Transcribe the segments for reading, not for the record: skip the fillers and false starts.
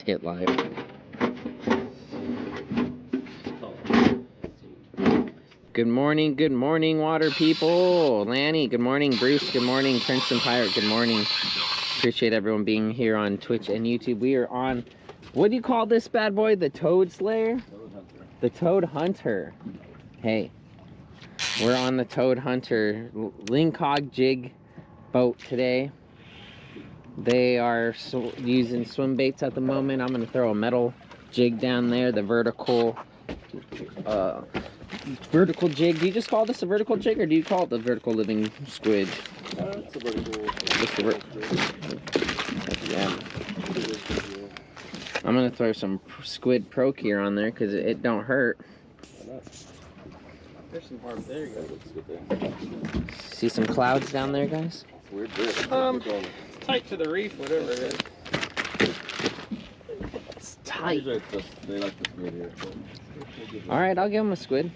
Hit live. Good morning, water people. Lanny, good morning. Bruce, good morning. Princeton Pirate, good morning. Appreciate everyone being here on Twitch and YouTube. We are on, what do you call this bad boy? The Toad Slayer? Toad Hunter. The Toad Hunter. Hey, we're on the Toad Hunter Lingcod-jig boat today. They are using swim baits at the moment. I'm going to throw a metal jig down there, the vertical jig. Do you just call this a vertical jig, or do you call it the vertical living squid? It's a vertical. Yeah. I'm going to throw some squid proc here on there because it don't hurt. There's some hard. There you go. Looks good there. See some clouds down there, guys? It's weird. It's tight to the reef, whatever it is. It's tight. They like the squid here. All right, I'll give them a squid.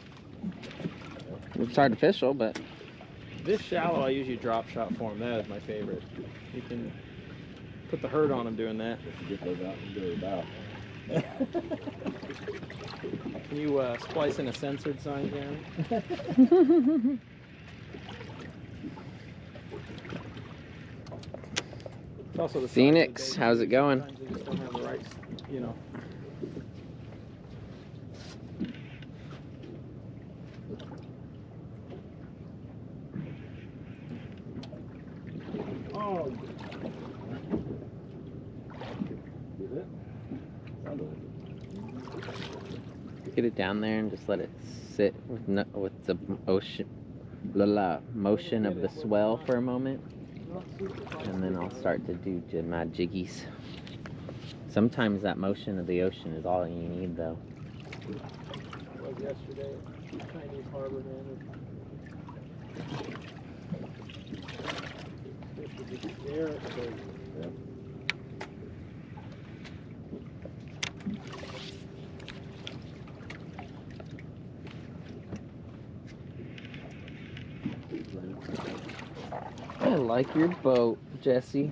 It's artificial, but This shallow, I usually drop shot for them. That is my favorite. You can put the hurt on them doing that. Get those out and do it out. Can you splice in a censored sign, Gary? It's also the Phoenix, how's it going? Sometimes they just don't have the right, you know. Oh. Is it? Get it down there and just let it sit with the motion of the swell for a moment, and then I'll start to do my jiggies. Sometimes that motion of the ocean is all you need, though. Was yesterday, Chinese harbor, man. Fish would just stare at the boat. Yeah. I like your boat, Jesse.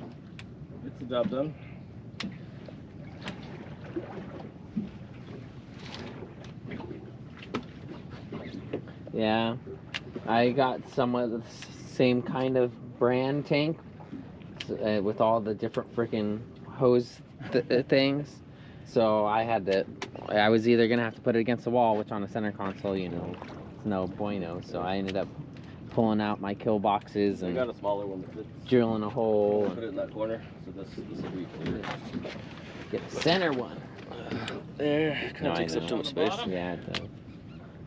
It's the job done. Yeah, I got somewhat the same kind of brand tank with all the different freaking hose things. So I was either gonna have to put it against the wall, which on a center console, you know, it's no bueno. So I ended up pulling out my kill boxes and I got a smaller one that fits. Drilling a hole. Put it in that corner. So this will be clear. Get the center one. There. No, Takes up too much space. Yeah, it does.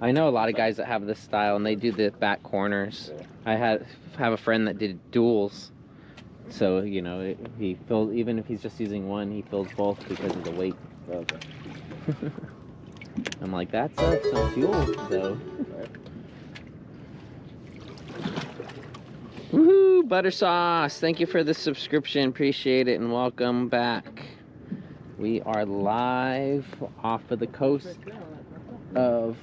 I know a lot of guys that have this style, and they do the back corners. I have a friend that did duals, so you know he fills, even if he's just using one, he fills both because of the weight. Okay. I'm like, that's some fuel though. Right. Woohoo! Butter sauce. Thank you for the subscription. Appreciate it, and welcome back. We are live off of the coast of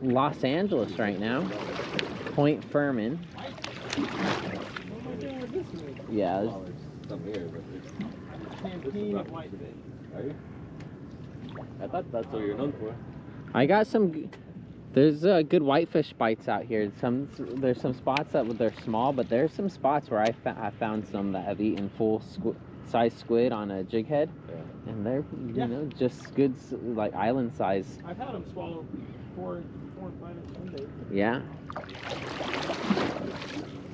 Los Angeles right now, Point Furman. Yeah. Some here, but Campaign of whitefish. are you? I thought that's what you're known for. I got some. There's good whitefish bites out here. There's some spots that they're small, but there's some spots where I found some that have eaten full size squid on a jig head, Yeah. and they're you know just good like island size. I've had them swallow 4 and 5 inch swim bait. Yeah. Especially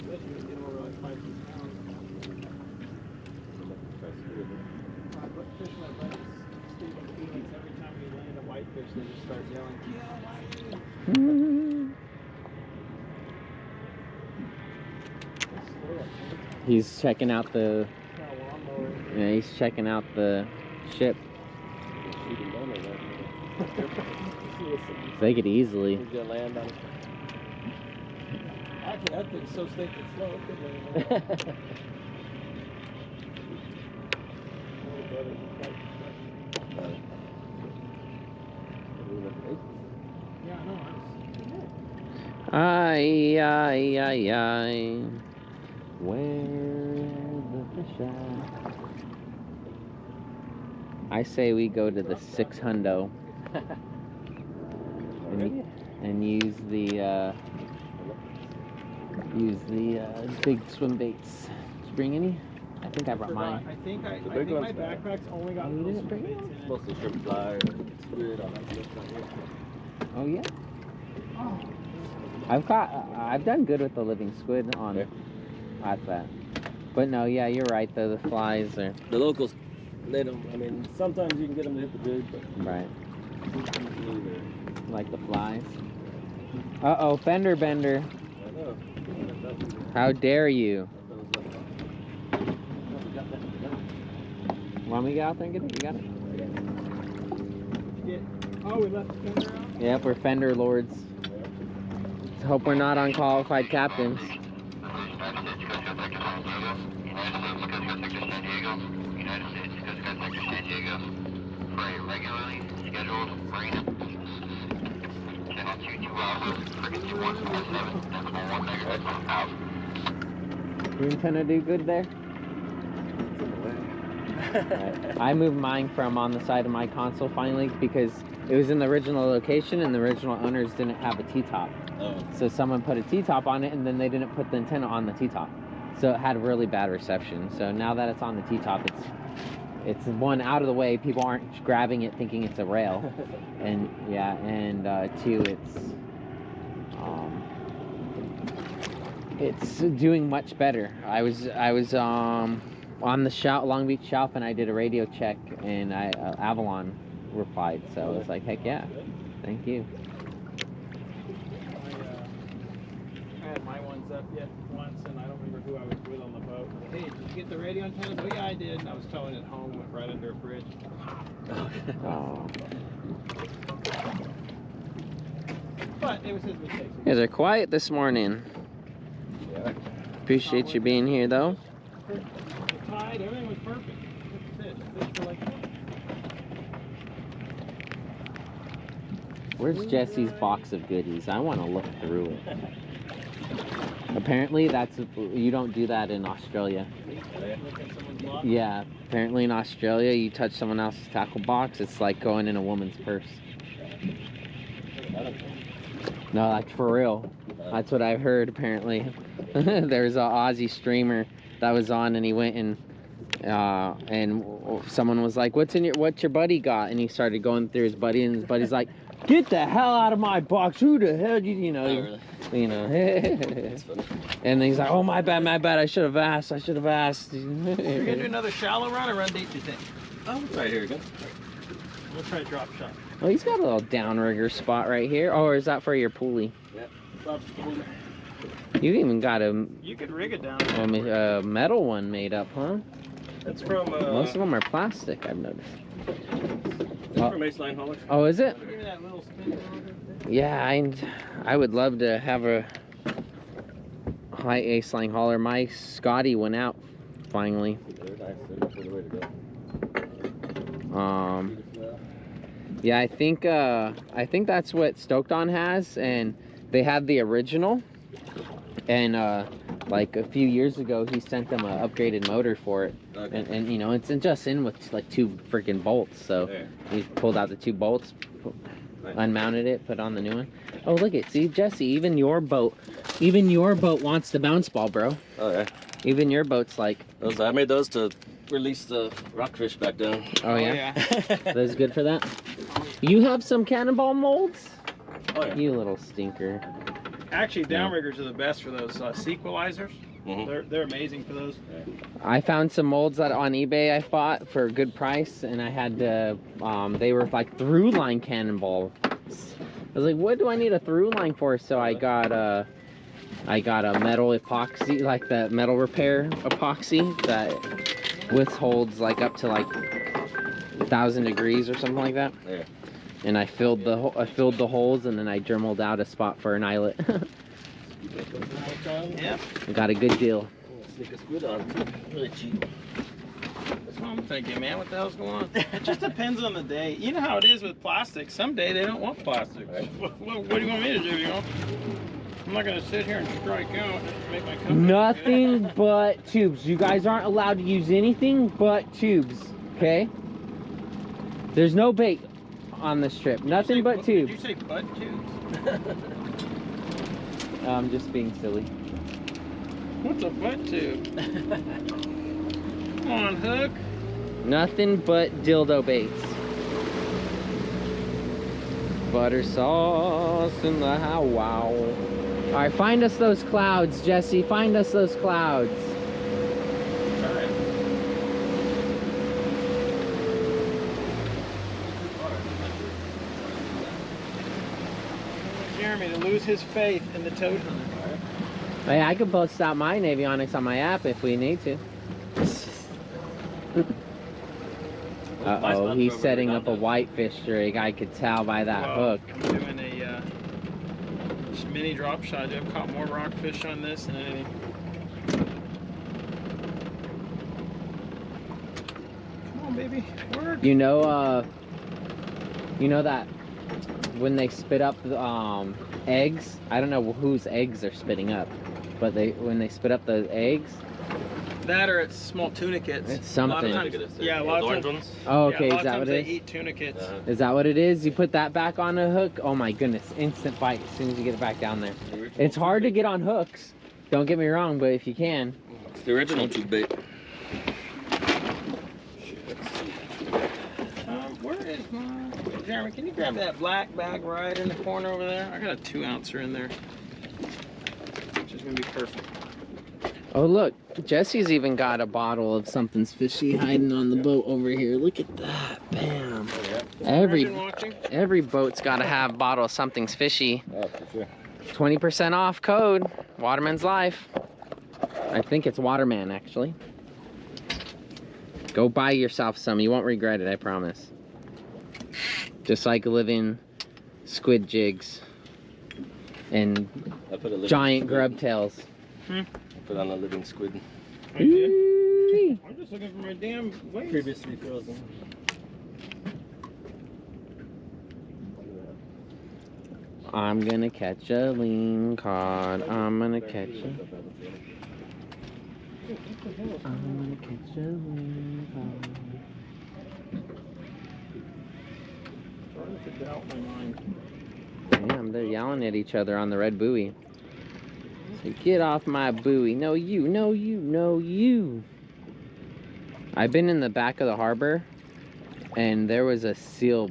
when you get over like 5 pounds. But fish my buddies, Steve and Felix, every time we land a whitefish, they just start yelling, "Kill whitefish!" He's checking out the. Got a lawnmower. Yeah, he's checking out the ship. Take it easily. He's gonna land on it. Actually, that thing's so thick and slow, it could land on it. Yeah, I know. Ay, ay, ay, ay. Where the fish at? I say we go to the 600 and use the big swim baits. Did you bring any? I think I brought mine. I think my ones? backpack's only got You little didn't bring swim them? baits in it. Mostly shrimp fly or squid on that stuff right here. Oh yeah. I've done good with the living squid on at that. But no, yeah, you're right though. The flies are The locals, they don't. I mean, sometimes you can get them to hit the jig, but right, usually they're. like the flies. Uh-oh, fender bender. I know. How dare you? Want me to get out there and get it? You got it? Oh, we left the fender out? Yep, we're fender lords. Let's hope we're not unqualified captains. You intend to do good there? I moved mine from on the side of my console finally because it was in the original location and the original owners didn't have a T-top. Oh. So someone put a T-top on it and then they didn't put the antenna on the T-top. So it had really bad reception. So now that it's on the T-top, it's one, out of the way. People aren't grabbing it thinking it's a rail. And yeah, and two, it's doing much better. I was on the Long Beach shelf and I did a radio check and Avalon replied, so I was like, heck yeah, thank you. I had my ones up yet once and I don't remember who I was with on the boat. Hey, did you get the radio antennas? Oh yeah, I did. And I was towing it home, went right under a bridge. Oh. But it was his mistake. You guys are quiet this morning. Yeah. Appreciate you being here though. The tide, everything was perfect. Fish were like that. Where's Jesse's box of goodies? I want to look through it. Apparently you don't do that in Australia. Look at someone's block. Yeah, apparently in Australia you touch someone else's tackle box, it's like going in a woman's purse. No, like for real. That's what I've heard apparently. There's an Aussie streamer that was on and he went and someone was like, what's your buddy got? And he started going through his buddy and his buddy's like, get the hell out of my box. Who the hell did you know? Oh, really? You know. That's funny. And he's like, oh my bad, I should have asked. You're gonna do another shallow run or run deep, do you think? Oh, right here again. We'll try drop shot. Oh, he's got a little downrigger spot right here. Oh, or is that for your pulley? Yeah. You even got You could rig it down. a metal one made up, huh? That's from. Most of them are plastic, I've noticed. That's from Ace Line Haulers. Oh, is it? Give me that little spin roller. Yeah, I would love to have a high ace line hauler. My Scotty went out finally. They're nice. They're definitely the way to go. Yeah, I think that's what Stoked On has, and they had the original. And like a few years ago, he sent them an upgraded motor for it, Okay. and you know it's just in with like 2 freaking bolts. So Yeah. he pulled out the 2 bolts, Nice. unmounted it, put on the new one. Oh look it, see Jesse, even your boat wants the bounce ball, bro. Oh yeah. Even your boat's like, I made those to release the rockfish back down. oh yeah, that's good for that. You have some cannonball molds? Oh yeah. You little stinker. Actually, downriggers are the best for those sequelizers. Mhm. They're amazing for those. I found some molds that on eBay I bought for a good price, and I had to, they were like through line cannonballs. I was like, what do I need a through line for? So I got a metal epoxy, like the metal repair epoxy that withholds like up to like 1,000 degrees or something like that. Yeah. And I filled the holes, and then I dremeled out a spot for an eyelet. Yeah. I got a good deal. Stick a squid on. Really cheap. That's what I'm thinking, man. What the hell's going on? It just depends on the day. You know how it is with plastic. Some day they don't want plastic. Right. What do you want me to do, you know? I'm not going to sit here and strike out just to make my company Nothing but tubes. You guys aren't allowed to use anything but tubes, okay? There's no bait on this trip. Nothing but Did tubes. you say butt tubes? I'm just being silly. What's a butt tube? Come on, Hook. Nothing but dildo baits. Butter sauce in the how wow. All right, find us those clouds, Jesse. Find us those clouds. Jeremy to lose his faith in the toad hunter. Hey, I could post out my avionics on my app if we need to. Uh-oh, he's setting up a whitefish rig. I could tell by that hook. I'm doing a just mini drop shot. I've caught more rockfish on this than anything. Come on, baby. Work. You know that when they spit up eggs, I don't know whose eggs they're spitting up, but when they spit up the eggs, that or it's small tunicates. It's something. A lot of times, yeah, a lot of orange times. ones. oh, okay, Yeah, a lot is that of what times it they is? eat tunicates. Is that what it is? You put that back on a hook? Oh my goodness, instant bite as soon as you get it back down there. It's hard to get on hooks, don't get me wrong, but if you can. It's the original tube bait. Where is my... Jeremy, can you grab that black bag right in the corner over there? I got a 2-ouncer in there. Which is going to be perfect. Oh look, Jesse's even got a bottle of something's fishy hiding on the boat over here. Look at that, bam. Every boat's got to have a bottle of something's fishy. Oh, for sure. 20% off code, Waterman's Life. I think it's Waterman actually. Go buy yourself some, you won't regret it, I promise. Just like living squid jigs and giant grub tails. Put on a living squid. I'm just looking for my damn weights. Previously frozen. I'm gonna catch a lingcod. I'm gonna catch a... I'm gonna catch a lingcod. Starting to doubt my mind. Damn, they're yelling at each other on the red buoy. So get off my buoy. No you, no you, no you. I've been in the back of the harbor and there was a sea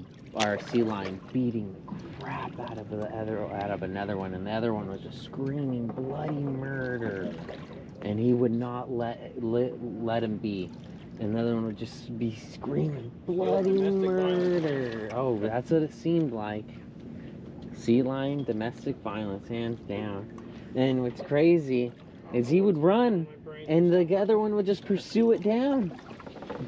line beating the crap out of another one, and the other one was just screaming bloody murder, and he would not let him be. And the other one would just be screaming bloody murder. Oh, that's what it seemed like. Sea lion, domestic violence, hands down. And what's crazy is he would run and the other one would just pursue it down.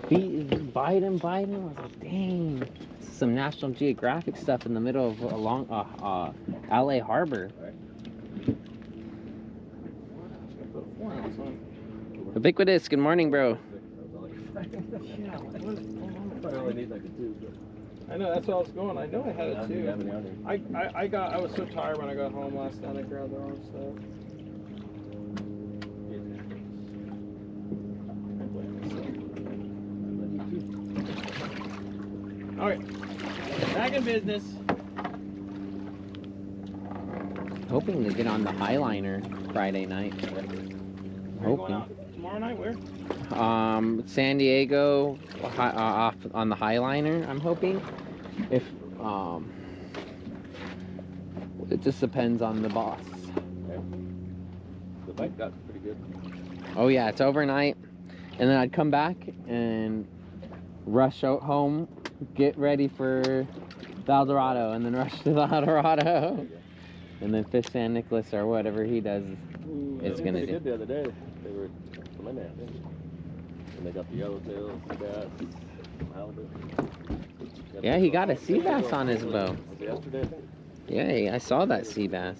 Bite him. I was like, dang. Some National Geographic stuff in the middle of along LA Harbor. Ubiquitous, good morning, bro. I know, that's what I was going. I know I had it too. I was so tired when I got home last night. I grabbed the wrong stuff. Alright, back in business. Hoping to get on the Highliner Friday night. Hoping. Tomorrow night, where? San Diego, off on the Highliner. I'm hoping. If it just depends on the boss. The bite got pretty good. Oh yeah, it's overnight, and then I'd come back and rush out home, get ready for the El Dorado, and then rush to the El Dorado, and then fish San Nicolas or whatever he does is gonna do. Good the other day. They were Monday, I think. And they got the yellowtail, sea bass, halibut. Yeah, he got a sea bass on his boat. Was it yesterday, I think? Yeah, I saw that sea bass.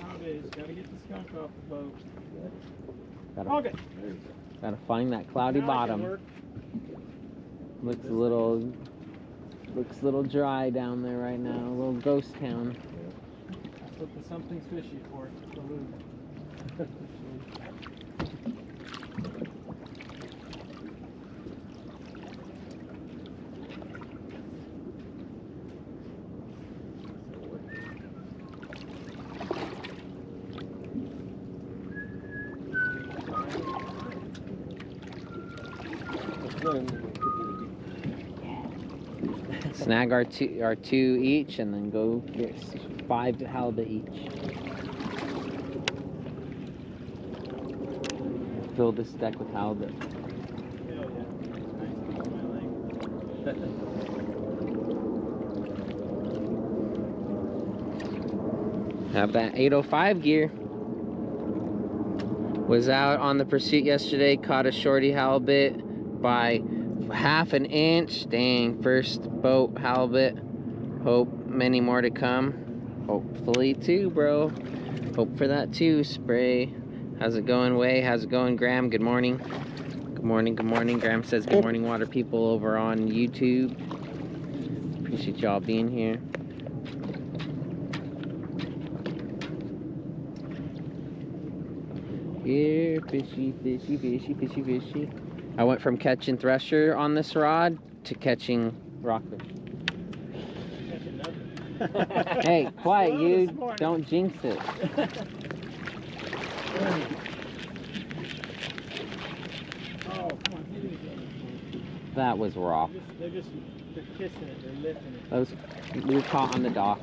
Nowadays, gotta get the skunk off the boat. Gotta find that cloudy bottom. Looks a little dry down there right now. A little ghost town. That's what the something's fishy for. The lube. Snag our two each, and then go get 5 halibut each. Fill this deck with halibut. Hell yeah. It's nice to keep my leg. Have that 805 gear. Was out on the pursuit yesterday, caught a shorty halibut by ½ an inch. Dang, first boat halibut. Hope many more to come. Hopefully too, bro. Hope for that too, Spray. How's it going, Way? How's it going, Graham? Good morning. Good morning, good morning. Graham says good morning, water people over on YouTube. Appreciate y'all being here. Here, fishy, fishy, fishy, fishy, fishy. I went from catching thresher on this rod to catching rockfish. Hey, quiet, you. Don't jinx it. Oh, come on, hit it again. That was rock. They're kissing it, they're lifting it. That was, we were caught on the dock.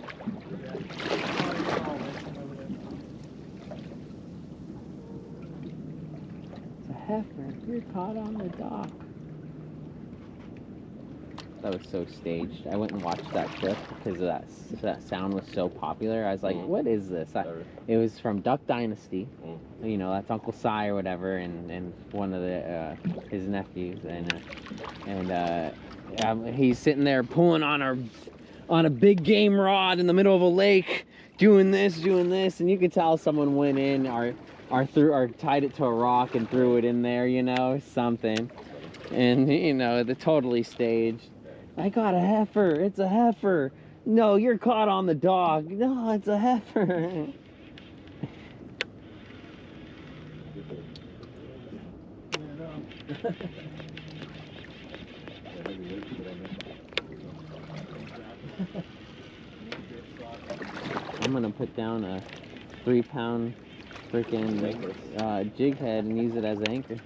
It's a heifer. You're caught on the dock. That was so staged. I went and watched that clip because that sound was so popular. I was like, what is this? It was from Duck Dynasty. You know, that's Uncle Si or whatever, and one of his nephews, and he's sitting there pulling on a big game rod in the middle of a lake, doing this, and you could tell someone went in or tied it to a rock and threw it in there, you know, something, and you know, the totally staged. I got a heifer. It's a heifer. No, you're caught on the dock. No, it's a heifer. I'm gonna put down a 3-pound freaking jig head and use it as an anchor.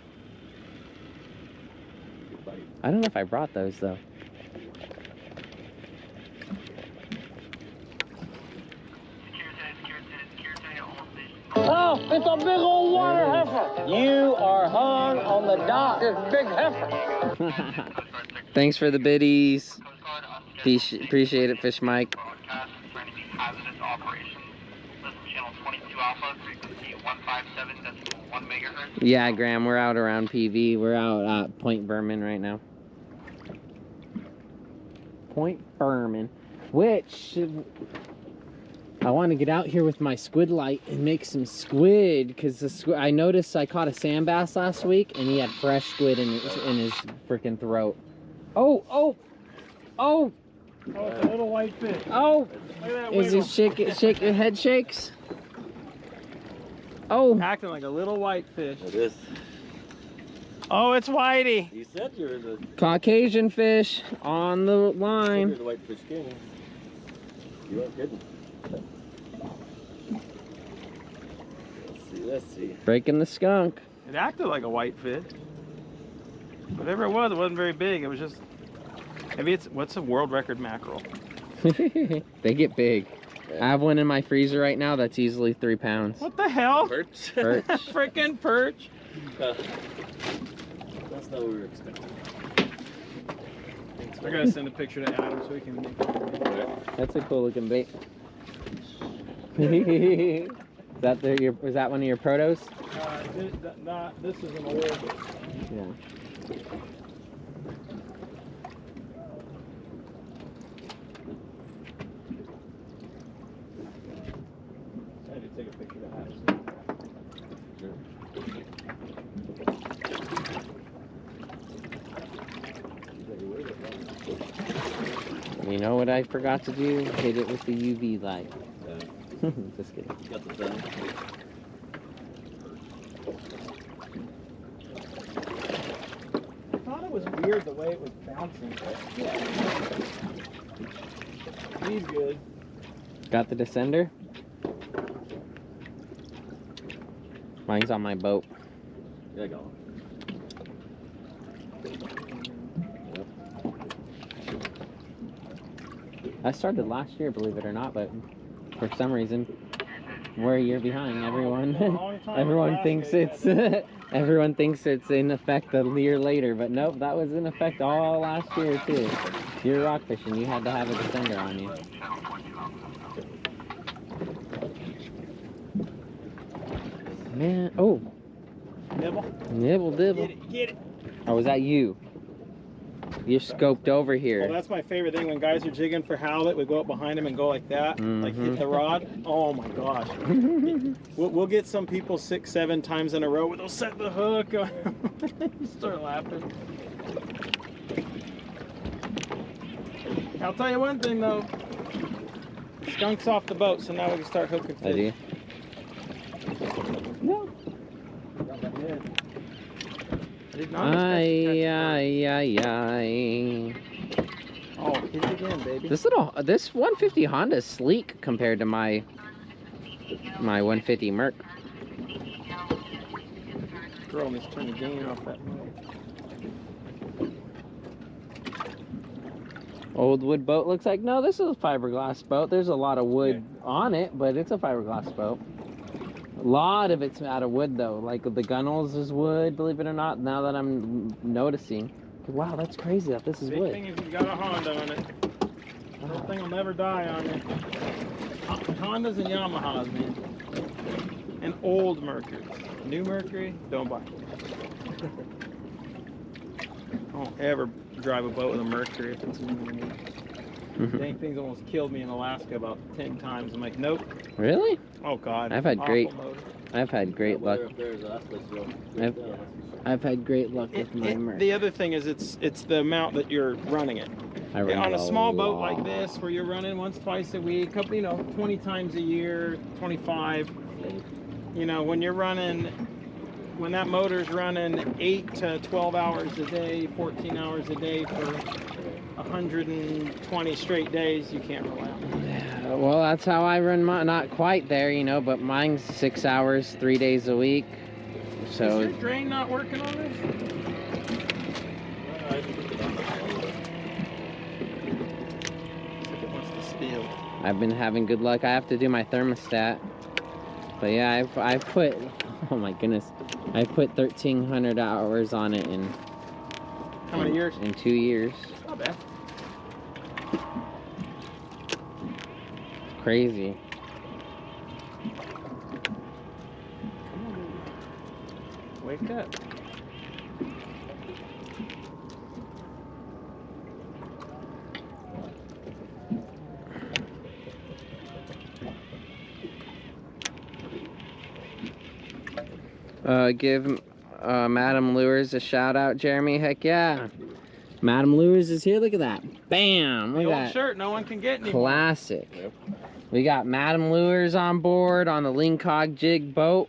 I don't know if I brought those though. Oh, it's a big old water heifer. You are hung on the dock. This big heifer. Thanks for the biddies. Appreciate it, Fish Mike. Yeah, Graham, we're out around PV. We're out at Point Berman right now. Point Berman, which I want to get out here with my squid light and make some squid, because I noticed I caught a sand bass last week and he had fresh squid in his freaking throat. Oh! Oh, it's a little white fish. Oh! Look at that Is he shake your head shakes? Oh! Acting like a little white fish. It is. Oh, it's whitey. You said you were the Caucasian fish on the line. You're the whitefish king. You weren't kidding. Let's see. Breaking the skunk. It acted like a white fish. Whatever it wasn't very big. It was just, maybe what's a world record mackerel? They get big. I have one in my freezer right now that's easily 3 pounds. What the hell? Perch? Perch. Freaking perch. That's not what we were expecting. I gotta send a picture to Adam so he can make it. That's a cool looking bait. Is that one of your protos? This is an old. Yeah. I had to take a picture to Adam. You know what I forgot to do? Hit it with the UV light. Just kidding. Got the sun. I thought it was weird the way it was bouncing. Yeah. He's good. Got the descender? Mine's on my boat. Yeah, I got one. I started last year, believe it or not, but for some reason, we're a year behind. Everyone, everyone thinks it's, everyone thinks it's in effect a year later, but nope, that was in effect all last year too. You're rock fishing, you had to have a descender on you. Man, oh. Nibble. Nibble dibble. Get it, get it. Oh, was that you? You're scoped over here. Well, that's my favorite thing when guys are jigging for halibut. We go up behind them and go like that, like hit the rod. Oh my gosh. We'll get some people 6, 7 times in a row where they'll set the hook. Start laughing. I'll tell you one thing though. Skunk's off the boat, so now we can start hooking fish. I do. No. Aye. Oh, hit it again, baby. This 150 Honda is sleek compared to my 150 Merc. Girl needs to turn the gain off that move. Old wood boat looks like, no, this is a fiberglass boat. There's a lot of wood on it, but it's a fiberglass boat. A lot of it's out of wood though, like the gunnels is wood, believe it or not, now that I'm noticing. Wow, that's crazy that this is Big wood. thing is you got a Honda on it. That thing will never die on you. Hondas and Yamahas, man. And old Mercury. New Mercury, don't buy. Don't ever drive a boat with a Mercury if it's new. Dang things almost killed me in Alaska about 10 times. I'm like, nope. Really? Oh God. I've had great luck. I've had great luck with my Merc. The other thing is it's the amount that you're running it. On a small boat like this, where you're running once, twice a week, 20 times a year, 25. You know, when that motor's running 8 to 12 hours a day, 14 hours a day for 120 straight days, you can't rely on it. Yeah, well, that's how I run mine. Not quite there, you know, but mine's 6 hours, 3 days a week. So. Is your drain not working on this? It wants to steal. I've been having good luck. I have to do my thermostat. But yeah, I've put, oh my goodness, I put 1,300 hours on it in. How many years? In 2 years. Not bad. Crazy. Come on, baby. Wake up. Give Madam Lures a shout out, Jeremy. Heck yeah. Madam Lures is here. Look at that. Bam. Look The at old that. shirt no one can get anymore. Classic. Yep. We got Madam Lures on board on the Lingcod-jig boat.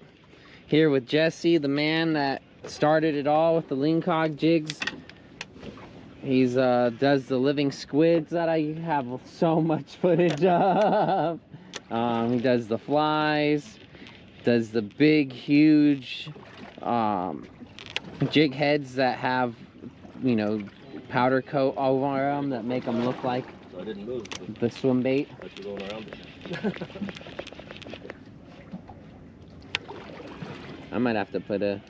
Here with Jesse, the man that started it all with the Lingcod-jigs. He's does the living squids that I have so much footage of. He does the flies. Does the big, huge jig heads that have, you know, powder coat over them that make them look like So I didn't move. the swim bait. But you're going around it. I might have to put a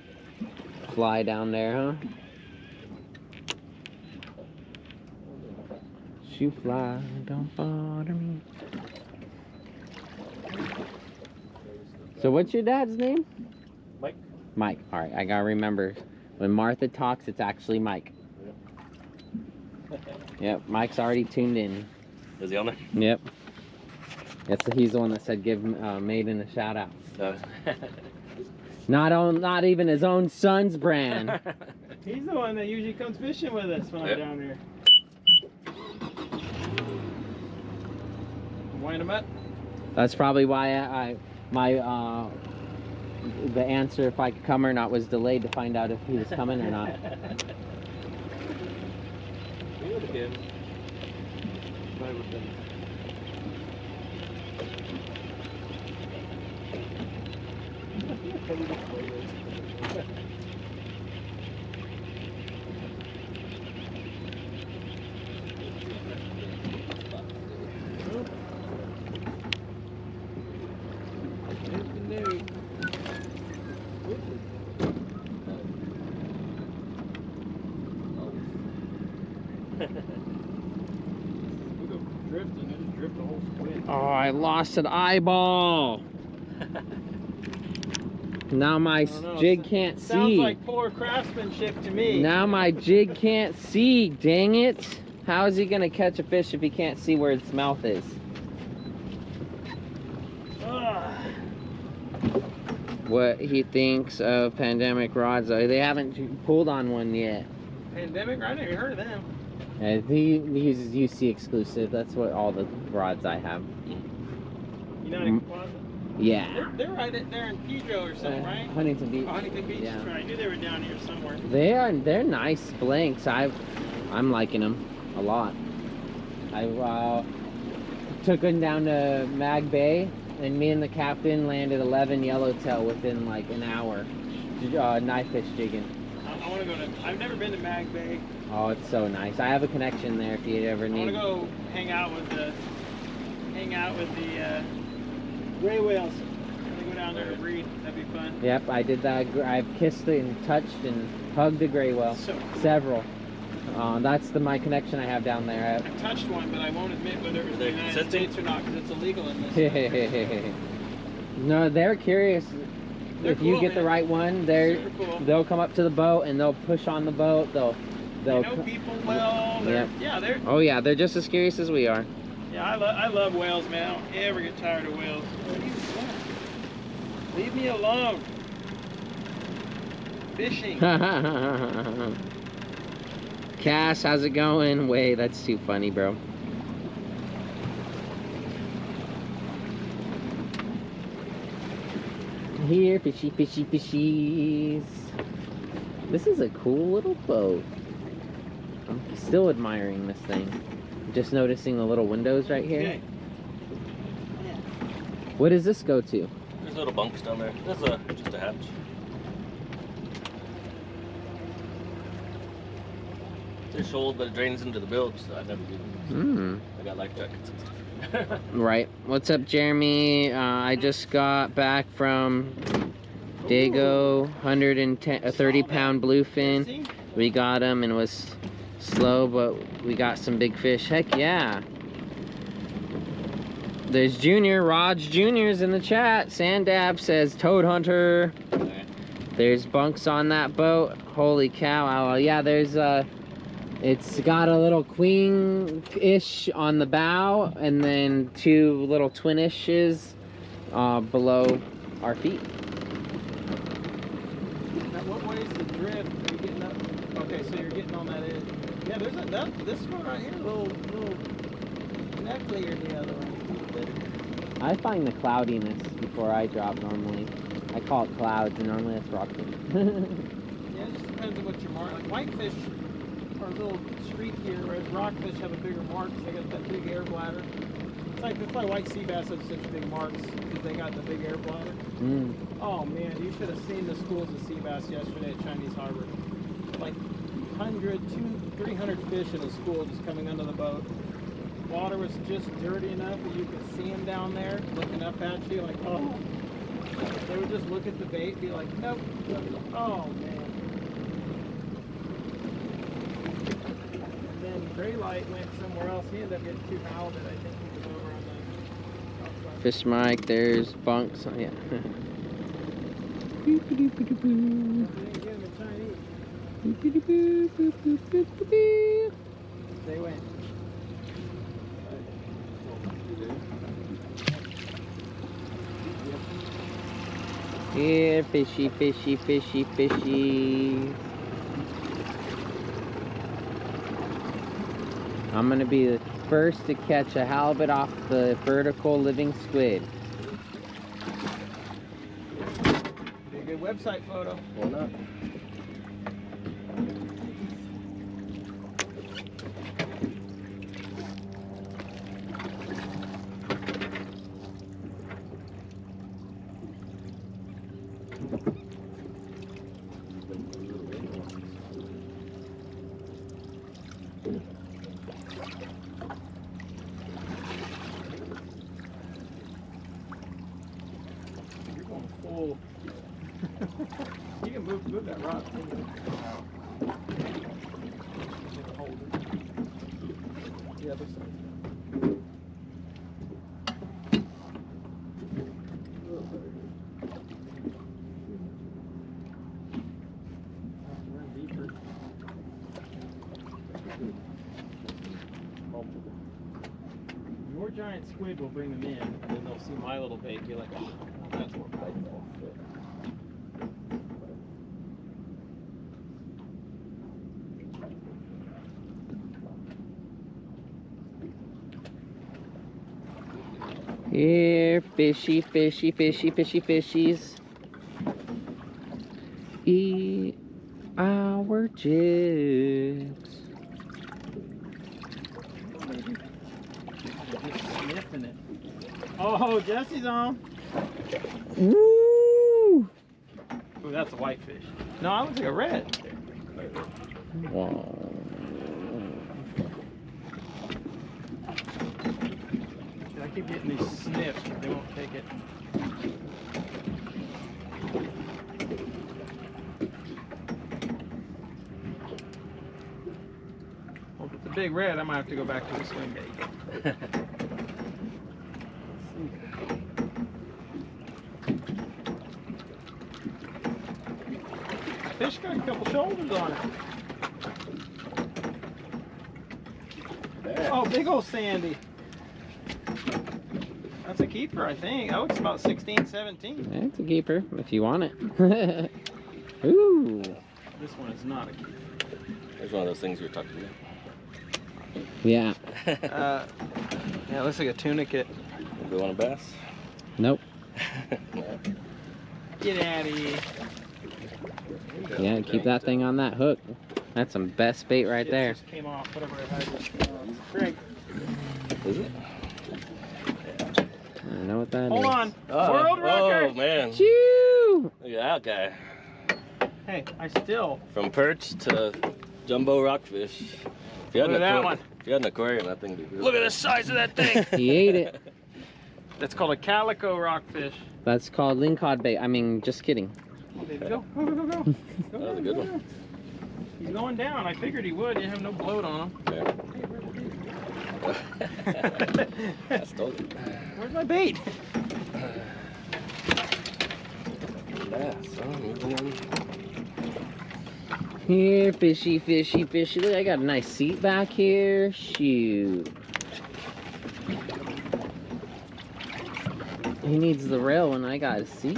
fly down there, huh? Shoot fly, don't bother me. So what's your dad's name? Mike. Mike. All right, I gotta remember. When Martha talks, it's actually Mike. Yep, Mike's already tuned in. Is he on there? Yep. He's the one that said give Maiden a shout out. No. Not even his own son's brand. He's the one that usually comes fishing with us when I'm down here. Wind him up. That's probably why the answer if I could come or not was delayed to find out if he was coming or not. He would have came. Probably would have been. drifting. It'll drift the whole squid. Oh, I lost an eyeball. Now my jig can't see. Sounds like poor craftsmanship to me. Now my jig can't see. Dang it. How is he going to catch a fish if he can't see where its mouth is? What he thinks of pandemic rods, though. They haven't pulled on one yet. Pandemic? I never heard of them. He uses UC exclusive. That's what all the rods I have. United Composite? Yeah. They're right there in Pedro or something, right? Huntington Beach. Oh, Huntington Beach. Yeah. That's right. I knew they were down here somewhere. They're nice blanks. I'm liking them a lot. I took them down to Mag Bay, and me and the captain landed 11 yellowtail within like an hour. Knife fish jigging. I want to go to. I've never been to Mag Bay. Oh, it's so nice. I have a connection there if you ever need. I want to go hang out with the gray whales. They go down there to breed. That'd be fun. Yep, I did that. I've kissed and touched and hugged a gray whale. So cool. Several. That's my connection I have down there. I touched one, but I won't admit whether it was the United States or not because it's illegal in this. No, they're curious. They're if you cool, get the man. right one, Super cool. they'll come up to the boat and they'll push on the boat. They'll They know people well. Yeah, oh yeah, they're just as curious as we are. Yeah, I love whales, man. I don't ever get tired of whales. Leave me alone. Fishing. Cass, how's it going? Wait, that's too funny, bro. Here, fishy, fishy, fishies. This is a cool little boat. I'm still admiring this thing. Just noticing the little windows right here. Okay. What does this go to? There's little bunks down there. There's just a hatch. They're shoals, but it drains into the bilge, so I never do them. I got life jackets. Right. What's up, Jeremy? I just got back from Dago, 30-pound bluefin. We got him and it was slow, but we got some big fish. Heck yeah. There's Junior. Raj Junior's in the chat. Sandab says Toad Hunter. There's bunks on that boat. Holy cow. Oh, yeah, there's it's got a little queen-ish on the bow and then two little twin-ishes below our feet. Now, what way is the drift? Are you getting up? Okay, so you're getting on that edge. Yeah, there's this one right here, a little knucklier than the other one. I find the cloudiness before I drop normally. I call it clouds, and normally that's rockfish. Yeah, it just depends on what you mark. Like whitefish are a little streakier, whereas rockfish have a bigger mark because they got that big air bladder. That's why white sea bass have such big marks, because they got the big air bladder. Oh man, you should have seen the schools of sea bass yesterday at Chinese Harbor. Like 100, 200, 300 fish in a school just coming under the boat. Water was just dirty enough that you could see them down there looking up at you like, oh. They would just look at the bait and be like, nope. Oh man. And then Graylight went somewhere else. He ended up getting 2 halibut. I think he was over on the Fish Mike, there's bunks. Oh, yeah. They didn't get him in Chinese. They went. Here, fishy, fishy, fishy, fishy. I'm gonna be the first to catch a halibut off the vertical living squid. Be a good website photo. Why not? You're going full. You can move that rock. The other side. 4 giant squid will bring them in, and then they'll see my little bait and be like, oh, that's more prideful. Here, fishy, fishy, fishy, fishy, fishies. Eat our jigs. Just sniffing it. Oh, Jesse's on. Woo! Ooh, that's a whitefish. No, I looks like a red. Wow. I keep getting these sniffs, but they won't take it. Well, if it's a big red, I might have to go back to the swing bait. Fish got a couple shoulders on it. Oh, big old Sandy. That's a keeper, I think. Oh, it's about 16, 17. It's a keeper if you want it. Ooh. This one is not a keeper. There's one of those things you were talking about. Yeah. Yeah, it looks like a tunicate. Do you want a bass? Nope. No. Get out of here. Yeah, keep that thing on that hook. That's some best bait right Shit there. just came off, whatever it had. Drink. Is it? I don't know what that Hold is. on. World record. Oh, man. Choo! Look at that guy. Hey, I still. From perch to jumbo rockfish. If you had Look at that one. If you had an aquarium, that thing would be good. Look at the size of that thing. He ate it. That's called a calico rockfish. That's called Lingcod bait. I mean, just kidding. Oh, baby, go. Go, go, go, go. That was a good one. He's going down. I figured he would. He didn't have no bloat on him. Yeah. I stole it. Where's my bait? Bass, huh? Moving on. Here, fishy, fishy, fishy. Look, I got a nice seat back here. Shoot. He needs the rail when I got a seat.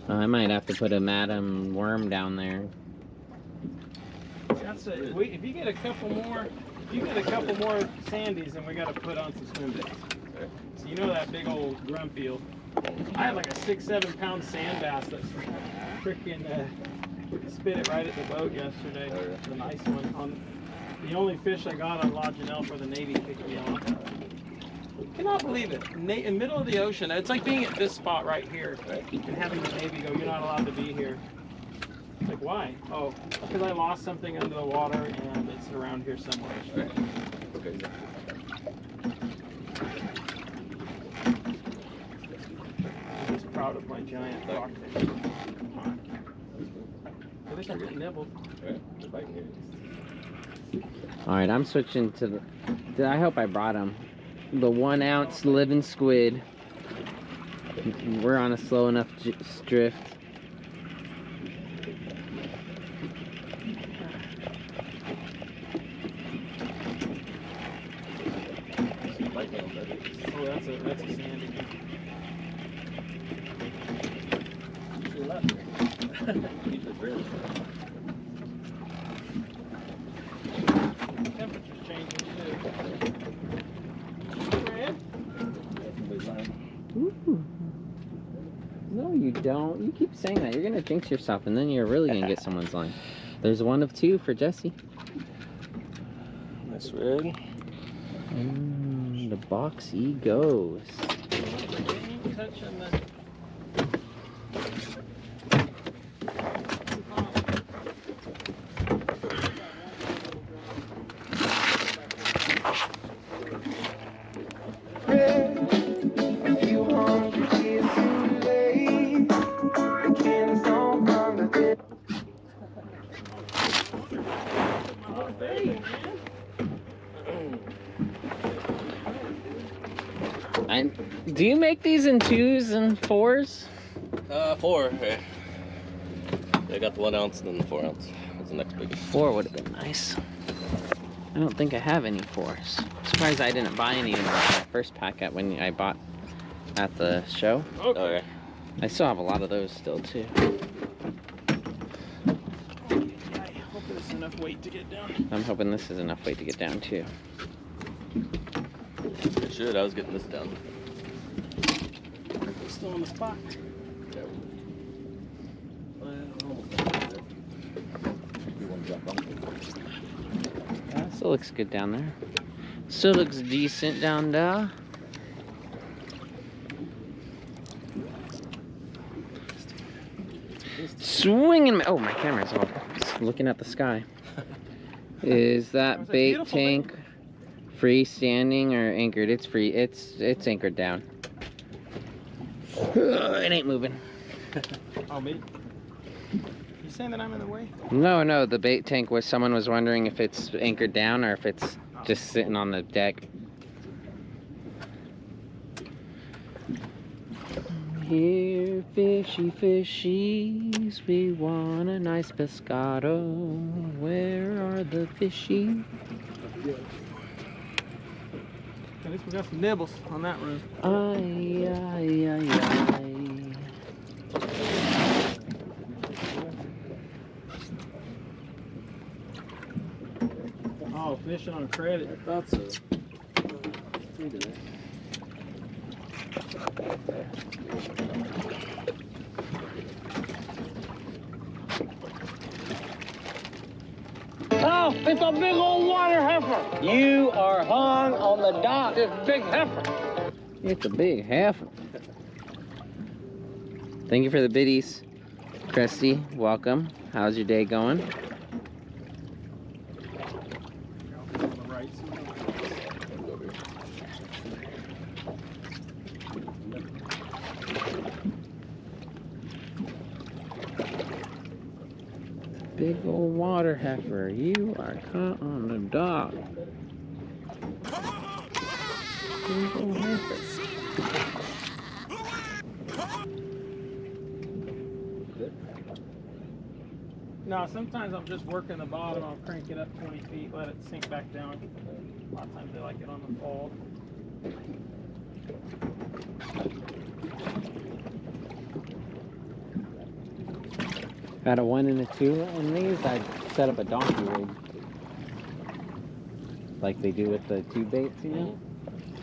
I might have to put a Madam Worm down there. That's a, if you get a couple more, sandies, then we got to put on some swim baits. So you know that big old grumpy eel. I had like a 6-7 pound sand bass that freaking spit it right at the boat yesterday. Oh, yeah. The nice one. On the only fish I got on Lodge and Elf where the Navy kicked me off. Cannot believe it. In the middle of the ocean. It's like being at this spot right here and having the Navy go, you're not allowed to be here. It's like, why? Oh, because I lost something under the water and it's around here somewhere. Right. Okay. I'm just proud of my giant rockfish. At least I'm getting nibbled. Right. If I can get it. Alright, I'm switching to the... I hope I brought him. The 1 ounce living squid. We're on a slow enough drift. Oh, that's a sandy. Temperature's changing too. Red? Ooh. No, you don't. You keep saying that. You're gonna jinx yourself, and then you're really gonna get someone's line. There's 1 of 2 for Jesse. Nice red. The box he goes. Touching the... Do you make these in 2s and 4s? 4. They got the 1 ounce and then the 4 ounce. That's the next biggest. 4 would have been nice. I don't think I have any 4s. Surprised I didn't buy any in my first pack when I bought at the show. Okay. Okay. I still have a lot of those still too. I hope there's enough weight to get down. I'm hoping this is enough weight to get down too. It should. I was getting this down. Still on the spot. Yeah. Still looks good down there. Still looks decent down there. Swinging. Oh, my camera's off. Just looking at the sky. Is that bait tank freestanding or anchored? It's free. It's anchored down. It ain't moving. Oh, me? You saying that I'm in the way? No, the bait tank was, someone was wondering if it's anchored down or if it's just sitting on the deck. Here, fishy fishies, we want a nice pescado. Where are the fishy? At least we got some nibbles on that run. Ay, ay, ay, ay. Oh, fishing on credit. I thought so. Oh, it's a big old water heifer. You are hung on the dock. This big heifer. It's a big heifer. Thank you for the biddies. Christy, welcome. How's your day going? On the right side. Big old water heifer. You are caught on the dock. Big old heifer. No, sometimes I'm just working the bottom. I'll crank it up 20 feet, let it sink back down. A lot of times they like it on the fall. Got a 1 and a 2 in these. I set up a donkey rig, like they do with the tube baits, you know.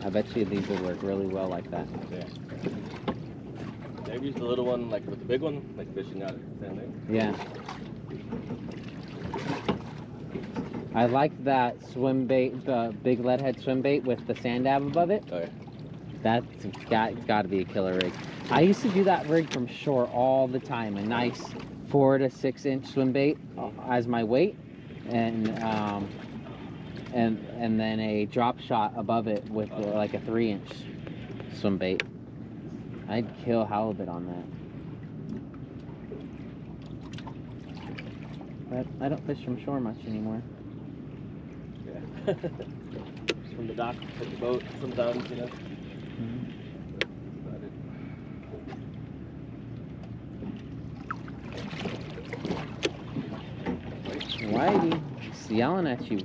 I bet you these would work really well like that. Yeah. I've used the little one, like with the big one, like fishing out at the same thing. Yeah. I like that swim bait, the big lead head swim bait with the sand dab above it. Okay. That's got to be a killer rig. I used to do that rig from shore all the time. A nice 4 to 6 inch swim bait as my weight, and then a drop shot above it with like a 3 inch swim bait. I'd kill halibut on that. But I don't fish from shore much anymore. Yeah. Just from the dock, hit the boat sometimes, you know. Whitey, he's yelling at you.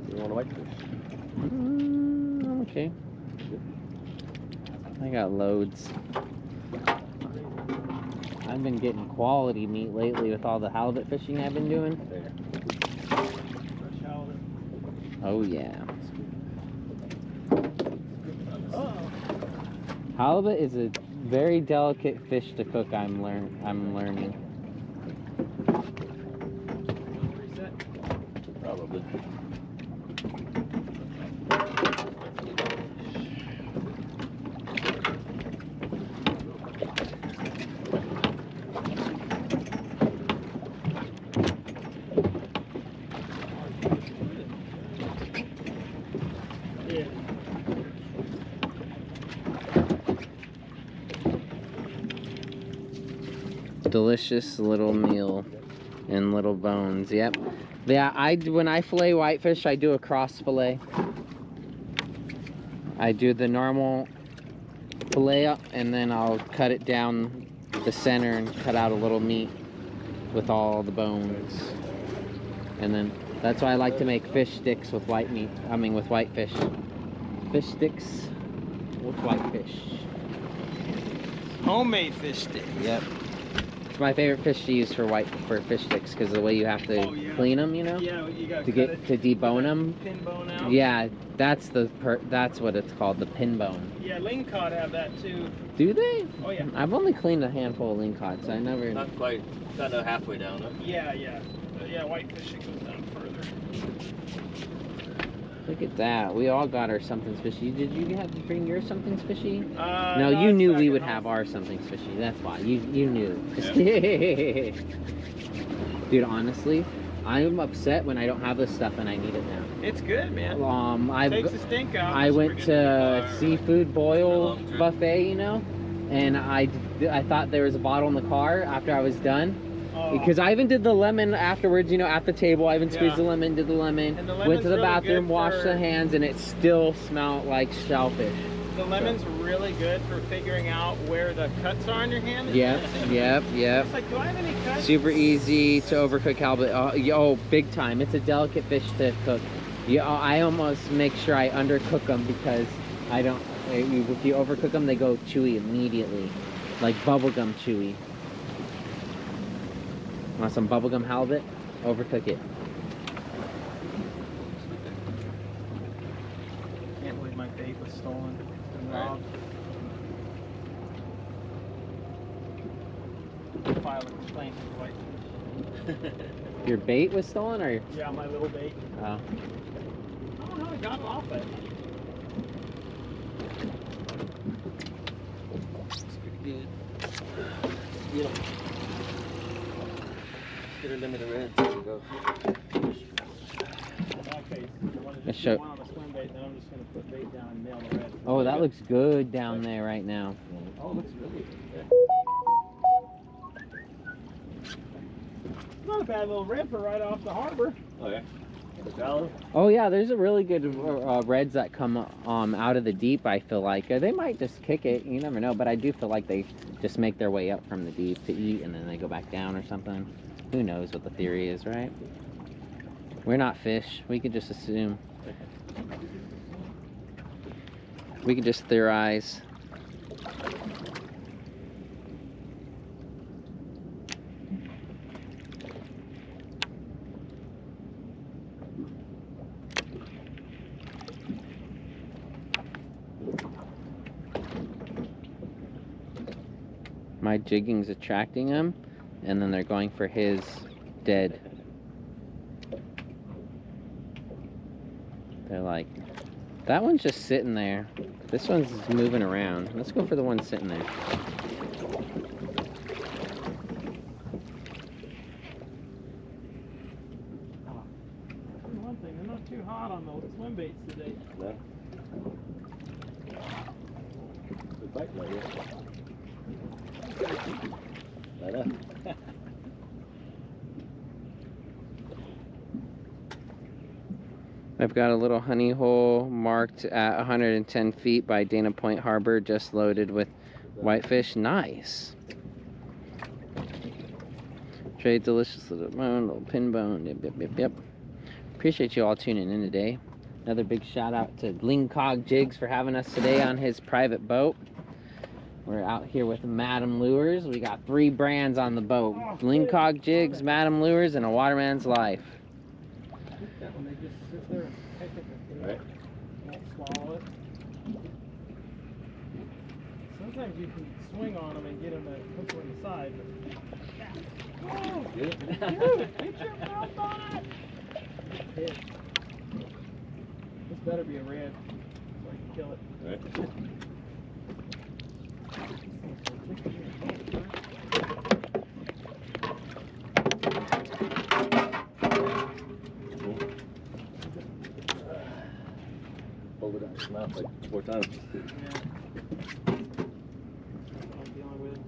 You want a whitefish? Okay. I got loads. I've been getting quality meat lately with all the halibut fishing I've been doing. There. Fresh halibut. Oh yeah. Uh-oh. Halibut is a very delicate fish to cook. I'm learning. Reset. Probably. Yeah. Delicious little meal And little bones, yep. Yeah, when I fillet whitefish, I do a cross fillet. I do the normal fillet up, and then I'll cut it down the center and cut out a little meat with all the bones. And then that's why I like to make fish sticks with white meat. I mean, with whitefish. Fish sticks with whitefish. Homemade fish sticks. Yep. It's my favorite fish to use for fish sticks because the way you have to clean them, you know, Yeah, you got to debone them. Pin bone out. Yeah, that's what it's called, the pin bone. Yeah, lingcod have that too. Do they? Oh yeah. I've only cleaned a handful of lingcod, so I never. Not quite. Kind of halfway down. Huh? Yeah, yeah. Yeah, whitefish, it goes down further. Look at that. We all got our something's fishy. Did you have to bring your something's fishy? No, No, you knew we back would at have home. our something's fishy. That's why. You knew. Yeah. Dude, honestly, I'm upset when I don't have this stuff and I need it now. It's good, man. Takes the stink out. I went to seafood boil buffet, you know, and I thought there was a bottle in the car after I was done. Oh. Because I even did the lemon afterwards, you know, at the table. I even squeezed the lemon, did the lemon, And the went to the lemon's really bathroom, good washed for- the hands, and it still smelled like shellfish. The lemon's really good for figuring out where the cuts are on your hand. Yep. It's like, do I have any cuts? Super easy to overcook halibut. Oh, big time. It's a delicate fish to cook. Yeah, I almost make sure I undercook them because I don't. If you overcook them, they go chewy immediately, like bubblegum chewy. Want some bubblegum halibut? Overcook it. Can't believe my bait was stolen and robbed. File a complaint to Whitefish. Your bait was stolen, or? Yeah, my little bait. Oh. I don't know how I got it off it. It's pretty good. You know. Get a limit of reds. There you go. Okay, Let's show- one on the swim bait, then I'm just going to put bait down and nail the red. Oh, that looks good down there right now. Oh, it looks really good. Not a bad little ripper right off the harbor. Oh yeah. The dollar. Oh yeah, there's a really good reds that come out of the deep. I feel like they might just kick it. You never know, but I do feel like they just make their way up from the deep to eat, and then they go back down or something. Who knows what the theory is, right? We're not fish. We could just assume. We could just theorize. My jigging's attracting them, and then they're going for his dead. They're like, that one's just sitting there. This one's moving around. Let's go for the one sitting there. One thing, they're not too hot on those swim baits today. No. Good bite, though, yeah. I know. I've got a little honey hole marked at 110 feet by Dana Point Harbor, just loaded with whitefish. Nice. Trade delicious little bone, little pin bone. Yep. Appreciate you all tuning in today. Another big shout out to Lingcod-jigs for having us today on his private boat. We're out here with Madam Lures. We got 3 brands on the boat. Lingcod-jigs, Madam Lures, and a Waterman's Life. When they just sit there and peck at the thing, Right. won't swallow it. Sometimes you can swing on them and get them to hook on the side, but... Oh, Good. dude, get your mouth on it! Hit. This better be a red, so I can kill it. Right. Hold it out his mouth like 4 times. Yeah. I'm dealing with.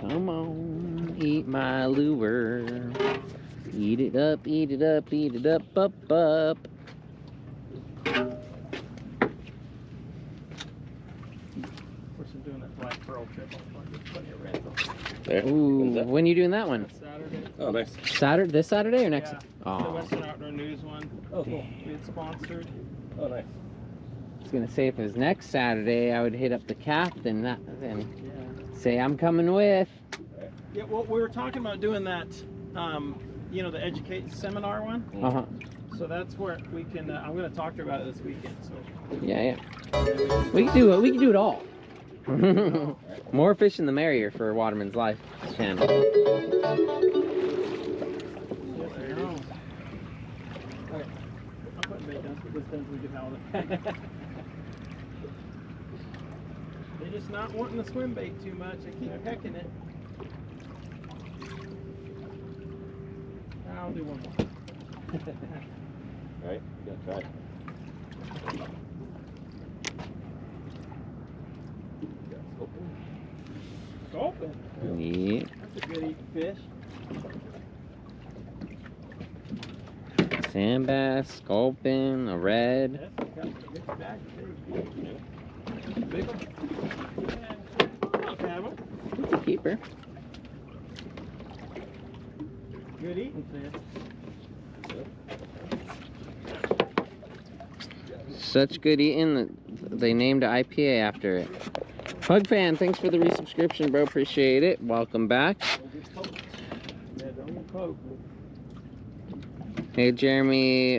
Come on, eat my lure. Eat it up, eat it up, eat it up, up, up. Doing that black pearl trip, I'll get plenty of red. There. Ooh, when are you doing that one? Saturday. Oh, nice. Saturday, this Saturday or next? Yeah, Oh. the Western Outdoor News one. Oh, cool. We had sponsored. Oh, nice. I was gonna say if it was next Saturday, I would hit up the captain and say I'm coming with. Yeah, well, we were talking about doing that, you know, the educate seminar one. Uh-huh. So that's where we can. I'm going to talk to her about it this weekend. So Yeah. We can do it. We can do it all. More fishing the merrier for Waterman's Life channel. there you go. Okay. I'm putting bait down so this thing we get out of it. They're just not wanting to swim bait too much. I keep pecking it. I'll do one more. Alright, you gotta try. Sculpin. Yeah. That's a good eating fish. Sand bass, sculpin, a red. Yes, got a mixed bag. Big one. Yeah. Have 'em. It's a keeper. Good eating fish. Such good eating that they named an IPA after it. Pug fan, thanks for the resubscription, bro. Appreciate it. Welcome back. Yeah, don't get poked. Hey, Jeremy,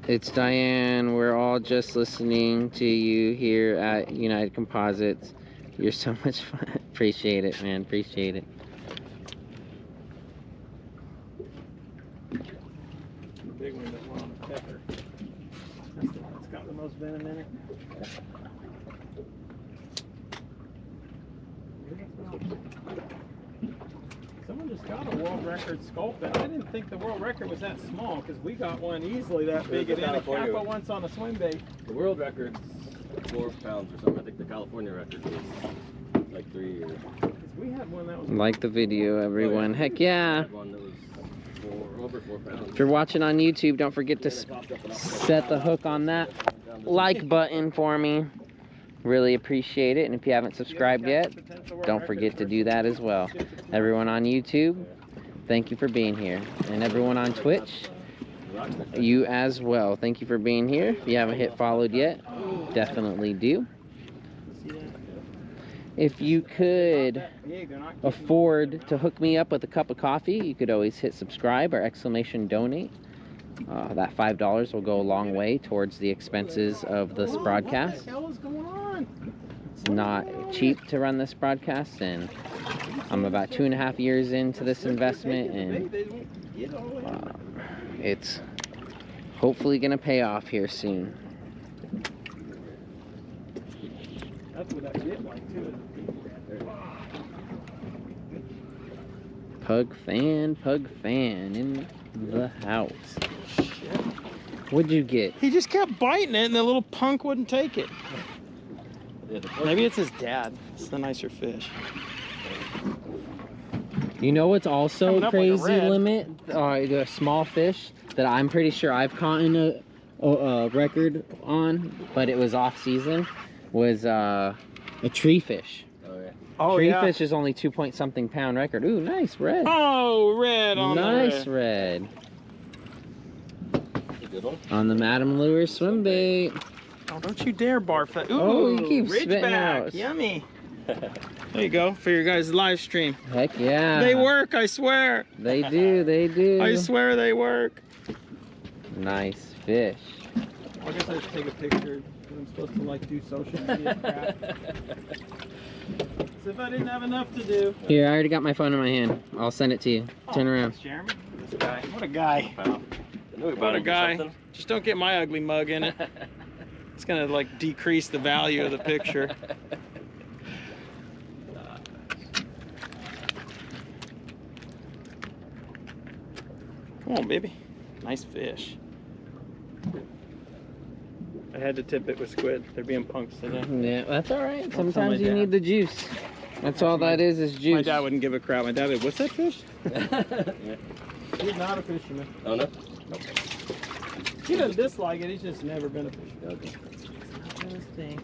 it's Diane. We're all just listening to you here at United Composites. You're so much fun. Appreciate it, man. Appreciate it. The big one that went on the pepper. That's the one that's got the most venom in it. Someone just got a world record sculpin. I didn't think the world record was that small because we got one easily that big at California once on a swim bait. The world record's 4 pounds or something. I think the California record was like 3 years. We had one that was Like the video, everyone. Heck yeah. One that was over 4 pounds. If you're watching on YouTube, don't forget to set the hook on that like button for me. Really appreciate it. And if you haven't subscribed yet, don't forget to do that as well. Everyone on YouTube, thank you for being here. And everyone on Twitch, you as well. Thank you for being here. If you haven't hit followed yet, definitely do. If you could afford to hook me up with a cup of coffee, you could always hit subscribe or exclamation donate. That $5 will go a long way towards the expenses of this broadcast. What the hell is going on? It's not cheap to run this broadcast, and I'm about 2.5 years into this investment, and it's hopefully going to pay off here soon. That's what I did like too. Pug fan in the house. What'd you get? He just kept biting it and the little punk wouldn't take it. Maybe it's his dad. It's the nicer fish. You know what's also Coming up like a crazy red. limit? The small fish that I'm pretty sure I've caught in a record on, but it was off season, was a tree fish. Oh, yeah. Tree fish is only 2-point-something pound record. Ooh, nice red. Oh, red on Nice the red. Good one. On the Madam Lure swim bait. Oh, don't you dare barf that. Ooh, Oh, you keep spitting Ridgeback. out. Yummy. There you go for your guys' live stream. Heck yeah. They work, I swear. They do, they do. I swear they work. Nice fish. I guess I should take a picture. I'm supposed to like do social media crap. As if I didn't have enough to do. Here, I already got my phone in my hand. I'll send it to you. Turn around. Thanks, Jeremy. This guy. What a guy. What a guy. Just don't get my ugly mug in it. It's gonna like decrease the value of the picture. Come on, baby. Nice fish. I had to tip it with squid. They're being punks today. Yeah, that's all right. tell my Sometimes you dad. need the juice. That's all that is juice. My dad wouldn't give a crap. My dad would, what's that fish? Yeah. He's not a fisherman. Oh no? Nope. He doesn't dislike it, he's just never been a fisherman. Okay. It's not been his thing.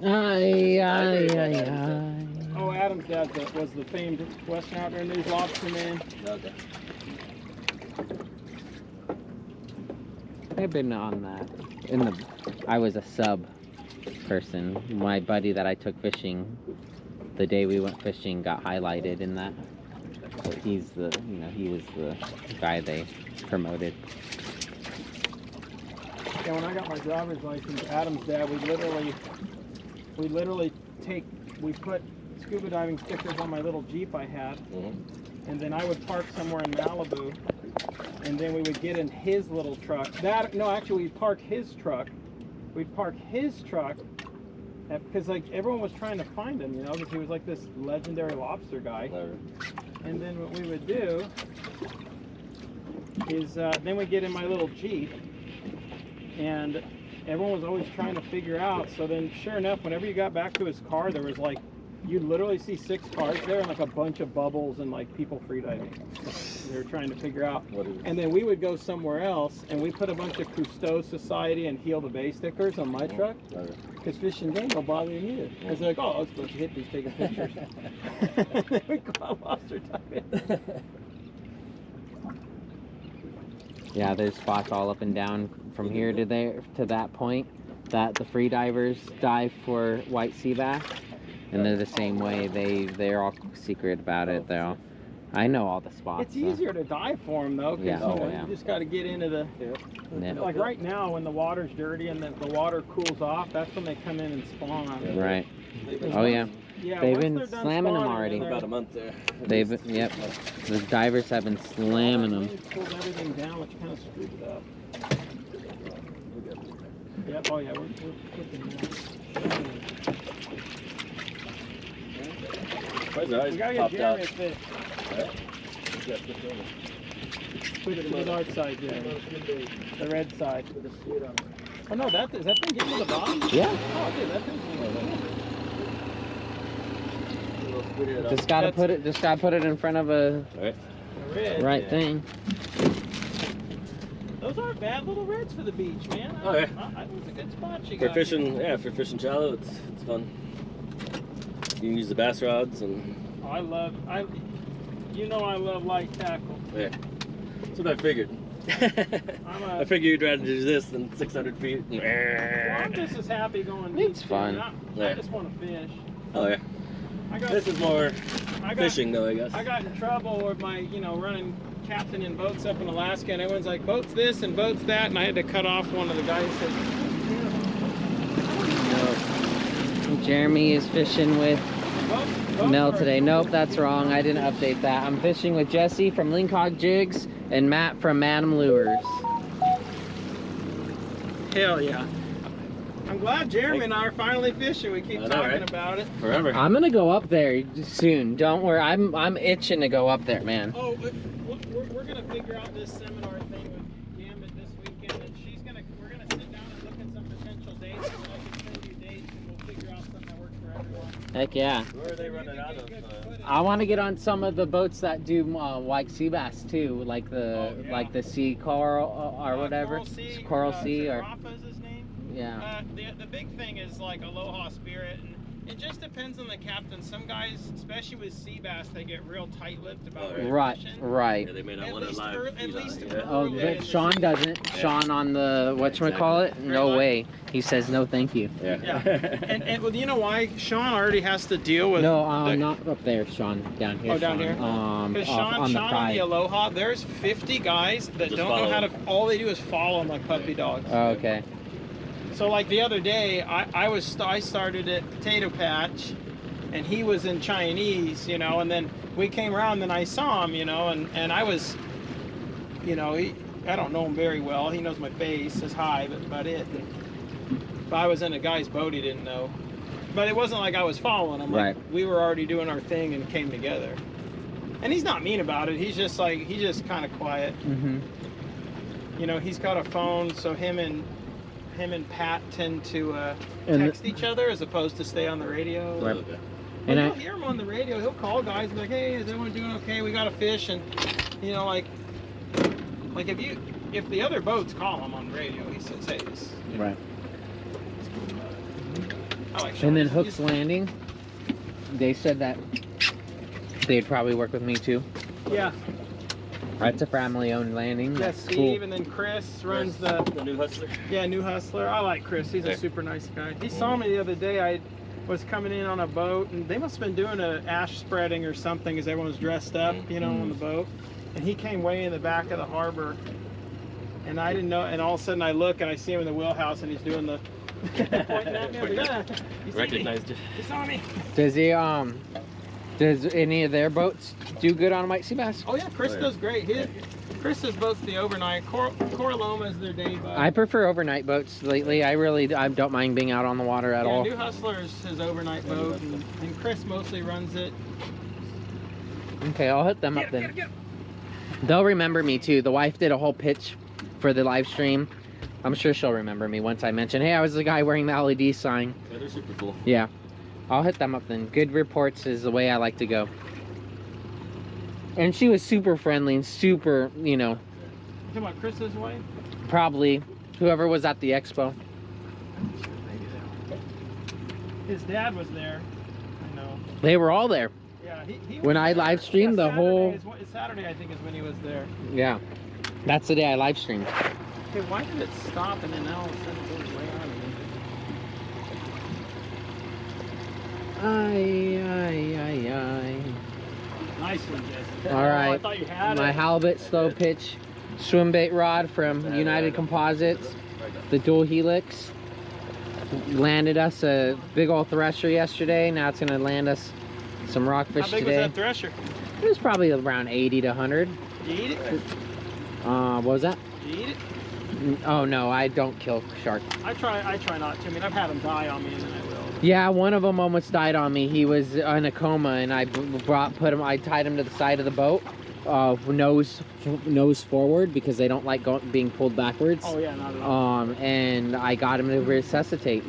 Aye. Oh, Adam's dad was the famed Western Outdoor News lobster man. Okay. I've been on that. I was a sub person. My buddy that I took fishing the day we went fishing got highlighted in that. So he's the, he was the guy they promoted. Yeah, when I got my driver's license, Adam's dad, we put scuba diving stickers on my little Jeep I had, and then I would park somewhere in Malibu, and then we would get in his little truck. We'd park his truck. We'd park his truck, because like everyone was trying to find him, because he was like this legendary lobster guy. And then what we would do is then we get in my little Jeep, and everyone was always trying to figure out. So then, sure enough, whenever you got back to his car, there was like, you'd literally see 6 cars there and like a bunch of bubbles and like people freediving. They were trying to figure out. What is it? And then we would go somewhere else and we put a bunch of Cousteau Society and Heal the Bay stickers on my truck. Because Fish and Game don't bother you either. Because they're like, oh, it's a bunch of hippies taking pictures. And then we go out lobster diving. Yeah, there's spots all up and down from here to there to that point that the free divers dive for white sea bass, and they're the same way. They're all secret about it. I know all the spots. It's easier to dive for them though, because you just got to get into the. Like right now, when the water's dirty and the water cools off, that's when they come in and spawn. Right. Oh yeah. Yeah, they've been slamming them already. About a month there. Yep. The divers have been slamming them. Pulled everything down, which kind of screwed it up. Yep. Oh yeah, we're cooking now. We gotta get Jeremy a fish. Put it to the dark side, Jeremy. The red side. Oh no, is that thing getting to the bottom? Yeah. Oh dude, that thing's getting to the bottom. Just gotta put it in front of a right thing. Those aren't bad little reds for the beach, man. Oh yeah. I think it's a good spot you For got. fishing fishing shallow, it's fun. You can use the bass rods and. I love light tackle. Yeah. That's what I figured. I figured you'd rather do this than 600 feet. Well, I'm just as happy going deep. It's fun. I just want to fish. Oh yeah. This is more fishing though, I guess. I got in trouble with my, running captain in boats up in Alaska, and everyone's like, boats this and boats that, and I had to cut off one of the guys who said, Jeremy is fishing with Mel today. Nope, that's wrong. I didn't update that. I'm fishing with Jesse from Lingcod-jigs and Matt from Madam Lures. Hell yeah. I'm glad Jeremy and I are finally fishing. We keep talking about it. Forever. I'm gonna go up there soon. Don't worry. I'm itching to go up there, man. Oh, we're gonna figure out this seminar thing with Gambit this weekend, and we're gonna sit down and look at some potential dates, and I can send you dates, and we'll figure out something that works for everyone. Heck yeah. Where are they running out of? I want to get on some of the boats that do like sea bass too, like the sea coral or whatever. Coral Sea or. Rafa's his name. Yeah. The big thing is like Aloha Spirit, and it just depends on the captain. Some guys, especially with sea bass, they get real tight-lipped about fishing. Right. Yeah, they may not At want to least live. Oh, but Sean doesn't. Yeah. Sean on the whatchamacallit? No way. He says no, thank you. Yeah. And well, you know why? Sean already has to deal with. No, not up there, Sean. Down here. Oh, down here. Because Sean on the Aloha, there's 50 guys that don't know how to. All they do is follow them like puppy dogs. Oh, okay. So like the other day, I started at Potato Patch, and he was in Chinese, and then we came around, and I saw him, and I was, I don't know him very well. He knows my face, says hi, but about it. But I was in a guy's boat he didn't know. But it wasn't like I was following him. Right. Like, we were already doing our thing and came together. And he's not mean about it. He's just kind of quiet. Mm-hmm. He's got a phone, so him and him and Pat tend to And text each other as opposed to stay on the radio. Right. Okay. And And you'll hear him on the radio. He'll call guys and be like, "Hey, is everyone doing okay? We got a fish." And you know, like if the other boats call him on the radio, he says, "Hey, this." Right. I like And then sharks. Hook's Landing, they said that they'd probably work with me too. Yeah. That's a family-owned landing. Yeah, That's Steve, cool. and then Chris runs The new hustler. Yeah, New Hustler. I like Chris. He's a Okay. super nice guy. He saw me the other day. I was coming in on a boat, and they must have been doing a ash spreading or something as everyone was dressed up, you know, on the boat. And he came way in the back of the harbor, and I didn't know. And all of a sudden, I look and I see him in the wheelhouse, and he's doing the pointing at me. I was like, "Ah, you see me? Recognized you. He saw me." Does he does any of their boats do good on white sea bass? Oh yeah, Chris Oh, yeah. does great. Chris's boat's the overnight. Coraloma is their day boat. I prefer overnight boats lately. I don't mind being out on the water at all. New Hustler is his overnight boat, and Chris mostly runs it. Okay, I'll hit them up then. They'll remember me too. The wife did a whole pitch for the live stream. I'm sure she'll remember me once I mention, hey, I was the guy wearing the LED sign. Yeah, they're super cool. Yeah, I'll hit them up then. Good reports is the way I like to go. And she was super friendly and super, you know, You talking about Chris's wife? probably whoever was at the expo. His dad was there. I know. They were all there. Yeah, he When was I there. live streamed the whole- Saturday, I think, is when he was there. Yeah, that's the day I live streamed. Okay, why did it stop and then all of a sudden it goes way out again? Nice one, Jesse. All Oh, I right, thought you had my it. halibut slow pitch swim bait rod from United Composites, the dual helix, landed us a big old thresher yesterday. Now it's gonna land us some rockfish How big today. was that thresher? It was probably around 80 to 100. Did you eat it? What was that? Did you eat it? Oh no, I don't kill sharks. I try not to. I mean, I've had them die on me, and then I will. Yeah, one of them almost died on me. He was in a coma, and I tied him to the side of the boat, nose forward, because they don't like being pulled backwards. Oh yeah, not at all. And I got him to resuscitate.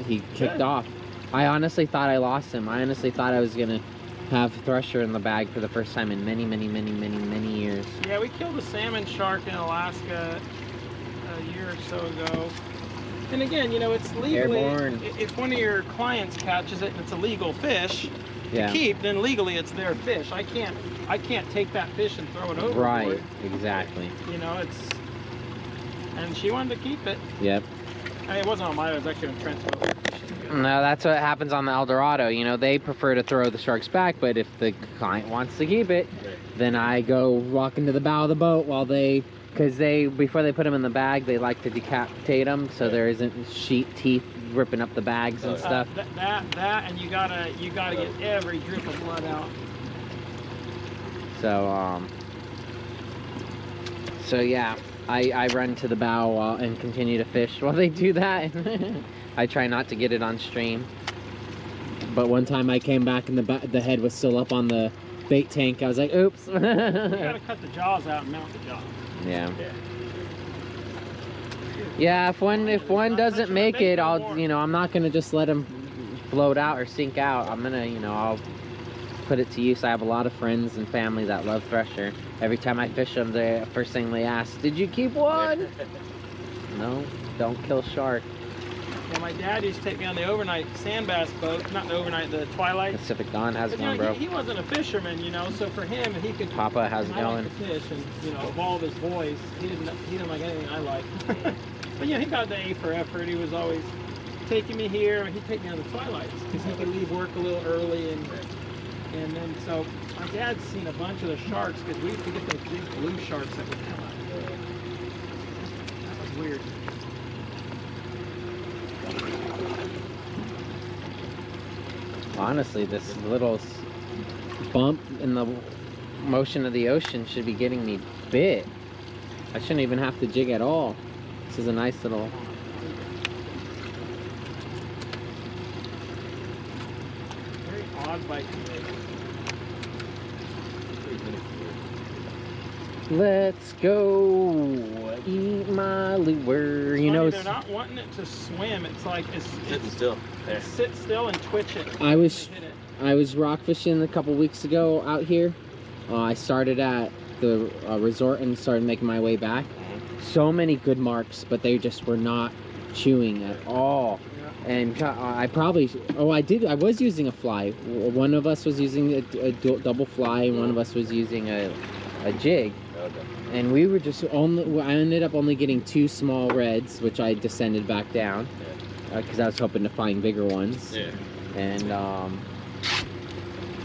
He kicked off. I honestly thought I lost him. I honestly thought I was gonna have thresher in the bag for the first time in many years. Yeah, we killed a salmon shark in Alaska a year or so ago. And again, you know, it's legally, Airborne. if one of your clients catches it and it's a legal fish Yeah. to keep, then legally it's their fish. I can't take that fish and throw it overboard. Right. Exactly. You know, and she wanted to keep it. Yep. I mean, it wasn't on mine, it was actually on Trent's boat. No, that's what happens on the El Dorado. You know, they prefer to throw the sharks back, but if the client wants to keep it, then I go walk into the bow of the boat while because before they put them in the bag, they like to decapitate them so there isn't sheet teeth ripping up the bags and stuff. That, and you gotta get every drip of blood out. So yeah, I run to the bow and continue to fish while they do that. I try not to get it on stream. But one time I came back and the head was still up on the bait tank. I was like, oops. You gotta cut the jaws out and mount the jaws. Yeah. Yeah, if one doesn't make it, I'm not gonna just let them float out or sink out. I'm gonna, I'll put it to use. I have a lot of friends and family that love thresher. Every time I fish them, the first thing they ask, did you keep one? No, don't kill shark. Yeah, my dad used to take me on the overnight sand bass boat, not the overnight, the twilight. Pacific Dawn has But, one, bro. he wasn't a fisherman, so for him, he could. Papa, how's it I going? like to fish and evolve his voice. He didn't like anything I like. But he got the A for effort. He was always taking me here. He'd take me on the twilights because he could leave work a little early, and then so my dad's seen a bunch of the sharks because we used to get those big blue sharks that would come out. That was weird. Honestly, this little bump in the motion of the ocean should be getting me bit. I shouldn't even have to jig at all. This is a nice little... Very odd bite today. Let's go eat my lure. You know, they're not wanting it to swim. It's like it's Sitting still. There. sit still and twitch it. I was rock fishing a couple weeks ago out here. I started at the resort and started making my way back. So many good marks, but they just were not chewing at all. And I was using a fly. One of us was using a double fly, and one of us was using a jig. Okay. And we were just I ended up only getting 2 small reds, which I descended back down because I was hoping to find bigger ones. Yeah. And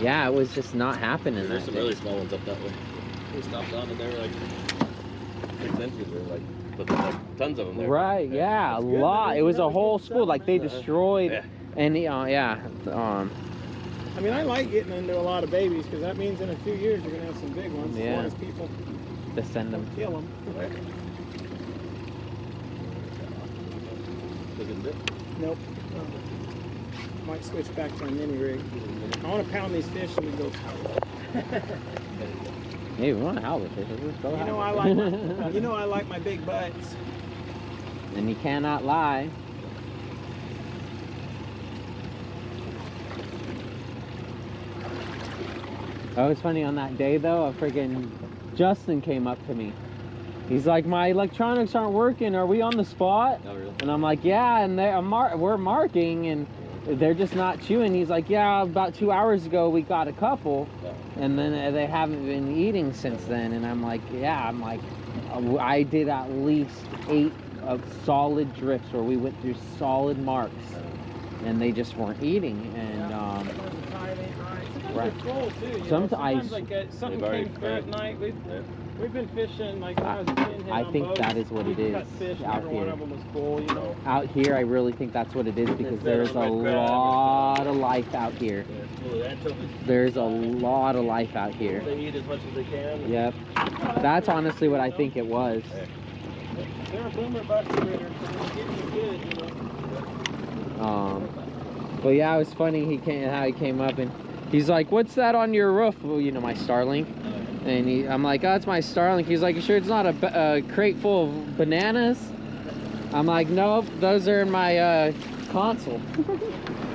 yeah, it was just not happening. There's some really small ones up that way. We stopped on and they were like 6 inches or like, but there's like tons of them there. Right, yeah, a lot. It was a whole school. Like they destroyed any, yeah. I mean, I like getting into a lot of babies because that means in a few years you're gonna have some big ones. Yeah. As long as people Descend them. kill them. Nope. Might switch back to a mini rig. I want to pound these fish and we go. Hey, we want to halibut fish. Let's go. You know I like my big butts. And you cannot lie. Oh, it's funny on that day though. A freaking Justin came up to me. He's like, my electronics aren't working. Are we on the spot? Oh, really? And I'm like, yeah. And we're marking, and they're just not chewing. He's like, yeah. About 2 hours ago, we got a couple, and then they haven't been eating since then. And I'm like, yeah. I'm like, I did at least 8 of solid drifts where we went through solid marks, and they just weren't eating. And right. Full too, Sometimes like something came through at night. We've been fishing like when I was a kid. I think that is what it is out here. One of them was full, you know. Out here, I really think that's what it is because there's a lot of life out here. There's a lot of life out here. They eat as much as they can. Yep. That's honestly what I think it was. They're a boomer bust critter, so they're getting good, you know. But yeah, it was funny how he came up and he's like, "What's that on your roof?" Well, you know, my Starlink. And I'm like, "Oh, it's my Starlink." He's like, "You sure it's not a crate full of bananas?" I'm like, "Nope, those are in my console."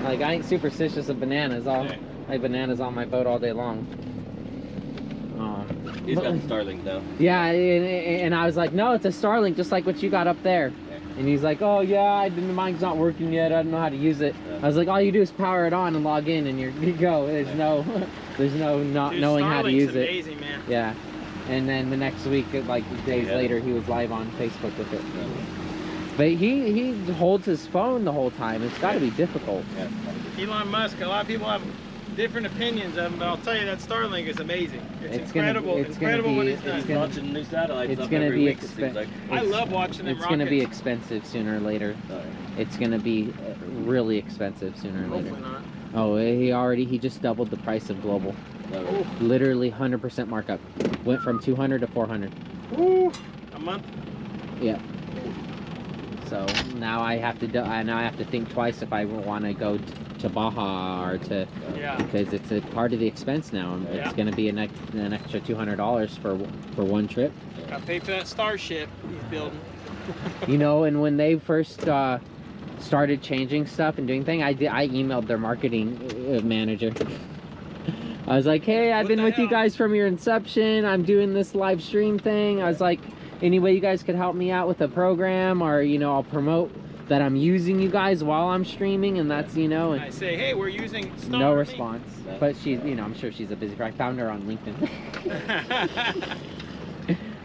Like, I ain't superstitious of bananas. I have bananas on my boat all day long. He's got the Starlink now. Yeah, and I was like, "No, it's a Starlink, just like what you got up there." And he's like, "Oh yeah, mine's not working yet. I don't know how to use it." I was like, "All you do is power it on and log in, and you go. There's no not knowing how to use it." Amazing, man. Yeah. And then the next week, like days later, he was live on Facebook with it. But he holds his phone the whole time. It's got to be difficult. Elon Musk. A lot of people have different opinions of him, but I'll tell you that Starlink is amazing. It's incredible. It's incredible what he's done. He's launching new satellites. It's going to be expensive. I love watching them. It's going to be expensive sooner or later. It's going to be really expensive sooner or later. Hopefully not. Oh, he just doubled the price of global. Literally 100% markup. Went from 200 to 400. Woo! A month. Yeah. So now I have to think twice if I want to go to Baja or to, because it's a part of the expense now. It's going to be an extra $200 for one trip. Got to pay for that Starship he's building. You know, and when they first started changing stuff and doing things, I emailed their marketing manager. I was like, "Hey, I've been with you guys from your inception. I'm doing this live stream thing." I was like, "Any way you guys could help me out with a program, or I'll promote that I'm using you guys while I'm streaming," and that's And I say, "Hey, we're using Star." No response. But she's, I'm sure she's a busy girl. I found her on LinkedIn.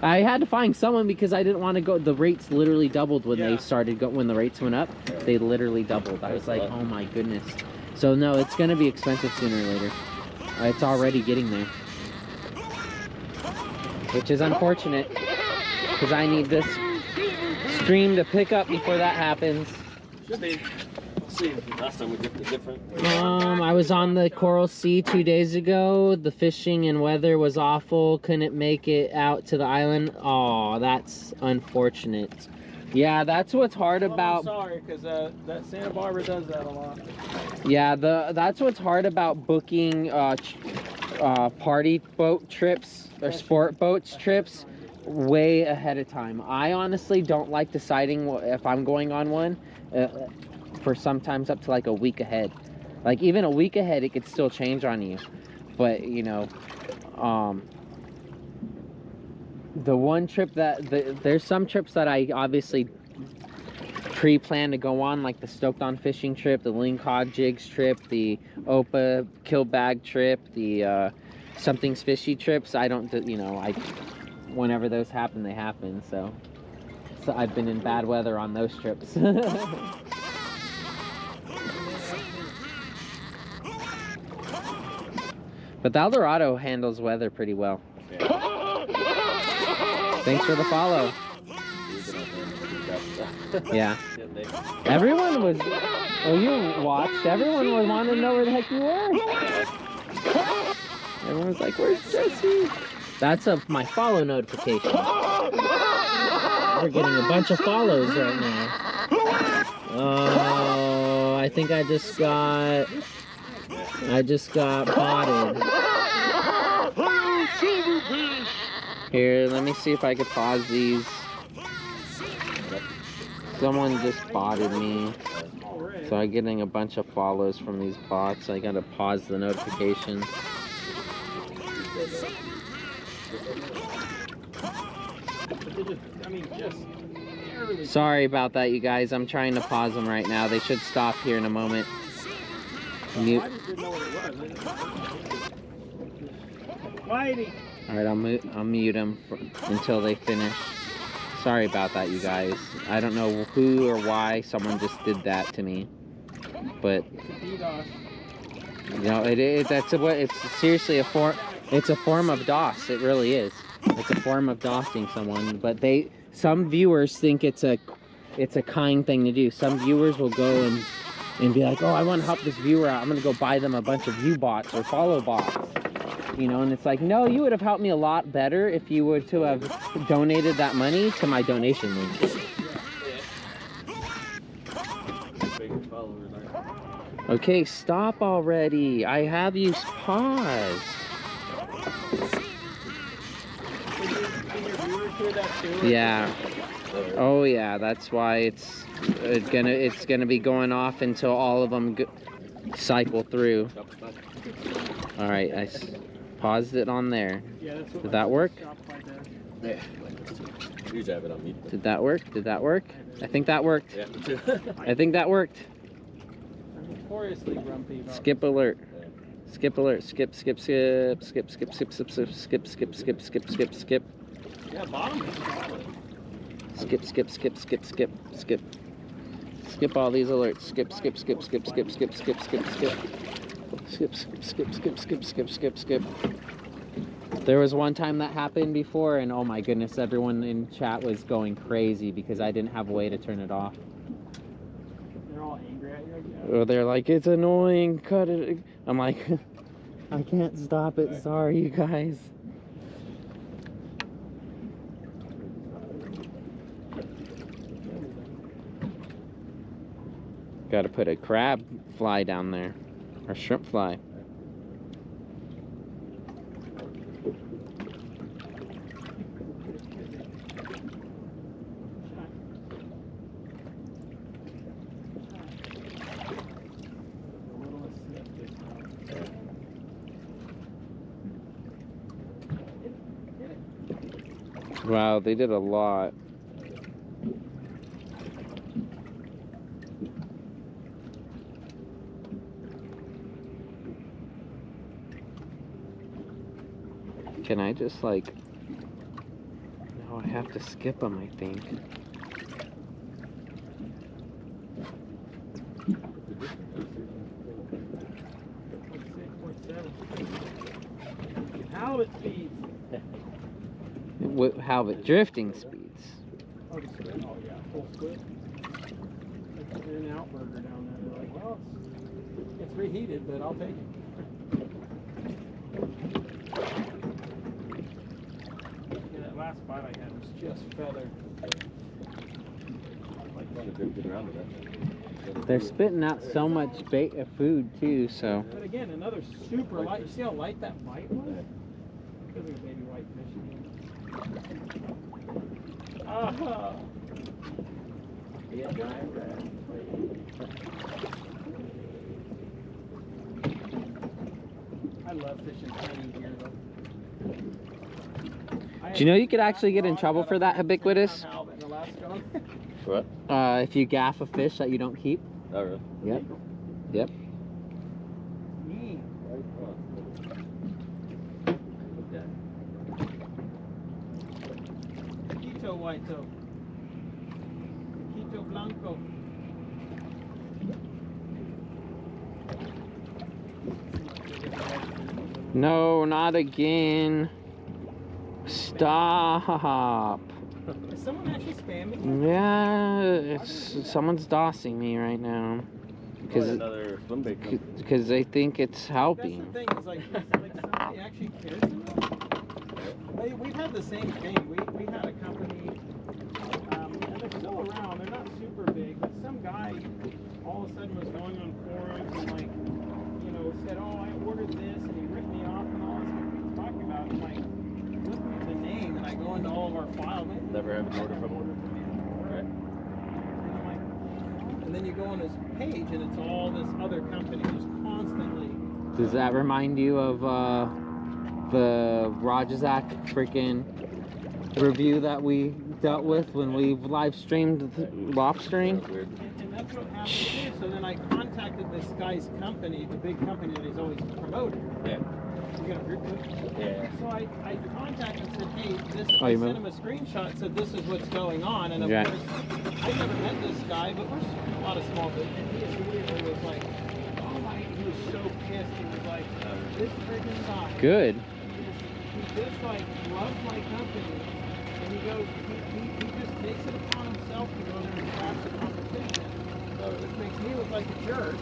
I had to find someone because I didn't want to go. The rates literally doubled when they started when the rates went up. They literally doubled. I was like, "Oh my goodness." So no, it's gonna be expensive sooner or later. It's already getting there, which is unfortunate because I need this stream to pick up before that happens. Should be. See, last time we dipped it different. I was on the Coral Sea 2 days ago. The fishing and weather was awful. Couldn't make it out to the island. Oh, that's unfortunate. Yeah, that's what's hard about. I'm sorry, because that Santa Barbara does that a lot. Yeah, that's what's hard about booking party boat trips or sport boats trips way ahead of time. I honestly don't like deciding if I'm going on one for sometimes up to like a week ahead. Like even a week ahead, it could still change on you. But you know, the one trip there's some trips that I obviously pre-plan to go on, like the Stoked on Fishing trip, the Lingcod-jigs trip, the Opa kill bag trip, the Something's Fishy trips. I don't, you know, whenever those happen, they happen. So I've been in bad weather on those trips. But the Eldorado handles weather pretty well. Thanks for the follow. Yeah. Everyone was, oh, you watched. Everyone was wanting to know where the heck you were. Everyone was like, where's Jesse? That's my follow notification. We're getting a bunch of follows right now. Oh, I think I just got botted. Here, let me see if I could pause these. Someone just botted me. So I'm getting a bunch of follows from these bots. I gotta pause the notification. Sorry about that, you guys. I'm trying to pause them right now. They should stop here in a moment. Mute. Alright, I'll mute them until they finish. Sorry about that, you guys. I don't know who or why someone just did that to me, but you know, it's seriously a form of DOS. It really is. It's a form of DOSing someone. But some viewers think it's a kind thing to do. Some viewers will go and be like, oh, I want to help this viewer out. I'm gonna go buy them a bunch of view bots or follow bots. You know, and it's like, no, you would have helped me a lot better if you were to have donated that money to my donation link. Okay, stop already. I have you paused. Yeah. Oh yeah, that's why it's gonna be going off until all of them cycle through. All right, I paused it on there. Did that work? Yeah. Usually I have it on mute. Did that work? Did that work? I think that worked. Yeah, me too. I think that worked. I'm notoriously grumpy about Skip alert. Skip alert. Skip, skip, skip, skip, skip, skip, skip, skip, skip, skip, skip, skip, skip, skip. Yeah, bottom is solid. Skip, skip, skip, skip, skip, skip. Skip all these alerts. Skip, skip, skip, skip, skip, skip, skip, skip, skip. Skip, skip, skip, skip, skip, skip, skip, skip. There was one time that happened before, and oh my goodness, everyone in chat was going crazy because I didn't have a way to turn it off. They're all angry at you. Oh, they're like, it's annoying, cut it. I'm like, I can't stop it. Sorry, you guys. Got to put a crab fly down there, or shrimp fly. Wow, they did a lot. Can I just like... No, I have to skip them, I think. Halibut speeds. Halibut drifting speeds. Oh, yeah, full squid. They're an outburger down there. They're like, well, it's reheated, but I'll take it. Yeah, that last bite I had was just feather. Like Get around with that. They're spitting out so much food too, so. But again, another super light. You see how light that bite was? Look at a baby whitefish. Ah. I love fishing tiny here though. Do you know you could actually get in trouble for that, Ubiquitous? What? If you gaff a fish that you don't keep. Oh, really? Yep. Yep. Quito Whiteo. Quito Blanco. No, not again. Stop. Is someone actually spamming you? Yeah, someone's dossing me right now. Another swim bait. Because they think it's That's helping. the thing, is like somebody actually cares enough. We've had the same thing. We had a company, and they're still around. They're not super big, but some guy all of a sudden was going on forums and like, you know, said, "Oh, I ordered this," and he ripped me off and all this. What are you talking about? I'm like, looking at the name, and I go into all of our files. Never have an order from you before. Right. And I'm like, and then you go on his page, and it's all this other company just constantly. Does that remind you of the Rajazak freaking review that we dealt with when we live streamed lobstering? And that's what happened too. So then I contacted this guy's company, the big company that he's always promoting. Yeah. You got a group with? Yeah. So I contacted and said, hey, I you sent him a screenshot, said this is what's going on. And of course, I never met this guy, but we're a lot of small business. And he immediately was like, oh my, he was so pissed. He was like, this freaking guy. Good. He just like loves my company. And he goes, he just takes it upon himself to go there and crash the competition. Which makes me look like a jerk.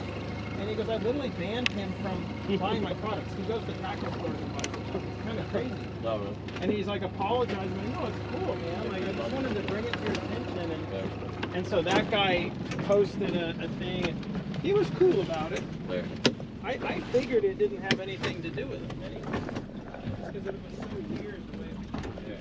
And he goes, I literally banned him from buying my products. He goes to tackle stores and buys it. It's kind of crazy. No, really. And he's like apologizing. Like, no, it's cool, man. Like, I just wanted to bring it to your attention. And so that guy posted a thing. And he was cool about it. There. I figured it didn't have anything to do with him anyway. Because it was so weird the way. Yeah.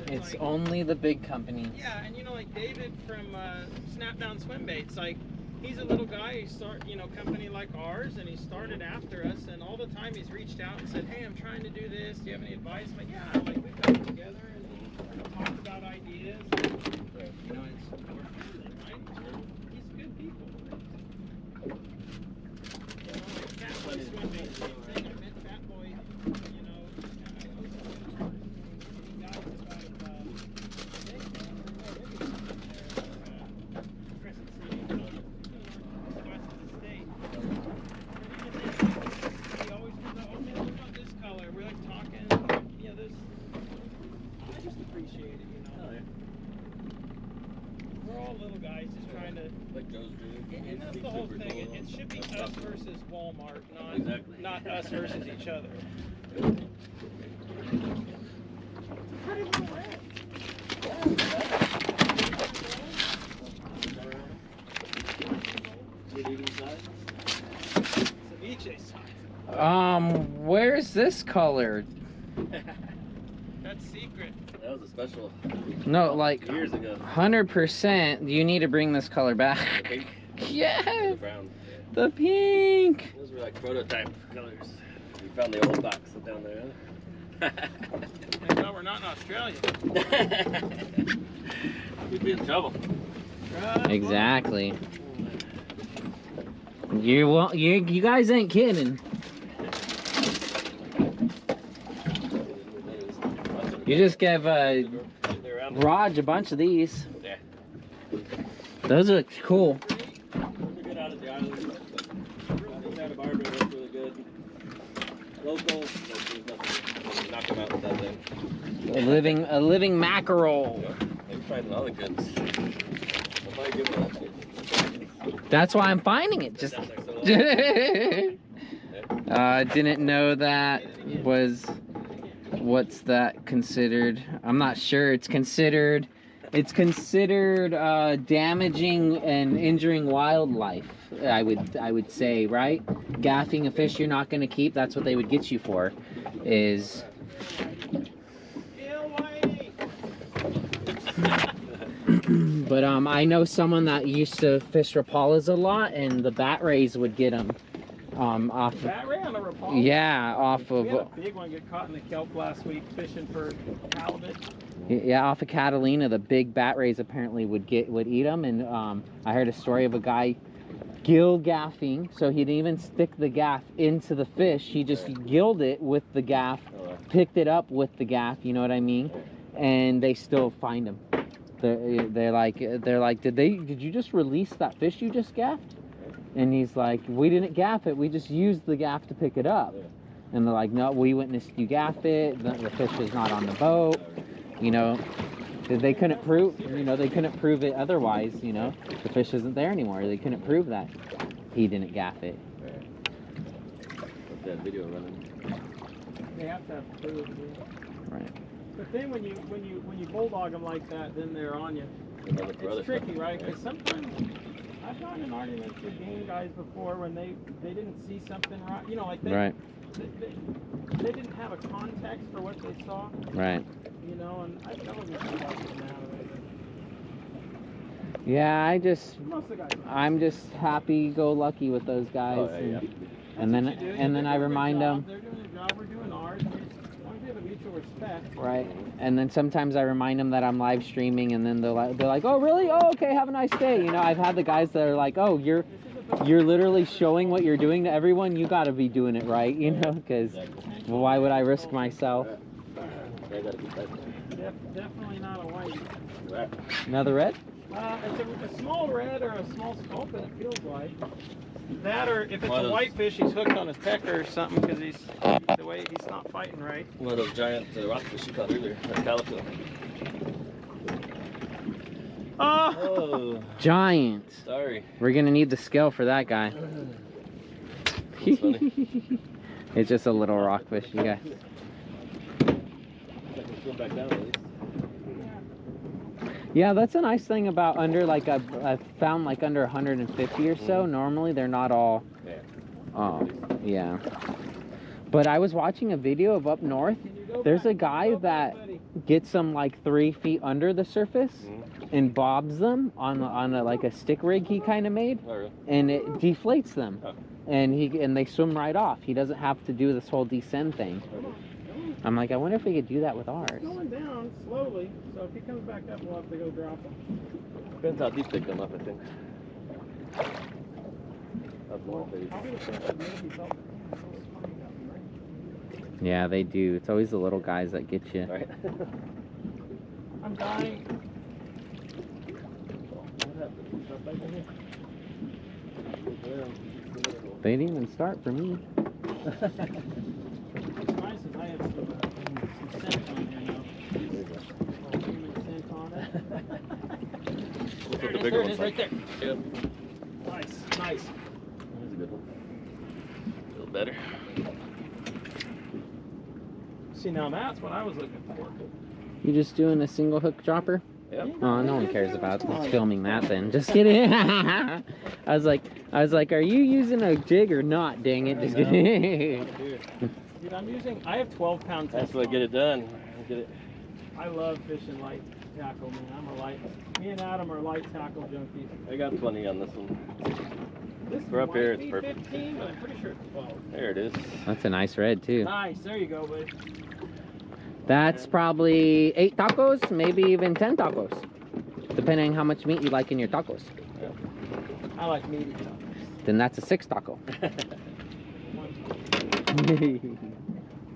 It's only the big companies. Yeah, and you know, like David from Snapdown Swim Baits, like he's a little guy. He company like ours, and he started after us. And all the time he's reached out and said, "Hey, I'm trying to do this. Do you have any advice?" I'm like, "Yeah, like we've got it together and talked about ideas." And, you know, it's we're friendly, right? He's good people. You know, like Fat Boy Swim Baits, same thing. I met Fat Boy. You know, little guys just trying to, like Joe's doing. And that's the whole thing. It should be us versus Walmart, not us versus each other. Pretty little red. Ceviche size. Where's this color? That's secret. That was a special. No, like years ago. 100%. You need to bring this color back. The pink. Yes. The brown. The pink. Those were like prototype colors. We found the old box down there. Thank God we're not in Australia. We'd be in trouble. Exactly. You guys ain't kidding. You just gave Raj a bunch of these. Yeah. Those look cool. They're good out of the island. Santa Barbara looks really good. Local, there's nothing. Knock him out with that thing. A living mackerel. They're finding all the goods. I'll probably give them that shit. That's why I'm finding it. Just didn't know that was, what's that considered? I'm not sure. It's considered damaging and injuring wildlife. I would say, right? Gaffing a fish you're not going to keep. That's what they would get you for. Is but I know someone that used to fish rapalas a lot, and the bat rays would get them off. Bat ray on a rapala? Yeah, off of. We had a big one get caught in the kelp last week fishing for halibut. Yeah, off of Catalina, the big bat rays apparently would eat them, and I heard a story of a guy gill gaffing, so he didn't even stick the gaff into the fish. He just gilled it with the gaff, picked it up with the gaff. You know what I mean? And they still find him. They're like, did you just release that fish you just gaffed? And he's like, we didn't gaff it, we just used the gaff to pick it up. And they're like, no, we witnessed you gaff it, the fish is not on the boat. You know, they couldn't prove, they couldn't prove it otherwise, the fish isn't there anymore. They couldn't prove that he didn't gaff it. What's that video running? They have to have proof. Right. But then when you bulldog them like that, then they're on you. It's tricky, right? Because sometimes I've gotten in arguments with game guys before when they didn't see something right. Like they didn't have a context for what they saw. Right. And I wasn't about that. Yeah, Most of the guys. I'm just happy-go-lucky with those guys. Oh, yeah. And then I remind them. They're doing their job, we're doing ours. As long as we have a mutual respect. Right. And then sometimes I remind them that I'm live streaming, and then they're like, oh really? Oh, okay, have a nice day. I've had the guys that are like, oh, you're literally showing what you're doing to everyone. You got to be doing it right, because why would I risk myself? Definitely not a white. Another red? It's a small red or a small sculpin, it feels like. That, or if it's a whitefish, he's hooked on his pecker or something because he's not fighting right. One of those giant rockfish you caught earlier, a calico. Oh! Giant. Sorry. We're gonna need the scale for that guy. That's funny. It's just a little rockfish, you guys. Swim back down at least. Yeah, that's a nice thing about under, like, I've found like under 150 or so. Normally they're not all. Yeah. But I was watching a video of up north. There's a guy that gets them like 3 feet under the surface and bobs them on like a stick rig he kind of made, and it deflates them, and they swim right off. He doesn't have to do this whole descend thing. I'm like, I wonder if we could do that with ours. He's going down slowly, so if he comes back up, we'll have to go drop him. Depends how deep they come up, I think. Yeah, they do. It's always the little guys that get you. Right. I'm dying. They didn't even start for me. What's nice is I have some scent on here now. Human scent on it. We'll put the bigger ones right there. Yep. Nice. That's a good one. A little better. See, now that's what I was looking for. You just doing a single hook dropper? Yep. Oh, no one cares about filming that then. Just kidding. I was like, are you using a jig or not? Dang it. Just kidding. Dude, I have 12-pound test. That's what I get it done. Get it. I love fishing light tackle, man. Me and Adam are light tackle junkies. I got 20 on this one. This For up here, it's be perfect. 15, but I'm pretty sure it's 12. There it is. That's a nice red too. Nice, there you go, buddy. That's probably 8 tacos, maybe even 10 tacos, depending on how much meat you like in your tacos. Yeah. I like meaty. Then that's a 6 taco. Come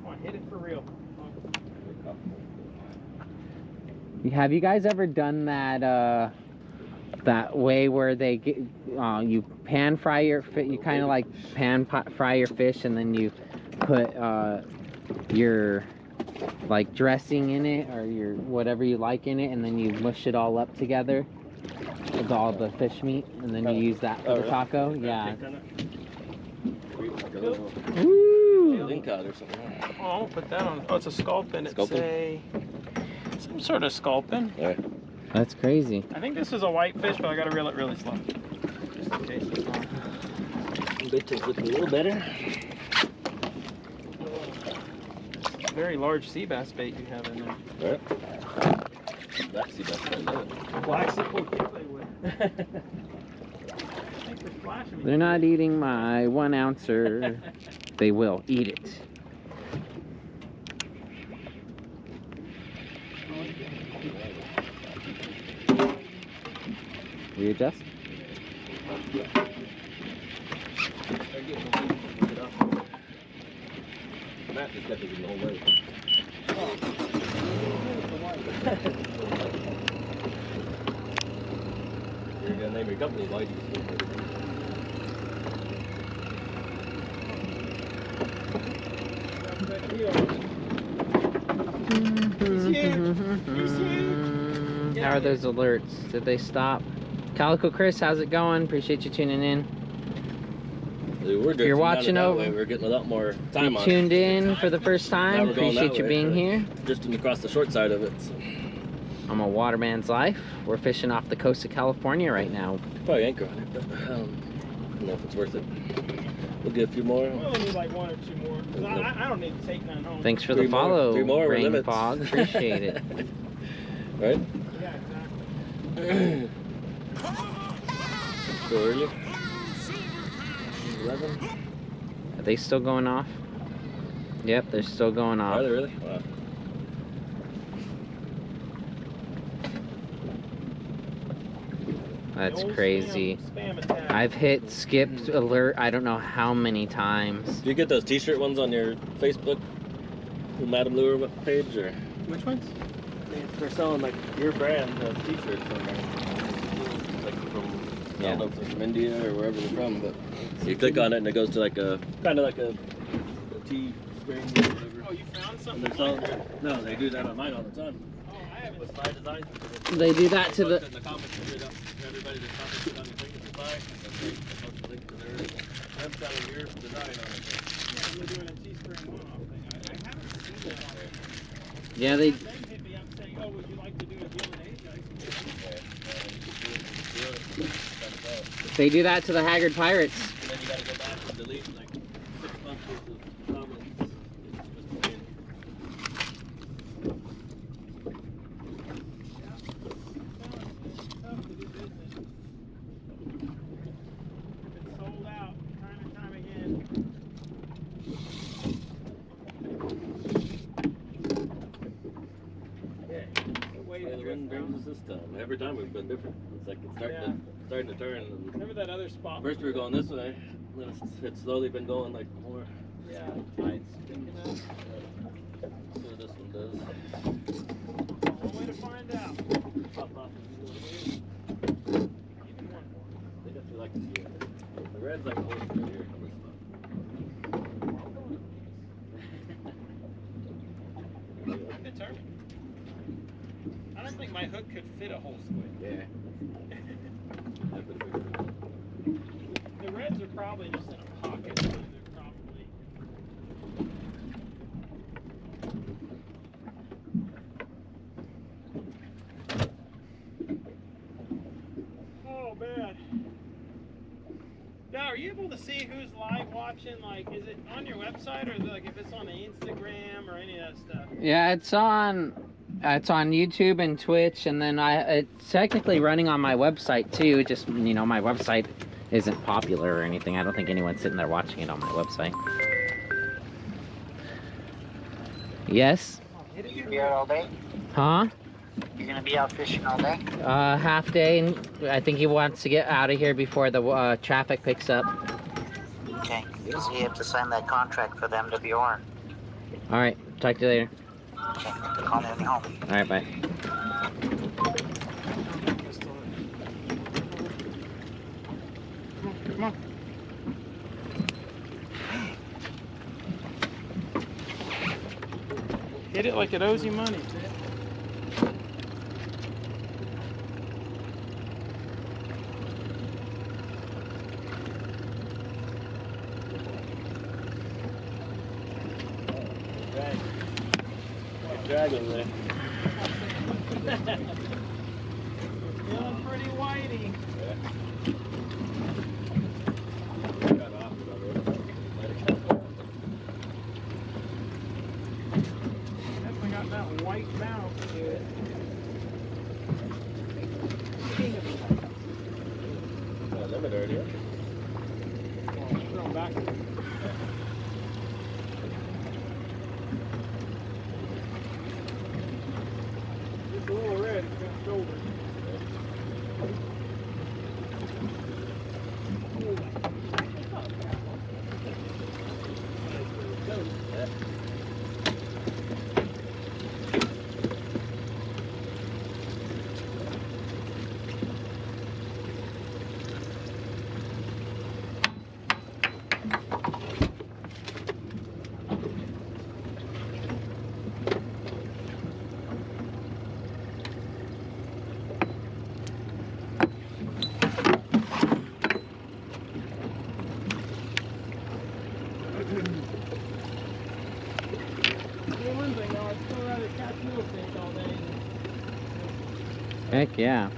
on, hit it for real. Have you guys ever done that that way where they get you pan fry your you kind of like fry your fish, and then you put your like dressing in it or your whatever you like in it, and then you mush it all up together with all the fish meat, and then you use that for the taco. Yeah. Ooh. Lingcod or something. Oh, I'm gonna put that on. Oh, it's a sculpin. It's some sort of sculpin. Yeah. That's crazy. I think this is a whitefish, but I gotta reel it really slow. Just in case it's not. Bitches looking a little better. Very large sea bass bait you have in there. Right. Black sea bass bait. Black sea bass bait. They're not eating my 1 ouncer. They will eat it. Readjust. Matt just got this in the whole way. You're gonna name your company, why do you How are those alerts? Did they stop? Calico Chris, how's it going? Appreciate you tuning in. If you're watching over, we're getting a lot more time on. Tuned in for the first time. Appreciate you being here. Just across the short side of it. So. I'm a waterman's life. We're fishing off the coast of California right now. Probably anchor on it, but I don't know if it's worth it. We'll get a few more. We'll need like 1 or 2 more. I don't need to take none home. Thanks for the follow, 3 more Brain Fog. Appreciate it. Right? Yeah, exactly. So early? 11? Are they still going off? Yep, they're still going off. Are they really? Wow. That's crazy. I've hit skipped alert I don't know how many times. Do you get those t-shirt ones on your Facebook? Madam Lure page or? Which ones? They're selling like your brand t-shirts on there. Like from, I don't know if they're from India or wherever they're from, but you click on it and it goes to like a, kind of like a tea spring or whatever. Oh, you found something? And they're selling, no, they do that on mine all the time. Oh, I haven't. With my designs. They do that to the... In the comments, everybody that commented on your thing that you buy, and they post a link to their, them selling your design on it. Yeah, you're doing a Teespring one-off thing. I haven't seen that on it. Yeah, they... They hit me up saying, oh, would you like to do a deal in Asia? They do that to the Haggard Pirates. And then you gotta go back and delete like 6 months worth of comments. Every time we've been different. It's like it's starting to turn. And remember that other spot? First we were going this way, then it's slowly been going like more. Yeah, tide's picking up. See what this one does. One way to find out. Pop off. Even one more. They definitely like to see it. The red's like a whole square here. Good turn. I don't think my hook could fit a whole squid. Yeah. The reds are probably just in a pocket. They're probably. Oh man. Now, are you able to see who's live watching? Like, is it on your website, or is it like if it's on the Instagram or any of that stuff? Yeah, it's on YouTube and Twitch, and then it's technically running on my website too. Just, you know, my website isn't popular or anything. I don't think anyone's sitting there watching it on my website. Yes? You gonna be out all day? Huh? You're gonna be out fishing all day? Half day, and I think he wants to get out of here before the traffic picks up. Okay, so you have to sign that contract for them to be on. Alright, talk to you later. Okay, call me when you're home. Alright, bye. Come on. Hit it like it owes you money. Dragon there. Feeling pretty whitey. Yeah. Definitely got that white bounce to it. Limit already. Throw him back. Just a little red, it's got shoulder. Heck yeah.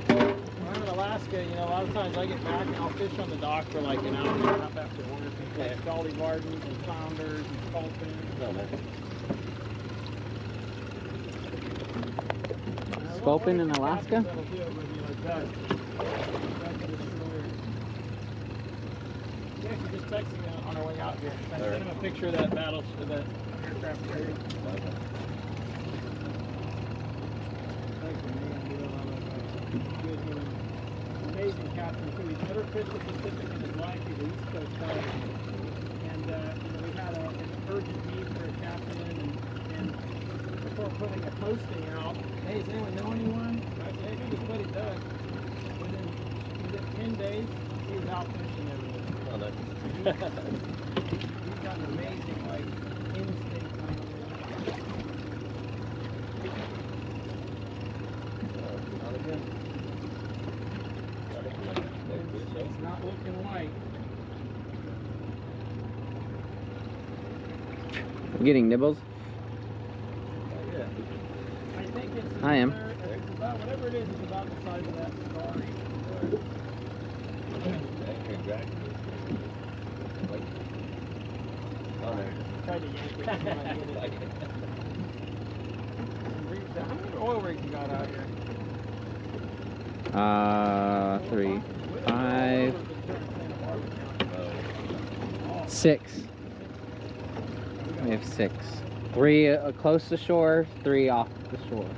When I'm in Alaska, you know, a lot of times I get back and I'll fish on the dock for like an hour and a half after work and catch Jolly Gardens and flounders and sculpins. No, man. Sculpin in Alaska? That'll do it with you like that. That's a destroyer. Yeah, she just texted me on our way out here. I sent him a picture of that that aircraft carrier. Amazing captain too. He's never fished the Pacific in his life. He's an East Coast guy. And you know, we had an urgent need for a captain, and before putting a posting out, hey, does anyone know anyone? I said, hey, maybe buddy Doug. Within 10 days, he was out fishing everywhere. Oh, nice. He's got an amazing like instinct on it. Not again. It's not looking white. You getting nibbles? Yeah. I think it's I am. It's about, whatever it is, it's about the size of that star. Tried to yank it. How many oil rigs you got out here? 3, 5, 6. We have 6. 3 close to shore, 3 off the shore.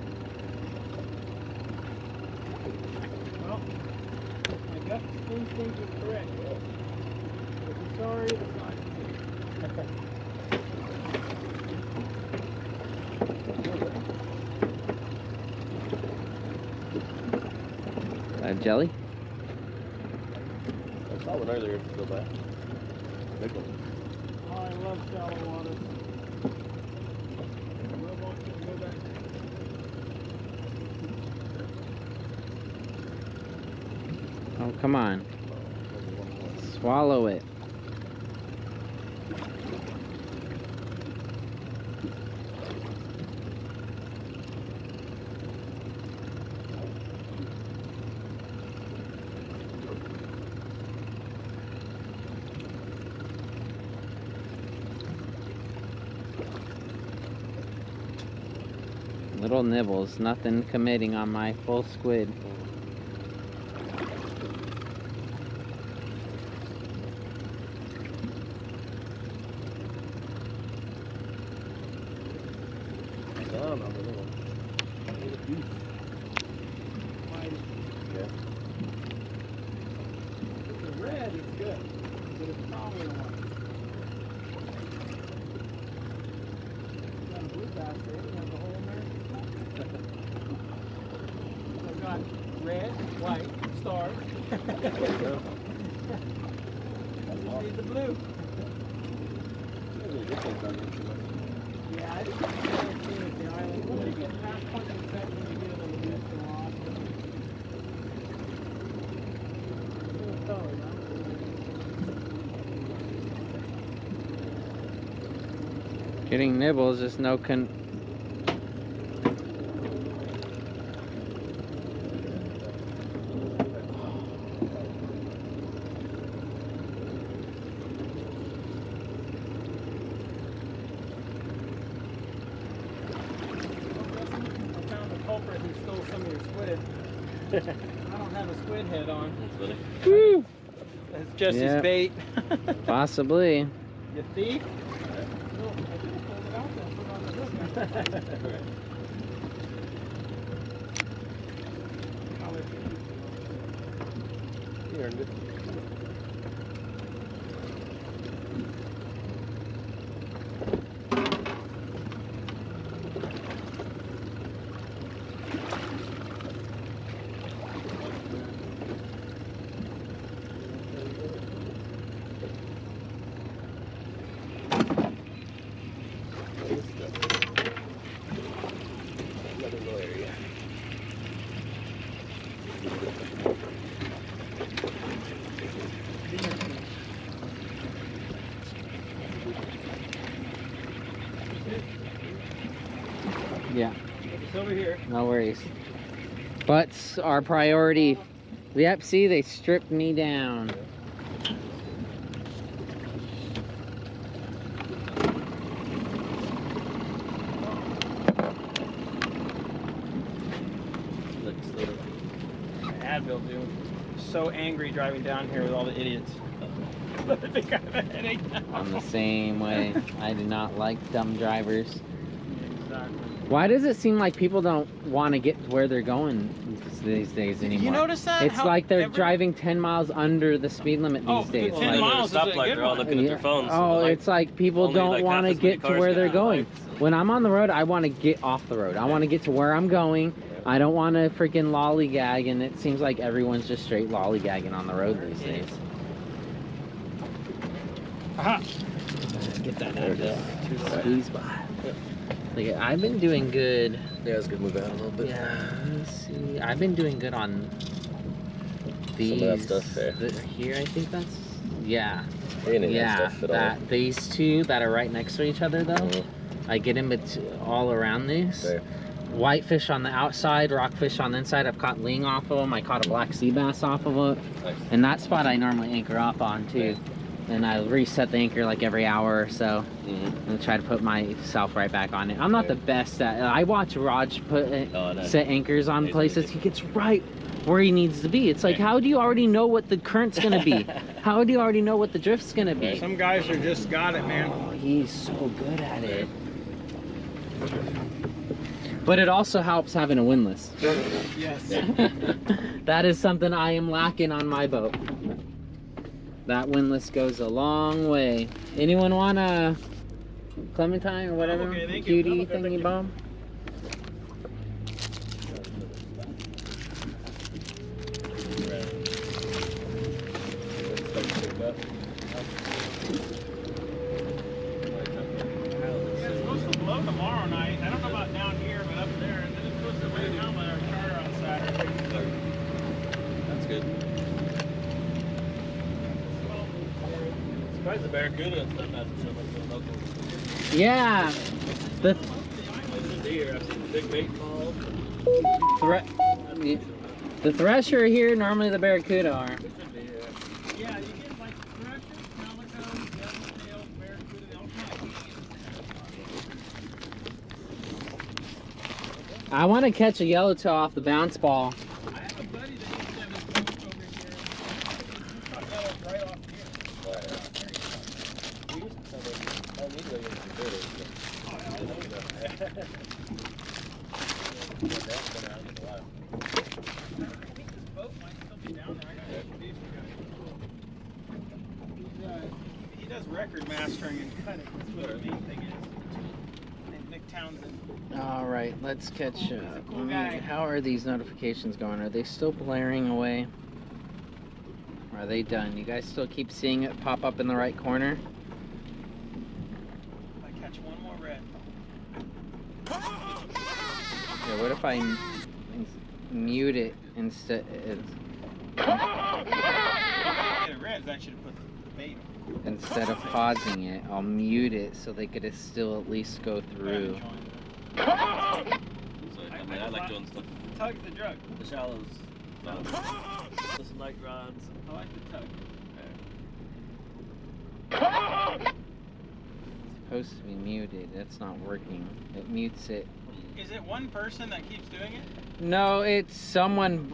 Well, my gut instinct is correct. If you're sorry, it's not you. Jelly? I saw one earlier. Go back. Big one. Oh, I love shallow water. Oh, come on. Swallow it. Little nibbles, nothing committing on my full squid. The red is good, but it's probably one. Got a blue bass there, it has a hole in there. I've got red, white, stars. You need the blue. Yeah, I think it's the island. Once you get past Punching Section, you get a little bit Getting nibbles is no con. I don't have a squid head on. That's funny. Woo! It's just Yeah. his bait. Possibly. You thief? No, I could have pulled it out there and put it on the hook. I'll let you. You earned it. Yeah. It's over here. No worries. But our priority. Yep, see, they stripped me down. Advil, dude. So angry driving down here with all the idiots. I think I have a headache now. I'm the same way. I do not like dumb drivers. Exactly. Why does it seem like people don't want to get to where they're going these days anymore? You notice that? It's like they're driving 10 miles under the speed limit these days. 10 Like, miles is a stoplight, good they're all one. looking at their phones. so Oh, the it's like people only don't like want to half as many get to cars where they're get going. lights, so- When I'm on the road, I want to get off the road. I want to get to where I'm going. I don't want to freaking lollygag, and it seems like everyone's just straight lollygagging on the road these days. Aha. Get that out of the squeeze spot. Like, I've been doing good. Yeah, it's good. Move out a little bit. Yeah, let me see. I've been doing good on these. Some of that stuff there. Here, I think that's. Yeah. Any of Yeah, that stuff at all. these two that are right next to each other, though. Mhm. I get in all around these. Okay. Whitefish on the outside, rockfish on the inside. I've caught ling off of them. I caught a black sea bass off of it. Nice. And that spot I normally anchor up on too. And I reset the anchor like every hour or so. Mm-hmm. And try to put myself right back on it. I'm not the best at it. I watch Raj put set anchors on places. He gets right where he needs to be. It's like, how do you already know what the current's gonna be? How do you already know what the drift's gonna be? Some guys are just got it, man. Oh, he's so good at it. But it also helps having a windlass. Yes. That is something I am lacking on my boat. That windlass goes a long way. Anyone want a Clementine or whatever? Okay, thank you. Cutie Okay, thank thingy you. bomb? It's supposed to blow tomorrow night. I don't know about down here, but up there. And then it's supposed to rain down by our charter on Saturday. That's good. Surprised the barracuda and stuff hasn't shown up so local. Yeah. The There's a deer. I've seen the big bait fall. the thresher here, normally the barracuda are. Yeah, you get like threshers, calicos, yellowtails, barracuda, they all kind of I want to catch a yellowtail off the bounce ball. I have a buddy that used to have his boat over here. He's caught yellow right off here. We used to have a all these regulars are good. Oh, yeah, I know that. That's been out in a while. I think this boat might still be down there. I gotta introduce you guys. He does record mastering and kind of that's what the main thing is. Named Nick Townsend. All right, let's catch. Cool guy. How are these notifications going? Are they still blaring away? Or are they done? You guys still keep seeing it pop up in the right corner? what if I mute it instead? Instead of pausing it, I'll mute it so they could still at least go through. So, I mean, I like doing stuff. Tug's the drug. The shallows. Just some light rods. I like the tug. It's supposed to be muted. That's not working. It mutes it. Is it one person that keeps doing it? No, it's someone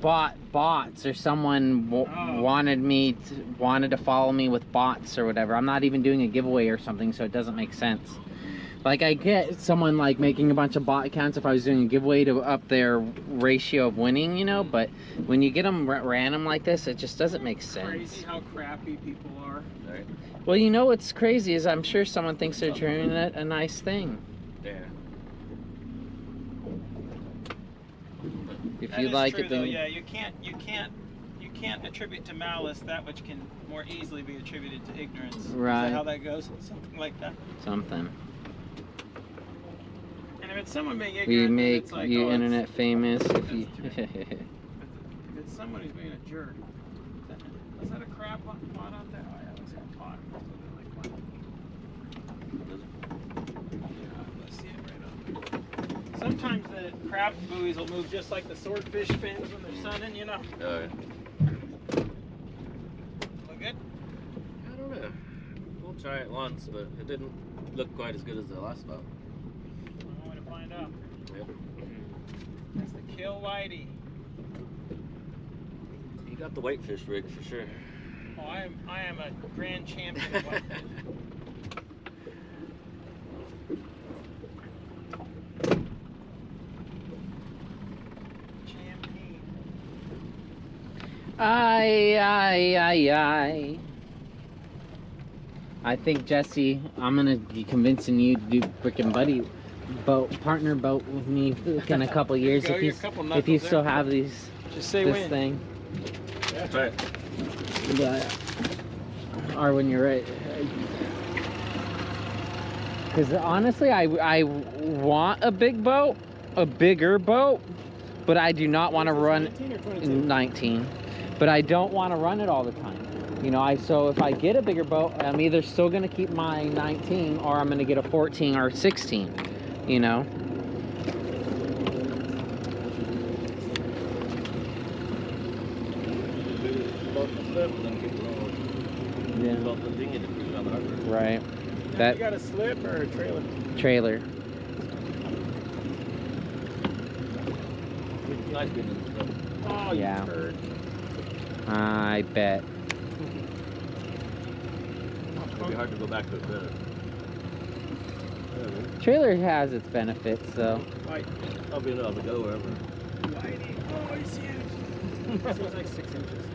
bought bots, or someone wanted to follow me with bots or whatever. I'm not even doing a giveaway or something, so it doesn't make sense. Like, I get someone like making a bunch of bot accounts if I was doing a giveaway to up their ratio of winning, you know, but when you get them random like this, it just doesn't make sense. Crazy how crappy people are. Right. Well, you know what's crazy is I'm sure someone thinks they're doing a nice thing. Yeah. If That you is like true, it, then though. Yeah, you can't attribute to malice that which can more easily be attributed to ignorance. Right. Is that how that goes? Something like that. something. And if it's someone being ignorant, We then make it's like, you oh, internet famous if you. if it's someone who's being a jerk. Was that a crab pot out there? Oh yeah, it was a pot. Yeah, I see it right up. Sometimes the crab buoys will move just like the swordfish fins when they're sunning, you know. Oh, yeah. Look good? I don't know. We'll try it once, but it didn't look quite as good as the last spot. I'm going to find out. Yep. That's the kill whitey. You got the whitefish rig for sure. Oh, I am a grand champion of whitefish. Champagne. I think, Jesse, I'm gonna be convincing you to do frickin' partner boat with me in a couple years Go, if you still have these Just say this when. thing. That's right. But, or when you're right. Because honestly, I want a big boat, a bigger boat, but I do not want to run 19 or 22? 19. But I don't want to run it all the time. You know, so if I get a bigger boat, I'm either still going to keep my 19 or I'm going to get a 14 or 16, you know. Yeah. Right. That you got a slip or a trailer? Trailer. Nice being in the stuff. Oh, Yeah. you turd. I bet. It'd be hard to go back to it better. Trailer has its benefits, so. White. I'll be able to go wherever. Whitey. Oh, he's huge. He's like 6 inches.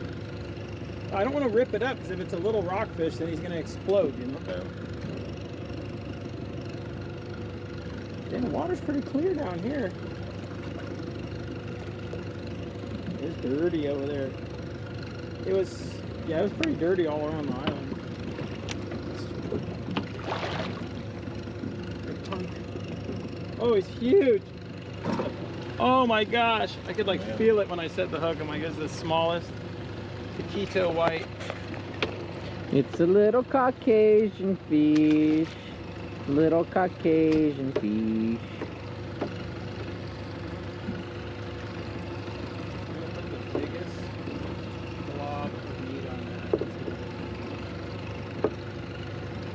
I don't want to rip it up because if it's a little rockfish, then he's going to explode, you know? Damn, the water's pretty clear down here. It's dirty over there. It was pretty dirty all around the island. Oh, he's huge. Oh my gosh. I could like feel it when I set the hook. I'm like, this is the smallest Taquito white. It's a little Caucasian fish. Little Caucasian fish. The biggest blob of meat on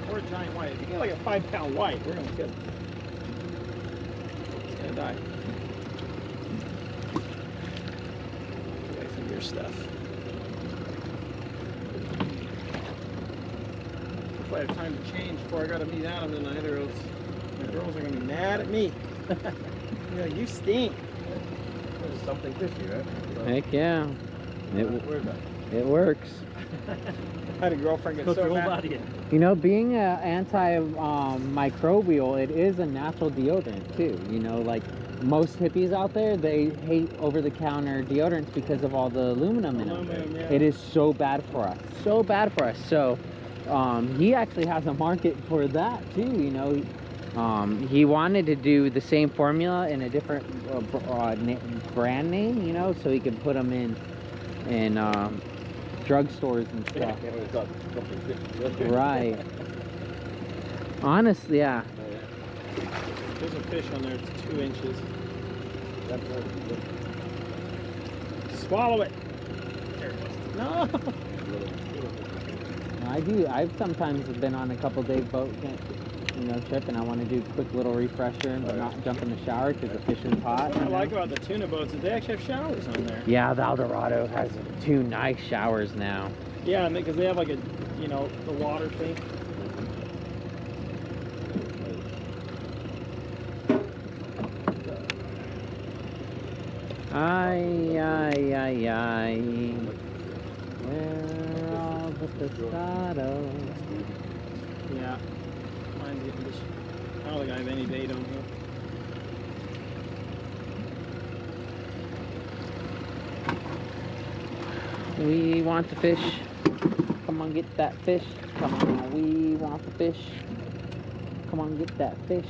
that. Or a giant white. If you get like a 5-pound white, we're gonna kill it. It's gonna die. Away from your stuff. If I have time to change before I gotta meet Adam tonight, or else my girls are gonna be mad at me. Yeah, you stink. There's something fishy, right? So, Heck yeah. where's that? It works. I had a girlfriend get so mad. You know, being anti-microbial, it is a natural deodorant too. You know, like most hippies out there, they hate over-the-counter deodorants because of all the aluminum in them. Yeah. It is so bad for us. So bad for us. So he actually has a market for that too, you know. He wanted to do the same formula in a different brand name, you know, so he could put them in drugstores and stuff. Right. Honestly, yeah. There's a fish on there. It's 2 inches. Swallow it. There it goes. No. I've sometimes been on a couple-day boat, you know, trip, and I want to do a quick little refresher, but not jump in the shower because the fishing's hot. What I like about the tuna boats is they actually have showers on there. Yeah, the Eldorado has 2 nice showers now. Yeah, because they have like a, you know, the water thing. Ay. Where are the pescados? Yeah. Mine's getting just, I don't think I have any bait on here. We want the fish. Come on, get that fish. Come on, we want the fish. Come on, get that fish.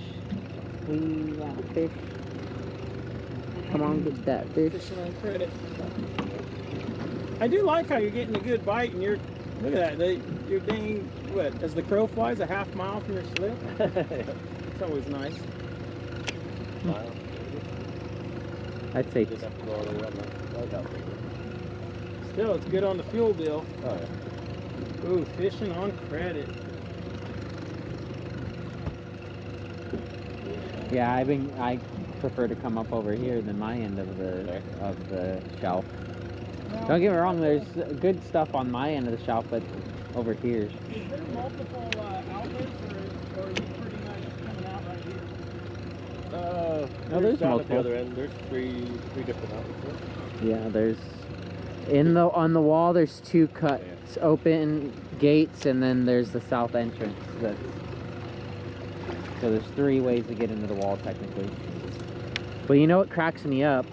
We want fish. Come on, get that fish. Fishing on credit. I do like how you're getting a good bite, and you're, look at that, you're dang, what, as the crow flies, a half mile from your slip? It's always nice. I'd say Still, it's good on the fuel bill. Oh, yeah. Ooh, fishing on credit. yeah, I prefer to come up over here than my end of the shelf. Don't get me wrong, there's good stuff on my end of the shelf, but over here. Is there multiple outlets, or are you pretty much coming out right here? No, there's down multiple. at the other end. There's three different outlets. Yeah, there's on the wall. There's 2 cuts, open gates, and then there's the south entrance. So there's 3 ways to get into the wall technically. But you know what cracks me up?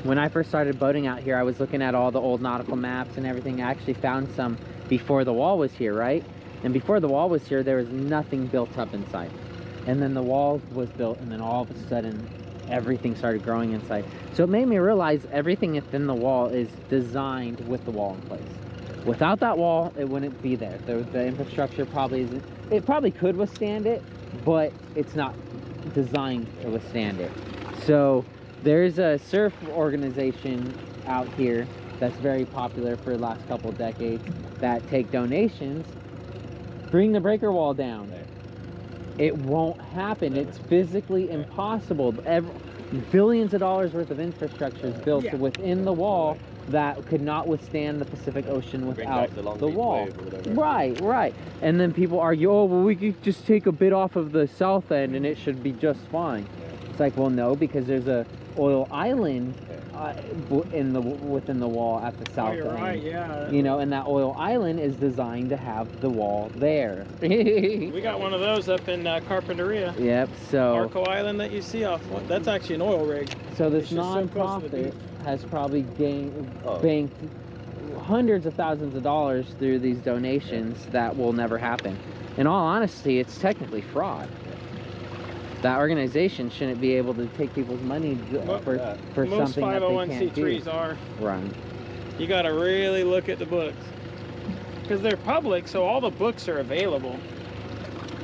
When I first started boating out here, I was looking at all the old nautical maps and everything. I actually found some before the wall was here, right? And before the wall was here, there was nothing built up inside. And then the wall was built, and then all of a sudden, everything started growing inside. So it made me realize everything within the wall is designed with the wall in place. Without that wall, it wouldn't be there. The infrastructure probably isn't. It probably could withstand it, but it's not designed to withstand it. So there's a surf organization out here that's very popular for the last couple of decades that take donations. Bring the breaker wall down. It won't happen. It's physically impossible. Billions of dollars worth of infrastructure is built within the wall that could not withstand the Pacific Ocean without the wall. Right. And then people argue, oh, well, we could just take a bit off of the south end and it should be just fine. It's like, well, no, because there's a oil island within the wall at the south end. Right, yeah. You know, and that oil island is designed to have the wall there. We got one of those up in Carpinteria. Yep. So Arco Island that you see off. That's actually an oil rig. So this nonprofit has probably banked hundreds of thousands of dollars through these donations that will never happen. In all honesty, it's technically fraud. That organization shouldn't be able to take people's money for most something that they can't do. 501c3s are. Right. You got to really look at the books because they're public, so all the books are available.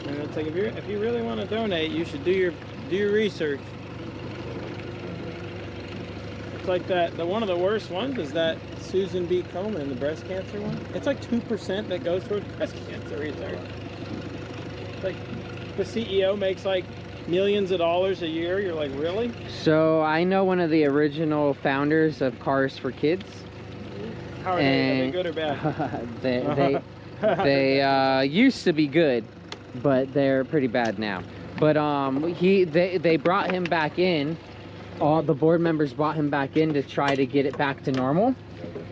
And it's like if you really want to donate, you should do your research. It's like that. One of the worst ones is that Susan B. Komen, the breast cancer one. It's like 2% that goes towards breast cancer research. It's like the CEO makes like millions of dollars a year. You're like, really? So I know one of the original founders of Cars for Kids. How are they good or bad? they used to be good, but they're pretty bad now. But they brought him back in. All the board members brought him back in to try to get it back to normal.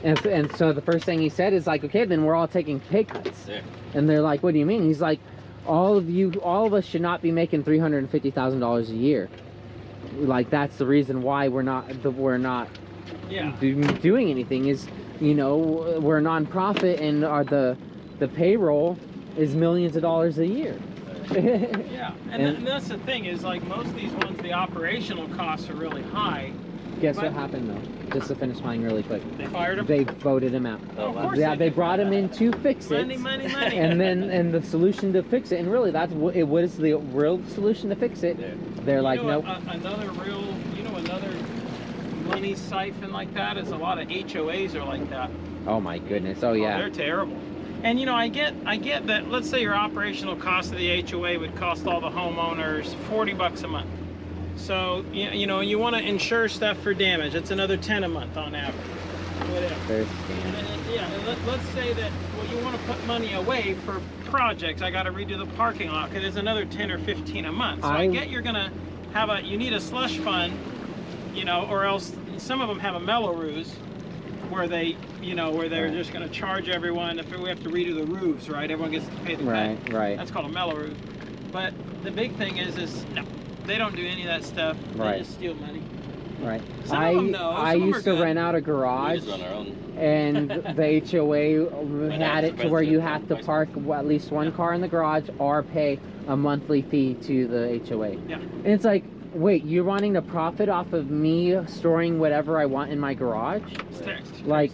And so the first thing he said is like, okay, then we're all taking pay cuts. Yeah. And they're like, what do you mean? He's like, all of us should not be making $350,000 a year. Like, that's the reason why we're not doing anything. Is, you know, we're a non-profit and the payroll is millions of dollars a year. Yeah, and that's the thing is, like, most of these ones, the operational costs are really high. Guess what happened though? Just to finish mine really quick. They fired him? They voted him out. Oh, of course yeah, they brought him in to fix it. Money. And the solution to fix it, and really that's what is the real solution to fix it. Yeah. They're like, nope. Another money siphon like that is a lot of HOAs are like that. Oh my goodness. Oh yeah. They're terrible. And you know, I get that. Let's say your operational cost of the HOA would cost all the homeowners $40 a month. So you know, you want to insure stuff for damage. It's another 10 a month on average. Whatever. Let's say that, well, you want to put money away for projects. I got to redo the parking lot because it's another 10 or 15 a month. So I get you're gonna have you need a slush fund, you know, or else some of them have a Melrose where they, you know, where they're just going to charge everyone if we have to redo the roofs, right? Everyone gets to pay the cut. Right. That's called a Melrose. But the big thing is no, they don't do any of that stuff. They just steal money. Right. Some of them know. I used to rent out a garage. We just run our own. And the HOA had it to where you have to park at least one car in the garage or pay a monthly fee to the HOA. Yeah. And it's like, wait, you're wanting to profit off of me storing whatever I want in my garage? Like,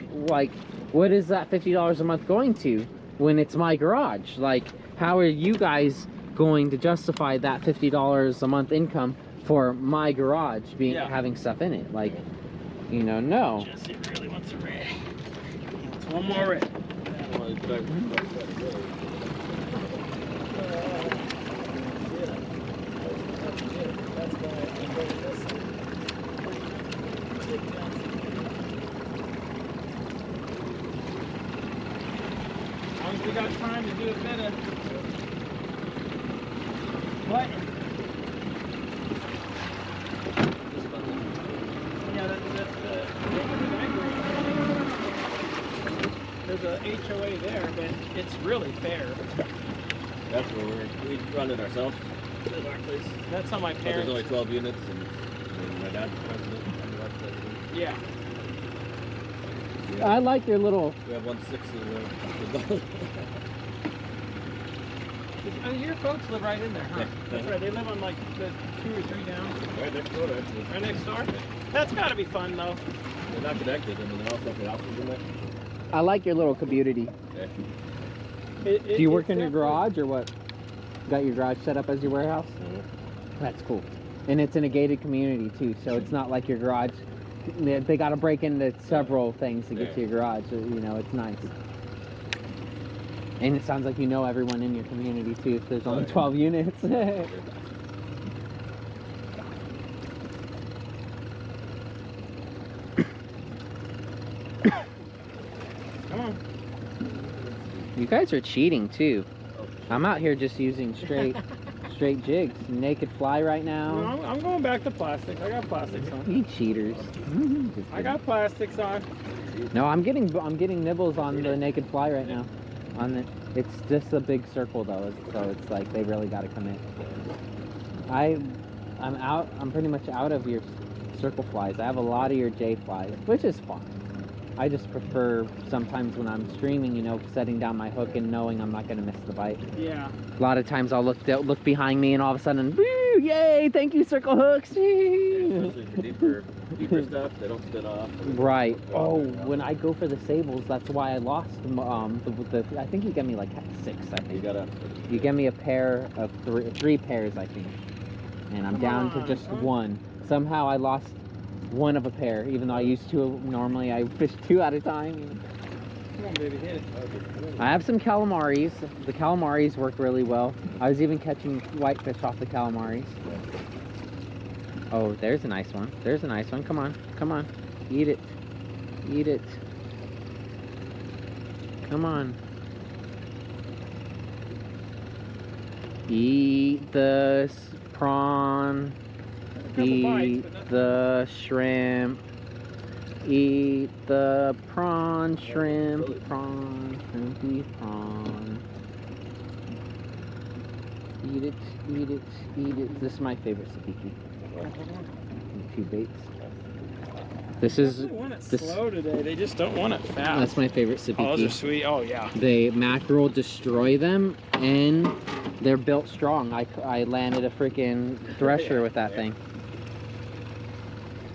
what is that $50 a month going to when it's my garage? Like, how are you guys going to justify that $50 a month income for my garage having stuff in it? Like, you know, no. Jesse really wants a red. It's one more red. As long as we got time to do a bit of what? Yeah, there's a HOA there, but it's really fair. That's where we run it ourselves at our place. That's how my But parents. there's only 12 units, and my dad's the president. I'm the vice president. Yeah. I like your little. We have 1/6 of the Your folks live right in there, huh? Yeah. That's right. They live on like the 2 or 3 down. right next door, actually. Right next door. That's got to be fun though. They're not connected, and then they also have the houses in there. I like your little community. Yeah. Do you work in your garage or what? Got your garage set up as your warehouse? That's cool. And it's in a gated community too, so it's not like your garage. They got to break into several things to get to your garage. So, you know, it's nice. And it sounds like you know everyone in your community too, if there's only 12 units. Come on. You guys are cheating too. I'm out here just using straight jigs. Naked fly right now. No, I'm going back to plastic. I got plastics on. You cheaters. I got plastics on. No, I'm getting nibbles on the naked fly right now. It's just a big circle though, so it's like they really got to come in. I'm pretty much out of your circle flies. I have a lot of your J flies, which is fine. I just prefer sometimes when I'm streaming, you know, setting down my hook and knowing I'm not going to miss the bite. Yeah. A lot of times I'll look behind me and all of a sudden, woo, yay, thank you, circle hooks. Especially the deeper stuff, they don't spin off. Right. Oh, when I go for the sables, that's why I lost. I think you get me like 6. I think you get me a pair of 3 pairs, I think, and I'm down to just 1. Somehow I lost 1 of a pair, even though I used to. Normally I fish 2 at a time. Come on, baby, hit it. I have some calamaris. The calamaris work really well. I was even catching whitefish off the calamaris. Oh, there's a nice one. There's a nice one. Come on. Come on. Eat it. Eat it. Come on. Eat the prawn. Eat the shrimp. Eat the prawn, shrimp, prawn, shrimpy prawn. Eat it, eat it, eat it. This is my favorite sabiki. 2 baits. This is They want it this. slow today. They just don't want it fast. That's my favorite sippy Oh, those pea. are sweet. Oh yeah. The mackerel destroy them, and they're built strong. I landed a freaking thresher with that thing.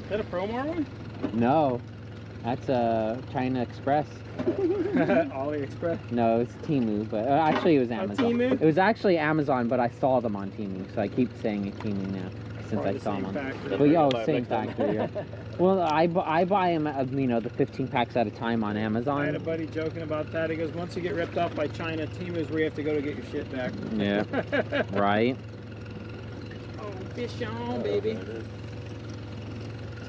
Is that a Promar one? No, that's a China Express. AliExpress. No, it's Temu, but actually it was Amazon. Temu? It was actually Amazon, but I saw them on Temu, so I keep saying it's Temu now since I saw them on. Well, yo, same factory. Yeah. Well, I buy them, you know, the 15 packs at a time on I had a Amazon. buddy joking about that. He goes, once you get ripped off by China, Temu is where you have to go to get your shit back. Yeah, right. Oh, fish on, baby.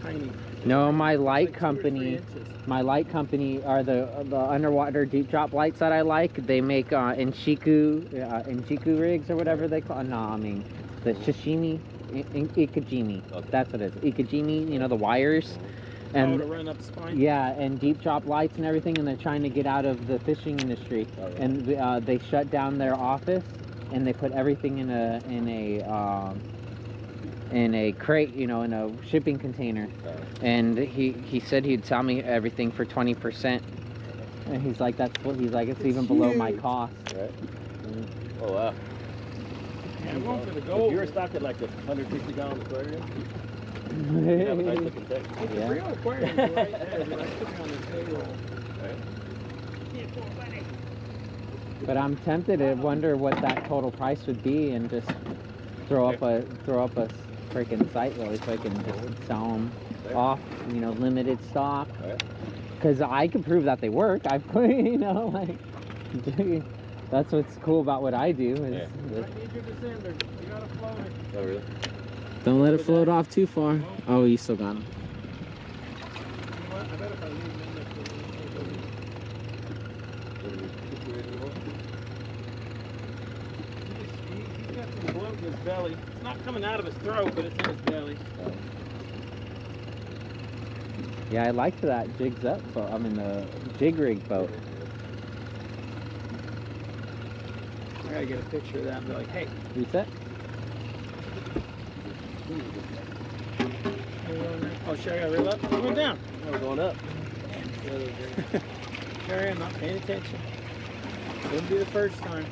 Tiny. No, my light Like 2 or 3 company. inches. My light company are the underwater deep drop lights that I like. They make Inchiku rigs or whatever they call. No, I mean the sashimi, ikajimi. Okay. That's what it is. Ikajimi. You know the wires, Oh, and to run up the spine? yeah, and deep drop lights and everything. And they're trying to get out of the fishing industry. Oh, yeah. And they shut down their office, and they put everything in a crate, you know, in a shipping container. And he said he'd sell me everything for 20%. And he's like, it's even below my huge. cost. Right. Oh wow. Yeah, I'm going for the If gold. you were stocked at like a 150-gallon aquarium, you'd have a nice looking tank. It's Yeah. a real aquarium right there, but I put me on the payroll. But I'm tempted to wonder what that total price would be, and just throw up a freaking site really quick and just sell them off, you know, limited stock. Right. Because I can prove that they work. I've put, you know, like, that's what's cool about what I do. Is I need your descender. You gotta float it. Oh really? don't let it float off too far. Oh, you still got him. You know what? I bet if I leave them in there he's got some bloat in his belly. It's not coming out of his throat, but it's in his belly. Yeah, I liked that jigs up boat. I mean the jig rig boat. I gotta get a picture of that and be like, hey. Reset. Oh, sure, I gotta reel up. It's going down. No, we're going up. Sorry, I'm not paying attention. Wouldn't be the first time.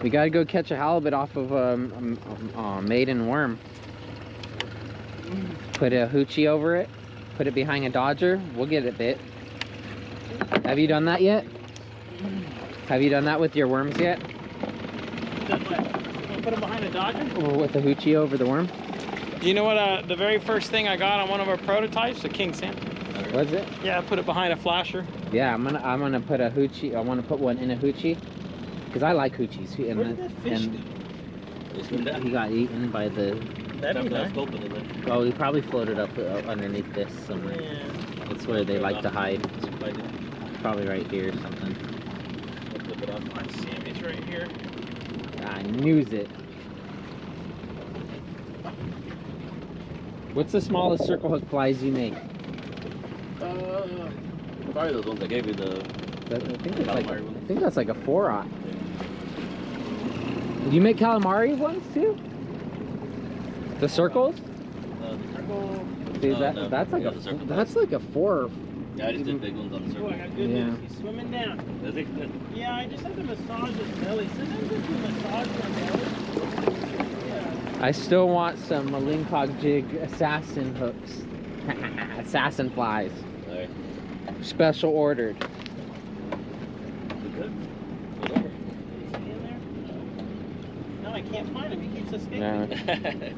We gotta go catch a halibut off of maiden worm. Put a hoochie over it. Put it behind a dodger. We'll get it bit. Have you done that yet? Have you done that with your worms yet? Put them behind a dodger? Or with a hoochie over the worm? Do you know what the very first thing I got on one of our prototypes? A king salmon. Was it? Yeah, I put it behind a flasher. Yeah, I'm gonna put a hoochie. I want to put one in a hoochie because I like hoochies. And, Where did that fish and go? he got eaten by the. That'd be nice. Oh, he probably floated up underneath this somewhere. Yeah. That's where they like to hide. Probably right here or something. I see him. He's right here. I knew it. What's the smallest circle hook flies you make? Probably those ones I gave you the. I think it's like, Calamari ones. I think that's like a 4-aught. Do you make calamari ones too? The circles? The circle. See, No, no. that's like Yeah, the circle that's like a 4. Yeah, I just did big ones on the Oh, I circle. got good Yeah. news. He's swimming down. Is he? Yeah, I just had to massage his belly. Sometimes if you massage my belly, yeah. I still want some Lingcod-jig assassin hooks. Assassin flies. Alright. Special ordered. Good. Is he in there? No, I can't find him. He keeps escaping. Yeah.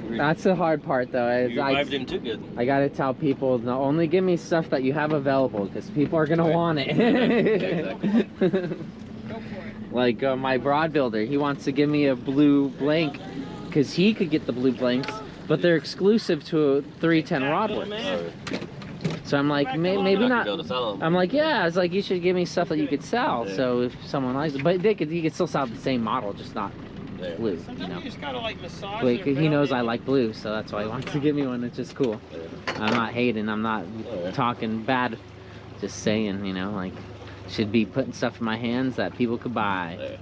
You That's the hard part though. Is revived him too good. I gotta tell people, no, only give me stuff that you have available because people are gonna Right. want it. Exactly. Go for it. Like my broad builder, he wants to give me a blue blank because he could get the blue blanks, but they're exclusive to 310 Rodworks. Man. So I'm like, maybe You're not. gonna be able to sell them. I'm like, yeah. I was like, you should give me stuff that you could sell. Yeah. So if someone likes it, but you could still sell the same model, just not Yeah. blue. You Sometimes know. you just gotta like massage But their he knows belly. I like blue, so that's why he wants to give me one. It's just cool. Yeah. I'm not hating. I'm not Yeah. talking bad. Just saying, you know, like should be putting stuff in my hands that people could buy. Yeah. That's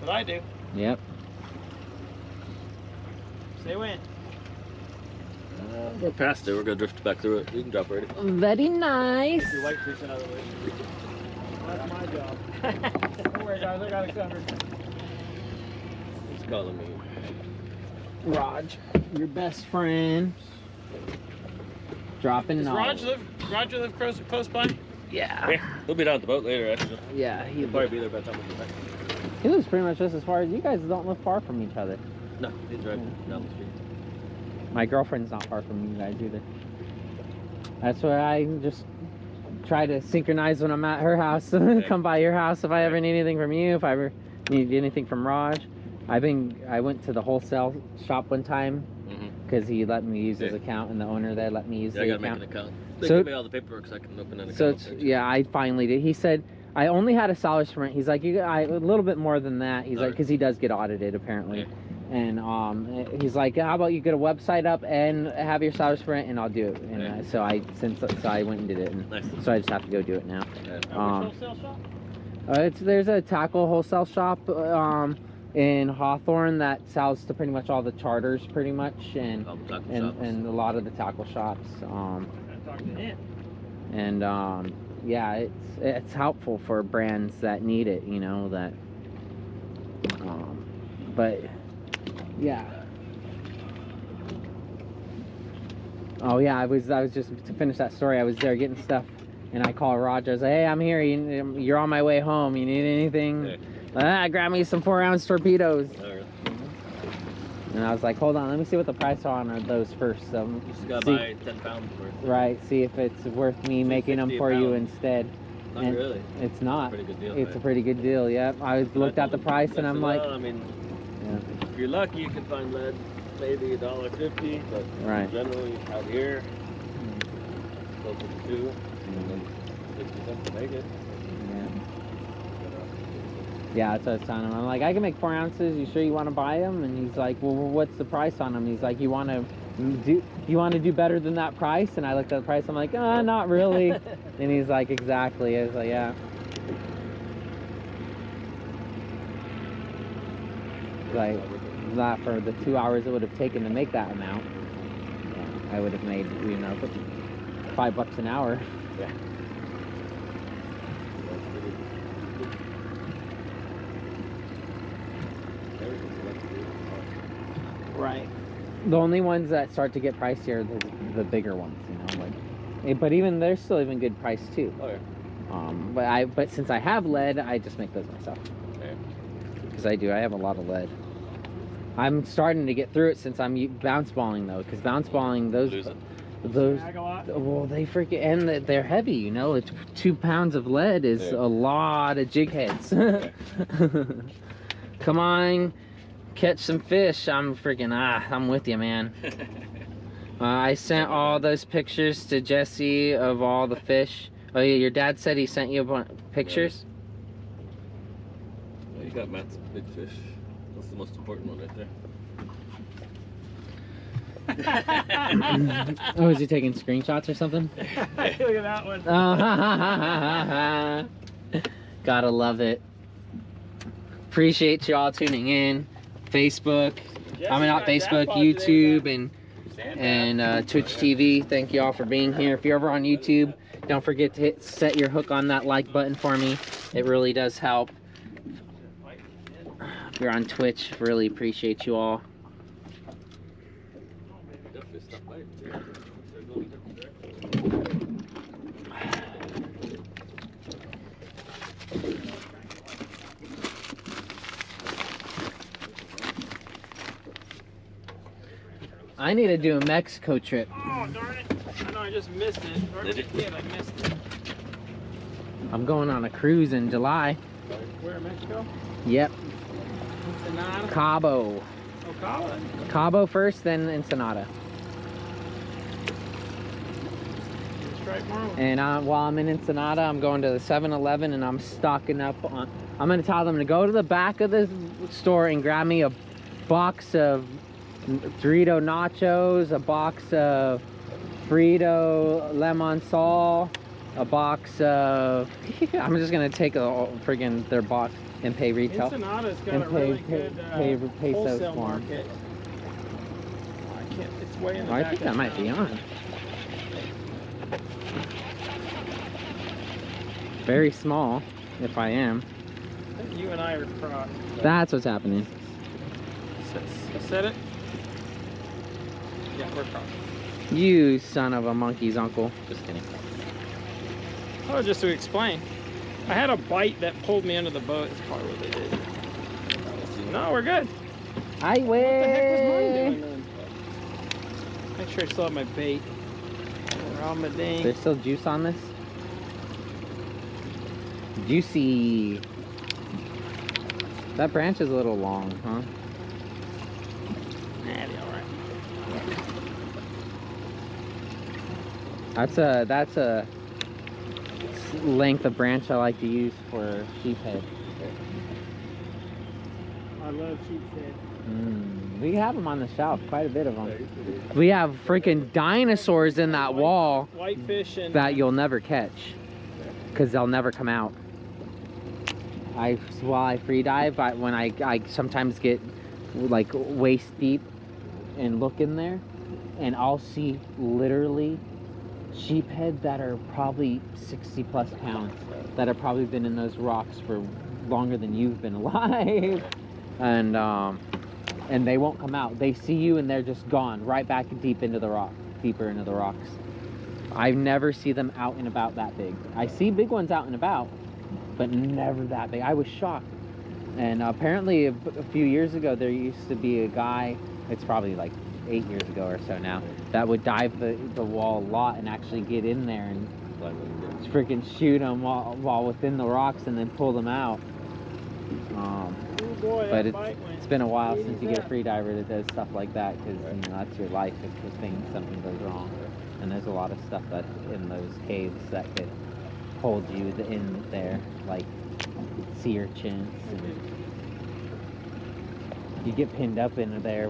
what I do. Yep. Say when. We're past it. We're gonna drift back through it. You can drop already. Very nice. Your white fish out of the way. That's my job. Don't worry, guys. I got it covered. It's calling me. Raj, your best friend. Dropping Does knowledge. Roger live close by? Yeah. Yeah, he'll be down at the boat later. Actually, Yeah, he'll probably be there by the time we get back. he lives pretty much just as far as you guys. Don't live far from each other. No, he's driving down the street. My girlfriend's not far from you guys either. That's why I just try to synchronize when I'm at her house. Come by your house if I ever need anything from you. If I ever need anything from Raj. I went to the wholesale shop one time because he let me use his account, and the owner there let me use Yeah, I the gotta account. make an account. They So- give me all the paperwork so I can open an account. So it's, yeah, I finally did. He said I only had a salvage sprint. He's like, a little bit more than that. He's like, because he does get audited apparently. Yeah. And he's like, how about you get a website up and have your salvage sprint, and I'll do it. And Yeah. so I went and did it, and Nice. so I just have to go do it now. Yeah. Which wholesale shop? There's a tackle wholesale shop in Hawthorne that sells to pretty much all the charters, pretty much, and All the tackle shops. and a lot of the tackle shops. I talked to him. And yeah, it's helpful for brands that need it, you know, that but yeah. Oh yeah, I was just, to finish that story, I was there getting stuff, and I called Roger. I was like, hey, I'm here, you're on my way home, you need anything? Grab me some 4-ounce torpedoes. Alright. And I was like, hold on, let me see what the price are on those first. You just gotta buy 10 pounds worth. Right, see if it's worth me making them for you instead. Not And really. It's not. Pretty good deal. It's right? a pretty good deal, yeah. I looked at the price and I'm like, well, I mean, yeah. if you're lucky, you can find lead maybe $1.50, but Right. generally out here, closer to 2, and then 60 cents to make it. Yeah, that's what I was telling him. I'm like, I can make 4 ounces. You sure you want to buy them? And he's like, well, what's the price on them? He's like, you want to do better than that price? And I looked at the price. I'm like, not really. And he's like, exactly. I was like, yeah. Like, not for the 2 hours it would have taken to make that amount. I would have made, you know, $5 an hour. Yeah. Right. The only ones that start to get pricier are the bigger ones, you know. Like, but even they're still even good price too. Oh, yeah. But since I have lead, I just make those myself. Okay. Because I have a lot of lead. I'm starting to get through it since I'm bounce balling though. Because bounce balling, those, Mag a lot? well, they freaking, and they're heavy. You know, it's 2 pounds of lead is a lot of jig heads. Come on. Catch some fish. I'm with you, man. I sent all those pictures to Jesse of all the fish. Oh yeah, your dad said he sent you pictures? Yeah, you got Matt's big fish. That's the most important one right there. Oh, is he taking screenshots or something? Look at that one. Gotta love it. Appreciate you all tuning in. Facebook, not Facebook, YouTube, and Twitch TV. Thank you all for being here. If you're ever on YouTube, don't forget to set your hook on that like button for me. It really does help. If you're on Twitch, really appreciate you all. Definitely stop by. They're going a different direction. I need to do a Mexico trip. Oh, darn it. I know, I just missed it. Or Did you? did, I missed it. I'm going on a cruise in July. Where, Mexico? Yep, Ensenada? Cabo. Oh, Cabo? Cabo first, then Ensenada. Strike Marlin. And while I'm in Ensenada, I'm going to the 7-Eleven and I'm stocking up on. I'm gonna tell them to go to the back of the store and grab me a box of Dorito nachos, a box of Frito lemon salt, a box of. I'm just gonna take a friggin' their box and pay retail. Ensenada's got And a really good pesos wholesale for 'em. market. I can't. It's way in the Oh, I back think of that might be town. on. Very small, if I am. I think you and I are crossed. That's what's happening. Set it? Yeah, we're crossed. You son of a monkey's uncle. Just kidding. Oh, just to explain. I had a bite that pulled me under the boat. That's probably what they did. No, we're good. What What the heck was mine doing then? Make sure I still have my bait. Around my dang. There's still juice on this? Juicy. That branch is a little long, huh? Nah, it'll be alright. That's a length of branch I like to use for sheephead. I love sheephead. We have them on the shelf, quite a bit of them. We have freaking dinosaurs in that wall Whitefish and that you'll never catch because they'll never come out. While I free dive, when I sometimes get like waist deep and look in there, and I'll see literally sheephead that are probably 60 plus pounds that have probably been in those rocks for longer than you've been alive. And they won't come out. They see you and they're just gone right back deeper into the rocks. I never see them out and about that big. I see big ones out and about, but never that big. I was shocked. And apparently a few years ago there used to be a guy, it's probably like 8 years ago or so now, that would dive the wall a lot and actually get in there and freaking shoot them while within the rocks and then pull them out. But it's been a while since you get a free diver that does stuff like that, because you know that's your life if something goes wrong. And there's a lot of stuff that's in those caves that could hold you in there, like sea urchins. And you get pinned up in there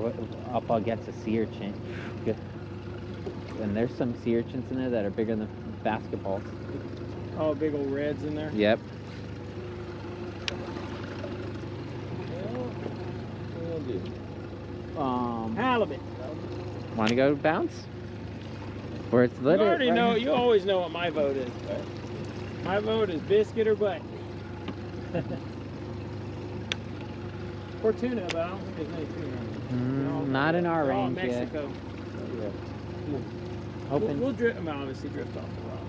up against a sea urchin, and there's some sea urchins in there that are bigger than basketballs. Oh, big old reds in there. Yep. Halibut. Want to go bounce? Where it's You lit? already know. You always know what my vote is. Right? My vote is biscuit or butt. Or tuna, but I don't think there's any tuna. Not in our They're all in range yet. Mexico. Open. We'll drift. I mean, obviously drift off the rock.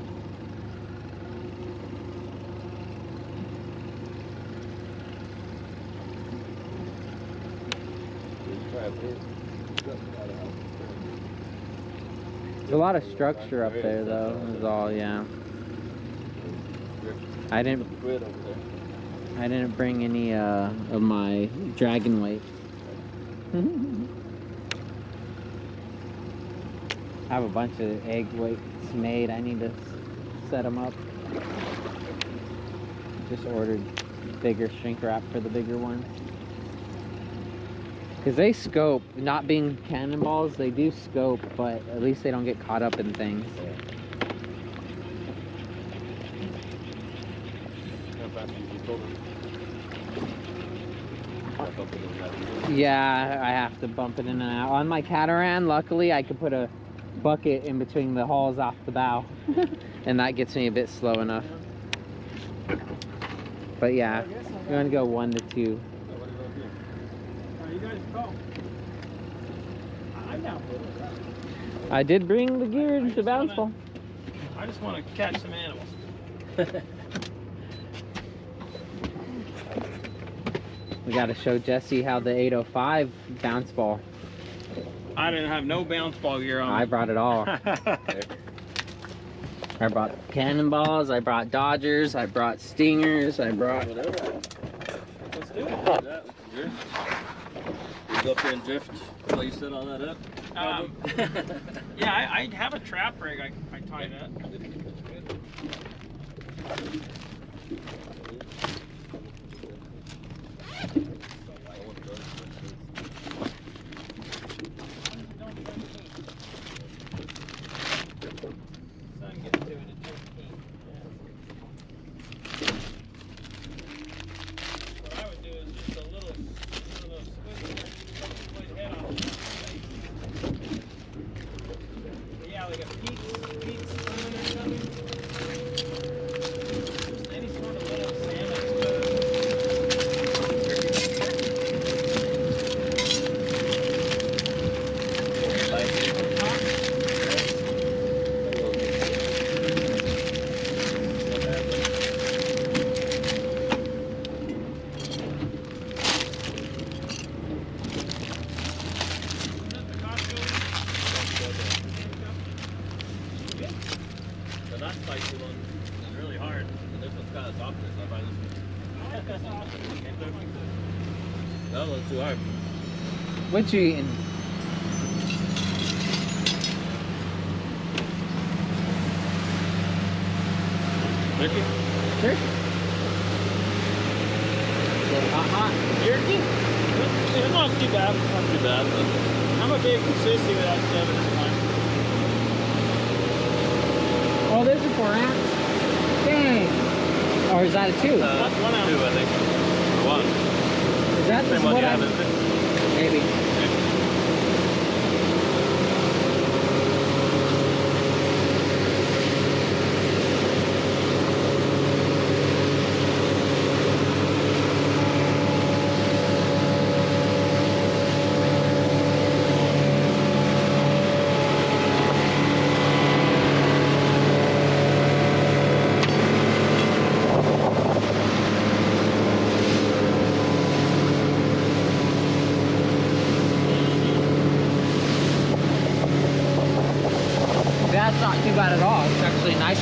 There's a lot of structure up there, though. Is all, yeah. I didn't bring any of my dragon weight. I have a bunch of egg weights made. I need to set them up. Just ordered bigger shrink wrap for the bigger ones. Because they scope, not being cannonballs, they do scope, but at least they don't get caught up in things. Yeah, I have to bump it in and out. On my catamaran, luckily, I could put a bucket in between the hauls off the bow. And that gets me a bit slow enough. But yeah, we're going to go 1 to 2. You guys go. I'm down for it. I did bring the gear to bounce ball. I just want to catch some animals. We got to show Jesse how the 805 bounce ball. I didn't have no bounce ball gear on. I brought it all. I brought cannonballs, I brought dodgers, I brought stingers, I brought... Whatever. Let's do it. You go up there and drift while you set all that up? Yeah, I have a trap rig I tied up. Sun gets to it at 15. spicy one. It's really hard. And this one's kind of softer, so I find this one. That one's too hard. What you eating? Turkey? Turkey. Hot. Jerky? It's not too bad. Not too bad. I'm a big sissy without 7 at a time. Oh, there's a 4 ounce. Dang. Or is that a 2? That's 1 ounce. 2, I think. Or 1. Is that Same one what you I... have, isn't it? Maybe. That's not too bad at all. It's actually nice.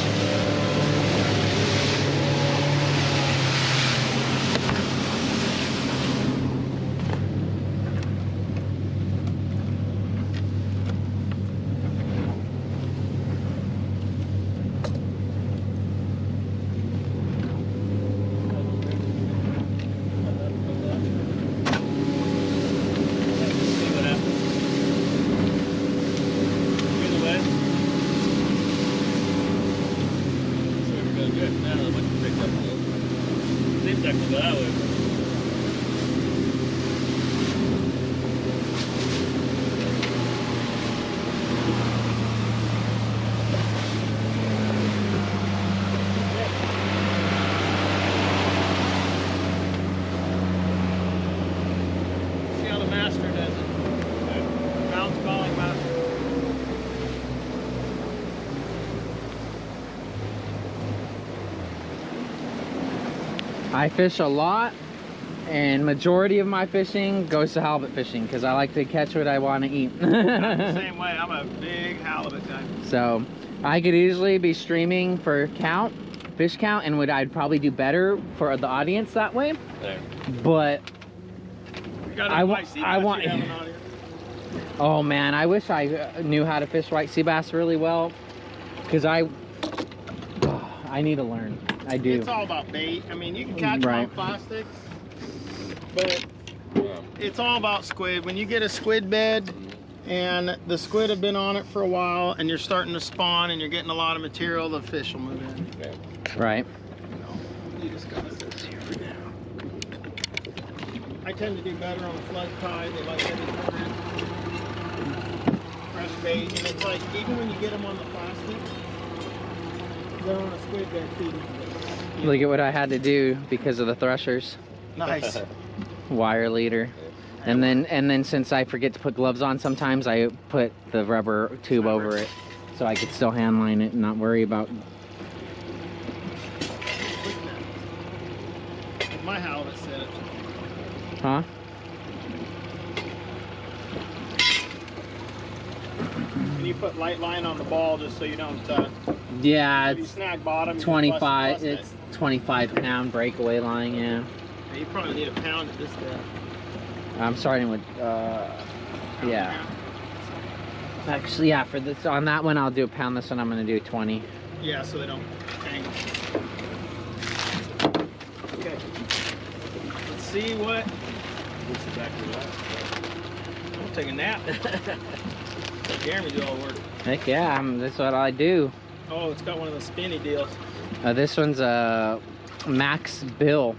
Seems like to go that way. See how the master does it. Bounce calling master. I fish a lot, and majority of my fishing goes to halibut fishing because I like to catch what I want to eat. I'm the same way. I'm a big halibut guy. So I could easily be streaming for count, fish count, and I'd probably do better for the audience that way. There. But You gotta I invite sea bass, want- you have an audience. oh man, I wish I knew how to fish white sea bass really well, because I need to learn. I do. It's all about bait. I mean, you can catch them on Right. plastics, but it's all about squid. When you get a squid bed and the squid have been on it for a while and you're starting to spawn and you're getting a lot of material, the fish will move in. Right. You just got this here for now. I tend to do better on a flood tide. They like heavy current, fresh bait, and it's like even when you get them on the plastic, they're on a squid bed feeding. Look at what I had to do because of the threshers. Nice. Wire leader. And then since I forget to put gloves on sometimes, I put the rubber tube over it so I could still hand line it and not worry about. My halibut said it. Huh? And you put light line on the ball just so you don't Yeah, if you it's snag bottom, you 25. bust it. It's 25-pound breakaway line. Yeah. Yeah, you probably need a pound at this depth. I'm starting with. Yeah. Actually, yeah. For this on that one, I'll do a pound. This one, I'm gonna do 20. Yeah, so they don't tangle. Okay. Let's see what. This is actually that. I'm gonna take a nap. Jeremy do all the work. Heck yeah, that's what I do. Oh, it's got one of the spinny deals. This one's a Max Bill.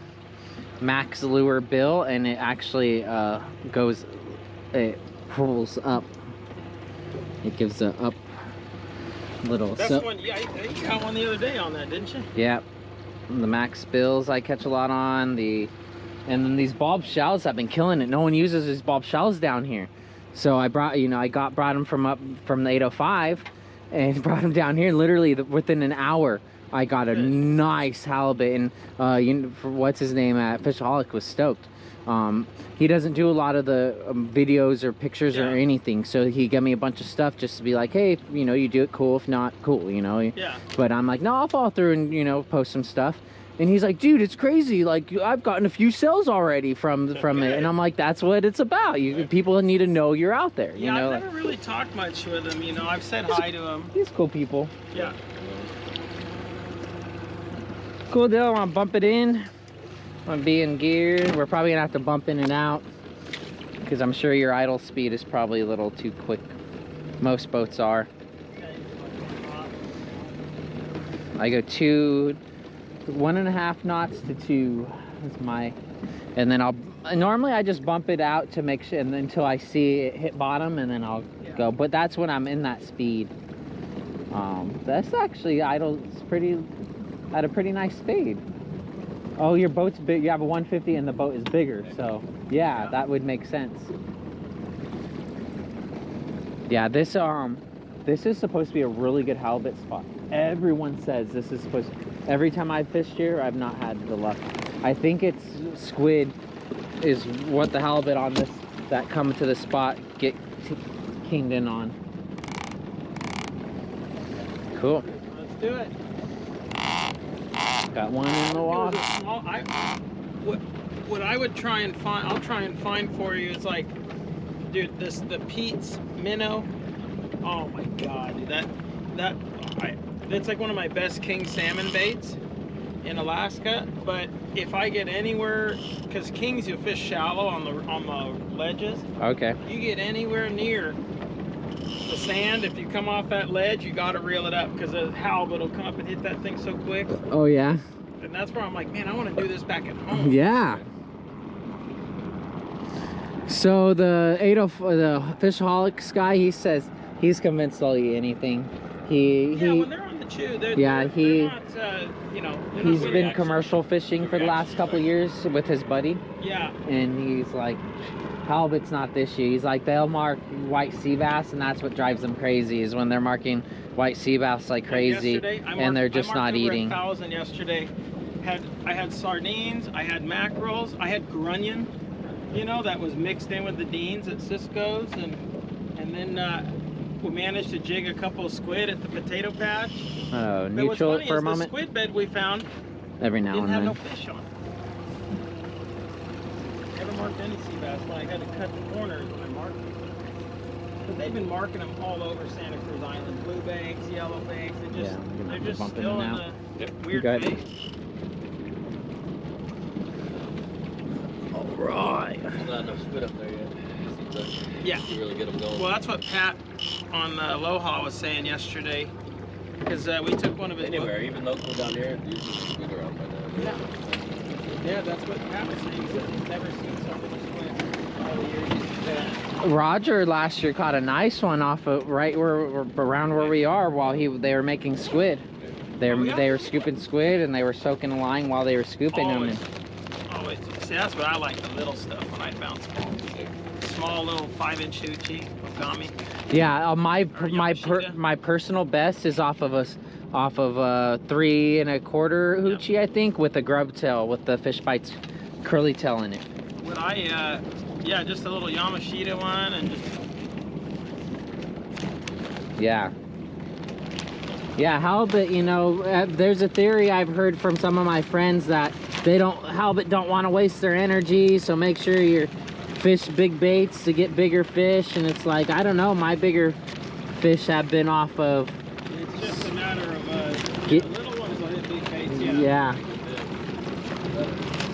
Max Lure Bill, and it actually it pulls up. It gives a up little. That's one. Yeah, you got one the other day on that, didn't you? Yeah, the Max Bills I catch a lot on. And then these bob shells have been killing it. No one uses these bob shells down here, so I brought brought them from the 805, and brought them down here. Literally within an hour, I got a nice halibut, and for what's his name at Fishaholic was stoked. He doesn't do a lot of the videos or pictures or anything, so he gave me a bunch of stuff just to be like, hey, you know, you do it, cool. If not, cool, you know. Yeah. But I'm like, no, I'll follow through and, you know, post some stuff. And he's like, dude, it's crazy. Like, I've gotten a few sales already from it. And I'm like, that's what it's about. People need to know you're out there. Yeah, you know? I've never really talked much with him. You know, I've said hi to him. He's cool people. Yeah. Cool deal. I want to bump it in. I'm being geared. We're probably gonna have to bump in and out because I'm sure your idle speed is probably a little too quick. Most boats are. I go 1.5 knots to 2 is my, and then normally I just bump it out to make sure, and until I see it hit bottom, and then I'll go. But that's when I'm in that speed. That's actually idle. It's at a pretty nice speed. Oh, your boat's big. You have a 150 and the boat is bigger, so yeah, that would make sense. Yeah, this is supposed to be a really good halibut spot. Everyone says this is supposed to, every time I've fished here, I've not had the luck. I think it's squid is what the halibut on this that come to the spot get kinged in on. Cool. Let's do it. Got one in the water. What I would try and find, I'll try and find for you is like, dude, the Pete's minnow. Oh my god, dude, that's like one of my best king salmon baits in Alaska. But if I get anywhere, because kings you fish shallow on the ledges. Okay. You get anywhere near the sand, if you come off that ledge, you got to reel it up because the halibut will come up and hit that thing so quick. Oh yeah. And that's where I'm like, man, I want to do this back at home. Yeah. So the fishaholics guy, he says he's convinced I'll eat anything. Yeah, when they're on the chew, they're not, you know, he's been commercial fishing for the last couple of years with his buddy. Yeah. And he's like, halibut's not this year. He's like, they'll mark white sea bass, and that's what drives them crazy, is when they're marking white sea bass like crazy, and they're just not eating. 1,000 yesterday. I had sardines, I had mackerels, I had grunion, you know, that was mixed in with the Deans at Cisco's, and then we managed to jig a couple of squid at the potato patch. Oh, neutral it for a moment. The squid bed we found every now and then didn't have no fish on it. Never marked any sea bass. Well, I had to cut the corners when I marked them. But they've been marking them all over Santa Cruz Island. Blue banks, yellow banks. They're just still in the weird phase. Alright. There's not enough squid up there yet. Yeah. You really get them going. Well, that's what Pat on Aloha was saying yesterday. Because we took one of his... Anywhere, even local down here, usually squid around by now. Yeah, that's what Pat was saying. He said he's never seen so many squid all the years. Roger last year caught a nice one off of around where we are while they were making squid. They were scooping squid, and they were soaking the line while they were scooping them. Always. See, that's what I like, the little stuff when I found small little 5-inch hoochie, ogami. Yeah, my personal best is off of a 3 1/4 hoochie, I think, with a grub tail with the fish bites curly tail in it. Would I yeah, just a little Yamashita one, and just yeah, halibut, you know, there's a theory I've heard from some of my friends that halibut don't want to waste their energy, so make sure you fish big baits to get bigger fish. And it's like, I don't know, my bigger fish have been off of, it's just a matter of little ones will hit big baits. Yeah.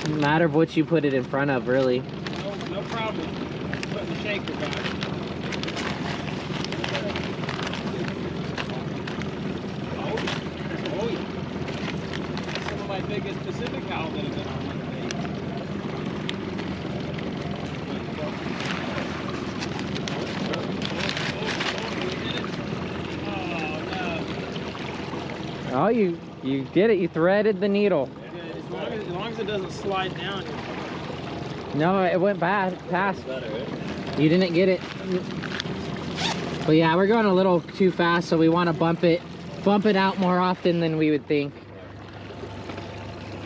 Matter of what you put it in front of, really. No problem. Putting the shaker back. Oh yeah. Some of my biggest Pacific halibut have been on my bait. Oh, you did it. You threaded the needle. Yeah, as long as it doesn't slide down. No, it went past. You didn't get it. But yeah, we're going a little too fast, so we want to bump it out more often than we would think.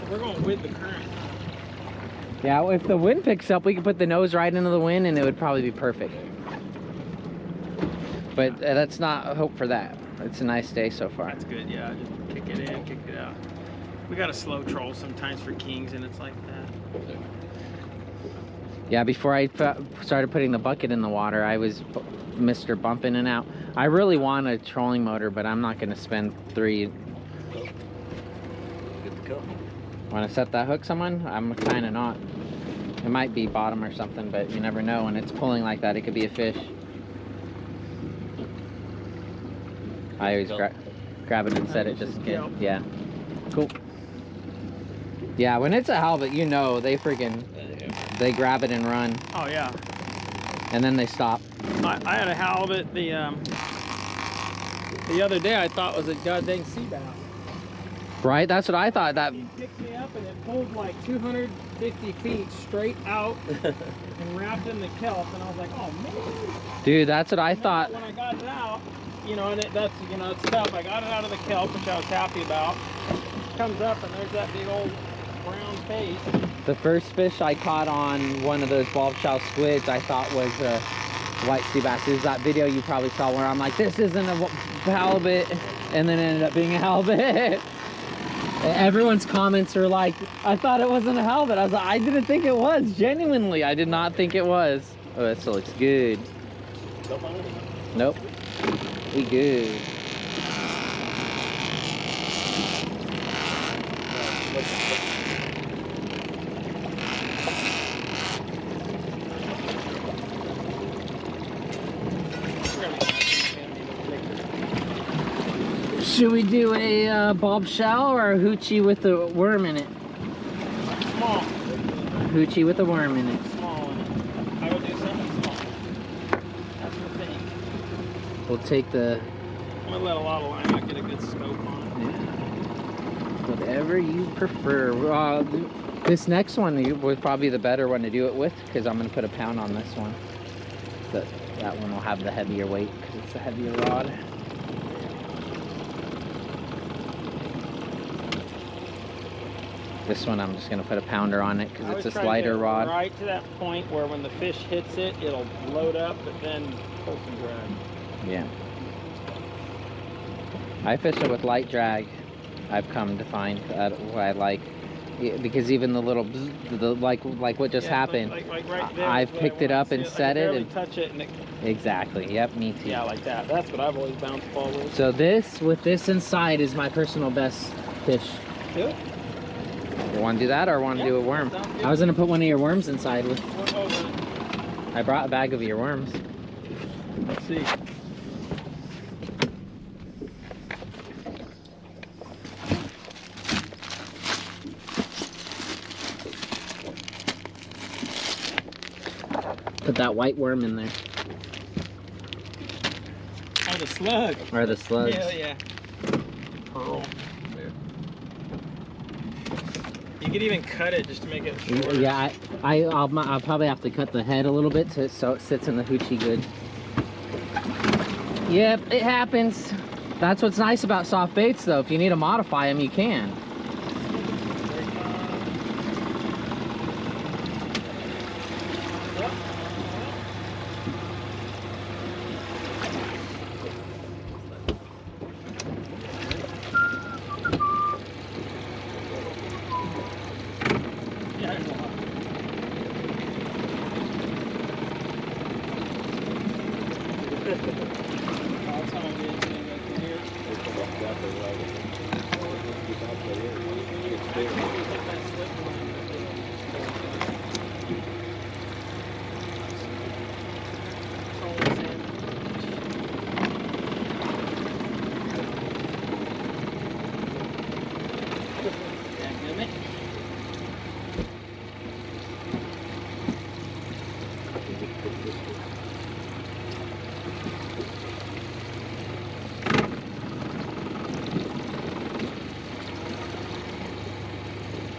We're going with the current. Yeah, if the wind picks up, we could put the nose right into the wind and it would probably be perfect. But let's not hope for that. It's a nice day so far. That's good, yeah. Just kick it in, kick it out. We got a slow troll sometimes for kings and it's like that. Yeah, before I started putting the bucket in the water, I was Mr. Bump in and out. I really want a trolling motor, but I'm not going to spend 3. Good to go. Want to set that hook, someone? I'm kind of not. It might be bottom or something, but you never know. When it's pulling like that, it could be a fish. I always grab it and set it just in case. Yeah. Cool. Yeah, when it's a halibut, you know, they freaking, they grab it and run. Oh, yeah. And then they stop. I had a halibut the other day I thought was a goddamn sea bass. Right? That's what I thought. That He picked me up and it pulled like 250 feet straight out and wrapped in the kelp, and I was like, oh man. Dude, that's what I thought. When I got it out, you know, and that's, you know, it's tough. I got it out of the kelp, which I was happy about. It comes up and there's that big old brown face. The first fish I caught on one of those bulb shell squids I thought was a white sea bass. There's that video you probably saw where I'm like, this isn't a halibut, and then it ended up being a halibut. Everyone's comments are like, I thought it wasn't a halibut. I was like, I didn't think it was. Genuinely, I did not think it was. Oh, that still looks good. Nope. We good. Should we do a bulb shell or a hoochie with the worm in it? Small. Hoochie with a worm in it. Small in it. I would do something small. That's the thing. We'll take the... I'm gonna let a lot of line out, get a good scope on it. Yeah. Whatever you prefer. This next one was probably the better one to do it with, because I'm gonna put a pound on this one. That one will have the heavier weight because it's a heavier rod. This one I'm just gonna put a pounder on it because it's a lighter rod. Right to that point where when the fish hits it, it'll load up, but then pull some drag. Yeah. I fish it with light drag. I've come to find what I like, because even the little like what just happened. Like right there, I've picked it up and set it and touch it and it... Exactly. Yep. Me too. Yeah, like that. That's what I've always bounced ball with. So this with this inside is my personal best fish. Do it. You want to do that or want to do a worm? I was gonna put one of your worms inside with. I brought a bag of your worms. Let's see. Put that white worm in there. Oh, the slug. Or the slugs. Yeah, yeah. Pearl. You could even cut it just to make it shorter. Yeah, I'll probably have to cut the head a little bit so it sits in the hoochie good. Yep, it happens. That's what's nice about soft baits, though. If you need to modify them, you can.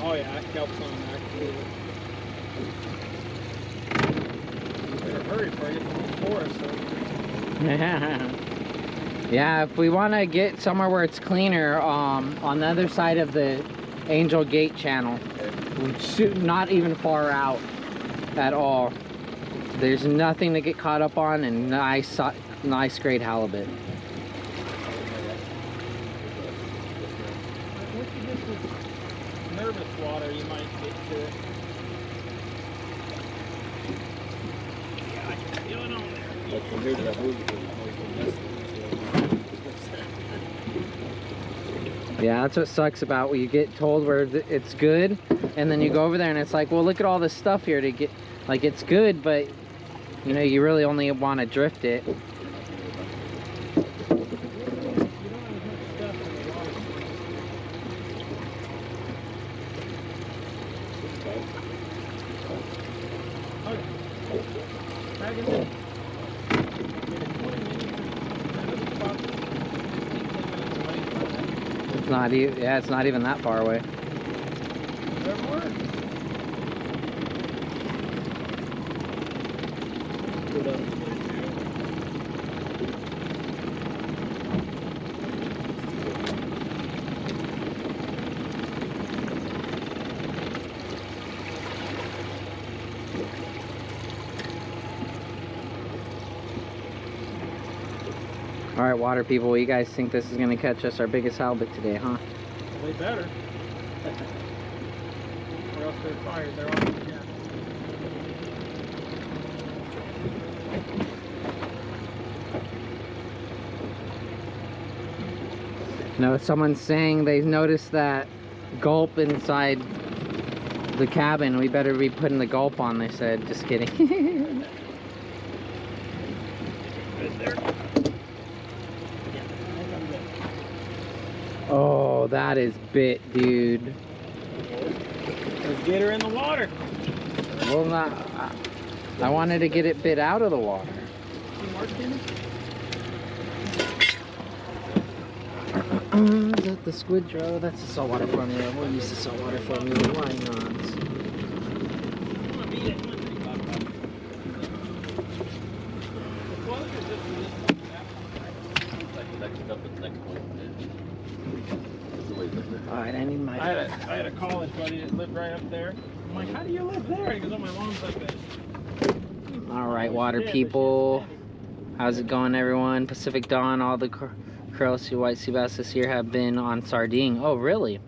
Oh yeah, that kelp's on there. Better hurry for you from the forest. Yeah, if we want to get somewhere where it's cleaner, on the other side of the Angel Gate channel. Not even far out at all. There's nothing to get caught up on, and nice great halibut. Once you get this nervous water, you might get to it. Yeah, I can feel it on there. Like from here to that movie. Yeah, that's what sucks about when you get told where it's good, and then you go over there and it's like, well, look at all this stuff here to get, like, it's good, but you know, you really only want to drift it. It's not even, yeah, it's not even that far away. All right, water people, what do you guys think this is going to catch us our biggest halibut today, huh? They better. Or else they're fired. They're on again. No, someone's saying they've noticed that gulp inside the cabin. We better be putting the gulp on, they said. Just kidding. Oh, that is bit, dude. Let's get her in the water. Well, not. I wanted to get it bit out of the water. Is that the squid draw? That's the saltwater formula. We'll use the saltwater formula. Why not? Alright, I need my... I had a college buddy that lived right up there. I'm like, how do you live there? He goes, oh, my mom's like this. Alright, water people. How's it going, everyone? Pacific Dawn, all the coral sea white sea bass this year have been on sardine. Oh, really?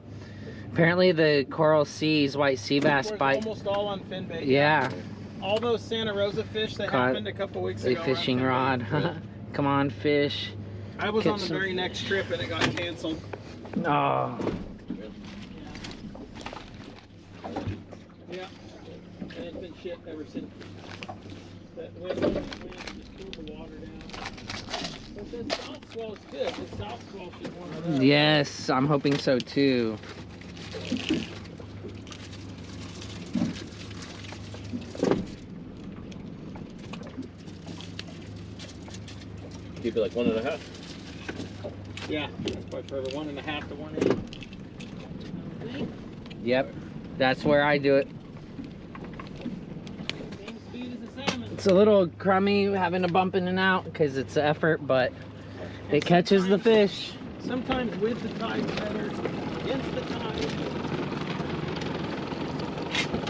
Apparently the coral seas white sea bass bite... almost all on fin bait. Yeah. All those Santa Rosa fish that happened a couple weeks ago. A fishing rod. Come on, fish. I was on the very next trip and it got canceled. Oh. Yeah. And it's been shit ever since. That wind just cooled the water down. But the south swell's good. The south swell should warm it up. Yes, I'm hoping so too. Keep it like 1.5. Yeah, that's quite forever. 1.5 to 1.8. Yep, that's where I do it. Same speed as the salmon. It's a little crummy having to bump in and out because it's an effort, but it catches the fish. Sometimes with the tide better, against the tide.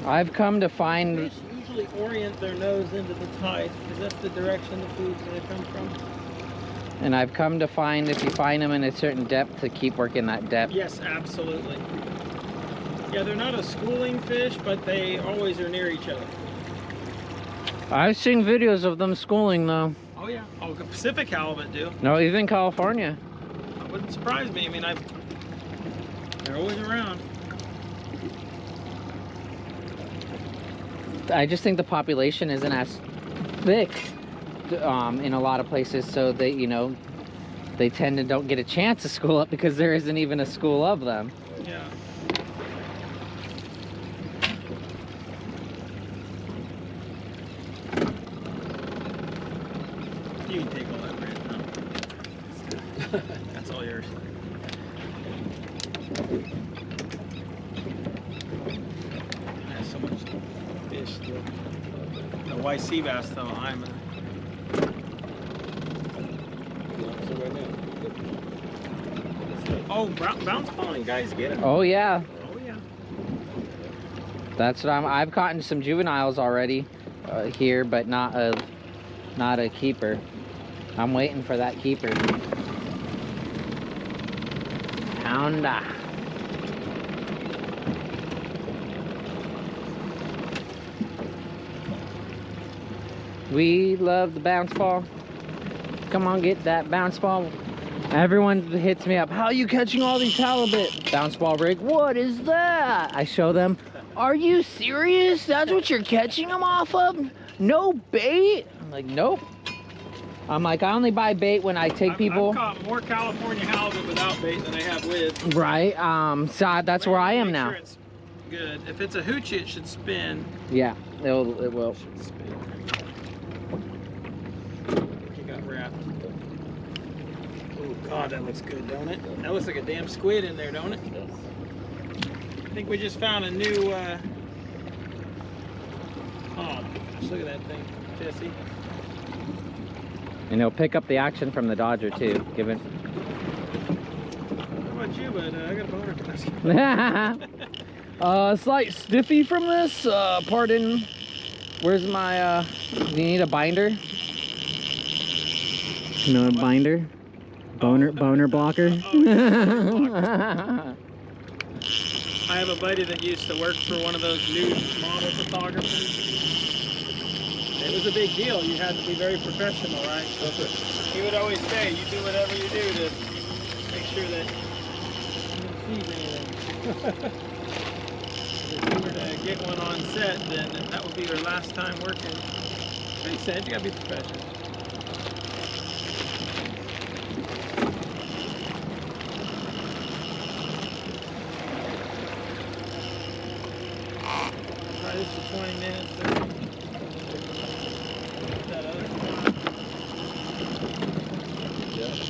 I've come to find... Fish usually orient their nose into the tide because that's the direction the food's going to come from. And I've come to find if you find them in a certain depth to keep working that depth. Yes, absolutely. Yeah, they're not a schooling fish, but they always are near each other. I've seen videos of them schooling though. Oh yeah, oh, Pacific halibut do. No, even California. That wouldn't surprise me. I mean, they're always around. I just think the population isn't as thick in a lot of places, so they, you know, they tend to don't get a chance to school up because there isn't even a school of them. Yeah. You can take all that, Brandon. That's all yours. There's so much fish still. The white sea bass, though, Oh, bounce pulling guys get it. Oh yeah. Oh That's what I've caught some juveniles already here, but not a keeper. I'm waiting for that keeper. Pounder. We love the bounce ball. Come on, get that bounce ball. Everyone hits me up. How are you catching all these halibut? Bounce ball rig. What is that? I show them. Are you serious? That's what you're catching them off of? No bait? I'm like, nope. I'm like, I only buy bait when I take people. I've caught more California halibut without bait than I have with. Right. So that's where I am now. Sure it's good. If it's a hoochie, it should spin. Yeah, it will. It should spin. You got wrapped. Oh God, that looks good, don't it? That looks like a damn squid in there, don't it? Yes. I think we just found a new. Oh, look at that thing, Jesse. And he'll pick up the action from the Dodger too. Give it. How about you, bud? I got a boner. Slight stiffy from this. Pardon. Where's my? Do you need a binder? No binder. Boner blocker. I have a buddy that used to work for one of those nude model photographers. It was a big deal. You had to be very professional, right? So he would always say, you do whatever you do to make sure that you don't seize anything. If you were to get one on set, then that would be your last time working. Makes sense. You gotta be professional. Try this for 20 minutes.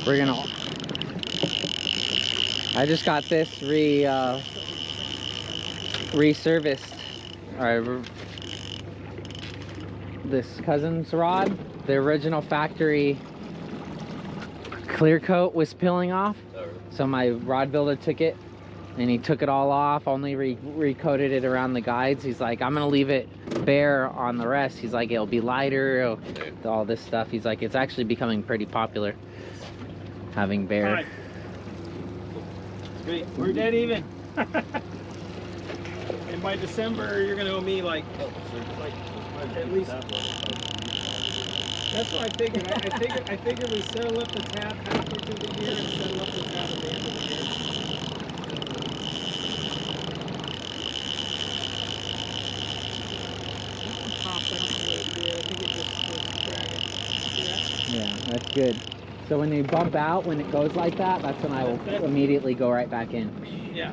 We're gonna. I just got this reserviced. This Cousin's rod, the original factory clear coat was peeling off, so my rod builder took it and he took it all off, only recoated it around the guides. He's like, I'm gonna leave it bare on the rest. He's like, it'll be lighter, all this stuff. He's like, it's actually becoming pretty popular having bare. Right. Sweet. We're dead even. And by December, you're gonna owe me like at least. That's what I figured. I figured we settle up the tab halfway through the year and settle up the tab at the end of the year. Popped out a little bit. I think it just Yeah, that's good. So when they bump out, when it goes like that, that's when I will immediately go right back in. Yeah.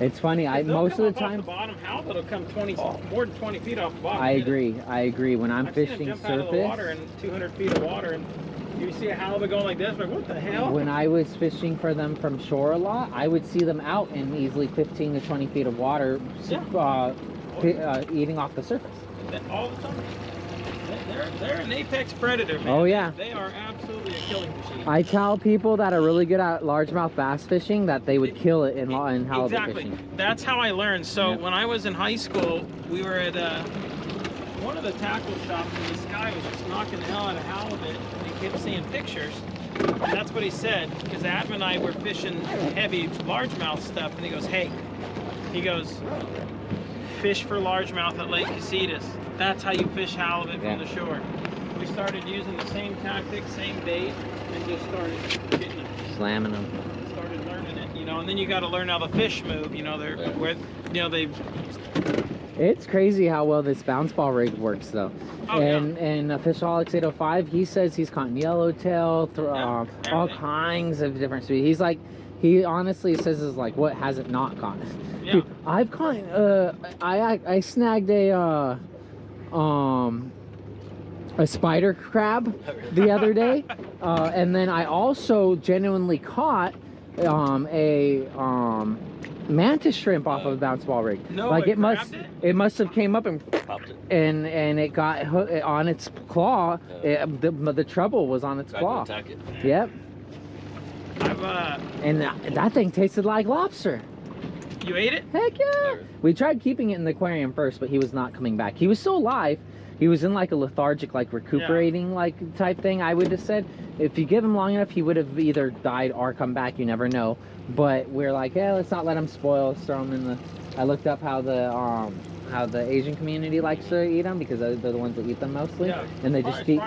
It's funny. Most of the time, the bottom halibut will come more than 20 feet off the bottom. I agree. When I'm fishing jump surface, out of the water in 200 feet of water, and you see a halibut going like this, like what the hell? When I was fishing for them from shore a lot, I would see them out in easily 15 to 20 feet of water, eating off the surface. All the time. They're an apex predator, man. Oh yeah. They are absolutely a killing machine. I tell people that are really good at largemouth bass fishing that they would kill it in halibut fishing. That's how I learned. So when I was in high school, we were at one of the tackle shops, and this guy was just knocking the hell out of halibut, and he kept seeing pictures. And that's what he said, because Adam and I were fishing heavy largemouth stuff, and he goes, hey, fish for largemouth at Lake Casitas. That's how you fish halibut from the shore. We started using the same tactic, same bait, and just started getting them. Slamming them. Started learning it, and then you got to learn how the fish move. It's crazy how well this bounce ball rig works, though. Oh, and Fishaholics 805, he says he's caught yellowtail, all kinds of different species. He's like, he honestly says is like, what has it not caught? Yeah. Dude, I've caught. I snagged a spider crab the other day, and then I also genuinely caught a mantis shrimp off of a bounce ball rig. No, like it must have came up and Popped it. and it got hooked on its claw. The trouble was on its claw. Attack it. Yep. I've And that thing tasted like lobster. You ate it? Heck yeah! We tried keeping it in the aquarium first, but he was not coming back. He was still alive. He was in like a lethargic, like recuperating like type thing, I would have said. If you give him long enough, he would have either died or come back. You never know. But we're like, yeah, let's not let him spoil. Let's throw him in the... I looked up how the Asian community likes to eat them, because they're the ones that eat them mostly. Yeah. And they just deep...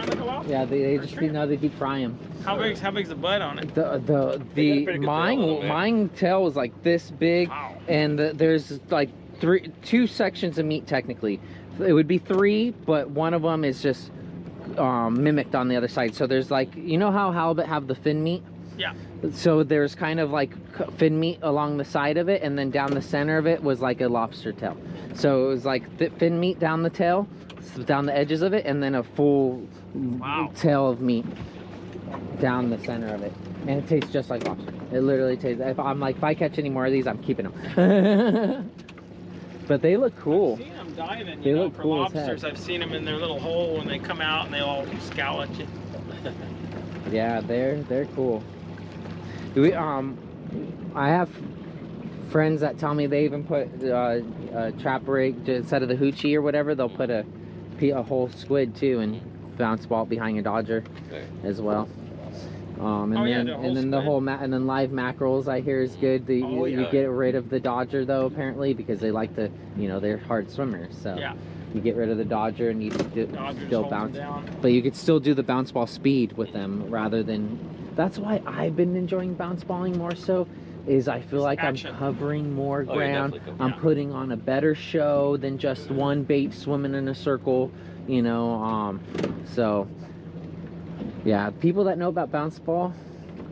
Yeah, they just they deep fry them. How big's the butt on it? Mine tail was like this big. Wow. And there's like two sections of meat technically. It would be 3, but one of them is just mimicked on the other side. So there's like, you know how halibut have the fin meat? Yeah. So there's kind of like fin meat along the side of it, and then down the center of it was like a lobster tail. So it was like fin meat down the tail, down the edges of it, and then a full tail of meat down the center of it. And it tastes just like lobster. It literally tastes... If I catch any more of these, I'm keeping them. But they look cool. I've seen them diving, they look for cool lobsters. I've seen them in their little hole when they come out and they all scowl at you. Yeah, they're cool. I have friends that tell me they even put a trap rig instead of the hoochie or whatever. They'll put a whole squid too and bounce ball behind your dodger as well. And then live mackerels I hear is good. You get rid of the dodger though, apparently, because they like to, they're hard swimmers. So you get rid of the dodger and you still bounce. But you could still do the bounce ball speed with them rather than. That's why I've been enjoying bounce balling more so. Is I feel like I'm covering more ground. I'm putting on a better show than just one bait swimming in a circle. So. Yeah, people that know about bounce ball,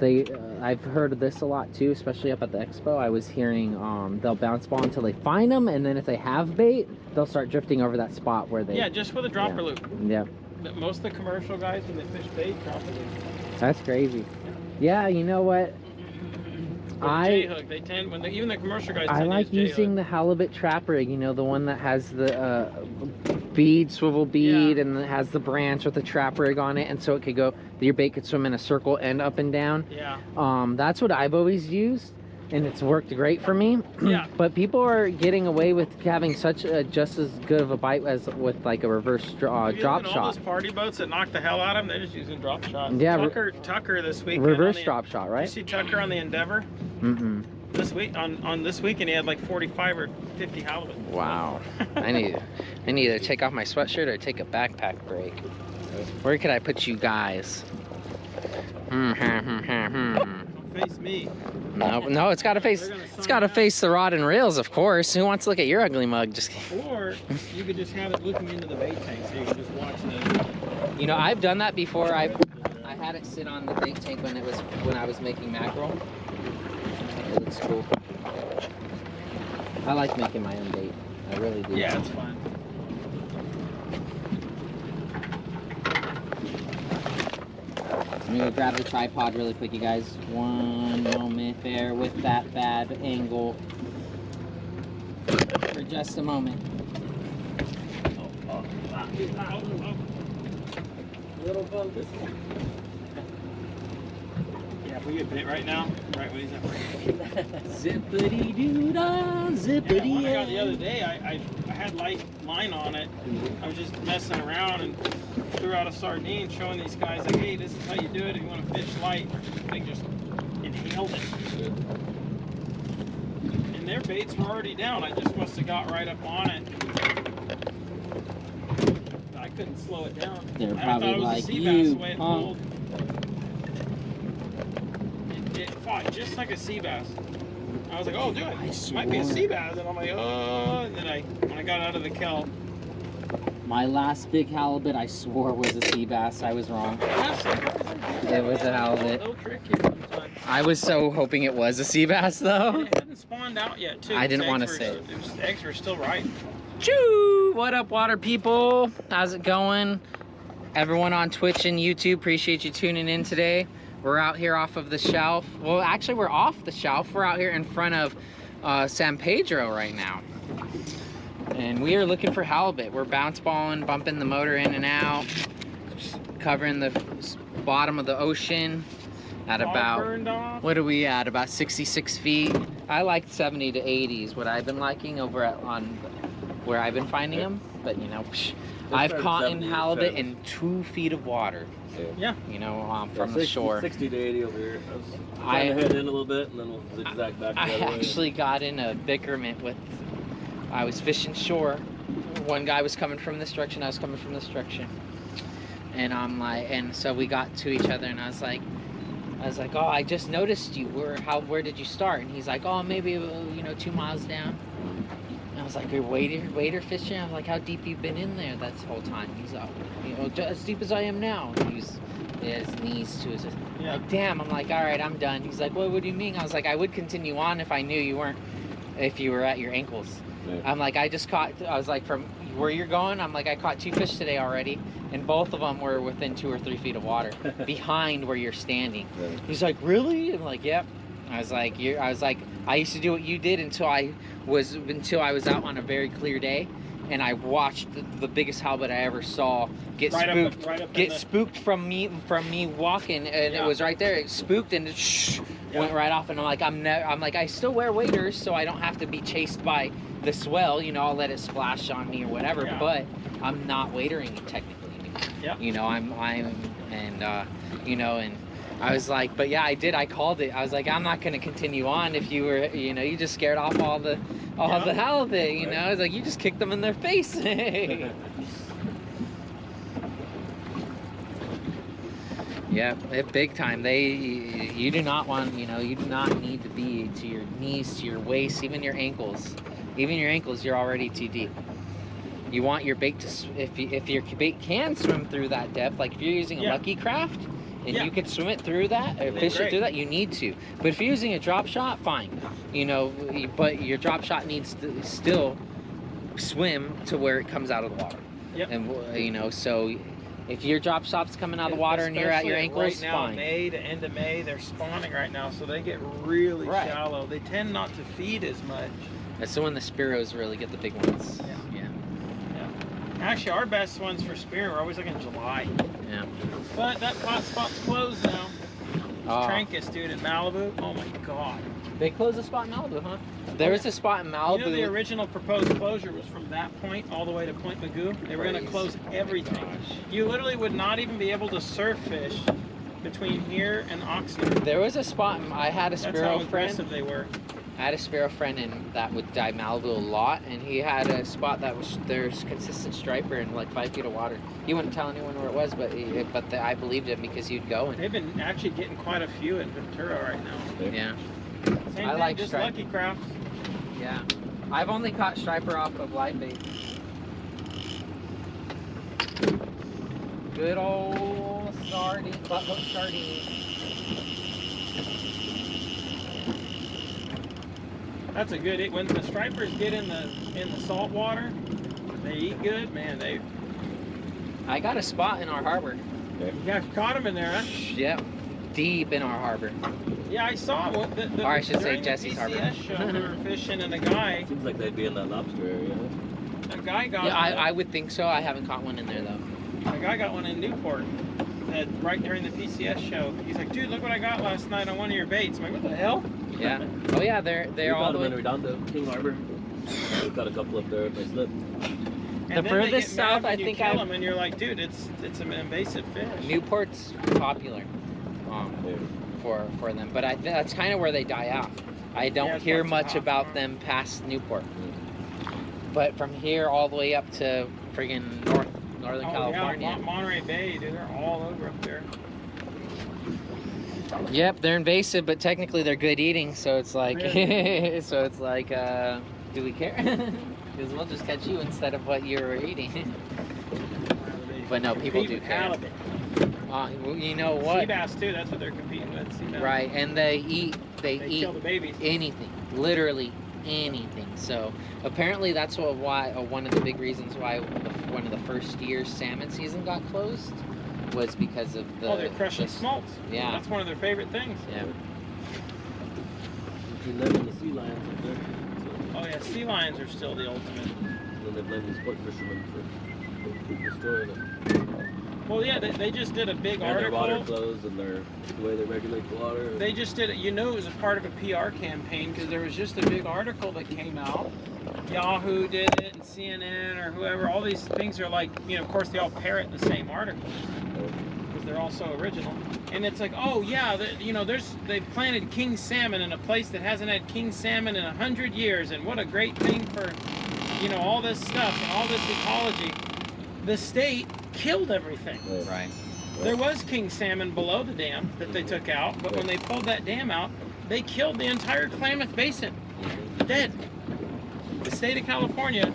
I've heard of this a lot too, especially up at the expo. I was hearing they'll bounce ball until they find them, and then if they have bait, they'll start drifting over that spot where they... Yeah, just with a dropper loop. Yeah. Most of the commercial guys, when they fish bait, drop a loop. That's crazy. Yeah, you know what? J-hook, they tend, even the commercial guys I like using the halibut trap rig, the one that has the swivel bead, and it has the branch with the trap rig on it, and so it could go, your bait could swim in a circle and up and down. Yeah. That's what I've always used, and it's worked great for me. Yeah. But people are getting away with having such just as good of a bite as with like a reverse drop shot. All those party boats that knock the hell out of them, they're just using drop shots. Yeah. Tucker this week. Reverse drop shot, right? Did you see Tucker on the Endeavor? Mm-mm. This week on this weekend he had like 45 or 50 halibut. Wow. I need to either take off my sweatshirt or take a backpack break. Where could I put you guys? Don't face me. No, it's gotta face the rod and reels, of course. Who wants to look at your ugly mug? Just kidding. Or you could just have it looking into the bait tank so you can just watch the... I've done that before. I had it sit on the bait tank when I was making mackerel. It looks cool. I like making my own bait. I really do. Yeah, it's fun. I'm gonna grab the tripod really quick, you guys. One moment there with that bad angle. For just a moment. Little boat. Yeah, if we get bit right now, right when he's at Zippity doo dah, zippity. Yeah, one I got the other day, I had line on it. I was just messing around and threw out a sardine, showing these guys like, hey, this is how you do it if you want to fish light. They just inhaled it. And their baits were already down. I just must have got right up on it. I couldn't slow it down. They're I probably thought it was like a sea bass you, the way it pulled. It fought just like a sea bass. I was like, oh, dude, it might be a sea bass. And I'm like, oh. And then when I got out of the kelp. My last big halibut, I swore was a sea bass. I was wrong. It was a halibut. They'll trick you sometimes. I was so hoping it was a sea bass, though. It hadn't spawned out yet, too. I didn't want to say it. The eggs were still ripe. Choo! What up, water people? How's it going? Everyone on Twitch and YouTube, appreciate you tuning in today. We're out here off of the shelf. Well, actually, we're off the shelf. We're out here in front of San Pedro right now. And we are looking for halibut. We're bounce balling, bumping the motor in and out, covering the bottom of the ocean at about, what are we at, about 66 feet I like 70 to 80s. What I've been liking over on where I've been finding them, but you know, I've caught in halibut in 2 feet of water. Yeah. You know, from the shore. 60 to 80 over here. I was trying to head in a little bit, and then we'll zigzag back. I actually got in a bickerment with. I was fishing shore. One guy was coming from this direction. I was coming from this direction. And I'm like, and so we got to each other, and I was like, oh, I just noticed you. Where did you start? And he's like, oh, maybe 2 miles down. And I was like, you're wader fishing? I'm like, how deep you been in there that whole time? He's like, as deep as I am now. And he's his knees to his. Yeah. Like, damn. I'm like, all right, I'm done. He's like, well, what do you mean? I was like, I would continue on if I knew you weren't, if you were at your ankles. Yeah. I'm like, I was like, from where you're going, I'm like, I caught 2 fish today already, and both of them were within 2 or 3 feet of water, behind where you're standing. Right. He's like, really? I'm like, yep. I was like, I used to do what you did until I was out on a very clear day, and I watched the biggest halibut I ever saw get spooked from me walking, and it was right there. It spooked and it went right off, and I'm like, I still wear waders, so I don't have to be chased by the swell. I'll let it splash on me or whatever, but I'm not wadering technically anymore. Yeah. And I was like, but yeah, I did. I called it. I was like, I'm not going to continue on if you were, you just scared off all the halibut, I was like, you just kicked them in their face. Yeah, big time. You do not want, you do not need to be to your knees, to your waist, even your ankles. Even your ankles, you're already too deep. You want your bait to, if your bait can swim through that depth, like if you're using a Lucky Craft, and you can swim it through that, or fish it through that, you need to. But if you're using a drop shot, fine. But your drop shot needs to still swim to where it comes out of the water. Yep. And, so if your drop shot's coming out of the water and you're at your ankles, right now, fine. May to end of May, they're spawning right now, so they get really shallow. They tend not to feed as much. That's when the Spiros really get the big ones. Yeah. Actually, our best ones for Spiro are always like in July. Yeah. But that hot spot's closed now. Trancas, dude, in Malibu. Oh my God. They closed a spot in Malibu, huh? There was a spot in Malibu. The original proposed closure was from that point all the way to Point Magoo. They were going to close everything. You literally would not even be able to surf fish between here and Oxnard. There was a spot. I had a Spiro friend. That's how aggressive they were. I had a Spiro friend that would dive Malibu a lot, and he had a spot that was there's consistent striper in like 5 feet of water. He wouldn't tell anyone where it was, but I believed him because he'd go. And they've been actually getting quite a few in Ventura right now. Yeah. Same thing, like just Lucky Crafts. Yeah. I've only caught striper off of live bait. Good old sardine, butt hook sardine. That's a good. When the stripers get in the salt water, they eat good, man. I got a spot in our harbor. You guys caught them in there, huh? Yep, deep in our harbor. Yeah, I saw one. Or I should say Jesse's harbor. During the PCS show, we were fishing, and a guy. Seems like they'd be in that lobster area. A guy got. Yeah, I would think so. I haven't caught one in there though. A guy got one in Newport. Right during the PCS show, he's like, "Dude, look what I got last night on one of your baits." I'm like, "What the hell?" Yeah. Oh yeah, they're all the way. We got them in Redondo, King Harbor. We got a couple up there if they slip. The furthest south, I think I. And you're like, dude, it's an invasive fish. Newport's popular, for them, but that's kind of where they die out. I don't hear much about them past Newport. But from here all the way up to friggin' Northern California. Yeah, Monterey Bay, dude, they're all over up there. Yep, they're invasive, but technically they're good eating. So it's like, really? Do we care? Because we'll just catch you instead of what you were eating. But no, people do care. You know what? Sea bass too. That's what they're competing with. Sea bass. Right, and they eat kill the babies. Anything, literally anything. So apparently that's one of the big reasons why one of the first year's salmon season got closed was because of the. Oh, they're crushing smolts. Yeah, that's one of their favorite things. Yeah. Between them and the sea lions up there. Oh yeah, sea lions are still the ultimate. And then they blame the sport fishermen for destroying it. Well, yeah, they just did a big and article. their water flows and the way they regulate the water. They just did it. You know, it was a part of a PR campaign because there was just a big article that came out. Yahoo did it, and CNN or whoever. All these things are like, you know, of course they all parrot the same articles because they're all so original. And it's like, oh yeah, you know, they've planted king salmon in a place that hasn't had king salmon in 100 years, and what a great thing for, you know, all this stuff and all this ecology. The state killed everything. Right. There was king salmon below the dam that they took out, but when they pulled that dam out, they killed the entire Klamath Basin. Dead. The state of California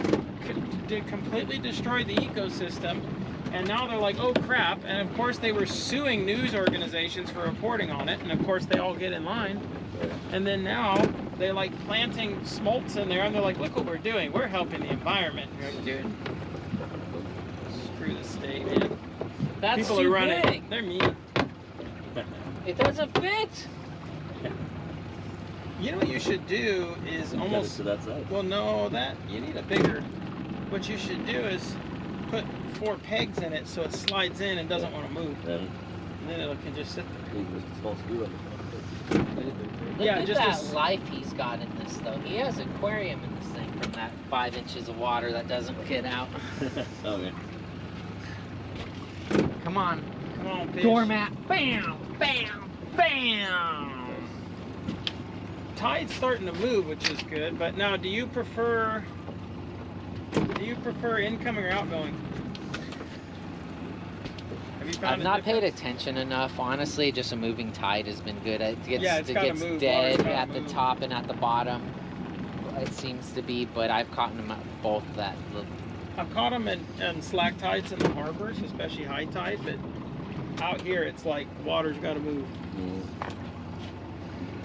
completely destroyed the ecosystem, and now they're like, oh crap, and of course they were suing news organizations for reporting on it, and of course they all get in line, and then now they're like planting smolts in there, and they're like, look what we're doing, we're helping the environment. You're like, dude, screw the state, man. That's People too are running, big. they're mean. It doesn't fit. You know what you should do is almost, to that side. well no, that, you need a bigger, what you should do is put 4 pegs in it so it slides in and doesn't want to move. And And then it can just sit there. just a small screw on Look Yeah, at just that as- life he's got in this, though. He has an aquarium in this thing from that 5 inches of water that doesn't get out. Oh yeah. Come on. Come on, fish. Doormat. Bam! Bam! Bam! Tide's starting to move, which is good. But now, do you prefer incoming or outgoing? Have you found I've a not paid difference? attention enough. Honestly, just a moving tide has been good. It gets, Yeah, it's gotta move. dead Water's gotta at the move. top and at the bottom. It seems to be, but I've caught them at both that. I've caught them in slack tides in the harbors, especially high tide. But out here, it's like water's got to move.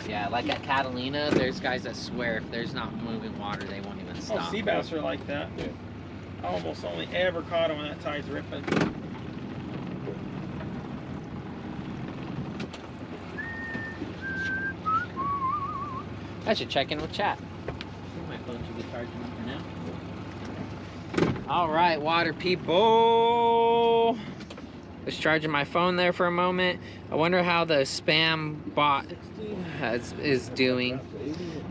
Yeah, like at Catalina, there's guys that swear if there's not moving water, they won't even Oh, stop. sea bass are like that. Yeah. I almost only ever caught them when that tide's ripping. I should check in with chat. My phone should be charging for now. All right, water people. Was charging my phone there for a moment. I wonder how the spam bot is doing.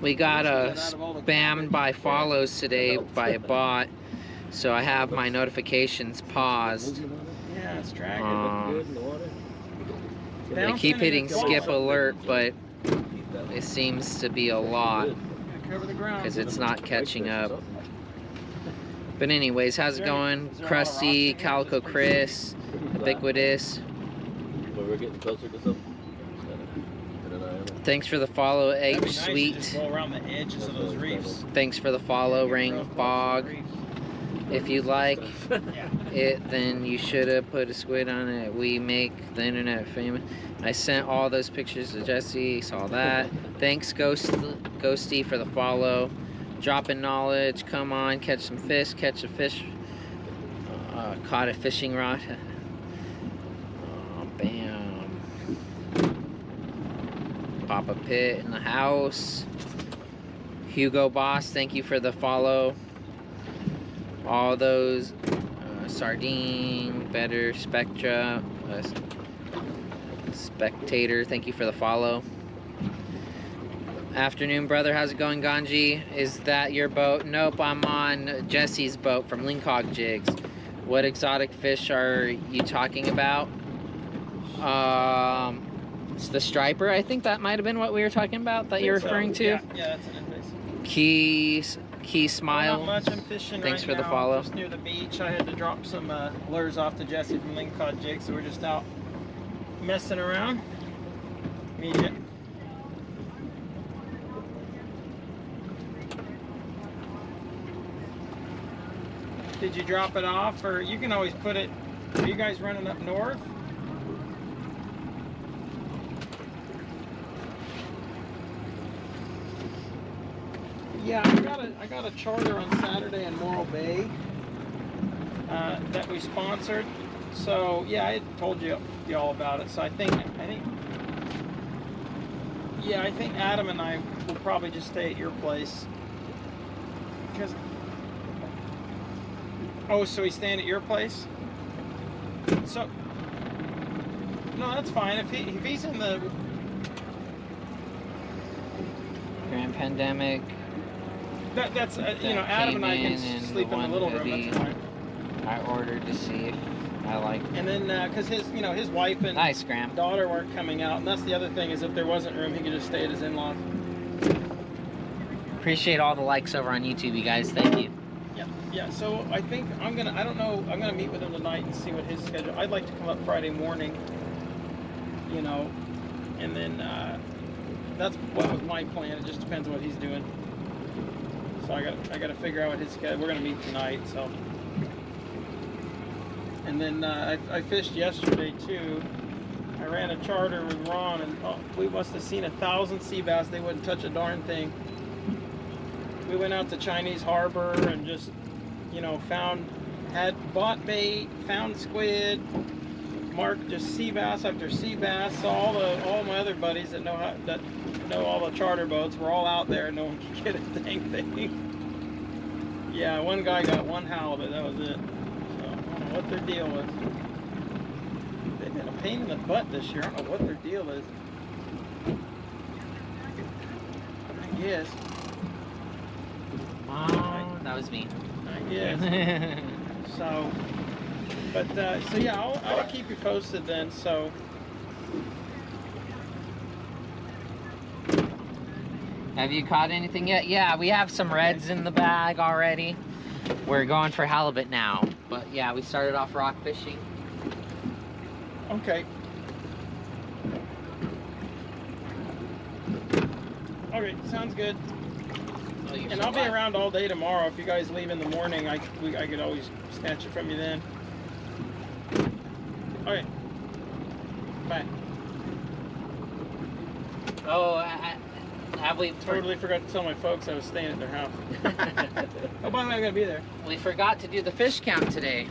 We got spammed by follows today by a bot, so I have my notifications paused. Yeah, it's dragging. I keep hitting skip alert, but it seems to be a lot Cover the ground. because it's not catching up. But anyways, how's it going? Krusty, Calico Chris, Ubiquitous. When we're getting closer to something. Thanks for the follow, That'd be H nice to Sweet. just go around the edges of those reefs. Thanks for the follow, Ring Fog. If you like Yeah. it, then you should have put a squid on it. We make the internet famous. I sent all those pictures to Jesse. Saw that. Thanks, Ghosty, for the follow. Dropping knowledge. Come on, catch some fish. Catch a fish. Caught a fishing rod. Oh, bam. Papa Pit in the house. Hugo Boss, thank you for the follow. All those Sardine, Better, Spectra, Spectator, thank you for the follow. Afternoon, brother. How's it going, Ganji? Is that your boat? Nope, I'm on Jesse's boat from Lingcod-jigs. What exotic fish are you talking about? It's the striper. I think that might have been what we were talking about that you're referring to. Yeah, that's an invasive. Key Smile. Not much. I'm fishing Thanks right for the now, follow. just near the beach. I had to drop some lures off to Jesse from Lingcod-jigs, so we're just out messing around. Media. Did you drop it off, or you can always put it? Are you guys running up north? Yeah, I got a charter on Saturday in Morro Bay that we sponsored. So yeah, I had told you all about it. So I think Adam and I will probably just stay at your place. Because so he's staying at your place? So, no, that's fine. If he's in the Grand Pandemic. That's you know, Adam and I can sleep in the little room. That's fine. I ordered to see if I like. And then because his wife and nice, Graham. daughter weren't coming out, and that's the other thing is if there wasn't room, he could just stay at his in-laws. Appreciate all the likes over on YouTube, you guys. Thank you. Yeah. So I think I'm gonna meet with him tonight and see what his schedule. I'd like to come up Friday morning, you know, and then that's what was my plan. It just depends on what he's doing. So I got to figure out what his schedule. We're gonna meet tonight, so. And then I fished yesterday too. I ran a charter with Ron, and we must have seen 1,000 sea bass. They wouldn't touch a darn thing. We went out to Chinese Harbor and just, you know, bought bait, found squid, marked just sea bass after sea bass. So all my other buddies that know all the charter boats were all out there. No one could get a dang thing. Yeah, one guy got one halibut. That was it. So I don't know what their deal was. They've been a pain in the butt this year. I don't know what their deal is. I guess. Oh, that was me. I guess. So, but so yeah, I'll keep you posted then. So. Have you caught anything yet? Yeah, we have some reds in the bag already. We're going for halibut now. But yeah, we started off rock fishing. Okay. Okay, sounds good. Oh, and I'll be around all day tomorrow. If you guys leave in the morning, I could always snatch it from you then. Okay. Bye. Oh, have we totally forgot to tell my folks I was staying at their house. Oh, by the way, I'm gonna be there. We forgot to do the fish count today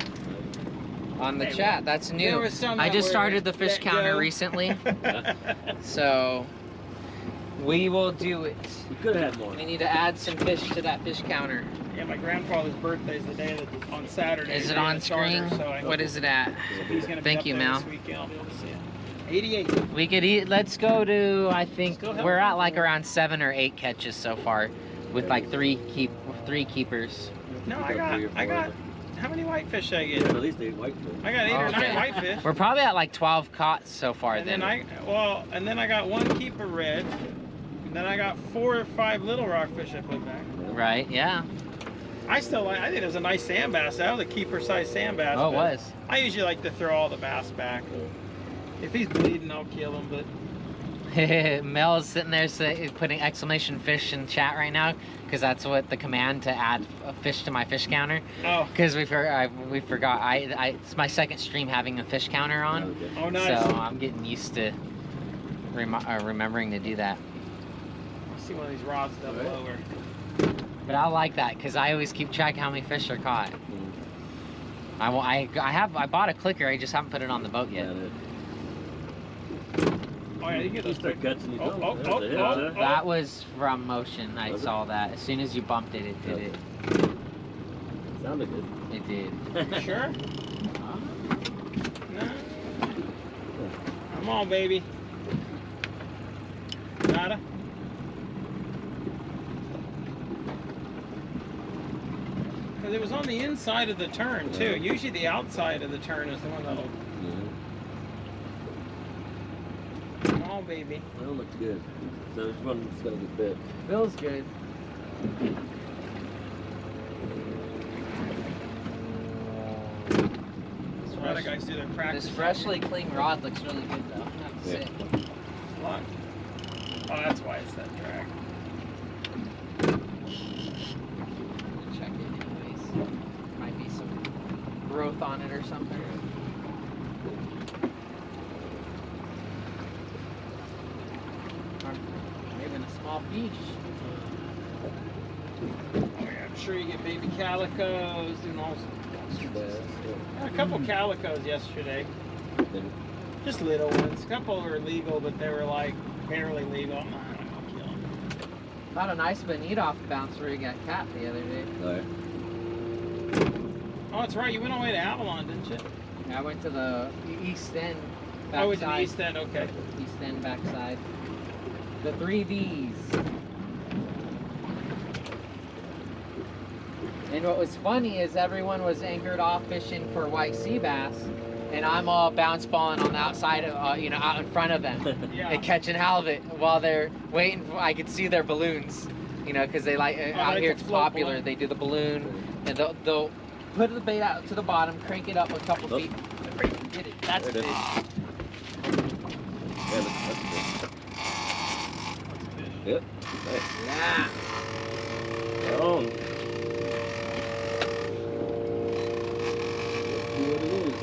on the chat. That's new. I just started the fish counter recently, so we will do it. We could have had more. We need to add some fish to that fish counter. Yeah, my grandfather's birthday is the day that on Saturday. Is it on screen? What is it at? He's gonna Thank you, Mel. this weekend. I'll be able to see it. 88. We could eat. Let's go to. I think we're at like around 7 or 8 catches so far, with like three keepers. No, I got. How many whitefish did I get? At least 8 whitefish. I got 8 or 9 whitefish. We're probably at like 12 caught so far. And then I got 1 keeper red. And then I got 4 or 5 little rockfish I put back. Right. Yeah. I think it was a nice sand bass. That was a keeper size sand bass. Oh, it was. I usually like to throw all the bass back. If he's bleeding, I'll kill him. But Mel's sitting there putting exclamation fish in chat right now because that's what the command to add a fish to my fish counter. Oh. Because we forgot. It's my second stream having a fish counter on. Oh, nice. So I'm getting used to remembering to do that. I'll see one of these rods double over. But I like that because I always keep track of how many fish are caught. I bought a clicker. I just haven't put it on the boat yet. Oh yeah, you get those start catching these. That was from motion. I saw that. As soon as you bumped it, it did it. Sounded good. It did. You sure? No. Come on, baby. Nada. Because it was on the inside of the turn too. Usually the outside of the turn is the one that'll. Come on, baby. That looks good. So this one's gonna get bit. Feels good. That's why the guys do their practice. This freshly cleaned rod looks really good though. I have to say. Oh, that's why it's that drag. Check it anyways. Might be some growth on it or something. Small fish. Oh, yeah, I'm sure you get baby calicos and all sorts. A couple calicos yesterday. Just little ones. A couple were legal, but they were like barely legal. I'm not gonna kill them. Caught a nice bonita off the bounce where you got capped the other day. Right. Oh, that's right. You went all the way to Avalon, didn't you? I went to the east end. Oh, it's the backside. east end, okay. East end backside. The 3Bs. And what was funny is everyone was anchored off fishing for white sea bass, and I'm all bounce balling on the outside, of, you know, out in front of them, Yeah. and catching halibut while they're waiting. I could see their balloons, you know, because they out like here to it's float popular. balloon. They do the balloon, and they'll put the bait out to the bottom, crank it up a couple feet, get it. That's a There it fish. Yeah, that's good. Yep. Nice. Yeah. Oh. Let's see what it is.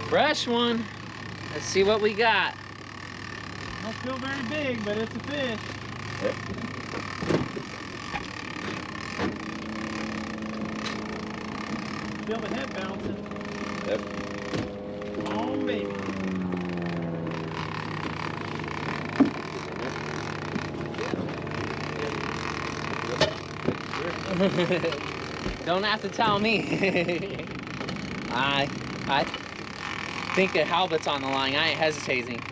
Fresh one. Let's see what we got. Don't feel very big, but it's a fish. Yep. Feel the head bouncing. Yep. Oh, baby. Don't have to tell me. I think a halibut's on the line. I ain't hesitating.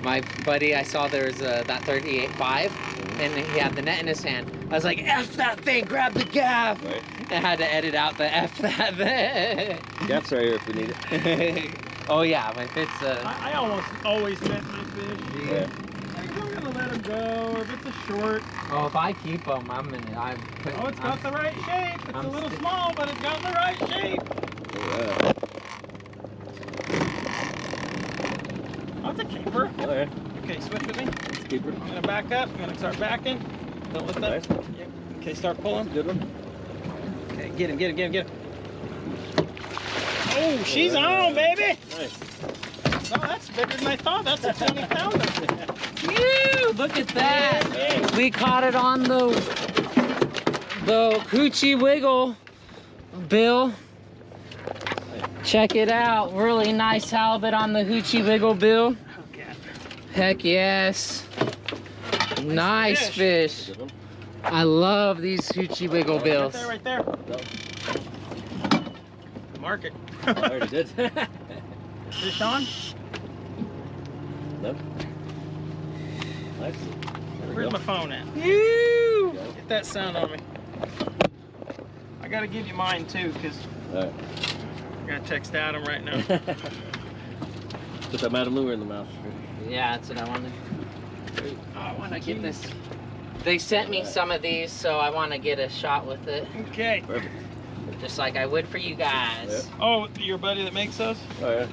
My buddy, I saw there was that 38.5, and he had the net in his hand. I was like, F that thing, grab the gaff. Right. I had to edit out the F that thing. Gaff's right here if we need it. Oh yeah, if it's I almost always net my fish. Yeah. I'm gonna let him go, or if it's a short. oh, if I keep them, Oh, it's got the right shape. It's a little small, but it's got the right shape. Yeah. Oh, it's a keeper. Oh, yeah. Okay, switch with me. It's a keeper. I'm gonna back up. I'm gonna start backing. Don't let that. Nice. Yep. Okay, start pulling. Good one. Okay, get him, get him, get him, get him. Oh, she's on, baby. Nice. Oh, that's bigger than I thought. That's a 20 pounder. Ew, look at that. We caught it on the Hoochie Wiggle bill. Check it out. Really nice halibut on the Hoochie Wiggle bill. Okay. Heck yes. Nice fish. Good one. I love these Hoochie Wiggle bills. Right there, right there. Mark it. I already did. Fish on? No. Nice. There we Where's go. my phone at? Ew. Get that sound on me. I gotta give you mine too, because Alright. I gotta text Adam right now. Put that Madam Lure in the mouth. Yeah, that's what I wanted. Oh, I want I get this. They sent me some of these, so I want to get a shot with it, Okay. Perfect. just like I would for you guys. Oh, your buddy that makes those? Oh, yeah.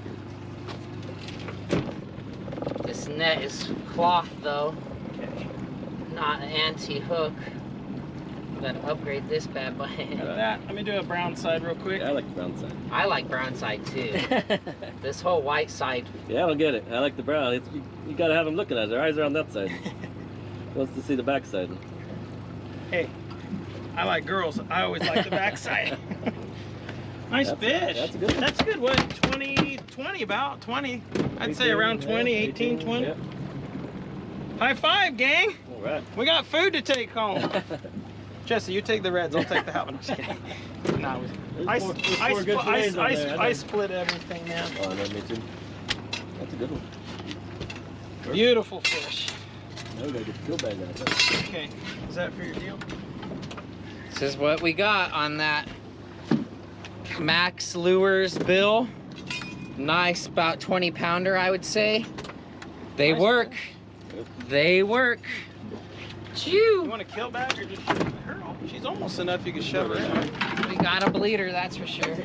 This net is cloth though, not anti-hook. Gotta upgrade this bad boy. Got that. Let me do a brown side real quick. Yeah, I like the brown side. I like brown side too. This whole white side. Yeah, I don't get it. I like the brown. You gotta have them looking at it. Their eyes are on that side. Wants to see the back side. Hey, I like girls. I always like the back side. Nice fish. That's a good one. That's good. What, 20 about 20. I'd say around 20, 18, 20. Yeah. High five, gang. All right. We got food to take home. Jesse, you take the reds. I'll take the halibut. I'm just kidding. No, I split everything now. Oh, no, me too. That's a good one. Beautiful fish. Now we gotta get the fill bag out. Okay, is that for your deal? This is what we got on that Max Lures bill. Nice, about 20 pounder, I would say. They Nice work. They work. You Chew. want a kill bag or just shove her? She's almost enough you can shove her in. We got a bleeder, that's for sure.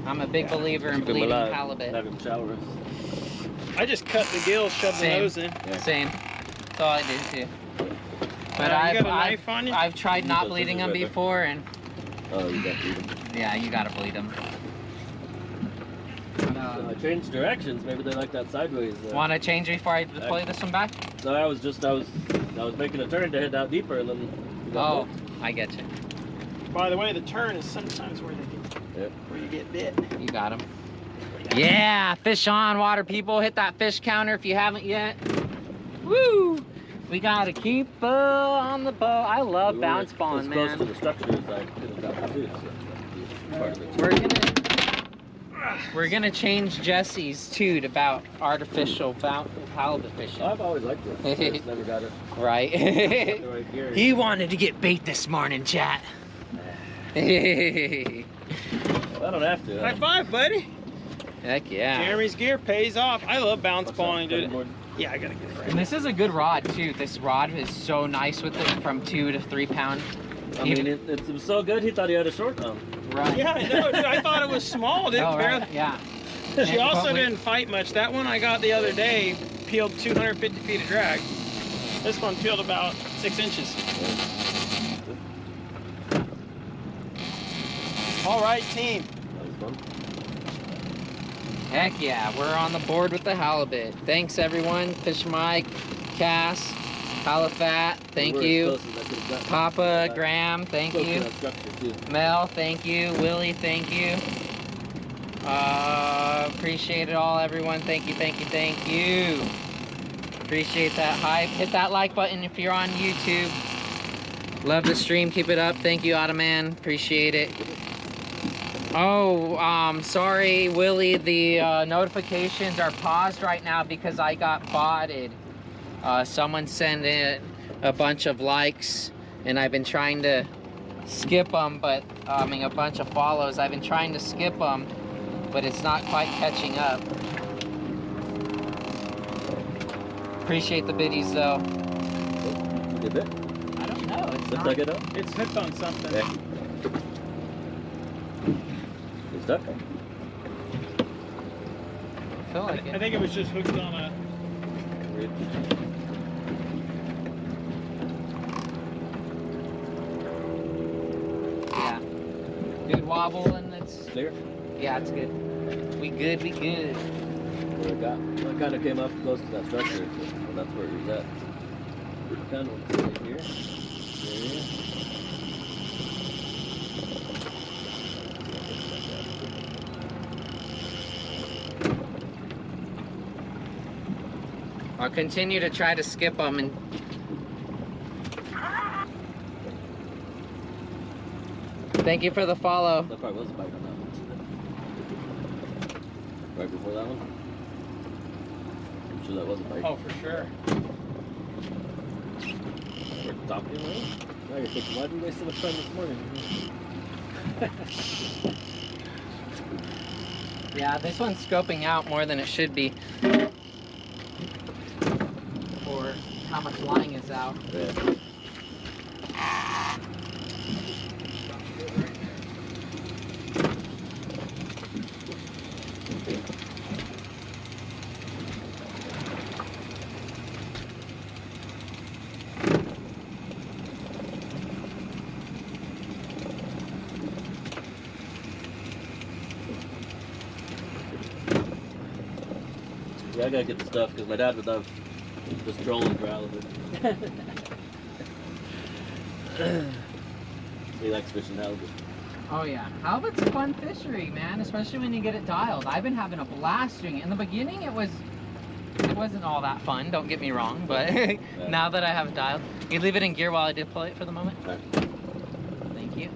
I'm a big believer in Keep 'em bleeding alive. halibut. Have him shower us. I just cut the gills, shove the Same. nose in. Yeah. Same. That's all I do too. But You I've, got a knife on you? I've tried You not got bleeding them scissors right there. before, and Oh, you got to eat them. yeah, you gotta bleed them. Change directions. Maybe they like that sideways. Want to change before I deploy this one back? So I was making a turn to head out deeper, and then. You got Oh, I get you. By the way, the turn is sometimes where they get, Yep. where you get bit. You got him. Yeah, fish on, water people. Hit that fish counter if you haven't yet. Woo! We got a keeper on the boat. I love bounce balling, man. Close to the structure as I could have gotten to, so part of it. We're gonna change Jesse's too to about artificial halibut fishing. I've always liked it. I just never got it. Right. He wanted to get bait this morning, chat. I don't have to. High five, buddy. Heck yeah. Jeremy's gear pays off. I love bounce balling, dude. Yeah, I gotta get it right. And this is a good rod too. This rod is so nice with it, from 2 to 3 pound. I mean, it was so good, he thought he had a short on. Right. Yeah, I know, dude. I thought it was small, dude. Oh, right. Yeah. She also didn't fight much. That one I got the other day peeled 250 feet of drag. This one peeled about 6 inches. All right, team. That was fun. Heck yeah, we're on the board with the halibut. Thanks everyone. Fish Mike, Cass, Halifat, thank you. Papa, Graham, thank you. Mel, thank you. Willie, thank you. Appreciate it all, everyone. Thank you, thank you, thank you. Appreciate that hype. Hit that like button if you're on YouTube. Love the stream. Keep it up. Thank you, Ottoman. Appreciate it. Oh, sorry, Willie. The notifications are paused right now because I got botted. Someone sent in a bunch of likes, and I've been trying to skip them, but I mean a bunch of follows. I've been trying to skip them, but it's not quite catching up. Appreciate the biddies though. Good bit? I don't know. It's Looks not. like it up. It's hooked on something. Yeah. It's stuck. I feel like I think it was just hooked on a... Yeah. Good wobble, and it's Clear? yeah, it's good. We good, we good. Well, it kind of came up close to that structure, so that's where it was at. Kind of right here. There. I'll continue to try to skip them and. Thank you for the follow. That probably was a bite on that one. Right before that one? I'm sure that was a bite. Oh, for sure. We're topping it. Now you're thinking, why did we waste so much time this morning? Yeah, this one's scoping out more than it should be. For how much line is out. Yeah. Yeah, I gotta get the stuff because my dad would love just trolling for halibut. He likes fishing halibut. Oh yeah, halibut's a fun fishery, man, especially when you get it dialed. I've been having a blast doing it. In the beginning, it wasn't all that fun. Don't get me wrong, but now that I have it dialed, you leave it in gear while I deploy it for the moment. Right. Thank you.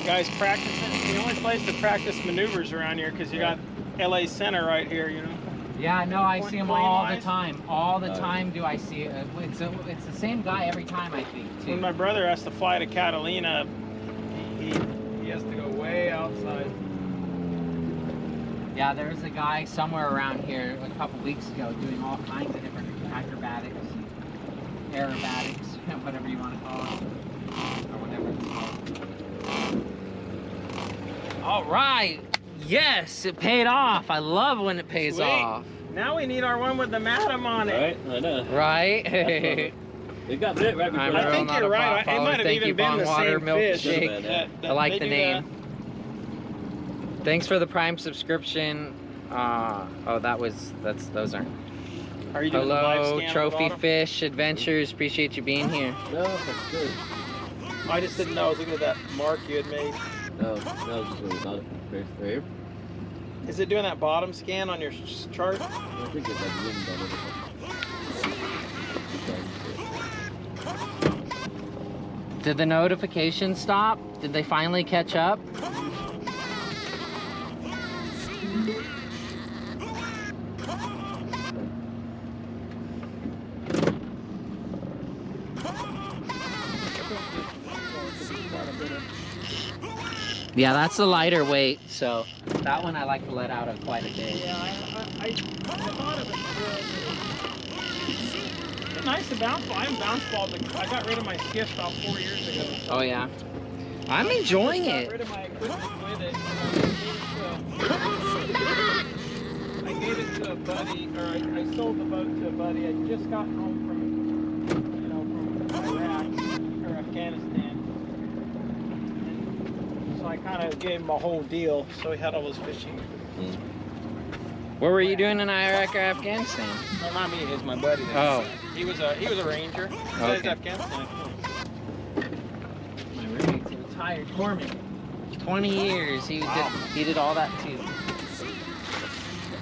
Guys practicing. It's the only place to practice maneuvers around here because you got LA Center right here, you know. Yeah, no, I see them all the Plane-wise. time. All the time do I see it. It's the same guy every time, I think, too. When my brother has to fly to Catalina, he has to go way outside. Yeah, there was a guy somewhere around here a couple weeks ago doing all kinds of different acrobatics and aerobatics, whatever you want to call it, or whatever it's called. All right. Yes, it paid off. I love when it pays Sweet. off. Now we need our one with the madam on it. Right? I know. Right? It got bit right before I'm that. I think not you're a right. follower. It might have Thank even you, been the Bongwater same Milk fish. Shake. Yeah. I like they the do name. Thanks for the Prime subscription. Oh, those aren't. Are you doing the live Hello, scan Trophy Fish Adventures. Appreciate you being here. No, that's good. I just didn't know. I was looking at that mark you had made. No, just what we thought. Right here. Is it doing that bottom scan on your chart? I think it's like zoomed on it. Did the notification stop? Did they finally catch up? Yeah, that's the lighter weight, so that one I like to let out of quite a bit. Yeah, I thought of it. It's nice to bounce ball. I haven't bounced ball, but I got rid of my skiff about 4 years ago. Oh yeah, I'm enjoying I it. got rid of my equipment with it. I gave it to a buddy, or I sold the boat to a buddy. I'd just gotten home from Iraq or Afghanistan. I kind of gave him a whole deal, so he had all his fishing. What were you doing in Iraq or Afghanistan? No, not me. It was my buddy. Oh, He was a ranger. So Okay. he's Afghanistan. my roommate's a retired corpsman. 20 years. He did all that too.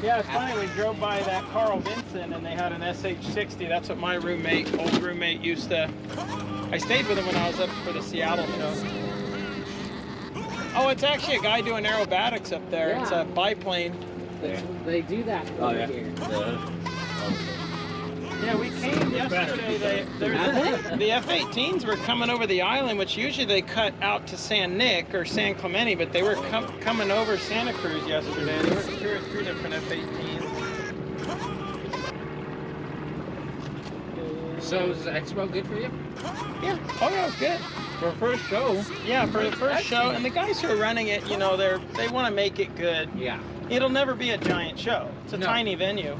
Yeah, it's funny. We drove by that Carl Vinson, and they had an SH-60. That's what my old roommate, used to. I stayed with him when I was up for the Seattle show. Oh, it's actually a guy doing aerobatics up there. Yeah. It's a biplane. They do that over here. Yeah, we came yesterday. The F-18s were coming over the island, which usually they cut out to San Nick or San Clemente, but they were coming over Santa Cruz yesterday. There were 2 or 3 different F-18s. So is the expo good for you? Yeah. Oh yeah, it was good. For a first show? Yeah, for the first show. And the guys who are running it, you know, they want to make it good. Yeah. It'll never be a giant show. It's a No. tiny venue.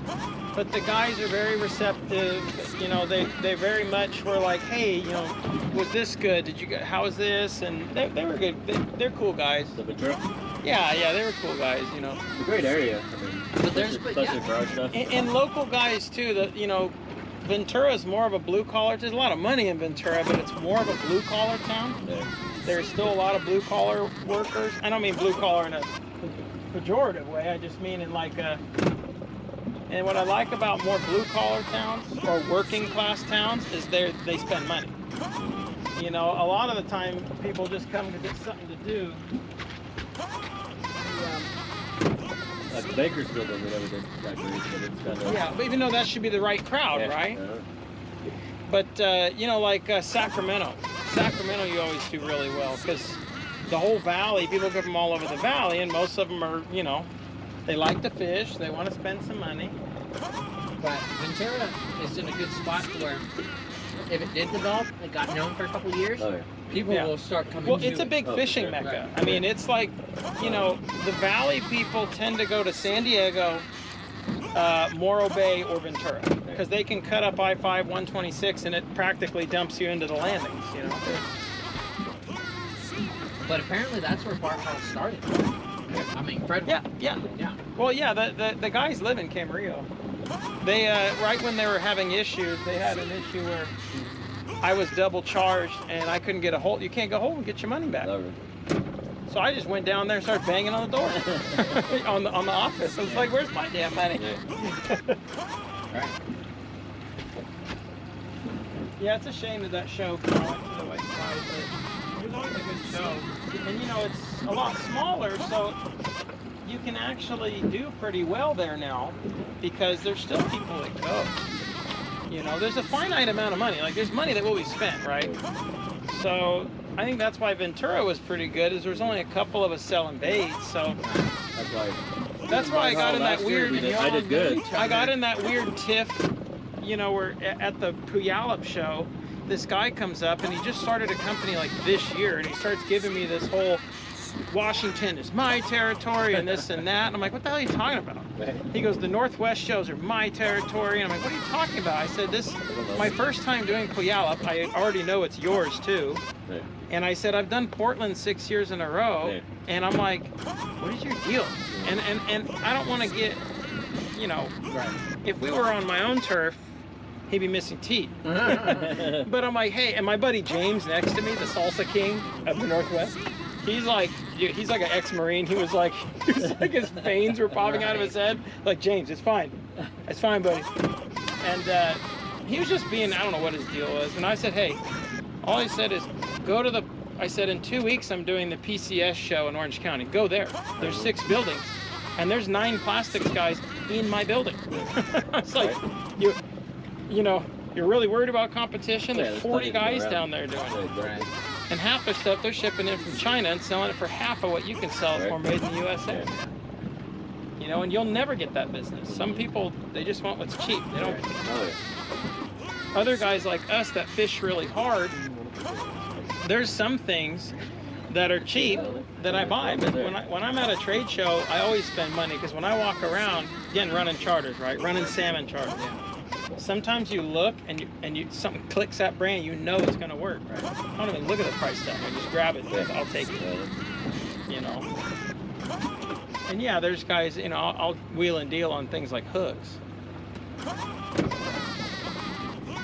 But the guys are very receptive. You know, they very much were like, hey, you know, was this good? How was this? And they were good. They're cool guys. The Ventura? Yeah, they were cool guys, you know. It's a great area. I mean, But especially for our stuff. And local guys too, that, you know, Ventura is more of a blue collar. There's a lot of money in Ventura, but it's more of a blue collar town. Yeah. There's still a lot of blue collar workers. I don't mean blue collar in a pejorative way. I just mean in like a. And what I like about more blue collar towns or working class towns is they spend money. You know, a lot of the time people just come to get something to do. Like the Bakersfield one, we never did that great, but it's kind of. Yeah, but even though that should be the right crowd, Yeah. right? Uh-huh. But, you know, like Sacramento. Sacramento you always do really well because the whole valley, people come from all over the valley, and most of them are, you know, they like to fish, they want to spend some money. But Ventura is in a good spot where if it did develop, it got known for a couple of years, Oh, yeah. people Yeah. will start coming Well, to it's a it. big Oh, fishing sure. mecca. Right. I mean, it's like, you know, the valley people tend to go to San Diego, Morro Bay, or Ventura because they can cut up I-5 126 and it practically dumps you into the landings, you know. But apparently that's where Bart Hall started. I mean, Fred. Yeah. Yeah. Well, yeah, the guys live in Camarillo. They, right when they were having issues, they had an issue where I was double charged and I couldn't get a hold. You can't go home and get your money back. Oh, really? So I just went down there and started banging on the door on the office. I was like, "Where's my damn money?" Right. Yeah, it's a shame that show kind of went to the wayside, but it was always a good show. And you know, it's a lot smaller, so you can actually do pretty well there now because there's still people that go. You know, there's a finite amount of money. Like, there's money that will be spent, right? So I think that's why Ventura was pretty good, is there's only a couple of us selling baits, so that's why I got in that weird. I did good. I got in that weird tiff, you know, where at the Puyallup show, this guy comes up and he just started a company like this year, and he starts giving me this whole Washington is my territory and this and that. And I'm like, what the hell are you talking about? He goes, the Northwest shows are my territory. And I'm like, what are you talking about? I said, this, my first time doing Puyallup, I already know it's yours too. And I said, I've done Portland 6 years in a row. And I'm like, what is your deal? And I don't want to get you know, Right. if we were on my own turf, he'd be missing teeth. But I'm like, hey, and my buddy James next to me, the salsa king of the Northwest, he's like an ex-Marine. He was like his veins were popping out of his head. Like, James, it's fine, buddy. And he was just being, I don't know what his deal was. And I said, hey, all I said is I said, in 2 weeks, I'm doing the PCS show in Orange County. Go there. There's 6 buildings, and there's 9 plastics guys in my building. It's like, you know, you're really worried about competition. There's 40 guys down there doing it. Right. And half their stuff, they're shipping in from China and selling it for half of what you can sell it for made in the USA. You know, and you'll never get that business. Some people, they just want what's cheap. They don't. Other guys like us that fish really hard, there's some things that are cheap that I buy, but when I'm at a trade show, I always spend money, because when I walk around, again, running charters, right? Running salmon charters. Sometimes you look and something clicks that brand, you know it's gonna work. Right? I don't even look at the price tag. I just grab it. I'll take it. You know. And yeah, there's guys. You know, I'll wheel and deal on things like hooks.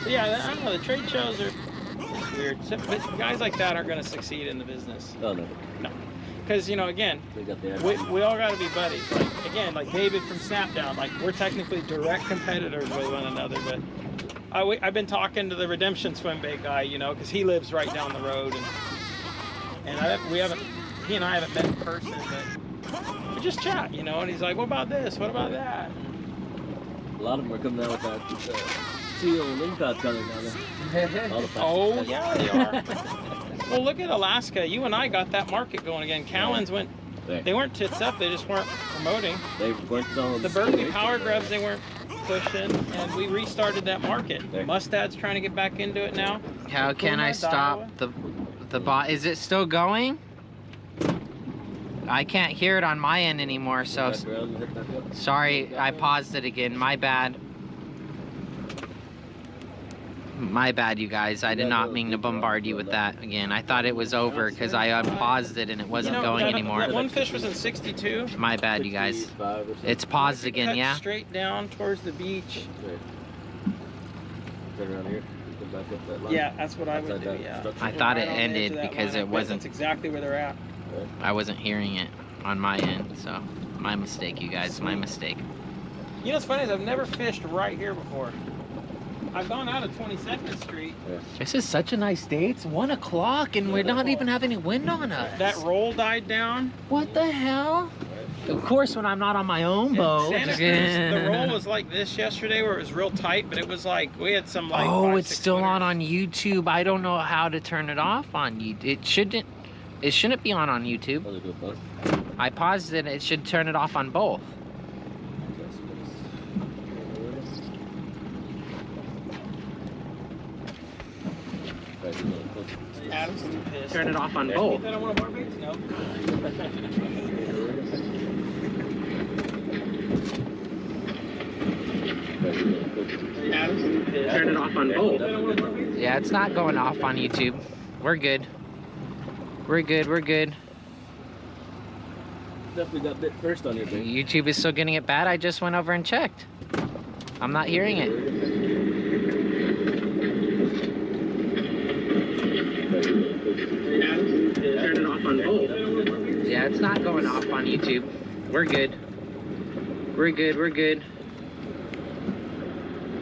So yeah, I don't know. The trade shows are. It's weird. But guys like that aren't gonna succeed in the business. Oh no. No. Because, you know, again, we all got to be buddies. Like, again, like David from Snapdown, like, we're technically direct competitors with one another, but I've been talking to the Redemption swim bait guy, you know, because he lives right down the road, and he and I haven't met in person, but we just chat, you know, and he's like, what about this? What about that? A lot of them are coming out with that seal and Lingcod color down there. Oh, yeah, they are. Well, look at Alaska. You and I got that market going again. Cowans went, they weren't tits up, they just weren't promoting. They weren't selling. The Berkeley Power Grubs, they weren't pushing, and we restarted that market. Mustad's trying to get back into it now. How can I stop the bot? Is it still going? I can't hear it on my end anymore, so sorry, I paused it again. My bad. My bad, you guys. I did not mean to bombard you with that again. I thought it was over because I unpaused it and it wasn't going anymore. That one fish was in 62. My bad, you guys. It's paused again, yeah? Straight down towards the beach. Turn around here. Back up that line. Yeah, that's what I would do, yeah. I thought it ended because it wasn't... That's exactly where they're at. I wasn't hearing it on my end, so my mistake, you guys. My mistake. You know what's funny is I've never fished right here before. I've gone out of 22nd Street. This is such a nice day. It's 1 o'clock and we're not even having any wind on us. That roll died down. What the hell? Of course, when I'm not on my own boat. Santa Cruz, the roll was like this yesterday, where it was real tight, but it was like we had some like. Oh, it's still on YouTube. I don't know how to turn it off on YouTube. It shouldn't be on YouTube. I paused it. It should turn it off on both. Adam's too pissed. Turn it off on both. I don't want more baits? No. Turn it off on both. Yeah, it's not going off on YouTube. We're good. We're good. We're good. Definitely got bit first on your bait. YouTube is still getting it bad. I just went over and checked. I'm not hearing it. Turn it off on both. Yeah, it's not going off on YouTube. We're good. We're good. We're good.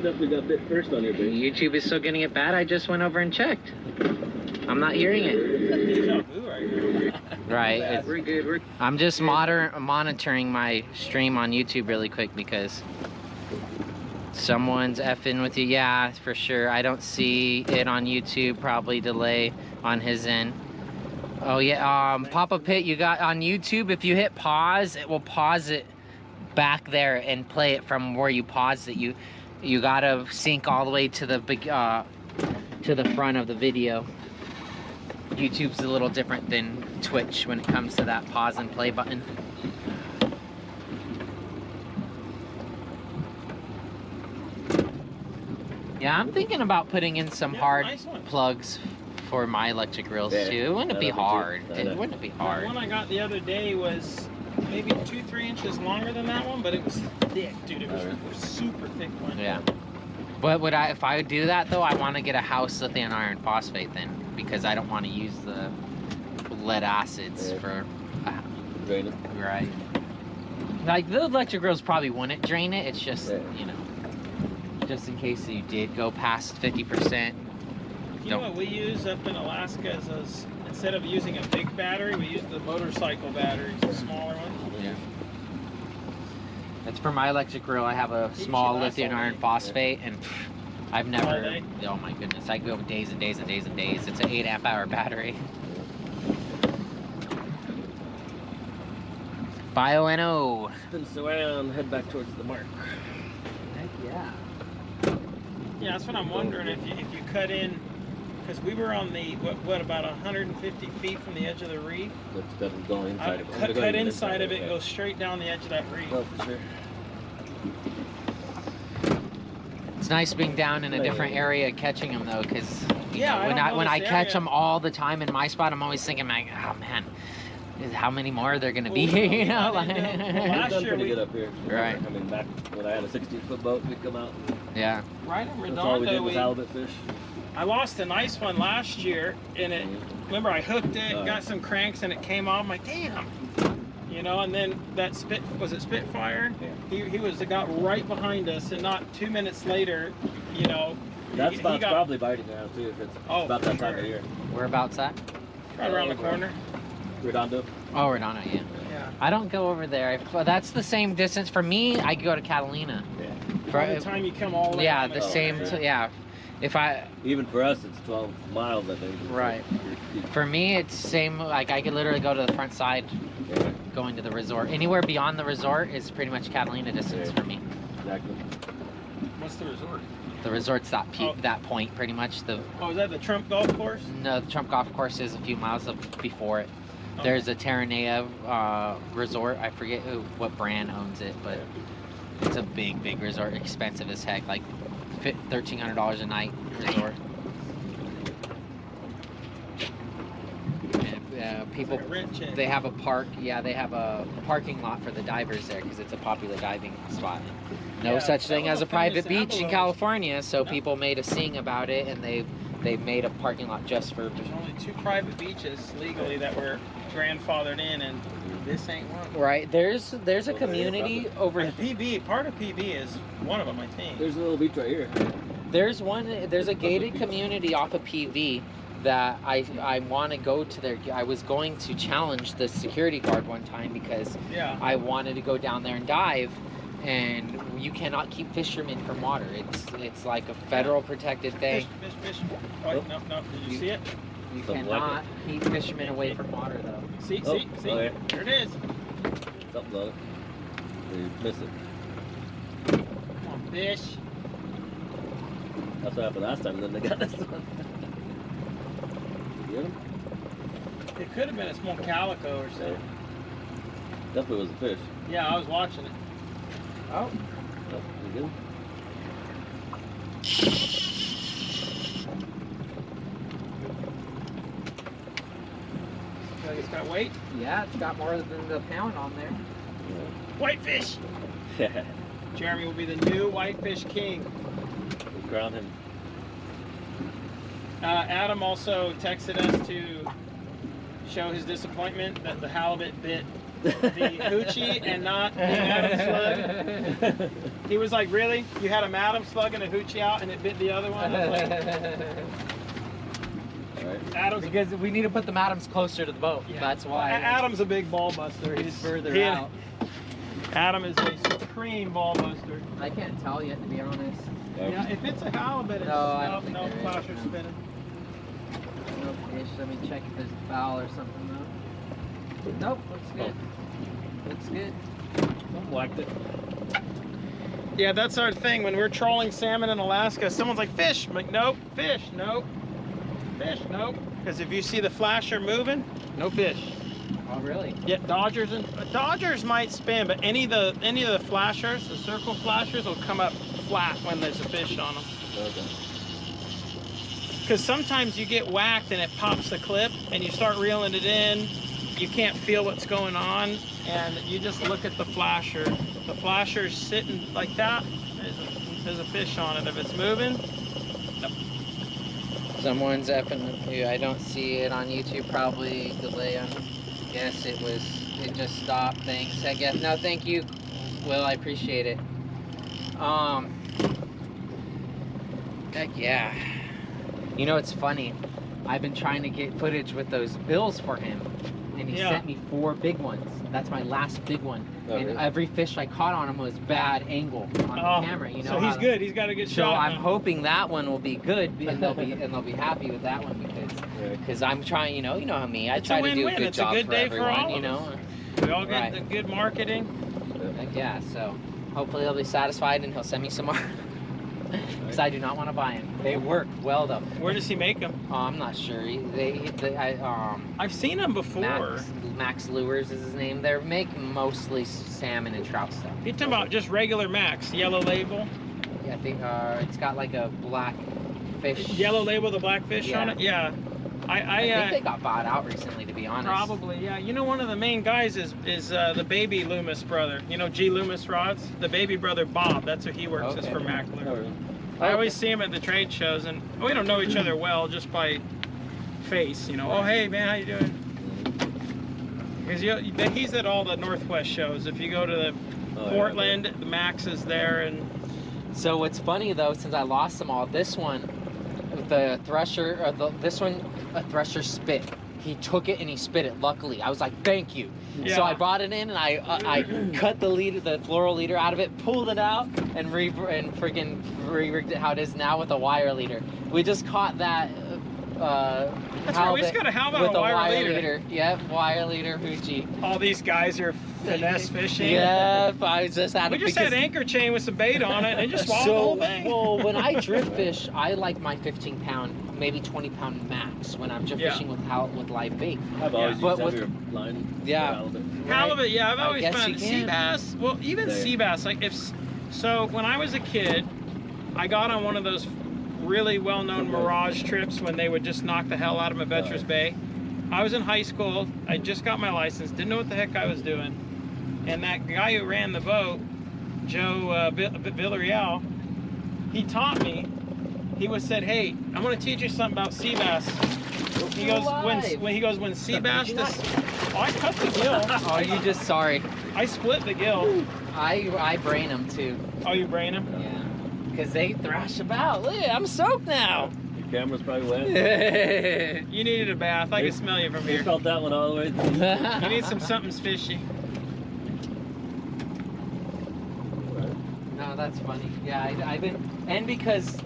Definitely got bit first on your bait. YouTube is still getting it bad. I just went over and checked. I'm not hearing it. Right. We're good. I'm just monitoring my stream on YouTube really quick because someone's effing with you. Yeah, for sure. I don't see it on YouTube. Probably delay on his end. Oh yeah. Papa Pit, you got on YouTube. If you hit pause, it will pause it back there and play it from where you paused it. You gotta sync all the way to the big to the front of the video. YouTube's a little different than Twitch when it comes to that pause and play button. Yeah, I'm thinking about putting in some hard plugs for my electric reels too. It wouldn't be hard. It wouldn't be hard. The one I got the other day was maybe 2-3 inches longer than that one, but it was thick, dude. It was a super thick one. Yeah. But if I would do that though, I want to get a house lithium iron phosphate then, because I don't want to use the lead acids for drain it. Right. Like the electric grills probably wouldn't drain it. It's just you know, just in case you did go past 50%. You know what we use up in Alaska is those, instead of using a big battery, we use the motorcycle batteries, the smaller ones. Yeah. That's for my electric grill. I have a small lithium iron phosphate, and I've never. Oh my goodness, I go days and days and days and days. It's an 8-amp-hour battery. Bio-NO. Spin around, head back towards the mark. Heck yeah. Yeah, that's what I'm wondering, if you cut in, because we were on the, what about 150 feet from the edge of the reef? That's going inside of it. Cut inside of it and go straight down the edge of that reef. Oh, for sure. It's nice being down in a different area catching them though, because when I catch them all the time in my spot, I'm always thinking like, oh man, how many more are there gonna be? You know, like last year we get up here. Right. I mean, back when I had a 16-foot boat, we'd come out. Yeah. Right in Redondo, that's all we did was halibut fish. I lost a nice one last year, and it. Remember, I hooked it, got some cranks, and it came off. I'm like, damn. You know, and then that Spitfire? Yeah. He got right behind us, and not 2 minutes later, you know. That spot's probably biting now too. If it's about that time of year. Whereabouts at? Right around the corner. Redondo. Oh, Redondo, yeah. Yeah. I don't go over there. That's the same distance for me. I go to Catalina. Yeah. By the time you come all the way. Yeah, the same. Yeah. If I even for us, it's 12 miles, I think. Right. For me, it's same. Like I could literally go to the front side, going to the resort. Anywhere beyond the resort is pretty much Catalina distance for me. Exactly. What's the resort? The resort's that that point, pretty much. Oh, is that the Trump Golf Course? No, the Trump Golf Course is a few miles before it. Okay. There's a Terranea resort. I forget what brand owns it, but it's a big resort. Expensive as heck, like $1,300 a night resort. And, people, they have a park. Yeah, they have a parking lot for the divers there because it's a popular diving spot. No such thing as a private beach in California, so people made a sing about it, and they made a parking lot just for. There's only 2 private beaches legally that were grandfathered in, and this ain't one. Right. There's a community over. PB, part of PB is one of them, I think. There's a little beach right here. There's a gated community off of PV that I want to go to there. I was going to challenge the security guard one time because I wanted to go down there and dive, and you cannot keep fishermen from water. It's like a federal protected thing. Fish. Oh, no. Did you see it? You cannot keep fishermen away from water though. See? Oh, yeah. There it is. Something's on it. You miss it. Come on, fish. That's what happened last time, and then they got this one. You get him? It could have been a small calico or something. Definitely was a fish. Yeah, I was watching it. Oh. You get him? It's got weight? Yeah, it's got more than the pound on there. Whitefish! Jeremy will be the new whitefish king. We'll crown him. Adam also texted us to show his disappointment that the halibut bit the hoochie and not the Adam slug. He was like, really? You had a Madam slug and a hoochie out and it bit the other one? I was like, Adam's because we need to put the Madams closer to the boat. Yeah. That's why. Adam's a big ball buster. He's further out. Adam is a supreme ball buster. I can't tell yet, to be honest. Yeah, if it's a halibut, it's no flasher spinning. No fish. Let me check if there's a foul or something though. Nope, looks good. Looks good. Something whacked it. Yeah, that's our thing. When we're trolling salmon in Alaska, someone's like, fish. I'm like, nope, fish, nope. Fish, nope. Because if you see the flasher moving, no fish. Oh, really? Yeah, Dodgers might spin, but any of the flashers, the circle flashers, will come up flat when there's a fish on them. Okay. Because sometimes you get whacked and it pops the clip, and you start reeling it in. You can't feel what's going on, and you just look at the flasher. The flasher's sitting like that. There's a fish on it. If it's moving, Someone's effing. I don't see it on YouTube. Probably delay on. Yes, it was. It just stopped. Thanks. I guess. No, thank you. Will, I appreciate it. Heck yeah. You know, it's funny. I've been trying to get footage with those bills for him, and he sent me 4 big ones. That's my last big one. And every fish I caught on him was bad angle on the camera. You know, so he's good. He's got a good shot. So I'm hoping that one will be good, and they'll be happy with that one because I'm trying. You know how me. I try to do a good job for everyone. You know, we all get the good marketing. Heck yeah. So hopefully they'll be satisfied, and he'll send me some more. Because I do not want to buy them. They work well though. Where does he make them? I'm not sure. I've seen them before. Max Lures is his name. They make mostly salmon and trout stuff. You're talking about just regular Max, yellow label? Yeah, I think it's got like a black fish. Yellow label, the black fish on it? Yeah. I think they got bought out recently, to be honest. Probably, yeah. You know, one of the main guys is the baby Loomis brother. You know, G. Loomis rods? The baby brother Bob. That's who he works with for Mac Lure. I always see him at the trade shows, and we don't know each other well just by face. You know, oh hey man, how you doing? Because he's at all the Northwest shows. If you go to the Portland, the Max is there, and. So what's funny though, since I lost them all, this one, the Thresher, this one, a Thresher spit. He took it and he spit it. Luckily, I was like, "Thank you." Yeah. So I brought it in and I cut the leader, the floral leader out of it, pulled it out, and freaking re-rigged it how it is now with a wire leader. We just caught that. That's right. We just got a halibut with a wire leader. Yep, wire leader Fuji. All these guys are finesse fishing. Yeah, I just had. We just had anchor chain with some bait on it, and they just swallowed the whole thing. Well, when I drift fish, I like my 15-pound, maybe 20-pound max when I'm drift fishing with live bait. I've always used heavier line. Yeah. Halibut, yeah, I've always found sea bass. Well, even sea bass. Like so when I was a kid, I got on one of those really well-known Mirage trips when they would just knock the hell out of Adventures Bay. I was in high school. I just got my license. Didn't know what the heck I was doing. And that guy who ran the boat, Joe Villarreal, he taught me. He said, "Hey, I'm going to teach you something about sea bass." He goes, when sea bass, I cut the gill. Oh, you just sorry. I split the gill. I brain them too. Oh, you brain them? Yeah. Because they thrash about. Look, I'm soaked now. Your camera's probably wet. You needed a bath. I can smell you from here. You felt that one all the way through. You need something's fishy. No, that's funny. Yeah, I've been, and because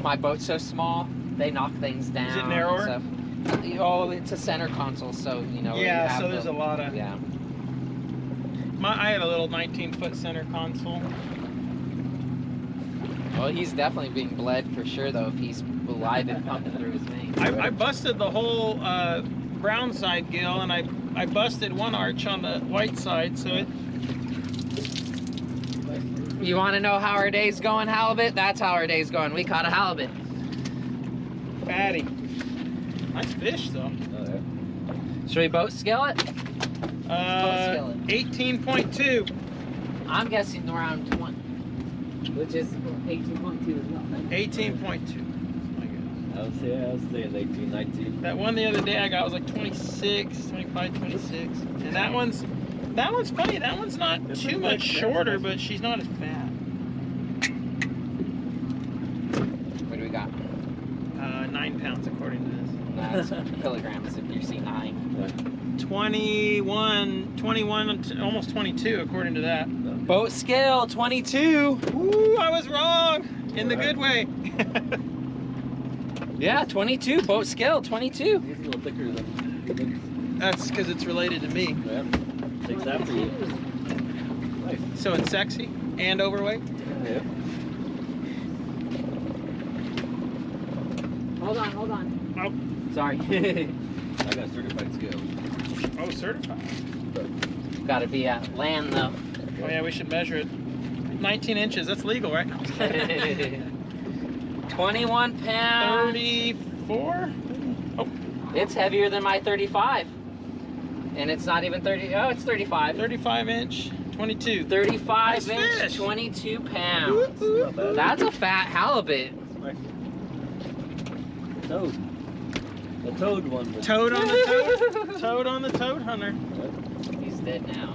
my boat's so small, they knock things down. Is it narrower? And stuff. Oh, it's a center console, so you know. Yeah, so there's a lot of. Yeah. I had a little 19-foot center console. Well, he's definitely being bled for sure, though, if he's alive and pumping through his veins. I busted the whole brown side gill, and I busted one arch on the white side, so it... You want to know how our day's going, halibut? That's how our day's going. We caught a halibut. Fatty. Nice fish, though. Oh, yeah. Should we boat scale it? 18.2. I'm guessing around 20. Which is 18.2 is nothing. 18.2. I was saying 18, 19. That one the other day I got was like 26, 25, 26. And that one's funny. That one's not too much shorter, but she's not as fat. What do we got? 9 pounds according to this. That's kilograms if you see 9. 21, almost 22 according to that. Boat scale 22. Ooh, I was wrong in the good way. Yeah, 22. Boat scale 22. He's a little thicker than. That's because it's related to me. Yeah. Takes after you. Nice. So it's sexy and overweight. Yeah. Hold on. Oh, sorry. I got a certified scale. Oh, certified. Got to be at land though. Oh yeah, we should measure it. 19 inches. That's legal, right? 21 pounds. 34. Oh, it's heavier than my 35. And it's not even 30. Oh, it's 35. 35 inch, 22. 35 Nice inch, fish. 22 pounds. Not bad. That's a fat halibut. Toad. The toad one. Toad on the toad. Toad on the toad hunter. He's dead now.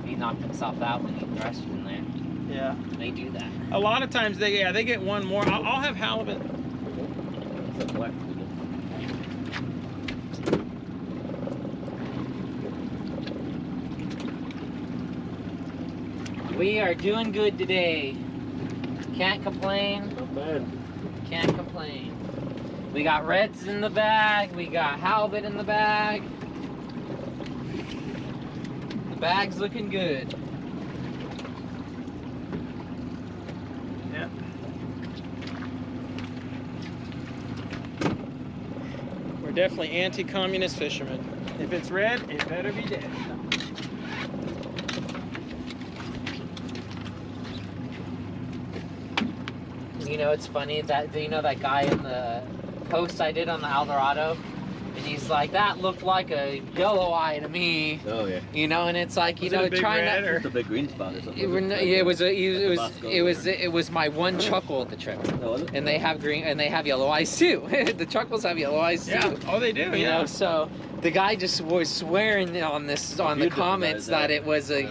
He knocked himself out when he thrust in there. Yeah. They do that. A lot of times they get one more. I'll have halibut. It's a black. We are doing good today. Can't complain. Not bad. Can't complain. We got reds in the bag. We got halibut in the bag. The bag's looking good. Yeah. We're definitely anti-communist fishermen. If it's red, it better be dead. You know, it's funny that, you know, that guy in the post I did on the Eldorado, and he's like, that looked like a yellow eye to me. Oh yeah. You know, and it's like, you Was it know, a big trying red to. or- Just a big green spot or something. It was my one chuckle of the trip, Oh, was it? and they have green and they have yellow eyes too. The chuckles have yellow eyes too. Yeah. Oh, they do. You Yeah. know, so the guy just was swearing on this on few the different comments guys, that it was a,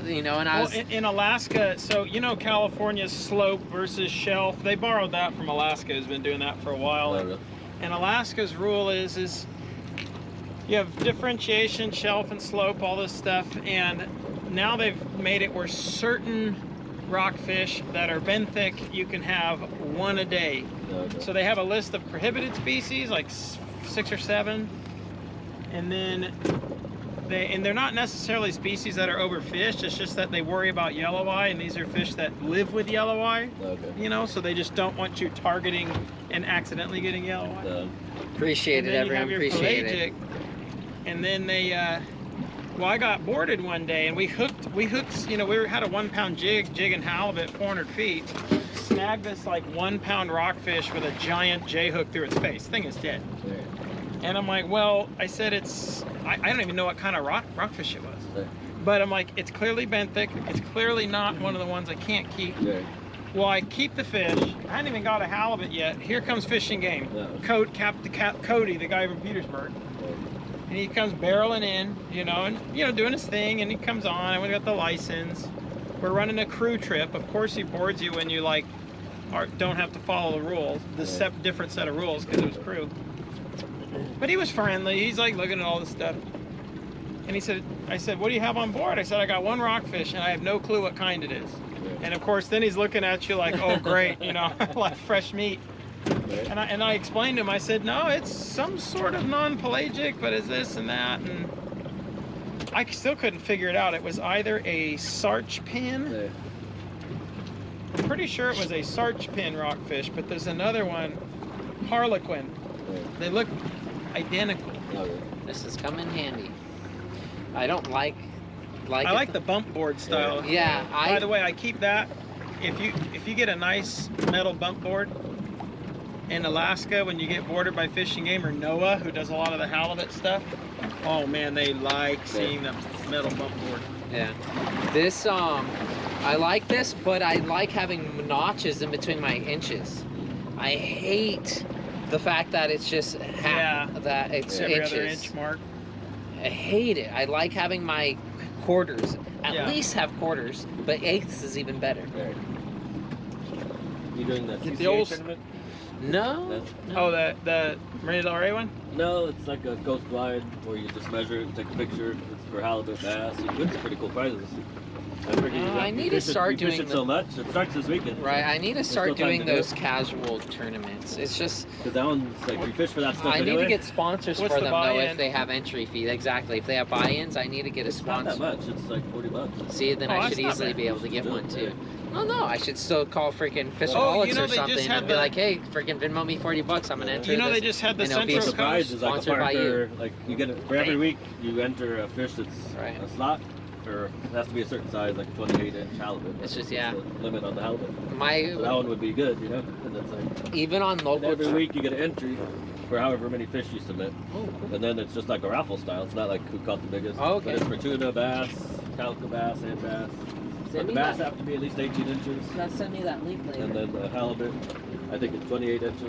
you know, and I Well, was. in Alaska, so you know California's slope versus shelf. They borrowed that from Alaska. Has been doing that for a while. Oh, really? And Alaska's rule is you have differentiation, shelf and slope, all this stuff, and now they've made it where certain rockfish that are benthic, you can have one a day. Oh, okay. So they have a list of prohibited species, like 6 or 7, and then they're not necessarily species that are overfished. It's just that they worry about yellow eye, and these are fish that live with yellow eye. Okay. You know, so they just don't want you targeting and accidentally getting yellow eye. Appreciate And it, then you everyone. have your Appreciate it. pelagic, and then they well, I got boarded one day, and we hooked, you know, had a 1 pound jig and halibut 400 feet, snagged this like 1 pound rockfish with a giant J hook through its face. Thing is dead. Yeah. And I'm like, well, I said I don't even know what kind of rockfish it was. Yeah. But I'm like, it's clearly benthic. It's clearly not one of the ones I can't keep. Yeah. Well, I keep the fish. I hadn't even got a halibut yet. Here comes Fishing Game. Yeah. Cody, the guy from Petersburg. And he comes barreling in, you know, and, you know, doing his thing, and he comes on, and we got the license. We're running a crew trip. Of course, he boards you when you, like, don't have to follow the rules, different set of rules, because it was crew. But he was friendly. He's, like, looking at all this stuff. And I said, what do you have on board? I said, I got 1 rockfish, and I have no clue what kind it is. And, of course, then he's looking at you like, oh, great, you know, like fresh meat. And I explained to him, I said, no, it's some sort of non-pelagic, but it's this and that. And I still couldn't figure it out. It was either a sarch pin. Yeah. I'm pretty sure it was a sarch pin rockfish, but there's another one, harlequin. Yeah. They look identical. Okay. This is coming handy. I don't like I like the bump board style. Yeah, By the way, I keep that. If you get a nice metal bump board in Alaska, when you get boarded by Fishing Game or Noah, who does a lot of the halibut stuff, oh man, they like seeing the metal bump board. Yeah. This I like this, but I like having notches in between my inches. I hate the fact that it's just that it's Every inches. other inch mark. I hate it. I like having my quarters. At Yeah. least have quarters, but eighths is even better. Right. You doing the Get CCA the old- tournament? No. Oh, the Marina Del Rey one? No, it's like a coastwide where you just measure it and take a picture. It's for halibut, bass. You win some pretty cool prizes. I need to start doing it so much. It starts this weekend. Right, I need to start still time doing to do those it. casual tournaments. It's just Because that one's like you fish for that stuff I need anyway. to get sponsors What's for the them though buy-in? if they have entry fee. Exactly. If they have buy-ins, I need to get a It's not that sponsor. much. It's like $40. See, then Oh, I that's should not easily bad. be able to get Do one it, too. yeah. No, I should still call freaking Fishaholics Oh, you know, or they just something had and be the- like, hey, freaking Venmo me $40. I'm gonna enter You know, this. they just had the and it'll be Central The prize is like a sponsored by partner. Like you get it for every week. You enter a fish that's Right. a slot or it has to be a certain size, like a 28-inch halibut. It's just, the limit on the halibut. So that one would be good, you know. And it's like even on local. every week you get an entry for however many fish you submit. Oh, cool. And then it's just like a raffle style. It's not like who caught the biggest. Oh, okay. But it's for tuna, bass, calico bass, and bass. But the bass have to be at least 18 inches. Send me that link later. And then the halibut, I think it's 28 inches.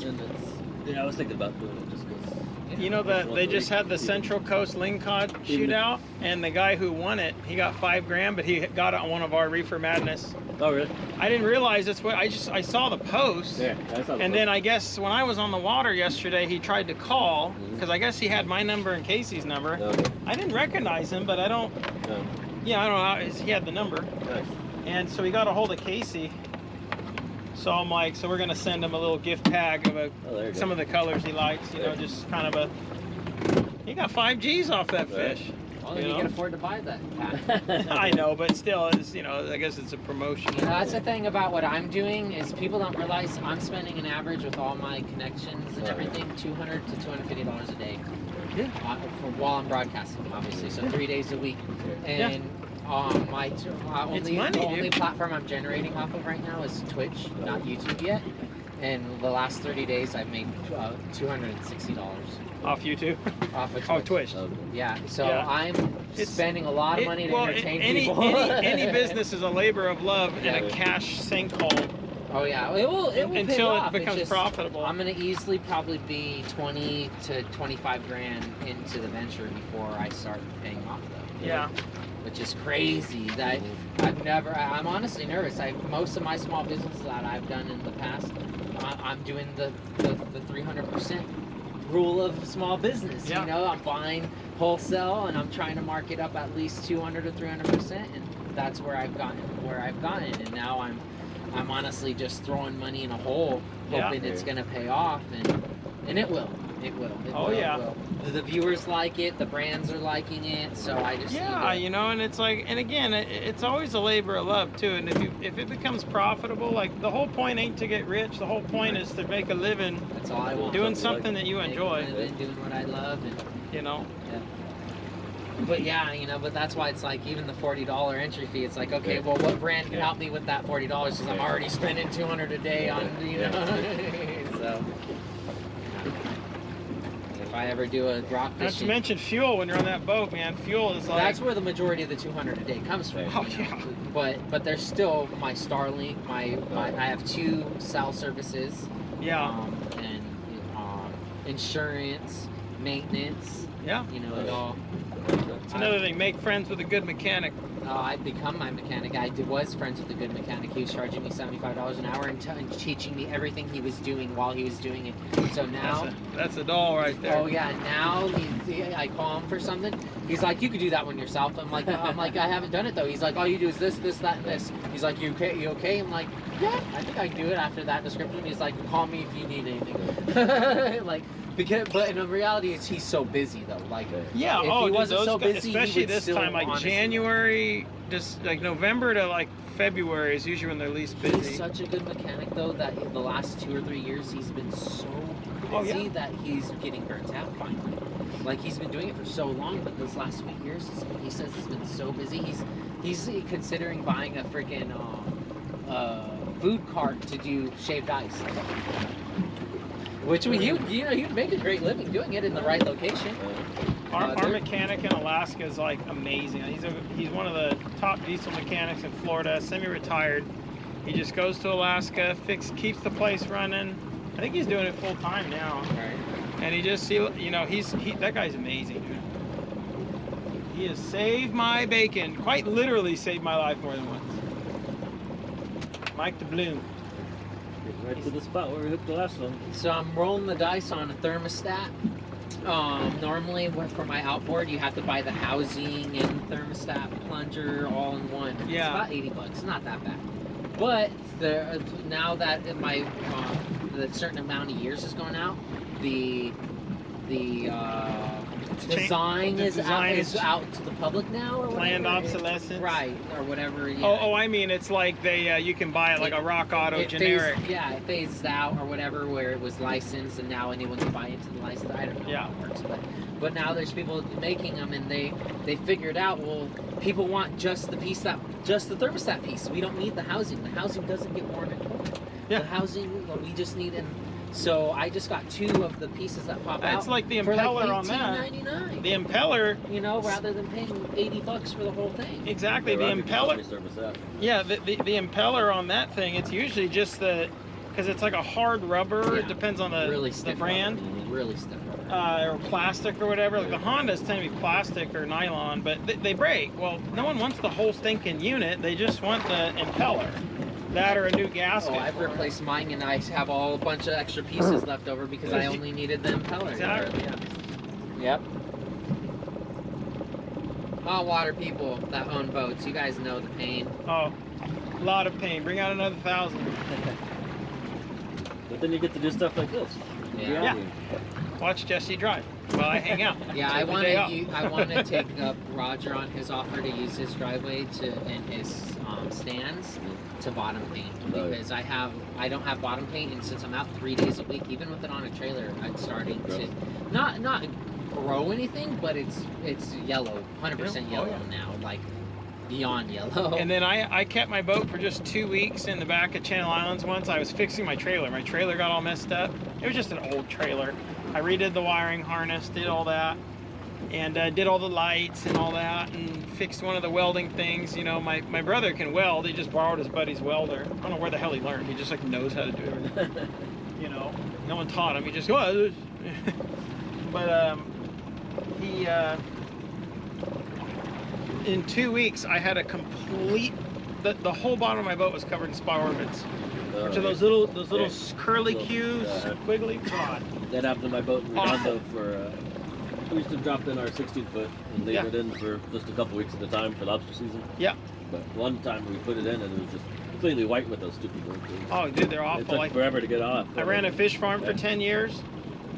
And it's, I was thinking about doing it just because. You know that they just had the Central Coast Lingcod shootout, and the guy who won it, he got $5 grand, but he got it on one of our Reefer Madness. Oh really? I didn't realize that's what I saw the post. Yeah, I saw the and post. then I guess when I was on the water yesterday, he tried to call because I guess he had my number and Casey's number. Okay. I didn't recognize him, but I don't. No. Yeah, I don't know. He had the number, Nice. and so he got a hold of Casey. So I'm like, so we're gonna send him a little gift tag of some of the colors he likes. You know, just kind of a. He got 5 G's off that fish. Well, you can afford to buy that pack. I know, but still, it's, you know, I guess it's a promotion. You know, that's the thing about what I'm doing is people don't realize I'm spending an average with all my connections and everything, $200 to $250 a day. Yeah. While I'm broadcasting, obviously, so 3 days a week. And my only platform I'm generating off of right now is Twitch, not YouTube yet. And the last 30 days, I've made $260 off YouTube. Off of Twitch. Oh, Twitch. Yeah. So I'm spending a lot of money to entertain people. Any business is a labor of love and a cash sinkhole. Oh yeah, it will until pay it off. becomes profitable. I'm gonna easily probably be 20 to 25 grand into the venture before I start paying off though. Yeah. Which is crazy. That I'm honestly nervous. Most of my small businesses that I've done in the past, I'm doing the 300% rule of small business. You know, I'm buying wholesale and I'm trying to mark it up at least 200 to 300%, and that's where I've gotten. And now I'm honestly just throwing money in a hole, hoping it's gonna pay off, and it will. It will. It will. The viewers like it. The brands are liking it. So I just you know, and it's like, and again, it's always a labor of love too. And if it becomes profitable, like the whole point ain't to get rich. The whole point is to make a living. That's all I want. Doing something that you enjoy. And doing what I love, and you know. Yeah. But yeah, you know, but that's why it's like even the $40 entry fee. It's like, okay, well, what brand can help me with that $40? Because I'm already spending $200 a day on, you know. So. If I ever do a rock fishing. Not to mention fuel when you're on that boat, man. Fuel is like. That's where the majority of the $200 a day comes from. Oh yeah. But there's still my Starlink. I have 2 cell services. Yeah. And insurance, maintenance. Yeah. You know, it all. It's another thing. Make friends with a good mechanic. I've become my mechanic. I was friends with a good mechanic. He was charging me $75 an hour and teaching me everything he was doing while he was doing it. So now... That's a doll right there. Oh, yeah. Now I call him for something. He's like, you could do that one yourself. I'm like, I haven't done it, though. He's like, all you do is this, that, and this. He's like, you okay? I'm like, yeah, I think I can do it after that description. He's like, call me if you need anything. But in reality, he's so busy though. Like, if he wasn't so busy, especially this time, like January, just like November to like February is usually when they're least busy. He's such a good mechanic though that in the last 2 or 3 years he's been so busy that he's getting burnt out finally. Like he's been doing it for so long, but those last few years, he says he's been so busy. He's considering buying a freaking food cart to do shaved ice. Which you'd make a great living doing it in the right location. Our mechanic in Alaska is like amazing. He's one of the top diesel mechanics in Florida, semi-retired. He just goes to Alaska, keeps the place running. I think he's doing it full time now. Right. And that guy's amazing, dude. He has saved my bacon, quite literally saved my life more than once. Mike the Bloom. Right to the spot where we hooked the last one. So I'm rolling the dice on a thermostat. Normally for my outboard you have to buy the housing and thermostat plunger all in one. Yeah. It's about $80. It's not that bad. But now that the certain amount of years is going out, the design the is design is out to the public now, or planned whatever. obsolescence. Right, or whatever. Yeah. Oh, I mean, it's like they you can buy it like a Rock Auto generic. It phases out or whatever, where it was licensed, and now anyone can buy into the license. I don't know Yeah. how it works, but now there's people making them, and they figured out, well, people want just the thermostat piece. We don't need the housing. The housing doesn't get worn and torn. Yeah. The housing, we just need it. So I just got 2 of the pieces that pop out. It's like the for impeller like on that. $18.99. The impeller, you know, rather than paying $80 for the whole thing. Exactly. The impeller. Yeah, the impeller on that thing, it's usually just because it's like a hard rubber. Yeah. It depends on the brand. Rubber. Really stiff rubber. Or plastic or whatever. Like the Hondas tend to be plastic or nylon, but they break. Well, no one wants the whole stinking unit. They just want the impeller. That or a new gasket. Oh, I've replaced mine, and I have a bunch of extra pieces left over because I only needed the impeller. Exactly. Yeah. Yep. Hot water people that own boats, you guys know the pain. Oh, a lot of pain. Bring out another 1,000. But then you get to do stuff like this. Yeah. Watch Jesse drive while I hang out. Yeah, I want to take up Roger on his offer to use his driveway and his stands to bottom paint, because I don't have bottom paint, and since I'm out 3 days a week, even with it on a trailer, I'm starting to not grow anything, but it's yellow, 100% yellow now, like beyond yellow. And then I kept my boat for just 2 weeks in the back of Channel Islands once. I was fixing my trailer. My trailer got all messed up. It was just an old trailer. I redid the wiring harness, did all that, and did all the lights and all that, and fixed one of the welding things. You know, my brother can weld. He just borrowed his buddy's welder. I don't know where the hell he learned. He just like knows how to do everything. You know, no one taught him. He just goes. But he in 2 weeks I had a complete. The whole bottom of my boat was covered in spy orbits. Which are those little curly cues, squiggly. God. That happened to my boat in Redondo for. We used to drop in our 16-foot and leave it in for just a couple weeks at a time for lobster season. Yeah. But one time we put it in and it was just completely white with those stupid worms. Oh, dude, they're awful. It took forever to get off. I ran a fish farm for 10 years.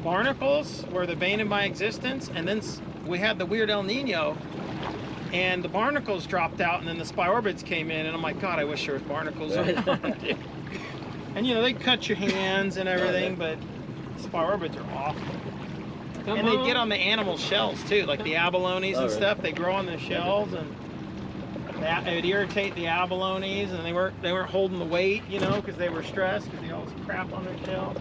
Barnacles were the bane of my existence, and then we had the weird El Nino, and the barnacles dropped out, and then the spy orbits came in, and I'm like, God, I wish there was barnacles around. And you know, they cut your hands and everything, but spy orbits are awful. And they get on the animal shells too, like the abalones and stuff. They grow on the shells, and that it would irritate the abalones, and they weren't holding the weight, you know, because they were stressed because they all this crap on their shell.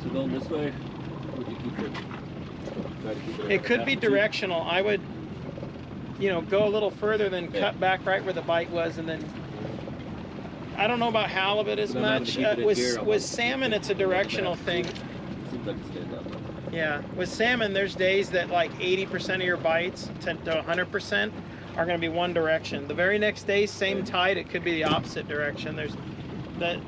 So going this way, would you keep it? Try to keep it. It could be directional. I would, you know, go a little further, then cut back right where the bite was, and then. I don't know about halibut as much. With salmon, it's a directional thing. Seems like it's getting up. Yeah, with salmon, there's days that like 80% of your bites, 10 to 100%, are going to be one direction. The very next day, same tide, it could be the opposite direction. There's that.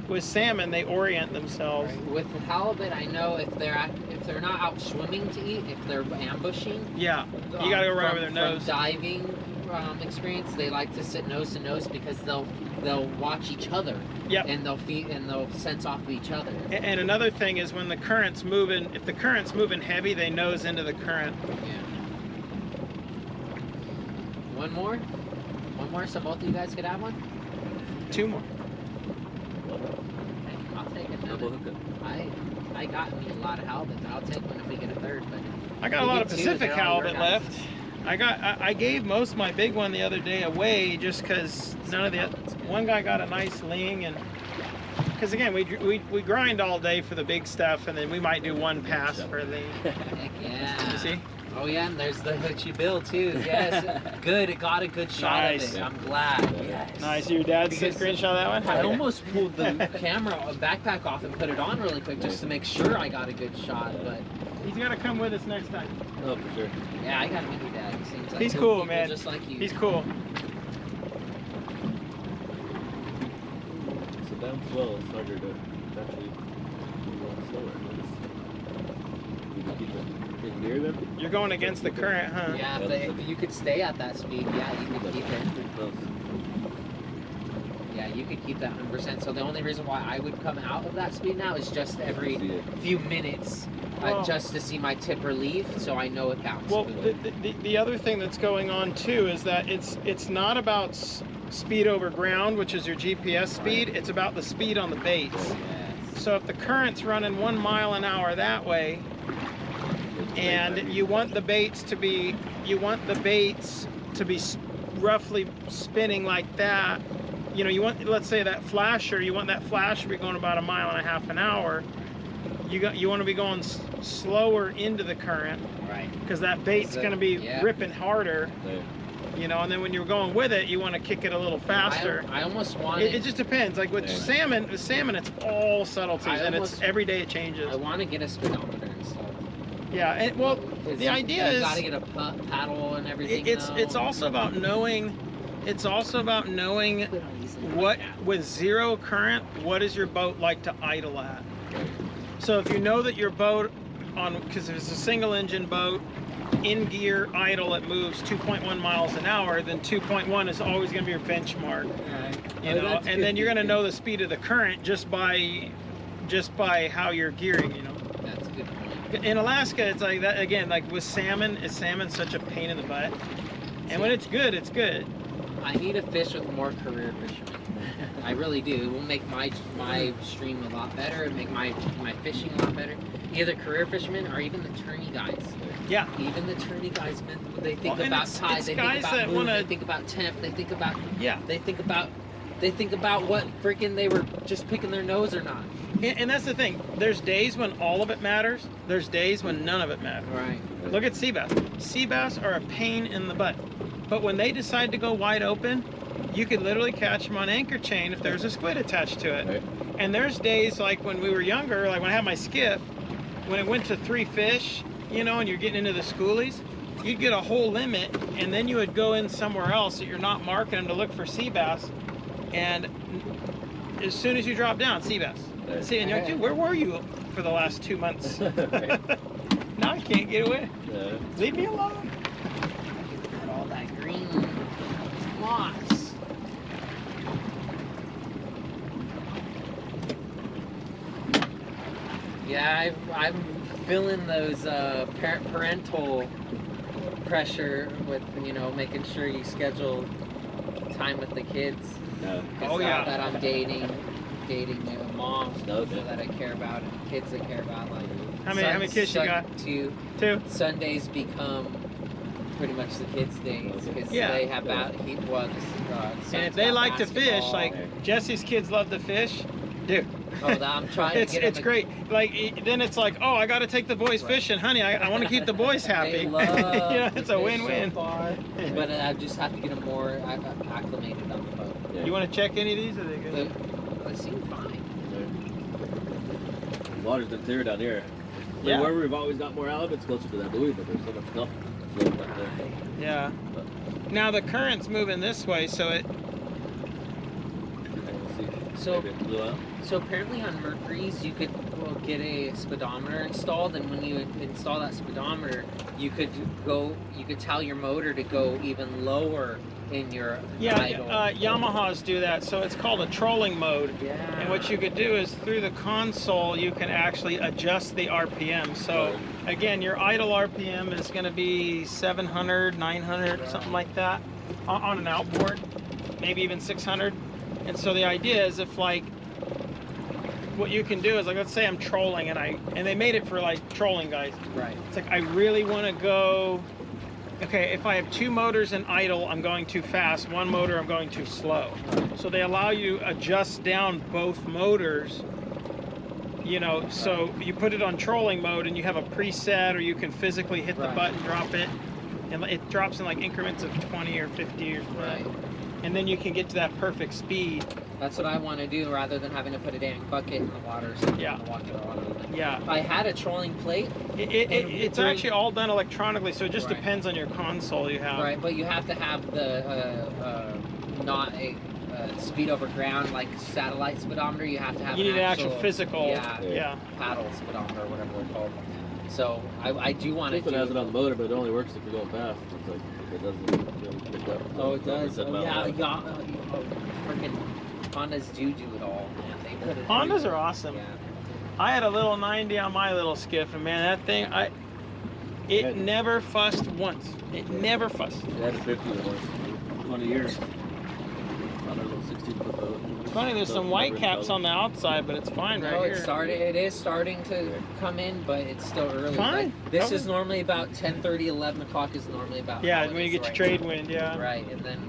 With salmon, they orient themselves. Right. With halibut, I know if they're not out swimming to eat, if they're ambushing. Yeah, you got to go right over their nose. From diving experience, they like to sit nose to nose because they'll watch each other. Yep. And they'll sense off of each other. And another thing is when the current's moving, if the current's moving heavy, they nose into the current. Yeah. One more, so both of you guys could have one. 2 more. I'll take it. I got me a lot of halibut. I'll take one if we get a third. But I got a lot of Pacific halibut left. I gave most of my big one the other day away just because none of the one guy got a nice ling, and because again we grind all day for the big stuff, and then we might do one pass for the. Heck yeah. You see? Oh yeah, and there's the Hoochie Bill too. Yes, good. It got a good shot of it. I'm glad. Yes. Nice. Your dad screenshot that one. I almost pulled the backpack off and put it on really quick just to make sure I got a good shot, but. He's got to come with us next time. Oh, for sure. Yeah, I gotta meet your dad. He seems like he's cool, man. Just like you. He's cool. So down slow, it's harder to actually go slower. You can keep it near them. You're going against the current, huh? Yeah, if you could stay at that speed, yeah, you could keep it. Pretty close. Yeah, you could keep that 100%. So the only reason why I would come out of that speed now is just every few minutes, just to see my tipper leave, so I know it bounced. Well, the other thing that's going on too is that it's not about speed over ground, which is your GPS speed. It's about the speed on the baits. Yes. So if the current's running 1 mile an hour that way, and you want the baits to be roughly spinning like that. You know, you want, let's say that flasher, you want that flasher to be going about 1.5 miles an hour. You want to be going slower into the current, right? Because that bait's going to be ripping harder. Right. You know, and then when you're going with it, you want to kick it a little faster. I almost want it just depends. Like with salmon, it's all subtleties, and it's every day it changes. I want to get a speedometer installed. Yeah, and well, the idea is you got to get a paddle and everything. It's also about knowing. It's also about knowing what, with zero current, what is your boat like to idle at. So if you know that your boat because if it's a single engine boat, in gear idle, it moves 2.1 miles an hour, then 2.1 is always going to be your benchmark. You know, and then you're going to know the speed of the current just by how you're gearing. You know. That's a good point. In Alaska, it's like that again. Like with salmon, salmon's such a pain in the butt, and when it's good, it's good. I need a fish with more career fishermen. I really do. It will make my stream a lot better. It'll make my fishing a lot better. Either career fishermen or even the tourney guys. Yeah. Even the tourney guys, they think about tide. They think about moon. They think about temp. They think about They think about what freaking they were just picking their nose or not. And that's the thing. There's days when all of it matters. There's days when none of it matters. Right. Look at sea bass. Sea bass are a pain in the butt. But when they decide to go wide open, you could literally catch them on anchor chain if there's a squid attached to it. Right. And there's days like when we were younger, like when I had my skiff, when it went to 3 fish, you know, and you're getting into the schoolies, you'd get a whole limit, and then you would go in somewhere else that you're not marking them to look for sea bass. And as soon as you drop down, sea bass. See, and you're like, dude, where were you for the last 2 months? Now I can't get away. Leave me alone. All that green moss. Yeah, I'm feeling those parental pressure with, you know, making sure you schedule time with the kids. Oh yeah. That I'm dating moms that I care about and kids that care about. Like how many kids you got? Two. Sundays become pretty much the kids' days because they have and if they like to fish, like Jesse's kids love to fish, dude. Oh, I'm trying to get it's great. Like then it's like, oh, I got to take the boys fishing, honey. I want to keep the boys happy. They love you know, it's a win-win. So but I just have to get them more acclimated on the boat. Yeah. You want to check any of these? Are they good? They seem fine. The water's been clear down here. Yeah. Wherever we've always got more halibuts, closer to that buoy, but there's so much stuff floating back there. Yeah. Now the current's moving this way, so it. So apparently on Mercury's you could get a speedometer installed, and when you install that speedometer, you could tell your motor to go even lower in your idle. Yamahas do that, so it's called a trolling mode. Yeah. And what you could do is through the console you can actually adjust the RPM. So again, your idle RPM is going to be 700, 900, something like that on an outboard, maybe even 600. And so the idea is if like what you can do is like, let's say I'm trolling and they made it for like trolling guys. Right. It's like I really want to go. Okay, if I have 2 motors in idle, I'm going too fast. 1 motor, I'm going too slow. So they allow you to adjust down both motors. You know, so you put it on trolling mode and you have a preset, or you can physically hit the button, drop it, and it drops in like increments of 20 or 50 or whatever. And then you can get to that perfect speed. That's what I want to do, rather than having to put a dang bucket in the water. So Yeah. If I had a trolling plate, it's actually all done electronically, so it just depends on your console you have. Right, but you have to have the not a speed over ground like satellite speedometer. You have to have. You need an actual physical. Paddle speedometer or whatever they're called. So I do want to. This one has it on the motor, but it only works if you're going fast. It's like it doesn't pick up. Oh, it does. Oh, yeah. Freaking Hondas do it all, man. They put it Hondas everywhere. are awesome. Yeah. I had a little 90 on my little skiff, and man, that thing, it never fussed once. It never fussed. It had a 50 with us. 20 years. On a little 16-foot boat. It's funny, there's some white caps on the outside, but it's fine right No, here. it is starting to come in, but it's still early. Fine. Like, this is normally about 10:30, 11 o'clock is normally about. Yeah, how when it you is get your right trade now. wind, yeah. Right, and then,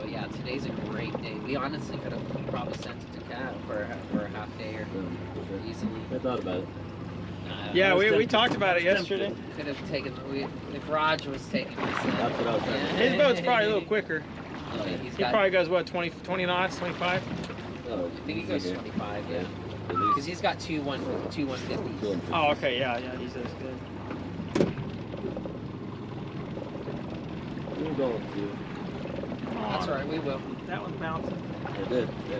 yeah, today's a great day. We honestly could have probably sent it to Cat for a half day or easily. I thought about it. Yeah, we tempted. talked about it yesterday. Could have taken if Raj was taking this. That's what I was thinking. His boat's probably a little quicker. He's He got, probably goes, what, 20 knots, 25? Oh, I think he goes 25, yeah. At Because least. he's got two 150s. Oh, okay, yeah, he's as good. We'll go with you. That's all right, we will. That one's bouncing. I did, yeah.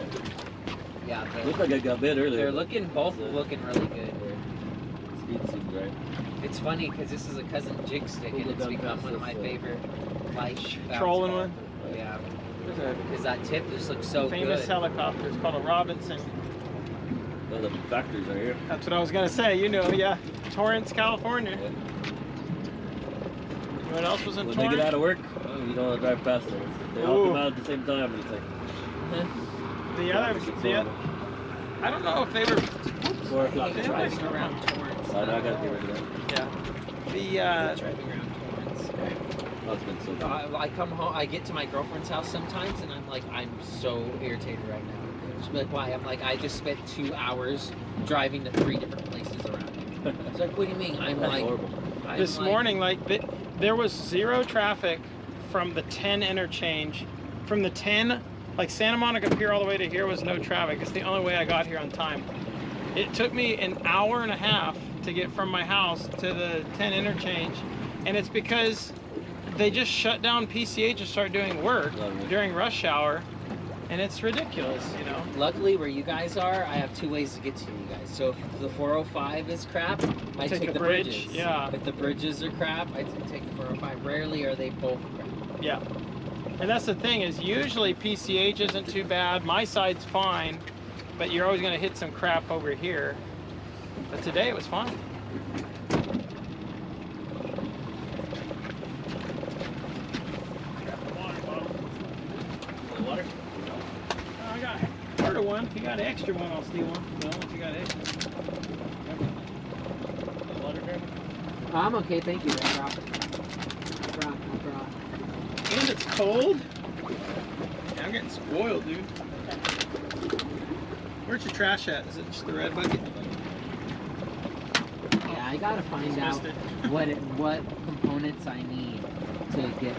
Yeah, Looked like I got bit earlier. they're both looking really good. Speed seems right. It's funny because this is a cousin jig stick and it's become one of my favorite light Trolling one? Yeah, There's a because that tip just looks so famous good. helicopter. It's called a Robinson. Oh, the factories are here. That's what I was going to say. You know, yeah. Torrance, California. Yeah. You know what else was in When Torrance? they get out of work, you don't want to drive past them. They all come out at the same time and it's like... I don't know if they were... 4 o'clock. He drives around Torrance. Oh, no, I gotta get rid of that. Yeah. Driving around Torrance. Oh, it's been so good. I come home, I get to my girlfriend's house sometimes, and I'm like, I'm so irritated right now. She's like, why? I'm like, I just spent 2 hours driving to 3 different places around here. She's like, what do you mean? I'm That's like, horrible. This morning, there was zero traffic from the 10 interchange. From the 10, like Santa Monica Pier all the way to here was no traffic. It's the only way I got here on time. It took me an hour and a half to get from my house to the 10 interchange, and it's because they just shut down PCH and start doing work during rush hour, and it's ridiculous, you know. Luckily, where you guys are, I have 2 ways to get to you guys. So if the 405 is crap, I take the bridge. bridges. Yeah. If the bridges are crap, I take the 405. Rarely are they both crap. Yeah. And that's the thing is usually PCH isn't too bad. My side's fine, but you're always going to hit some crap over here. But today it was fine. Water? I got part of one. If you got an extra one, I'll steal one. No, if you got extra. Water here? I'm okay, thank you. I brought. And it's cold. Yeah, I'm getting spoiled, dude. Where's your trash at? Is it just the red bucket? Yeah, I gotta find out what components I need to get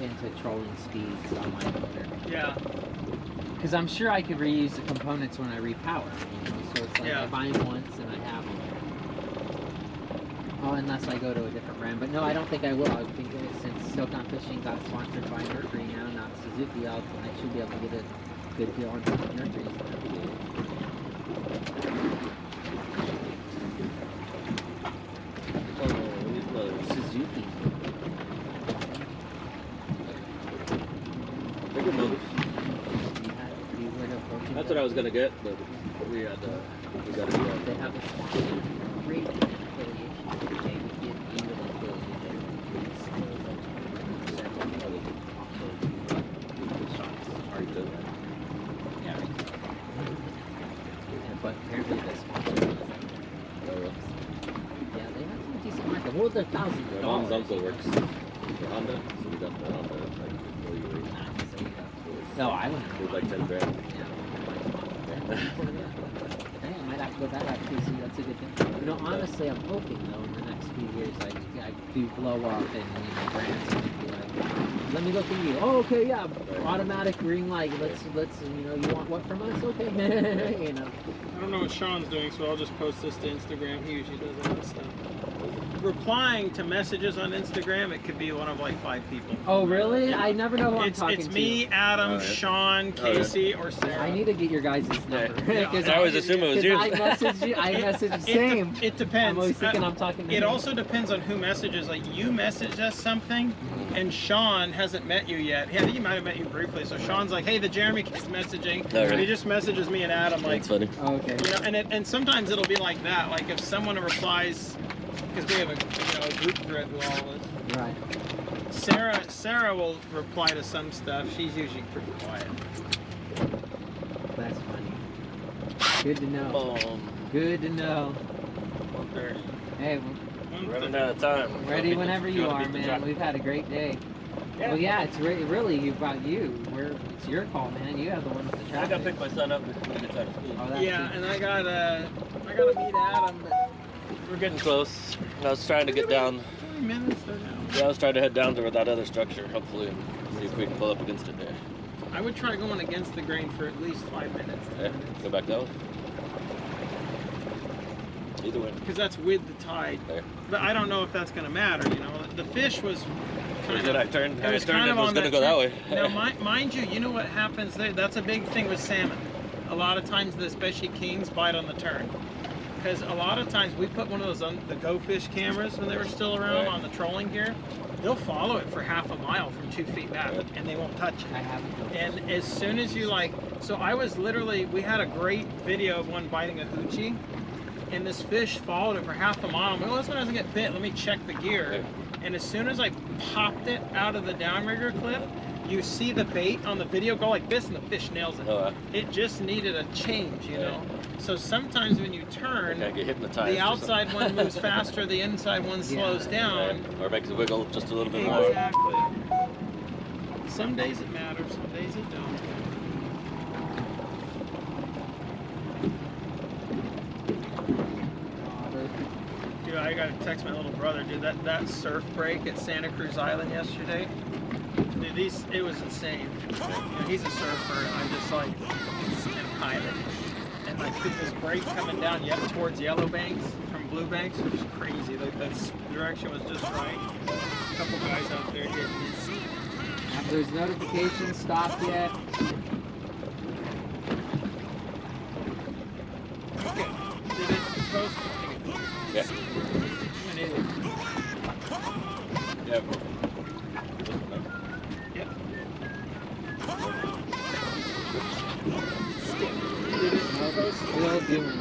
into trolling speeds on my motor. Yeah. Because I'm sure I could reuse the components when I repower. You know, so it's like Yeah. I buy them once and I have them. Oh, unless I go to a different brand. But no, I don't think I will. I think since Silcon Fishing got sponsored by Mercury now, not Suzuki, I should be able to get a good deal on some Mercury stuff. Suzuki. They're good motors. That's what I was gonna get, but we got to do They that. have a sponsor. Great affiliation. They would give you an affiliate. Yeah, right. But apparently the sponsor was yeah, they have some decent market. Well, they're thousands My of mom's dollars. uncle works for Honda, so we got the Honda like employee rate. No, I wouldn't. It was like 10 grand. Hey, I might have to go back actually see. That's a good thing. You know, honestly, I'm hoping though in the next few years I do blow up and brands might be like, let me look at you. Oh, okay, yeah, automatic green light. Let's you know, you want what from us? Okay, you know. I don't know what Sean's doing, so I'll just post this to Instagram. He usually does all that stuff. replying to messages on Instagram, it could be one of like 5 people. Oh, really? Yeah. I never know who I'm talking to. It's me, Adam, Sean, Casey, or Sarah. I need to get your guys' number. I always assume it was you. I message you. I message the same. It depends. I'm always thinking I'm talking to It him. also depends on who messages. Like, you messaged us something, and Sean hasn't met you yet. Yeah, he might have met you briefly. So Sean's like, "Hey, the Jeremy keeps messaging," and he just messages me and Adam. Like, that's funny. Oh, okay. You know, and sometimes it'll be like that. Like if someone replies, because we have a group thread with all of us. Right. Sarah will reply to some stuff. She's usually pretty quiet. That's funny. Good to know. Good to know. Hey, we're running out of time. Ready whenever you are, man. We've had a great day. Yeah. Well, yeah, it's really about you. It's your call, man. You have the one with the I traffic. gotta pick my son up when he gets out of school. Oh, Yeah, and I gotta meet Adam. But We're getting close. I was trying to get down. 20 minutes or now. Yeah, I was trying to head down to that other structure, hopefully, and see if we can pull up against it there. I would try going against the grain for at least 5 minutes. Yeah, go back that way. Either way. Because that's with the tide. There. But I don't know if that's gonna matter. You know, the fish was. I turned It was and kind of was on gonna that go that way. Now, mind you, you know what happens there? That's a big thing with salmon. A lot of times, especially kings, bite on the turn. Because a lot of times, we put one of those on the Go Fish cameras when they were still around on the trolling gear. They'll follow it for half a mile from 2 feet back, and they won't touch it. I haven't. And as soon as you so I was literally, we had a great video of one biting a hoochie, and this fish followed it for half a mile. I'm like, well, this one doesn't get bit. Let me check the gear. And as soon as I popped it out of the downrigger clip, you see the bait on the video go like this, and the fish nails it. It just needed a change, you know. So sometimes when you turn, get hypnotized the outside one moves faster, the inside one slows down. Or makes it wiggle just a little bit more. Exactly. Some days it matters, some days it don't. Dude, I got to text my little brother. Dude, that surf break at Santa Cruz Island yesterday. Dude, it was insane. You know, he's a surfer, and I'm just like a pilot. And like this break coming down towards Yellow Banks from Blue Banks was just crazy. Like that direction was just right. A couple guys out there hitting it. Have those notifications stopped yet? Okay. Did it post? Yeah. When is it? Yeah. Yep. Still doing it.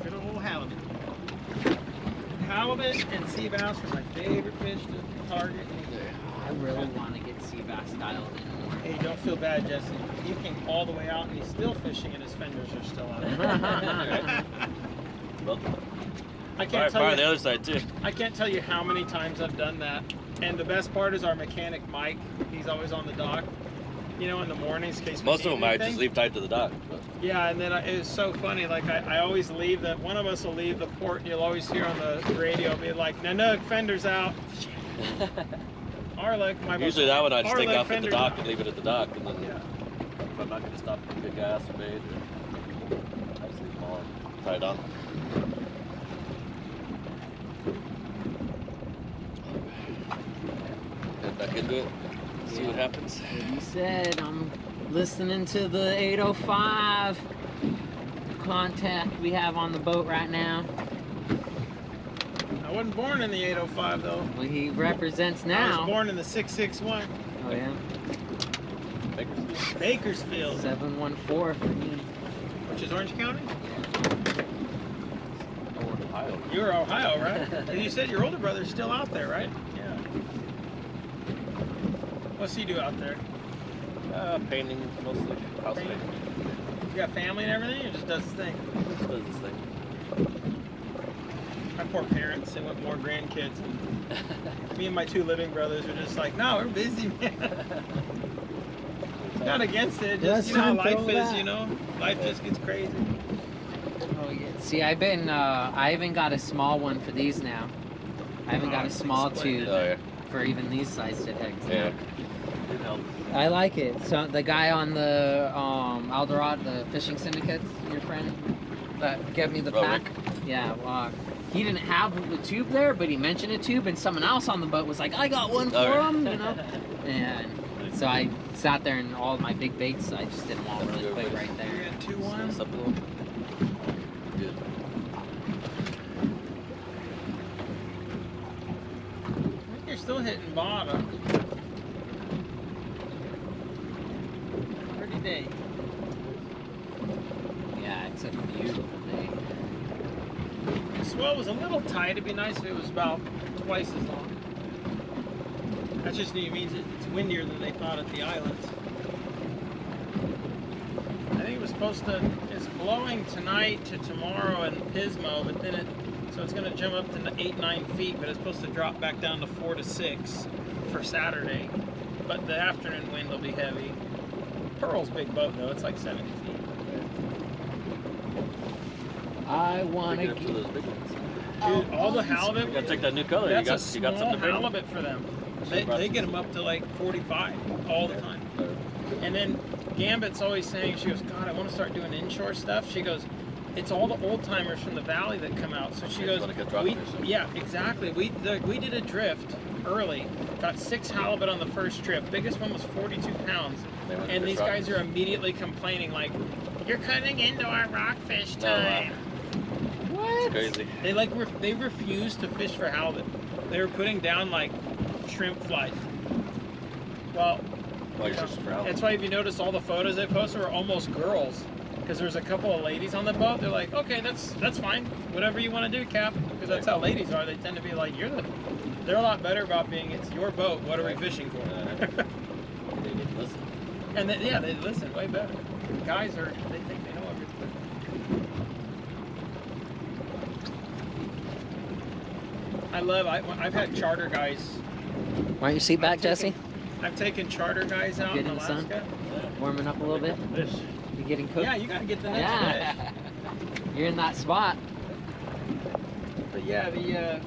Good old halibut. Halibut and sea bass are my favorite fish to target. I really want to get sea bass dialed in more. Hey, don't feel bad, Jesse. He came all the way out and he's still fishing and his fenders are still out. Well, I can't tell fire you. the other side too. I can't tell you how many times I've done that. And the best part is our mechanic Mike. He's always on the dock. You know, in the mornings, in case we Most of need them I anything. just leave tied to the dock. But. Yeah, and then it was so funny. Like I always leave that. One of us will leave the port, and you'll always hear on the radio be like, "Nanook, fender's out." Arlick, my Usually that one I just take Arlick, off at the fender's dock out. and leave it at the dock, and then Yeah. if I'm not going to stop and get gas or bait, I just leave them all tied on. Head back into it, see what happens. Like you said, I'm listening to the 805 contact we have on the boat right now. I wasn't born in the 805 though. Well, he represents I now. was born in the 661. Oh yeah. Bakersfield. Bakersfield, 714 for me. which is Orange County. Ohio. You're Ohio, right? And you said your older brother's still out there, right? Yeah. What's he do out there? Painting mostly, house Painting? painting. You got family and everything, or just does his thing? Just does this thing. My poor parents, they want more grandkids. Me and my 2 living brothers are just like, no, we're busy, man. Not against it, just, you know how life is, you know? Life just gets crazy. Oh, yeah. See, I even got a small one for these now. I haven't got a small tube for even these size shit eggs. Yeah. It helps. I like it. So the guy on the Eldorado, the fishing syndicates, your friend that gave me the pack. Yeah, he didn't have the tube there, but he mentioned a tube, and someone else on the boat was like, "I got one for him," you know. And so I sat there, and all my big baits, I just didn't want really quick right there. You got 2-1. Good. I think you're still hitting bottom. Pretty day. Yeah, it's a beautiful day. The swell was a little tight. It'd be nice if it was about twice as long. That just means it's windier than they thought at the islands. I think it was supposed to, it's blowing tonight to tomorrow in Pismo, but then so it's going to jump up to 8-9 feet, but it's supposed to drop back down to 4 to 6 for Saturday. But the afternoon wind will be heavy. Pearl's big boat though, it's like 70 feet. I want to get those big ones. Dude, all the halibut. You gotta take that new color. That's You got something to bring. halibut for them. They get them up to like 45 all the time. And then Gambit's always saying, she goes, God, I want to start doing inshore stuff. She goes, it's all the old timers from the valley that come out. So she goes, yeah, exactly. We did a drift early, got 6 halibut on the first trip. Biggest one was 42 pounds. And these guys are immediately complaining like, you're cutting into our rockfish time. What? It's crazy. They refused to fish for halibut. They were putting down like shrimp flies. Well, that's why if you notice all the photos they posted were almost girls, because there's a couple of ladies on the boat. They're like, okay, that's fine, whatever you want to do, Cap, because that's how ladies are. They tend to be like, they're a lot better about being, it's your boat. What are we fishing for? They need to listen. And then, yeah, they listen way better. Guys they think they know everything. I've had charter guys. Want your seat back, Jesse? I've taken charter guys out in Alaska. Sun? Warming up a little bit? You getting cooked? Yeah, you gotta get the next fish. You're in that spot. But yeah,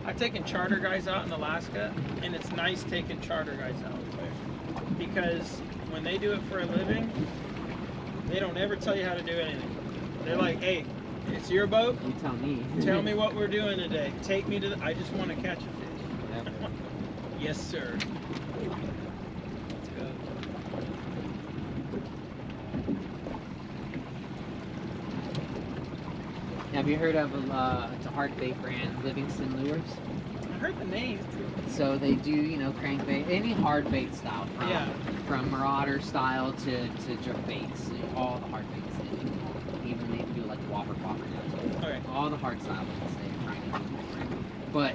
I've taken charter guys out in Alaska, and it's nice taking charter guys out because when they do it for a living, they don't ever tell you how to do anything. They're like, hey, it's your boat. You tell me. Tell me what we're doing today. Take me to I just want to catch a fish. Yep. Yes, sir. Let's go. Have you heard of it's a hard bait brand, Livingston Lures? I heard the name. So they do, crankbait, any hard bait style, from marauder style to jerk baits, all the hard baits they do. Even they do like whopper popper now. Okay. All the hard style baits they're trying to do. But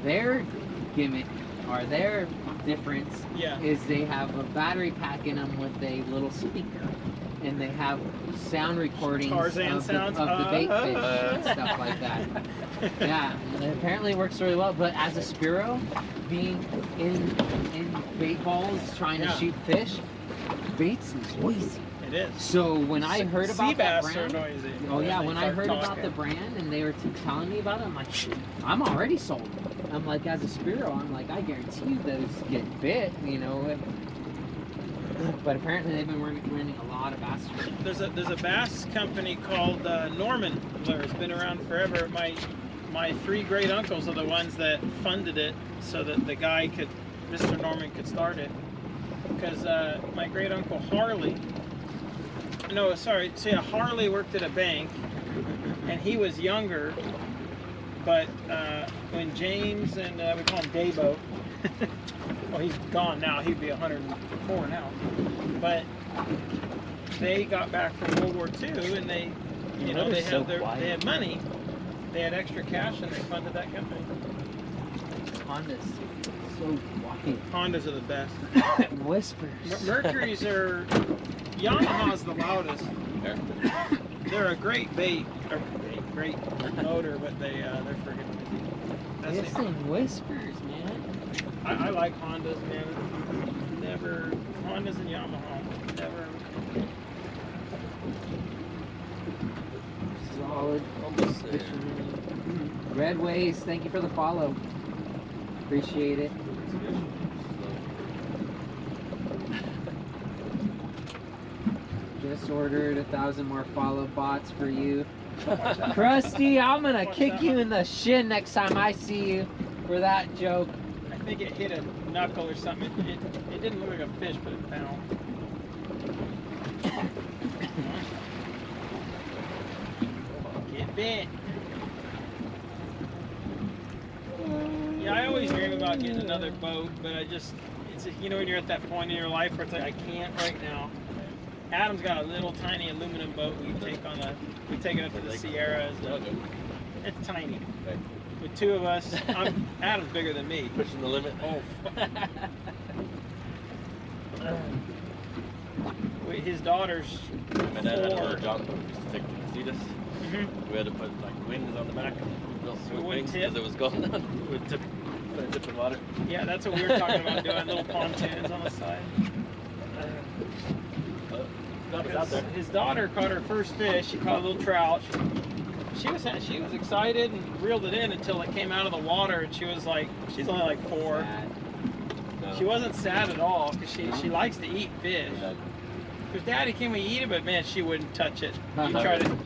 their gimmick or their difference is they have a battery pack in them with a little speaker. And they have sound recordings of the bait fish and stuff like that. Yeah, it apparently works really well. But as a Spiro, being in bait balls trying to shoot fish, baits is noisy. It is. So when I heard about that brand, when I heard about the brand and they were telling me about it, I'm like, I'm already sold. I'm like, as a Spiro, I'm like, I guarantee you those get bit, But apparently they've been winning a lot of bass. There's a bass company called Norman Lure. It's been around forever. My 3 great uncles are the ones that funded it so that the guy Mr. Norman could start it. Because my great uncle Harley, Harley worked at a bank, and he was younger. But when James and we call him Daybo. Well, he's gone now. He'd be 104 now. But they got back from World War II, and they had money. They had extra cash, and they funded that company. Honda's so quiet. Hondas are the best. Whispers. Mercury's are... Yamaha's the loudest. They're a great bait. great motor, but they're friggin' busy. This thing whispers, man. I like Hondas, man. Never Hondas and Yamaha. Never. Solid. Almost there. Red Waves, thank you for the follow. Appreciate it. Just ordered 1,000 more follow bots for you. Krusty, I'm gonna kick you in the shin next time I see you for that joke. I think it hit a knuckle or something. It didn't look like a fish, but it fell. Get bit. Yeah, I always dream about getting another boat, but it's you know when you're at that point in your life where it's like I can't right now. Adam's got a little tiny aluminum boat we take it up to the Sierras. It's tiny. Right. With two of us, Adam's bigger than me. Pushing the limit. Oh. His daughter's My dad had a 4. little junk boat used to take to Casitas. We had to put like wings on the back, little So it swing wouldn't wings tip? because it was going on. It would tip in water. Yeah, that's what we were talking about doing, little pontoons on the side. Out there. His daughter caught her first fish. She caught a little trout. She was excited and reeled it in until it came out of the water, and she was like, she's only like 4. Sad. No. She wasn't sad at all because she likes to eat fish. Because Daddy, can we eat it? But man, she wouldn't touch it. You try to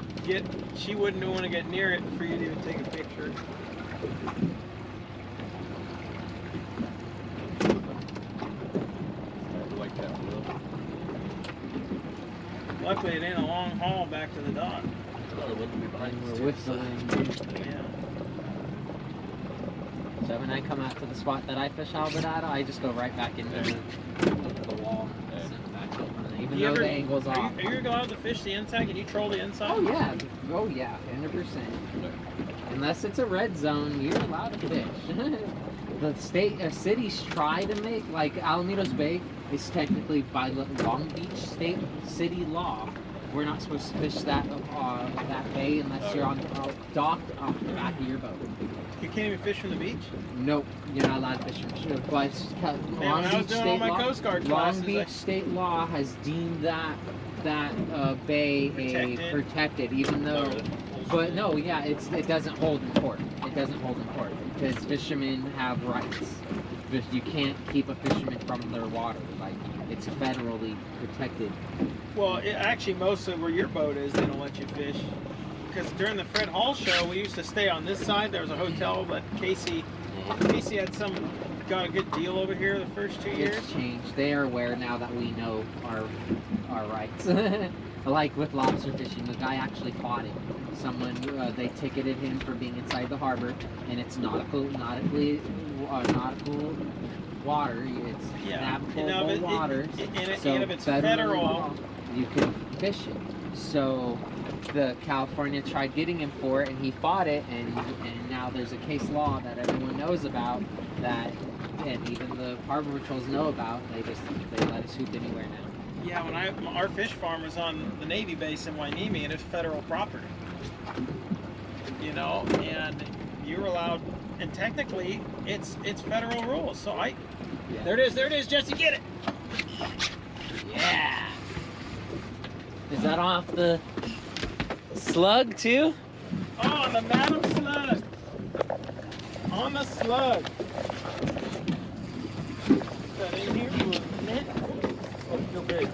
she wouldn't want to get near it for you to even take a picture. Luckily, it ain't a long haul back to the dock. We're whistling. Yeah. So when I come out to the spot that I fish halibut at, I just go right back into the wall. And send it back over. Even though the angle's off. Are you allowed to fish the inside? Can you troll the inside? Oh yeah, 100%. Unless it's a red zone, you're allowed to fish. The cities try to make, like Alamitos Bay is technically by Long Beach city law. We're not supposed to fish that bay unless you're docked off the back of your boat. You can't even fish from the beach? Nope, you're not allowed to fish from the beach. But Long Beach state law has deemed that bay protected, even though. But no, yeah, it doesn't hold in court. It doesn't hold in court because fishermen have rights. You can't keep a fisherman from their water. Like, it's federally protected. Well, actually, most of where your boat is, they don't let you fish. Because during the Fred Hall show, we used to stay on this side. There was a hotel, but Casey had got a good deal over here the first 2 years. It's changed. They are aware now that we know our rights. Like with lobster fishing, the guy actually fought him. Someone they ticketed him for being inside the harbor, and it's nautical water. It's navigable water. And if it's federal law, you can fish it. So the California tried getting him for it, and he fought it, and now there's a case law that everyone knows about that, and even the harbor patrols know about. They let us hoop anywhere now. Yeah, our fish farm was on the Navy base in Wainimi, and it's federal property. You know, and you're allowed, and technically it's federal rules. So there it is, Jesse, get it. Yeah. Is that off the slug too? Oh, on the Madam Slug. On the slug. Is that in here? Oh, it's still big.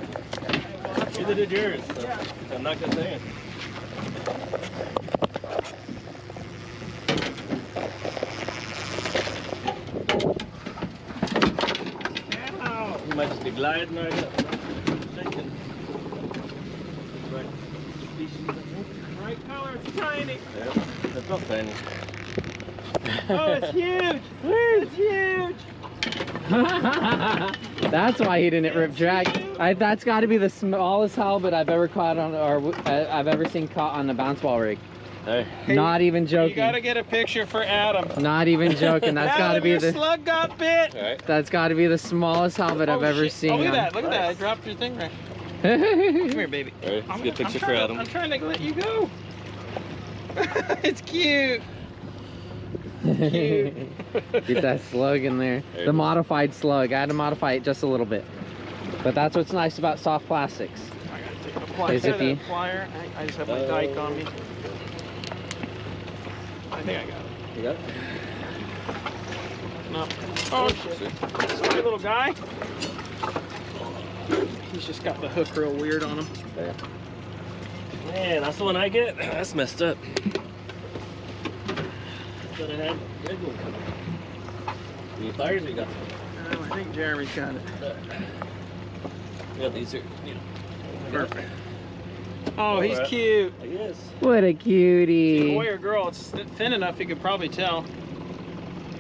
Neither did yours. So Yeah. I'm not gonna say it. Ow. You might just be gliding right up. Shaking. Right. Right color, it's tiny. Yeah, that's not tiny. Oh, it's huge. It's huge. That's why he didn't rip drag. That's got to be the smallest halibut I've ever caught on, or I've ever seen caught on the bounce ball rig. Hey. Not even joking. You gotta get a picture for Adam. Not even joking. That's got to be the slug got bit. All right. That's got to be the smallest halibut I've ever seen. Oh, look at that! Look at that! I dropped your thing right. Come here, baby. All right, let's get a picture for Adam. I'm trying to let you go. It's cute. Get that slug in there. The modified slug. I had to modify it just a little bit. But that's what's nice about soft plastics. I gotta take the plier. Is if you... plier. I just have my dike on me. I think I got it. You got it? No. Oh shit. Sorry, little guy. He's just got the hook real weird on him. Yeah. Man, that's the one I get? That's messed up. Should have had red one coming. You need pliers or you got some? I think Jeremy's got it. Yeah, these are, you know. Perfect. Oh, he's cute. I guess. What a cutie. Boy or girl? It's thin enough you could probably tell.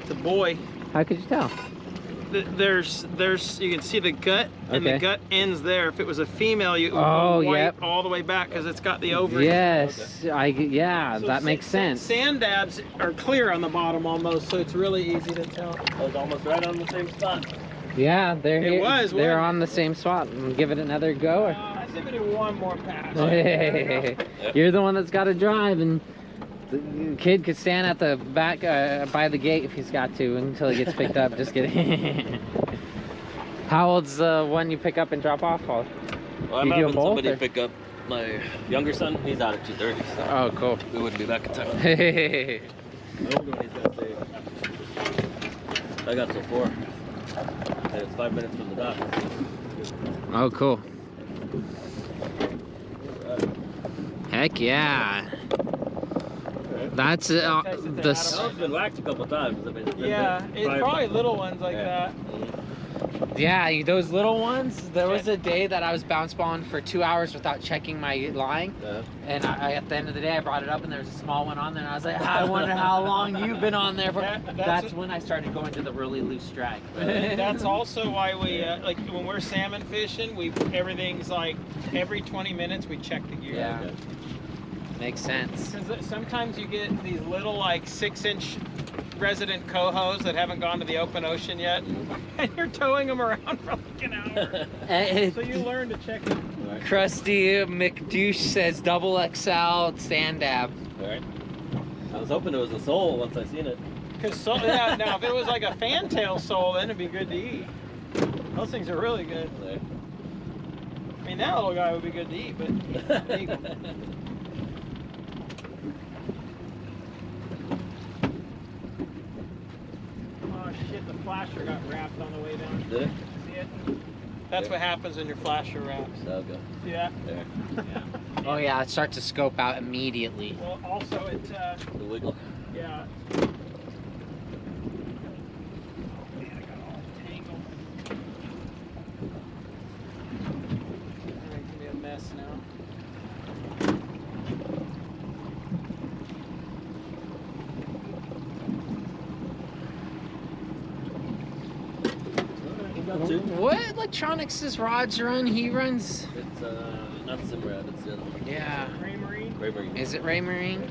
It's a boy. How could you tell? There's you can see the gut, and the gut ends there. If it was a female, you would go white all the way back because it's got the ovary. Yes, Okay. So that makes sense. Sand dabs are clear on the bottom almost, so it's really easy to tell. I was almost right on the same spot. Yeah, they're on the same spot. Give it another go. I think we do one more pass. Hey, you're the one that's got to drive, and the kid could stand at the back by the gate if he's got to until he gets picked up. Just kidding. How old's the one you pick up and drop off? Well, I'm having somebody pick up my younger son. He's out at 2:30. So oh, cool. We wouldn't be back in time. Hey. My older one, he's got to stay after. I got till 4. And it's 5 minutes from the dock. Oh, cool. Heck yeah. That's It's been whacked a couple times. I mean, it's probably little ones like that. Yeah, those little ones. There was a day that I was bounce balling for 2 hours without checking my line, and at the end of the day, I brought it up, and there was a small one on there, and I was like, I wonder how long you've been on there for. That's when I started going to the really loose drag. That's also why we like when we're salmon fishing, everything's like every 20 minutes we check the gear. Yeah. Makes sense. Because sometimes you get these little like 6-inch resident cohos that haven't gone to the open ocean yet, and you're towing them around for like an hour. So you learn to check them. Krusty McDouche says double XL sand dab. All right. I was hoping it was a sole once I seen it. Because now if it was like a fantail sole, then it'd be good to eat. Those things are really good. Right. I mean, that little guy would be good to eat, but he's not legal. Shit, the flasher got wrapped on the way down. Did it? See it? That's what happens when your flasher wraps. Okay. See that? There. Yeah. Oh yeah, it starts to scope out immediately. Well, also it. The wiggle. Yeah. Man, I got all tangled. It's gonna be a mess now. What electronics does Rod's run? He runs. It's not Simrad, it's the other one. Yeah. Raymarine? Raymarine. Is it Raymarine?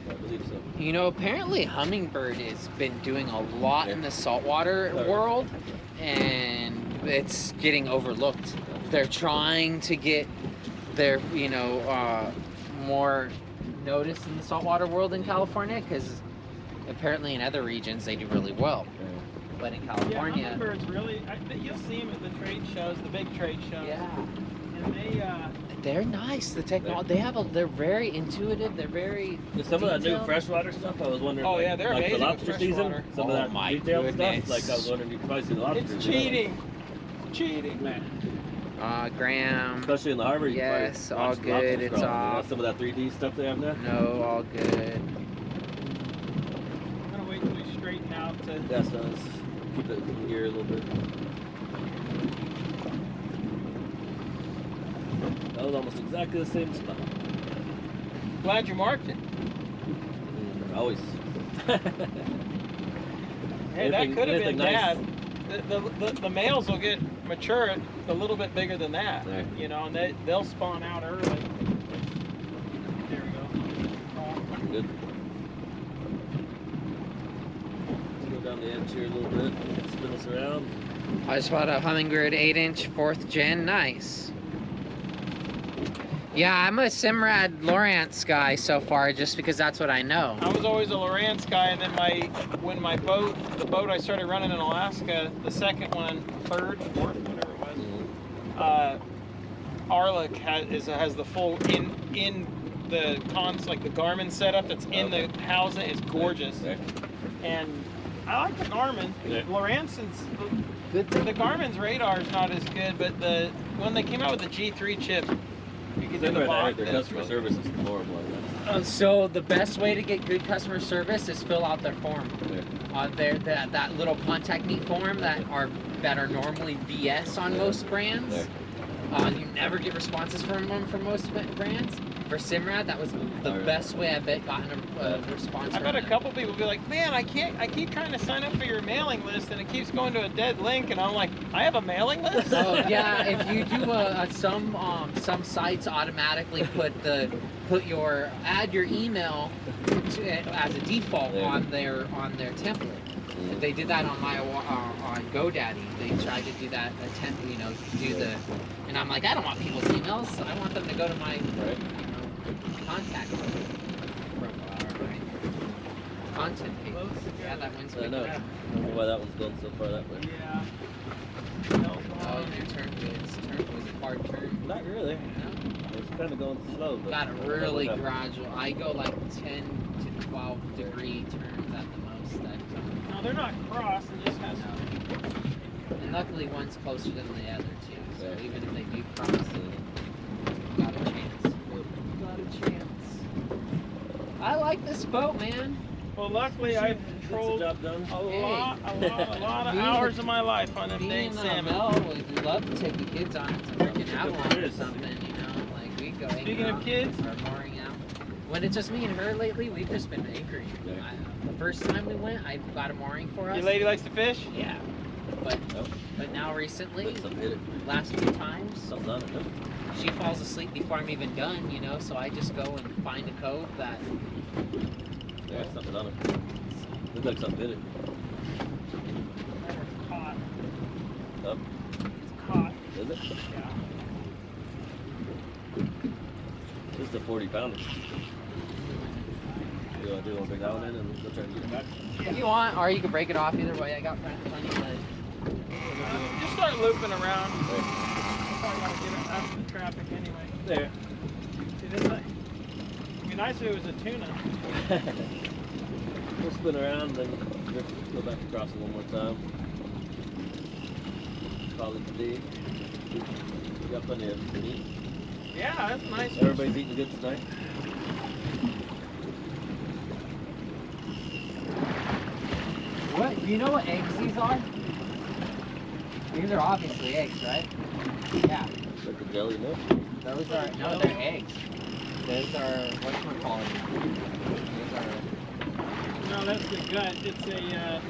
I believe so. You know, apparently Humminbird has been doing a lot in the saltwater world, and it's getting overlooked. They're trying to get their, more notice in the saltwater world in California, because apparently in other regions they do really well. But in California, yeah, Humminbird's really. You'll see them at the trade shows, the big trade shows. Yeah. And they're nice. The technology they're very intuitive. They're very. Some of that new freshwater stuff, I was wondering. Oh yeah, they're like amazing. The lobster season. Some of that detailed stuff. Like I was wondering, you could probably see the lobsters. It's cheating. Cheating, man. Graham. Especially in the harbor. Yes, all good. It's off. Some of that 3D stuff they have now. No, all good. I'm gonna wait till we straighten out. Yes, let's keep it in gear a little bit. That was almost exactly the same spot. Glad you marked it. Always. Hey, that could have been Dad. The males will get mature a little bit bigger than that, right. And they'll spawn out early. There we go. Good. Let's go down the edge here a little bit. Spin us around. I just bought a Humminbird 8-inch 4th gen. Nice. Yeah, I'm a Simrad Lowrance guy so far, just because that's what I know. I was always a Lowrance guy, and then when the boat I started running in Alaska, the second one, third, fourth, whatever it was, Arlic has the full in the cons, like the Garmin setup that's in the housing. It's gorgeous, and I like the Garmin. Lowrance is the Garmin's radar is not as good, but when they came out with the G3 chip, you could do the box. Their customer service is horrible. So the best way to get good customer service is fill out their form. That little contact me form that are normally BS on most brands. You never get responses from them for most brands. For Simrad, that was the best way I've gotten a response. I've had a couple people be like, "Man, I keep trying to sign up for your mailing list, and it keeps going to a dead link." And I'm like, "I have a mailing list." Oh yeah, if you do some sites automatically add your email as a default on their template. They did that on my on GoDaddy. They tried to do that and I'm like, I don't want people's emails. I want them to go to my contact profile or my content page. Yeah, that one's good. I know. I don't know why that one's going so far that way. Yeah. Oh, your turn was a hard turn. Not really. No? It's kind of going slow. But got a really gradual. I go like 10 to 12 degree turns at the most. No, they're not cross. It just has. And luckily, one's closer than the other two. So even if they do cross, got a chance. Got a chance. I like this boat, man. Well, luckily I've trolled a lot of hours of my life on them dang salmon. We'd love to take the kids on to freaking Avalon or something, you know? Like, we go Speaking of kids, or mooring out. When it's just me and her lately, we've just been anchoring. The first time we went, I got a mooring for us. Your lady likes to fish? Yeah. But now recently, last few times, she falls asleep before I'm even done, you know, so I just go and find a cove that... Yeah, something on it. Looks like something hit it. It's caught. Up? It's caught. Is it? Yeah. Just a 40-pounder. You want to bring that one in and we'll try and get it back? If you want, or you can break it off either way. I got plenty of lead. Just start looping around. Probably want to get it out of the traffic anyway. There. See this thing? It'd be nice if it was a tuna. We'll spin around, then go back across it one more time. Call it today. We got plenty of meat. Yeah, that's nice. Everybody's eating good tonight. What? Do you know what eggs these are? These are obviously eggs, right? Yeah. Like the jelly, no? Those are, no, they're eggs. Those are, whatchamacallit? Those are... No, that's the gut. It's a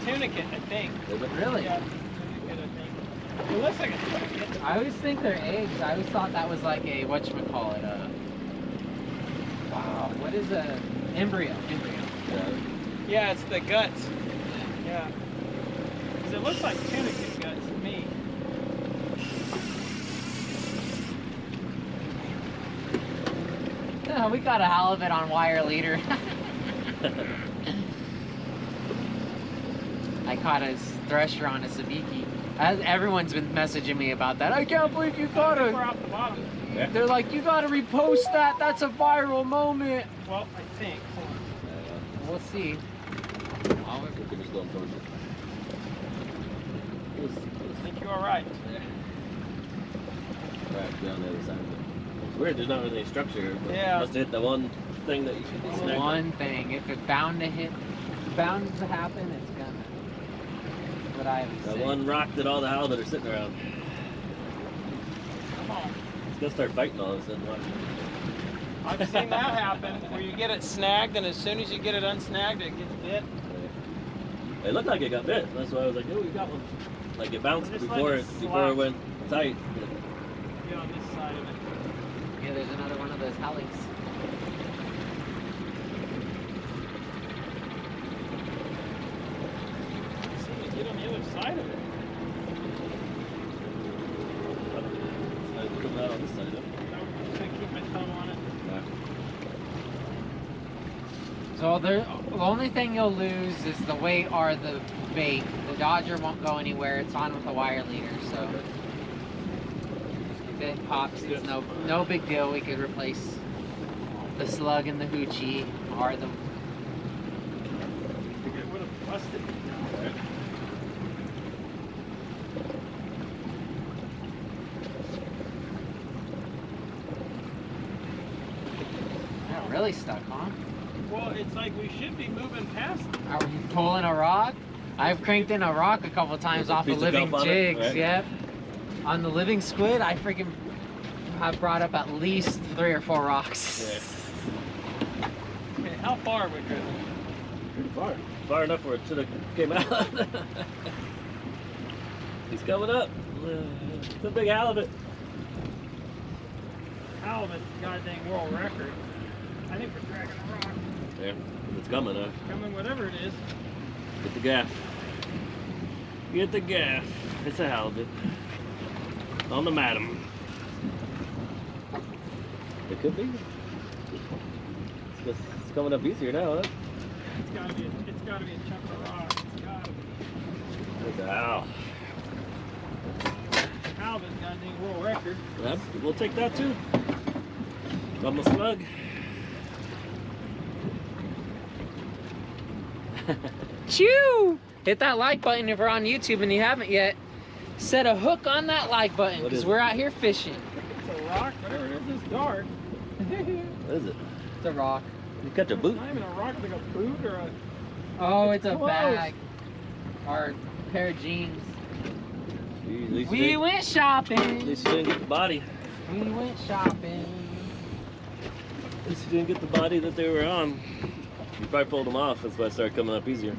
tunicate, I think. Is it? Really? Yeah, tunicate, I think. It looks like a tunicate. I always think they're eggs. I always thought that was like a, whatchamacallit, wow, what is a embryo? Yeah, it's the guts. Yeah. Because it looks like tunicate guts to me. Oh, we got a halibut on wire leader. I caught a thresher on a sabiki. Everyone's been messaging me about that. I can't believe you caught We're a... off the bottom. Yeah. They're like, you gotta repost that. That's a viral moment. Well, I think. Hold on. We'll see. We're just going towards it. I think you're all right. Right down the other side of it. It's weird, there's not really any structure here, but Yeah. must have hit the one thing that you should be snagged One thing. If it's bound to happen, it's gonna. That's what I always on. say. The one rock that all the halibut are sitting around. Come on. It's gonna start fighting all of a sudden. Watch. I've seen that happen, where you get it snagged, and as soon as you get it unsnagged, it gets bit. It looked like it got bit. That's why I was like, oh, we got one. Like it bounced Just before let it it before it slap. went tight. Get on this side of it. Yeah, there's another one of those halis. See, get on the other side of it. It's coming out on this side, though. So the only thing you'll lose is the weight or the bait. The Dodger won't go anywhere. It's on with a wire leader, so if it pops, it's no big deal. We could replace the slug and the hoochie or the. It would have busted. Not really stuck, huh? Well, it's like we should be moving past. Are we pulling a rock? I've cranked in a rock a couple times off the living jigs. Right? Yep. On the living squid, I freaking have brought up at least 3 or 4 rocks. Yeah. Okay, how far have we driven? Pretty far. Far enough where it should have came out. He's coming up. It's a big halibut. Halibut, goddamn world record. I think we're dragging a rock. Yeah, it's coming up. Coming, whatever it is. Get the gaff. Get the gaff. It's a halibut. On the madam. It could be. It's coming up easier now, huh? It's gotta be a chunk of rock. It's gotta be. It's a owl. Halibut's goddamn world record. Yep, we'll take that too. On the slug. Chew! Hit that like button if you're on YouTube and you haven't yet. Set a hook on that like button What because is we're out here fishing. It's a rock, whatever it is, it's dark. What is it? It's a rock. You catch a boot? It's not even a rock, it's like a boot or a... Oh, it's a close. bag. Or a pair of jeans. Jeez, at least We you went at shopping. least you didn't get the body. We went shopping. At least you didn't get the body that they were on. You probably pulled them off. That's why it started coming up easier.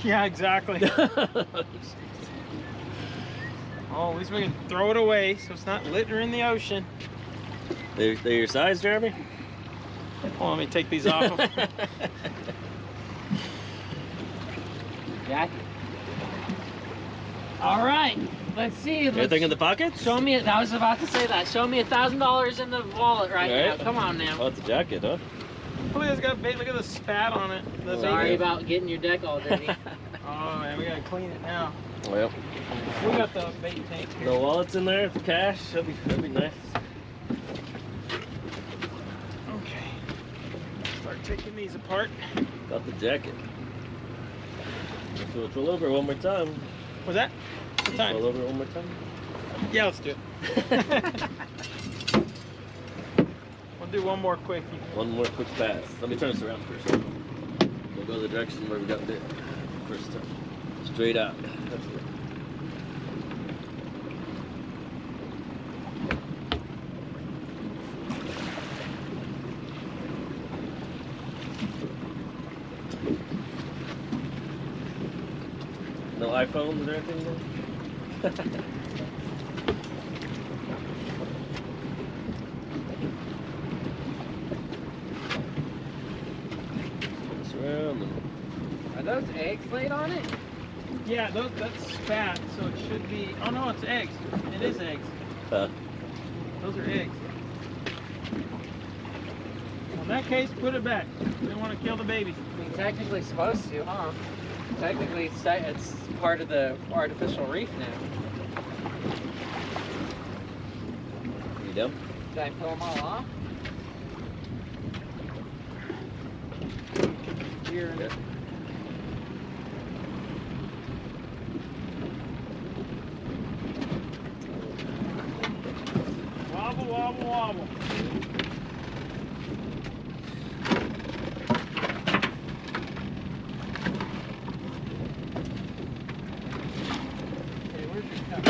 Yeah, exactly. Oh, at least we can throw it away so it's not littering the ocean. They're your size, Jeremy? Oh, let me take these off. Jack. All right, let's see. Anything in the pockets? Show me. I was about to say that. Show me $1,000 in the wallet right now. Come on now. Oh, it's a jacket, huh? Look at this, got bait. Look at the spat on it. The Sorry bait. about getting your deck all dirty. Oh man, we gotta clean it now. Well, We got the bait tank here. no wallets in there. It's cash. That'd be nice. Okay. Start taking these apart. Got the jacket. Let's roll over one more time. Was that? What time? Roll over one more time. Yeah, let's do it. We'll do one more quickie. One more quick pass. Let me turn this around first. We'll go the direction where we got bit first time. Straight out. That's it. No iPhones or anything? Are those eggs laid on it? Yeah, that's spat, so it should be. Oh no, it's eggs. It is eggs. Those are eggs. Well, in that case, put it back. We don't want to kill the babies. I mean, technically supposed to, huh? Technically, it's part of the artificial reef now. You done? Did I pull them all off? Here. Okay. Wobble, wobble, wobble. Okay, where's your cup?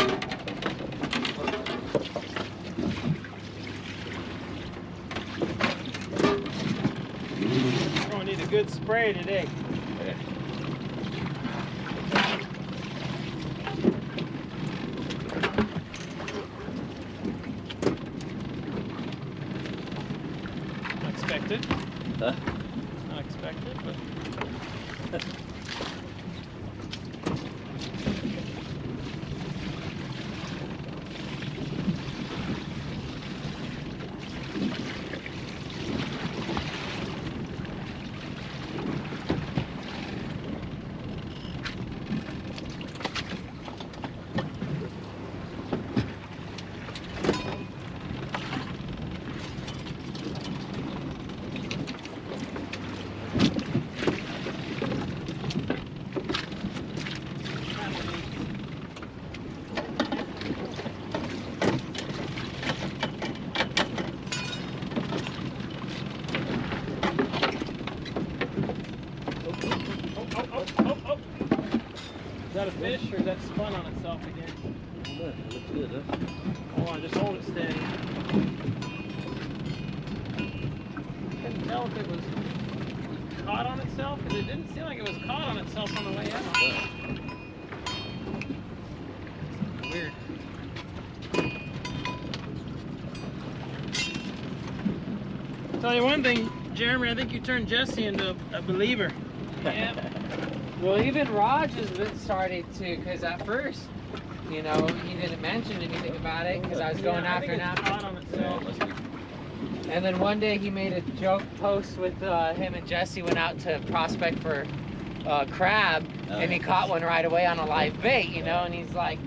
We're gonna need a good spray today. Okay. Unexpected. Huh? Unexpected, but fish, or is that spun on itself again? It looks good, huh? Hold on, just hold it steady. Couldn't tell if it was caught on itself, because it didn't seem like it was caught on itself on the way out. Weird. Tell you one thing, Jeremy, I think you turned Jesse into a believer. Yeah. Well, even Raj has been started to, because at first, you know, he didn't mention anything about it because I was going after it. an Caught on itself. And then one day he made a joke post with him and Jesse went out to prospect for crab, and he caught one right away on a live bait, you know, and he's like,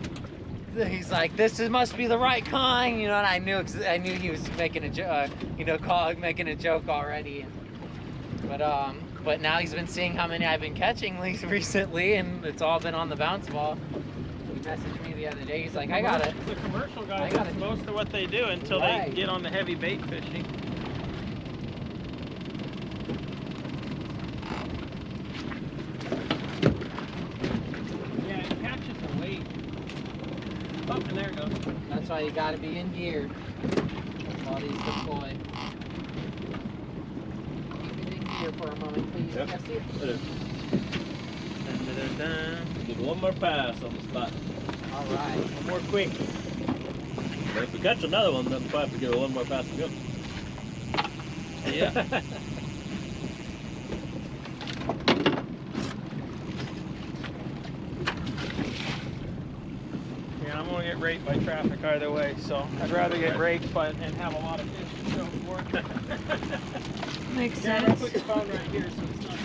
this must be the right kind, you know, and I knew he was making a joke, you know, making a joke already. But now he's been seeing how many I've been catching recently, and it's all been on the bounce ball. He messaged me the other day. He's like, I got it. The commercial guys, that's most of what they do until they get on the heavy bait fishing. Yeah, it catches the weight. Oh, and there it goes. That's why you got to be in gear while these deploy. Here for a moment, please. Yep. Jesse. It is. Give one more pass on the spot. All right. One more quick. But if we catch another one, then we'll probably have to give it one more pass and go. Yeah. Yeah, I'm gonna get raked by traffic either way, so I'd rather get raked and have a lot of fish to show for it. Makes Yeah, I'm sense. gonna put your phone right here so it's not.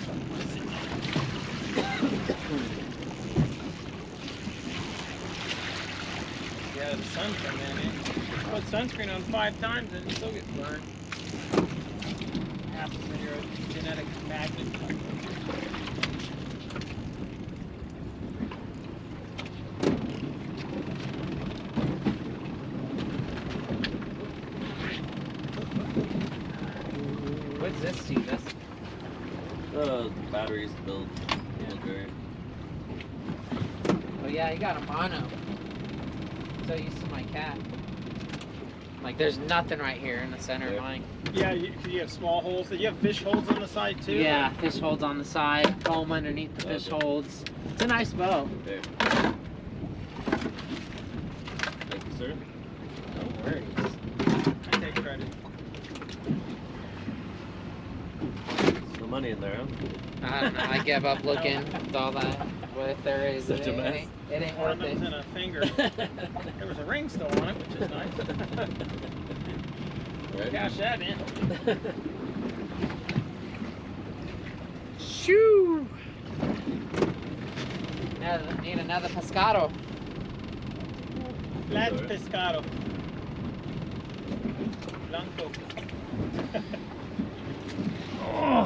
Yeah, the sun's coming in. Put sunscreen on 5 times and it still gets burned. Happens when you're a genetic magnet. What's this, Steve? This? Batteries build. Oh yeah, you got a mono. So used to my cat. Like there's nothing right here in the center of mine. Yeah, you have small holes. You have fish holes on the side too? Yeah, fish holds on the side, foam underneath the fish holds. It's a nice boat. Okay. Thank you, sir. No worries. I take credit. No money in there, huh? I don't know. I give up looking with all that. What there is, Such a mess. It ain't worth Ornaments it. and a finger. There was a ring still on it, which is nice. Right. Cash that in. Shoo! Need another pescado. Flat Sorry. pescado. Blanco. Oh,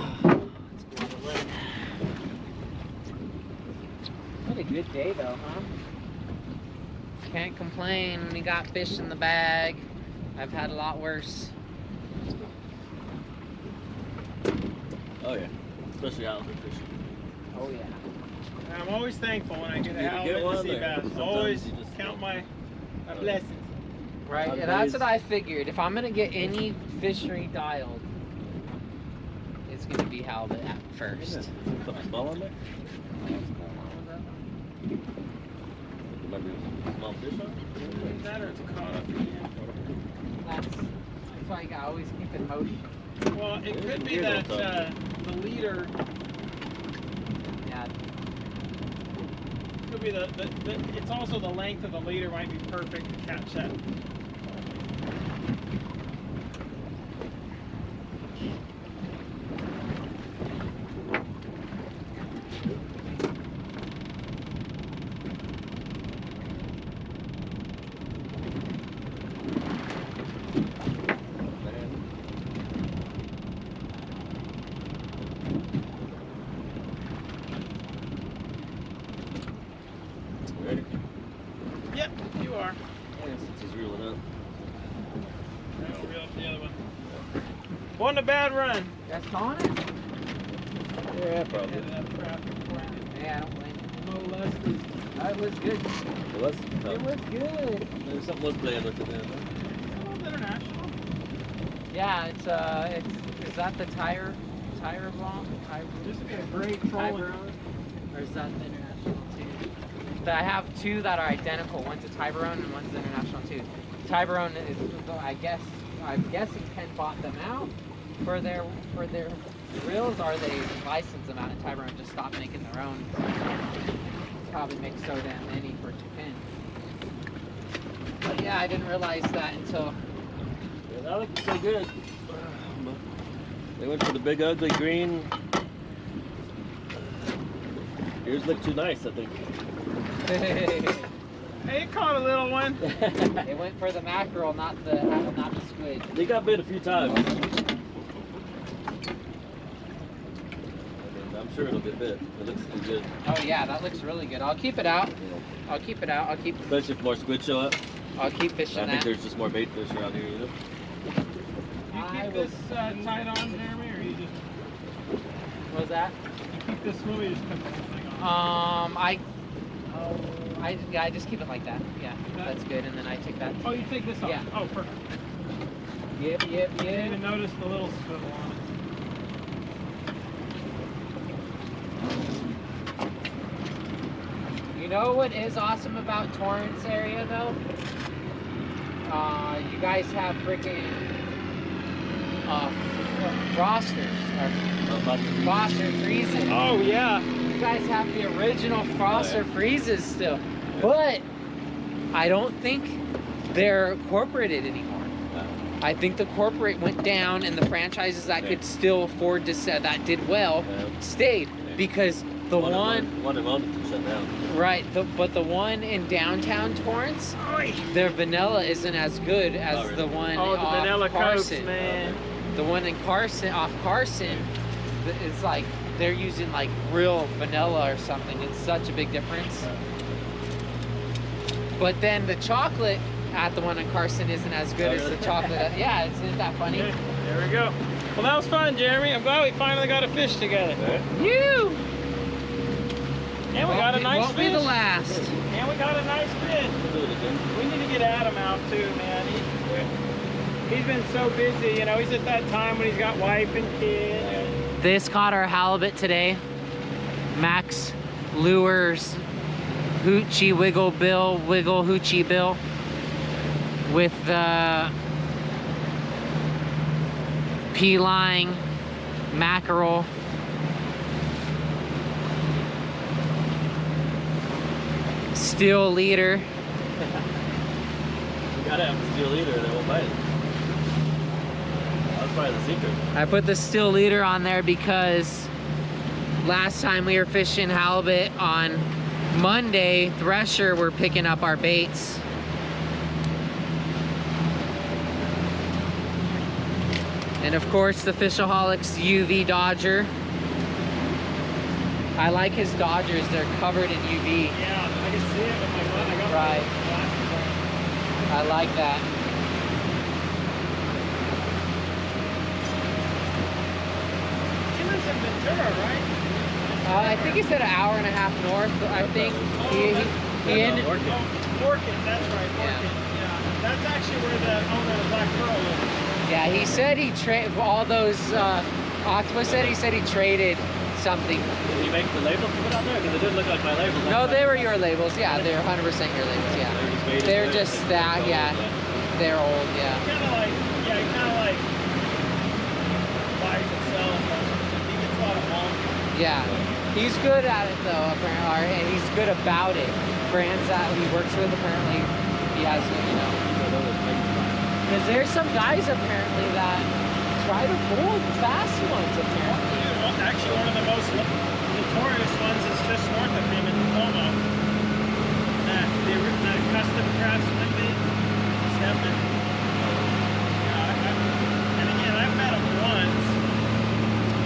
what a good day though, huh? Can't complain. We got fish in the bag. I've had a lot worse. Oh yeah, especially outlet fishing. Oh yeah. And I'm always thankful when I get a You halibut get and a one, sea or bass. sometimes Always you just- count my blessings. Right, and that's what I figured. If I'm gonna get any fishery dialed, it's gonna be halibut at first. Something small on there? There might be some small fish on it? That or it's caught up again. That's why you gotta always keep in motion. Well, it There's could some be weird that ones on the leader Yeah. could be the it's also the length of the leader might be perfect to catch that. Ready? Yep, you are. Yeah, since he's reeling up. I'll reel up the other one. Wasn't a bad run. You guys calling it? Yeah, probably. That crap before I did Yeah, I don't blame you. no less than That was good. It was? Oh. It was good. Maybe something was playing with it then. International. Yeah, it's is that the tire bomb? This would be a great trolling. Or is that the international too? But I have two that are identical. One's a Tiburone and one's the international too. Tiburone is, I'm guessing Ken bought them out for their reels, or they licensed them out, and Tiburone just stopped making their own. Probably makes so damn many for Ken. But yeah, I didn't realize that until. Yeah, that looks so good. They went for the big ugly green. Yours look too nice, I think. Hey, you caught a little one. They went for the mackerel, not the squid. They got bit a few times. I'm sure it'll get bit. It looks too good. Oh yeah, that looks really good. I'll keep it out. I'll keep it out. Especially if more squid show up. I'll keep fishing I think that. there's just more bait fish around here, you know? You keep this tight on, Jeremy, or you just... What was that? You keep this smooth, you just put the whole thing on? I just keep it like that. Yeah, that's good. And then I take that. Oh, you take this off? Yeah. Oh, perfect. Yep. I didn't even notice the little swivel on it. You know what is awesome about Torrance area though? You guys have freaking frosters. Froster freezes. Oh, yeah. You guys have the original Froster freezes still. But I don't think they're incorporated anymore. I think the corporate went down, and the franchises that could still afford to sell, that did well, stayed. Because the one in Wilmington shut down. Right, but the one in downtown Torrance, their vanilla isn't as good as the one off vanilla Carson. Cokes, man. The one in Carson, off Carson, it's like they're using like real vanilla or something. It's such a big difference. But then the chocolate at the one in Carson isn't as good as the chocolate. Yeah, isn't that funny? Okay, there we go. Well, that was fun, Jeremy. I'm glad we finally got a fish together. You. And we got a nice won't fish. be the last. And we got a nice fish. We need to get Adam out too, man. He's been so busy, you know. He's at that time when he's got wife and kids. This caught our halibut today. Max Lures Hoochie Wiggle Hoochie Bill with the P-line mackerel. Steel leader. You gotta have the steel leader or they won't bite it. That's probably the secret. I put the steel leader on there because last time we were fishing halibut on Monday, Thresher were picking up our baits. And of course the Fishaholics UV Dodger. I like his Dodgers, they're covered in UV. Yeah, I can see it with my gun. I got Right. my glasses on. I like that. He lives in Ventura, right? I think he said an hour and a half north. I think he ended. Orchid, that's right. Yeah. Orchid. Yeah. That's actually where the owner of the Black Pearl lives. Yeah, he said he traded all those. Octopus said he traded something. Did you make the labels to put out there? Because it didn't look like my labels. No, they were your labels. Yeah, they're 100% your labels. Yeah, they're just that. Yeah, they're old. Yeah. Kind of like, yeah, he kind of like buys and sells. He gets a lot of bulk. Yeah, he's good at it though, apparently, and he's good about it. Brands that he works with, apparently, he has, you know. Because there's some guys apparently that try to pull fast ones, apparently. Dude, well, actually, one of the most notorious ones is just north of him in Como. That custom craftsman bait, Stefan. Yeah, and again, I've met him once,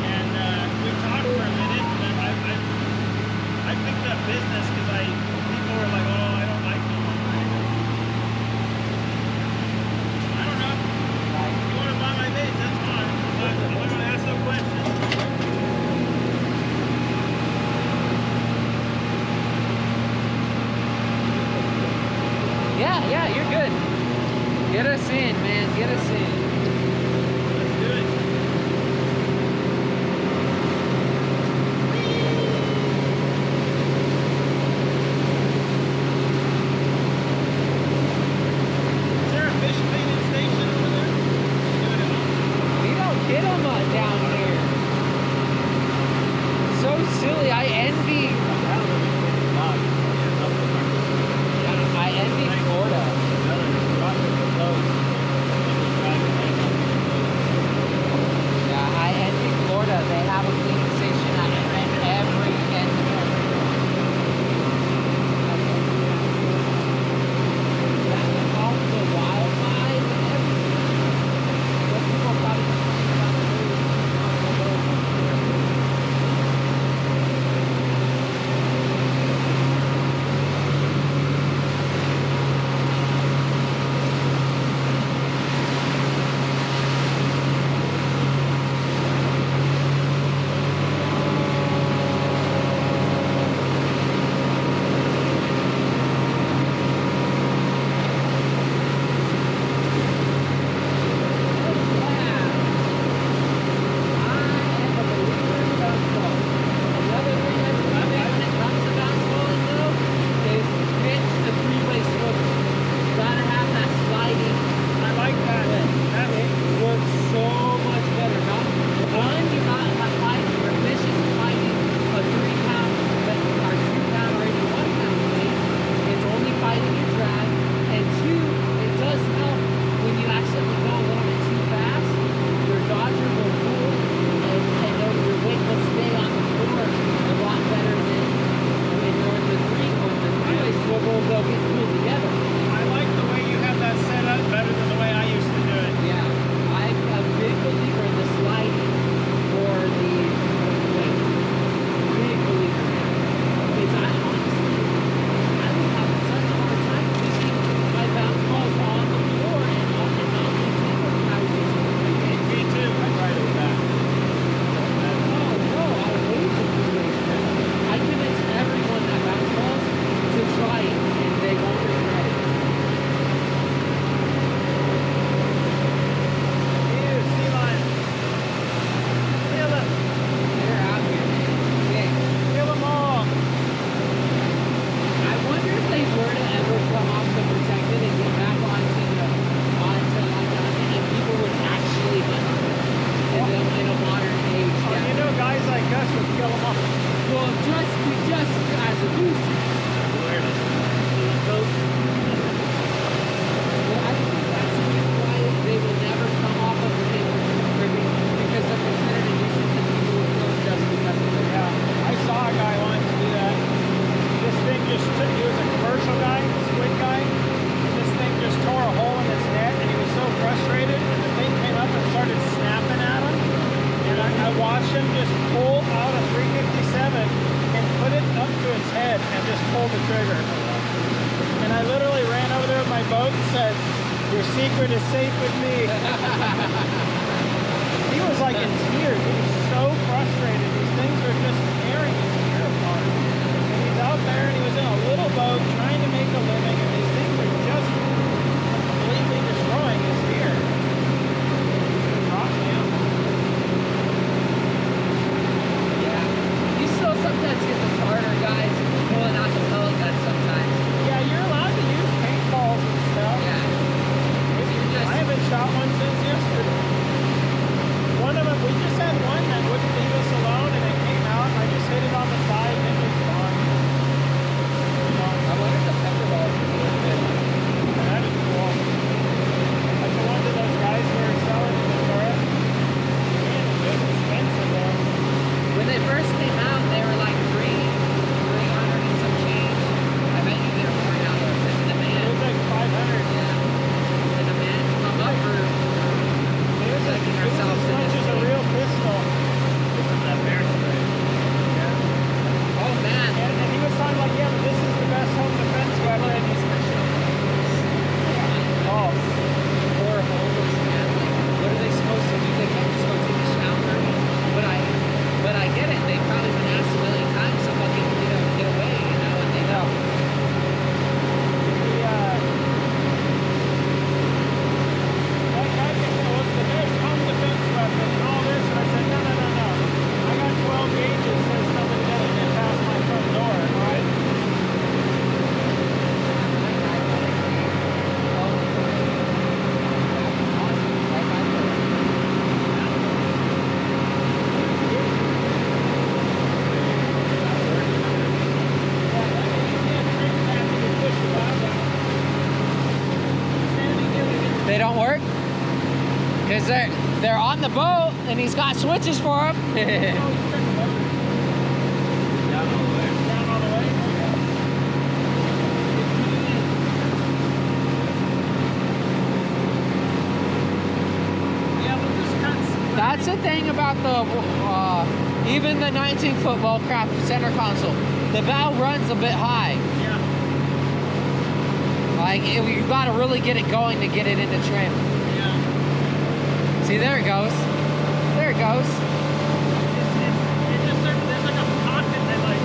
and we talked for a minute, and I picked up business because people were like, oh, I don't like them. I don't know. If you want to buy my bait, that's fine. I'm not going to ask no questions. Get us in, man. Get us in. Let's do it. Is there a fish cleaning station over there? We don't get them down here. So silly. I envy Florida. Yeah, I envy Florida. They have a cleaning station at every end of the all the wildlife and everything. What people probably I wonder if the pepper balls They don't work? Because they're on the boat and he's got switches for them. That's the thing about the, even the 19-foot Wellcraft center console. The bow runs a bit high. Yeah. Like, you gotta really get it going to get it into trim. Yeah. See, there it goes. There it goes. It's just, there's like a pocket that like...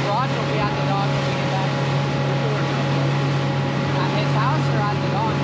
Rod will be at the dock when we get back. At his house or at the dock?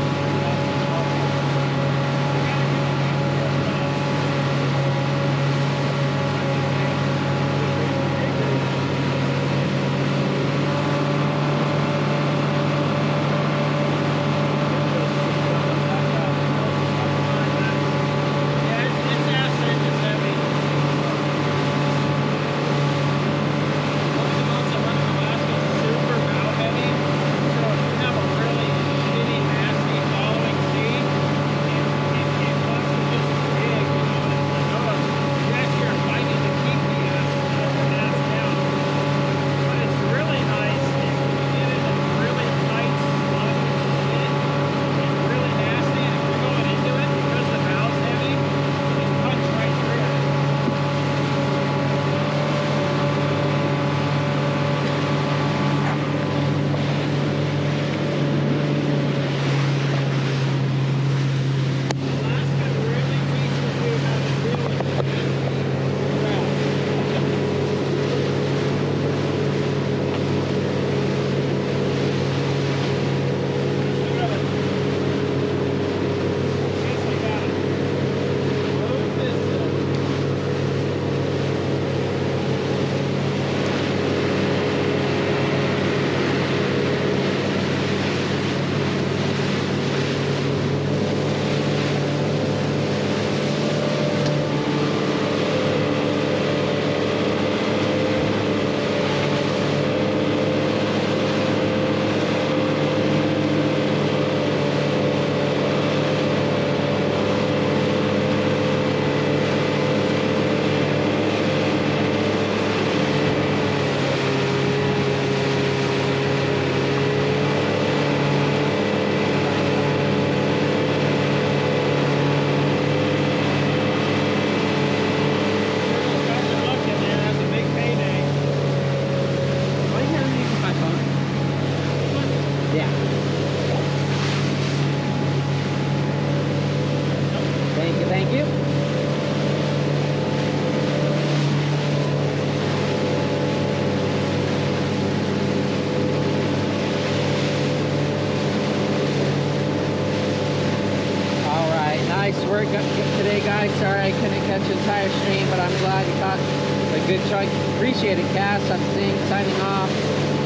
Work today, guys. Sorry I couldn't catch the entire stream, but I'm glad you caught a good chunk. Appreciate it, Cass. I'm signing off.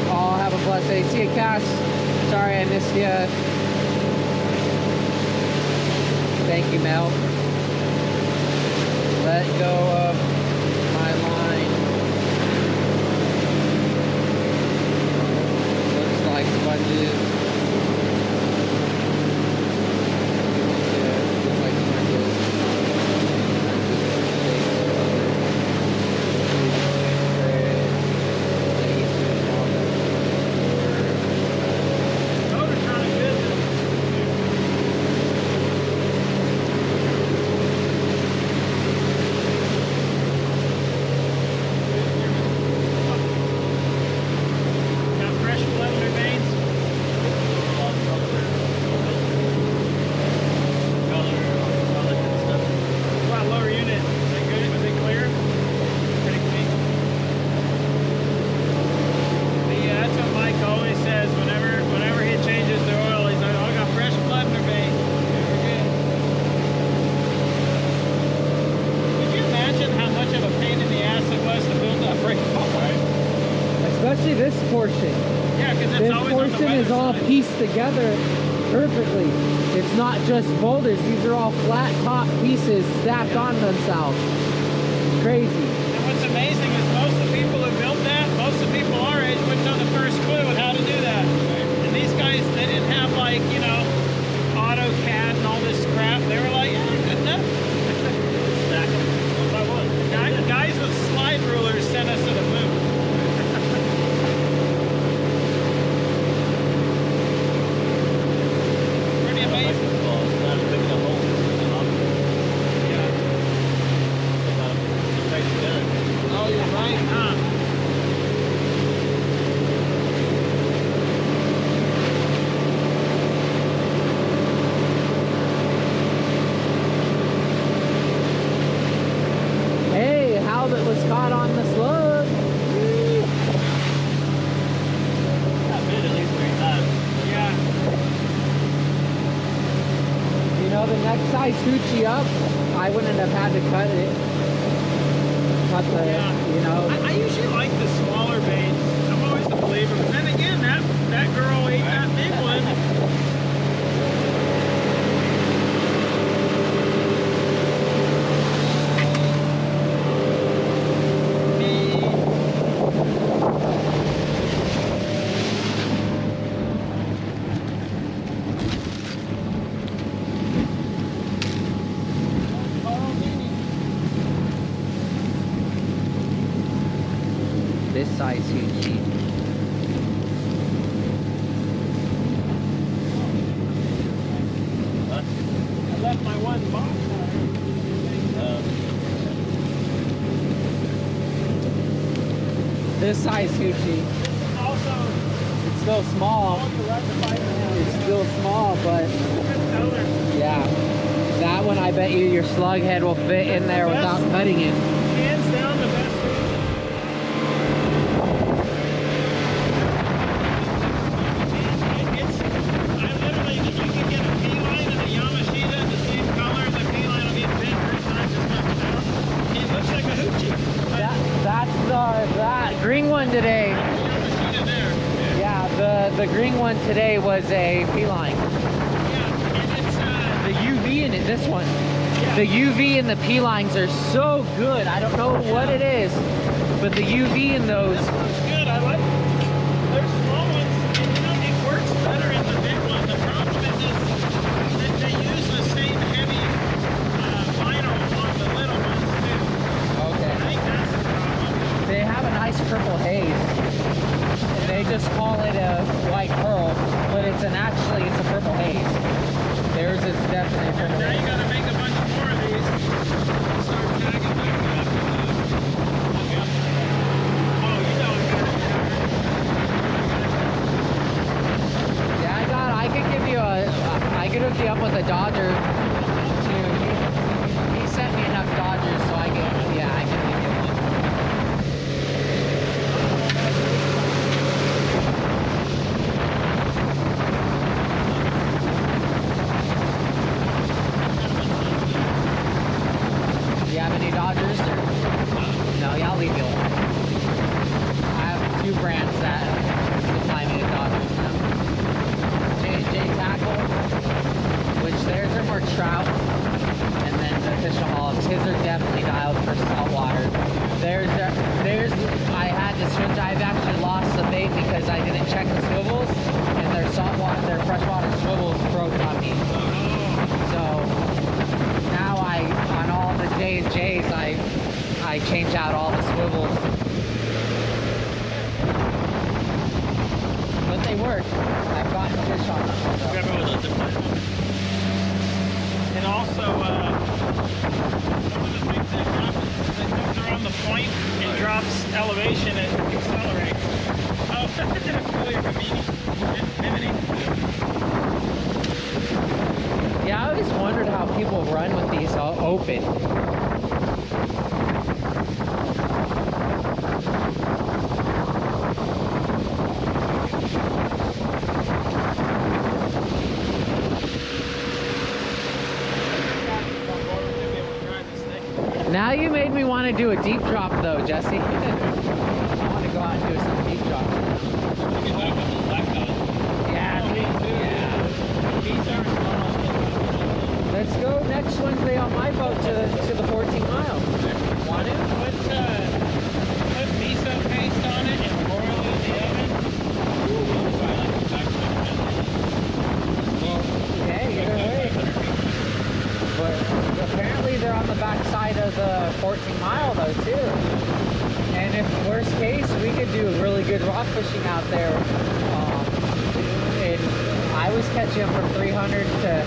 All have a blessed day. See you, Cass. Sorry I missed you. Thank you, Mel. Let go of my line. Looks like sponges. Especially this portion. Yeah, because it's this always portion is all pieced together perfectly. It's not just boulders. These are all flat top pieces stacked on themselves. crazy. And what's amazing is most of the people who built that, most of the people our age wouldn't know the first clue on how to do that. And these guys, they didn't have like, you know, AutoCAD and all this crap. They were like, yeah, good enough. Stack them one by one. Guys with slide rulers sent us to the moon. Pretty amazing. Oh, you're right, huh? Hey, halibut was caught on the slug. Woo. I've been at least 3 times. Yeah. You know, the next size hoochie up, I wouldn't have had to cut it. Cut the, Yeah. you know. I usually like the smaller baits. I'm always a believer. But then again, that girl ate that big one. This size hoochie. I left my one box. This size hoochie. Also, It's still small. It's still small, but yeah. That one, I bet you your slug head will fit in there without cutting it. hands down the best. I literally, you can get a P-line and a Yamashita the same color. The P-line will get big 3 times as much now. It looks like a hoochie. That green one today. Yamashita there. Yeah, the green one today was a P-line. Yeah, and it's The UV in it, this one. yeah. The UV and the P-lines are so good. I don't know what it is, but the UV in those. This one's good. I like. There's small ones. And, you know, it works better in the big one. The problem is that they use the same heavy vinyl on the little ones too. Okay. I think that's the problem. They have a nice purple haze. And they just call it a white pearl, but it's actually a purple haze. Theirs is definitely a purple Now you haze. got to make a bunch more of these. Start tagging back up. Oh, you know it's better. Yeah, I could hook you up with a Dodger too. He sent me enough Dodgers so I can hook you up. Do you have any Dodgers? Or? No, yeah, I'll leave you alone. I have 2 brands that supply me with Dodgers now. J Tackle, which theirs are more trout, and then the Fishaholics. His are definitely dialed for saltwater. Theirs, I had to switch. I've actually lost the bait because I didn't check the swivels, and their freshwater swivels broke on me. So now on all the J&Js, I change out all the swivels. But they work. I've gotten fish on them. So. Grab it with a zip line. And also, one of the things that happens is it comes around the point and drops elevation and accelerates. Oh, familiar Bimini? Yeah, I always wondered how people run with these all open. Now you made me want to do a deep drop though, Jesse. I want to go out and do some deep drops. Yeah, These are small. let's go next Wednesday on my boat to the 14 mile. Want to? though too. And if worst case, we could do really good rock fishing out there. And I was catching them from 300 to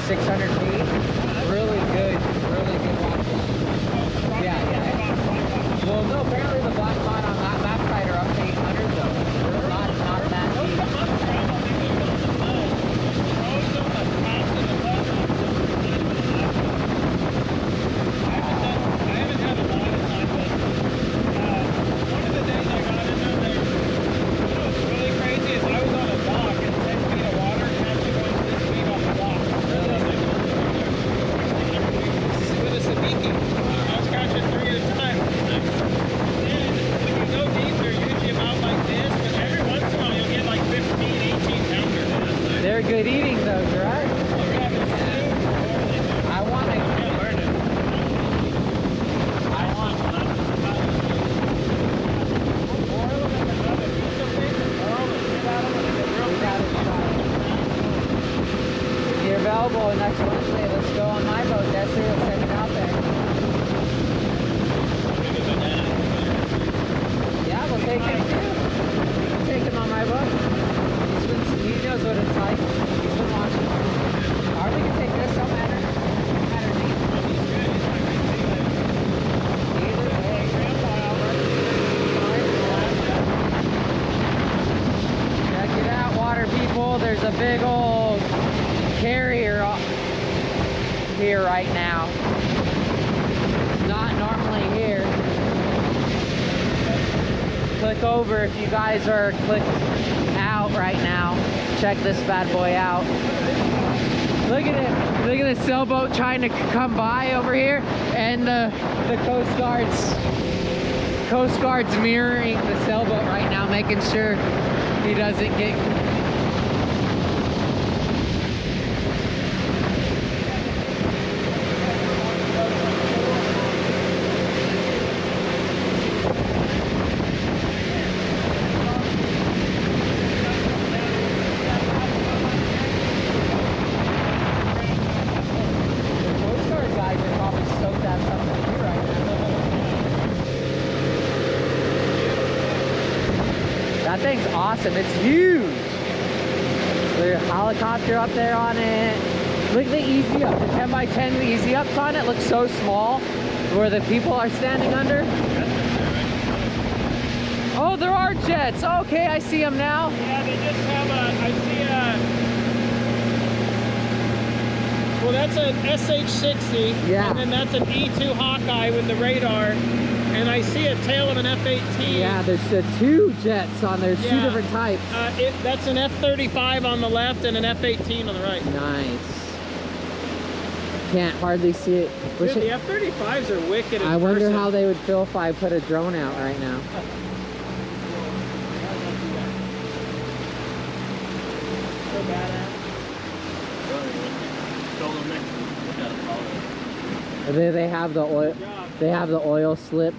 600 feet. Really good rock fishing. Yeah. Well, no, apparently the black spot on that backside are up to 800 though. Not that deep. They're good eating those, right? I want to burn it. If you're available next Wednesday, let's go on my boat. That's it. Let's take it out there. Yeah, we'll take him too. We'll take him on my boat. He knows what it's like. He's been watching. Or we can take this, don't matter. Don't matter to me. Either way. Check it out, water people. There's a big old carrier here right now. Not normally here. Click over if you guys are clicked out right now. Check this bad boy out. Look at it. Look at the sailboat trying to come by over here, and the Coast Guard's mirroring the sailboat right now, making sure he doesn't get. That thing's awesome. It's huge. There's a helicopter up there on it. Look at the easy up. The 10x10, the easy ups on it look so small where the people are standing under. Oh, there are jets. Okay, I see them now. Yeah, they just have I see well, that's an SH-60. Yeah. And then that's an E2 Hawkeye with the radar. And I see a tail of an F-18. Yeah, there's two jets on there, two different types. That's an F-35 on the left and an F-18 on the right. Nice. Can't hardly see it. Dude, the F-35s are wicked. I wonder how they would feel if I put a drone out right now. So badass. They have the oil. They have the oil slip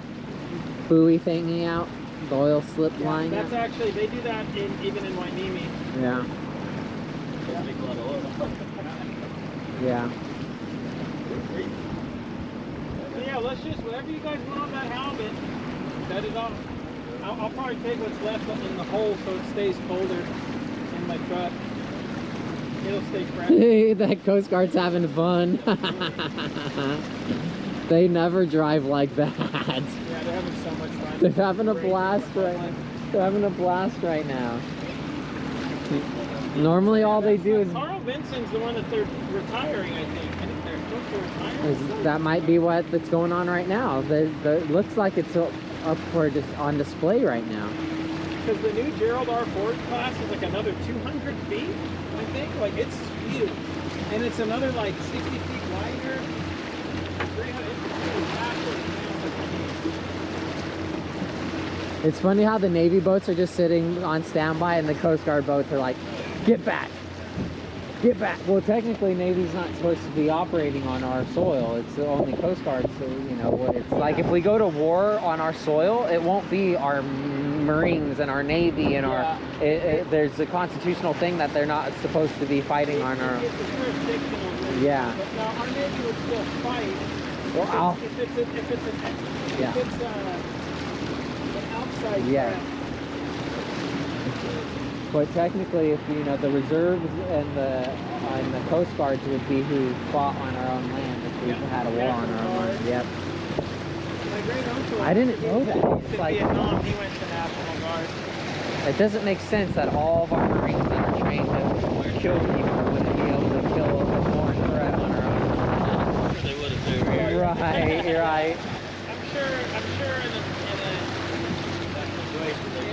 buoy thingy out. The oil slip line. That's actually, they do that even in Wainimi. Yeah. Make a lot of oil. Yeah. So yeah, let's just, whatever you guys want on that halibut, set it off. I'll probably take what's left in the hole so it stays colder in my truck. It'll stay fresh. That Coast Guard's having fun. They never drive like that. Yeah, they're having so much fun. They're having a blast right now. They're having a blast right now. Normally all they do is... Carl Vinson's the one that they're retiring, I think. I think they're supposed to retire. That might be that's going on right now. It looks like it's up for just on display right now. Because the new Gerald R. Ford class is like another 200 feet, I think. Like, it's huge. And it's another like 60 feet wider. 300 It's funny how the Navy boats are just sitting on standby and the Coast Guard boats are like, get back. Get back. Well, technically, Navy's not supposed to be operating on our soil. It's only Coast Guard, so, you know, it's like if we go to war on our soil, it won't be our Marines and our Navy and our... there's a constitutional thing that they're not supposed to be fighting on our... It's a jurisdictional. Yeah. But now our Navy would still fight Wow. If it's an outside Yeah. trap. But technically, if you know, the reserves and the Coast Guards would be who fought on our own land if we had a war on our own land. Yep. My great uncle. I didn't know that. It's like, Vietnam, he went to National Guard. it doesn't make sense that all of our Marines that are trained to kill people wouldn't be able to kill a foreign threat on our own. They would if they were here. Right, you're right. I'm sure in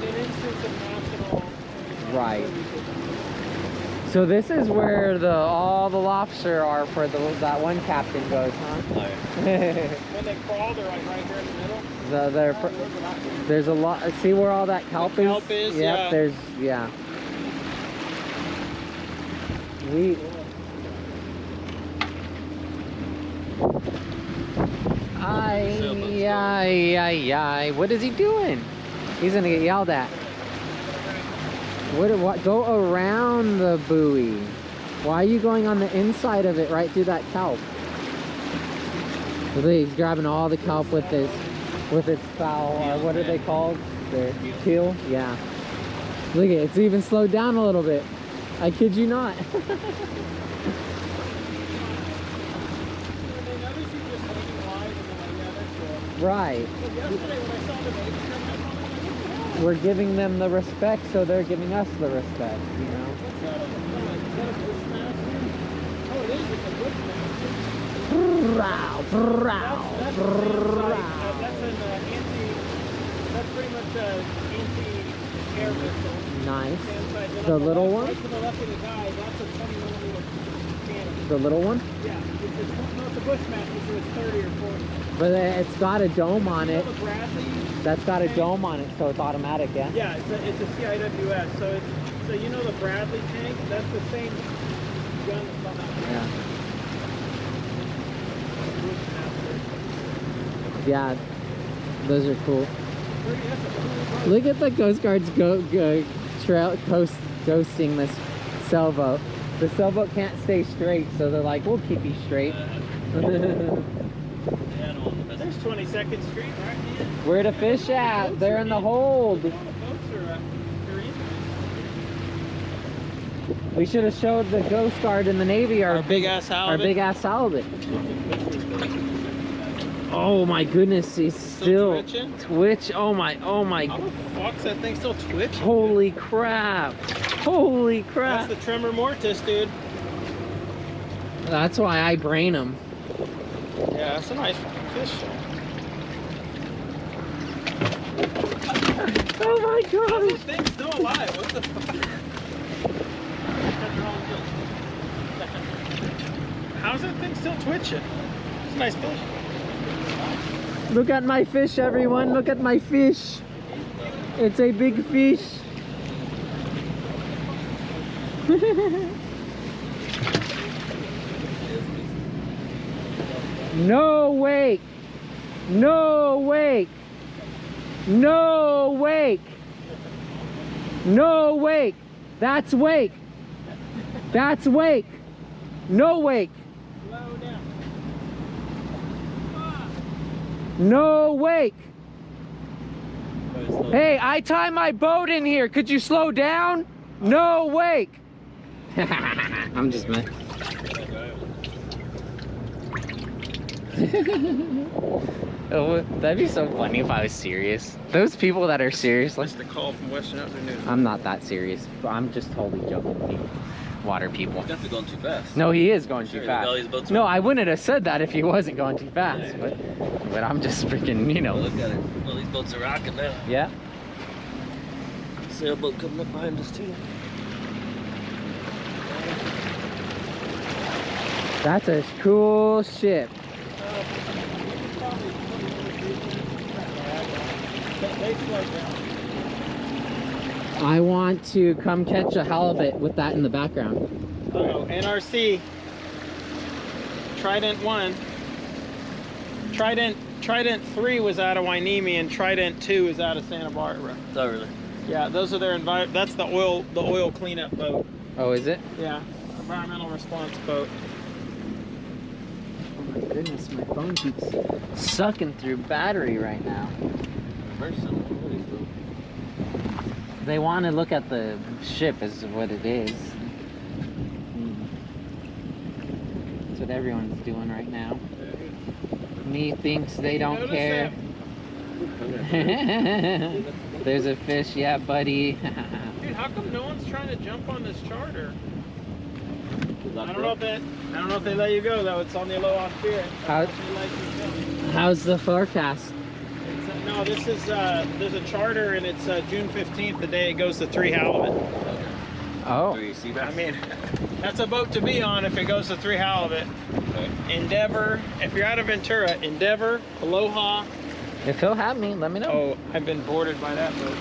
an instance of national. Right. So this is where all the lobster are for that one captain goes, huh? Oh, yeah. When they crawl, they're like right here in the middle. There's a lot. See where all that kelp is? Kelp is, yep, yeah. There's, yeah. What is he doing? He's gonna get yelled at. What? Go around the buoy. Why are you going on the inside of it right through that kelp? He's grabbing all the kelp with its foul, or what are they called? Their keel? Yeah. Look at it, it's even slowed down a little bit. I kid you not. Right. We're giving them the respect, so they're giving us the respect, you know? That's pretty much an anti-air missile. Nice. The little one? Right to the left of the guy, that's a 20mm cannon. The little one? Yeah, it's a Bushmaster, so it's 30 or 40. But it's got a dome on it. You know the Bradley? That's got a dome on it, so it's automatic, yeah? Yeah, it's a CIWS. So you know the Bradley tank? That's the same gun that's on that tank. Yeah. Yeah, those are cool. Look at the Coast Guards ghosting this sailboat. The sailboat can't stay straight, so they're like, we'll keep you straight. There's 22nd Street, right? Where the fish at? They're in the hold. We should have showed the Coast Guard in the Navy our big ass halibut. Our big ass halibut. Oh my goodness, he's still twitch. Oh my. How the fuck's that thing still twitching? Holy crap. Holy crap. That's the tremor mortis, dude. That's why I brain him. Yeah, that's a nice fish. Oh my How's gosh. that thing still alive? What the fuck? How's that thing still twitching? It's a nice fish. Look at my fish, everyone. Look at my fish. It's a big fish. No wake. No wake. No wake. No wake. That's wake. That's wake. No wake. No wake. Hey, I tie my boat in here. Could you slow down? No wake. I'm just mad. Oh, that'd be so funny if I was serious. Those people that are serious, like, That's the call from Western Afternoon. I'm not that serious. I'm just totally joking with you. Water people. He's definitely going too fast. No, he is going too Sure, fast. all these boats No, are- I wouldn't have said that if he wasn't going too fast. Yeah. But I'm just freaking, you know. Look at it. Well, these boats are rocking now. Yeah. Sailboat coming up behind us too. That's a cool ship. I want to come catch a halibut with that in the background. Oh, NRC. Trident 1. Trident 3 was out of Wainimi and Trident 2 is out of Santa Barbara. Oh, really? Yeah, those are their that's the oil cleanup boat. Oh, is it? Yeah, environmental response boat. goodness, my phone keeps sucking through battery right now. They want to look at the ship as what it is. That's what everyone's doing right now. Me thinks they don't care. There's a fish, yeah, buddy. Dude, how come no one's trying to jump on this charter? I don't know if they let you go though. It's on the Aloha Spirit. How's the forecast? No, this is there's a charter and it's June 15th, the day it goes to 3 halibut. Oh. I mean, that's a boat to be on if it goes to 3 halibut. Okay. Endeavor, if you're out of Ventura, Endeavor, Aloha. If he'll have me, let me know. Oh, I've been boarded by that boat.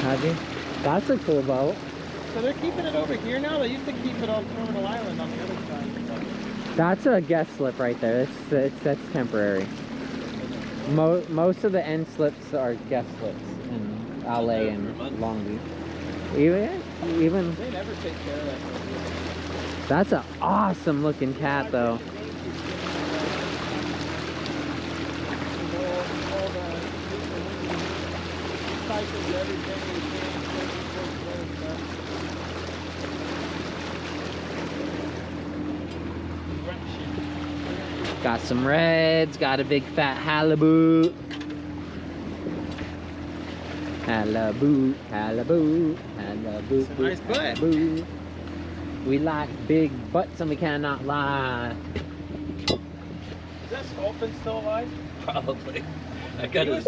Have you? That's a cool boat. So they're keeping it over here now? They used to keep it on Terminal Island on the other side. That's a guest slip right there. That's temporary. Most of the end slips are guest slips in LA and Long Beach. Even they never take care of that. That's an awesome looking cat though. Got some reds, got a big fat halibut. Halibut, halibut, halibut. It's a nice butt. Halibut. We like big butts and we cannot lie. Is that sculpin still alive? Probably. He was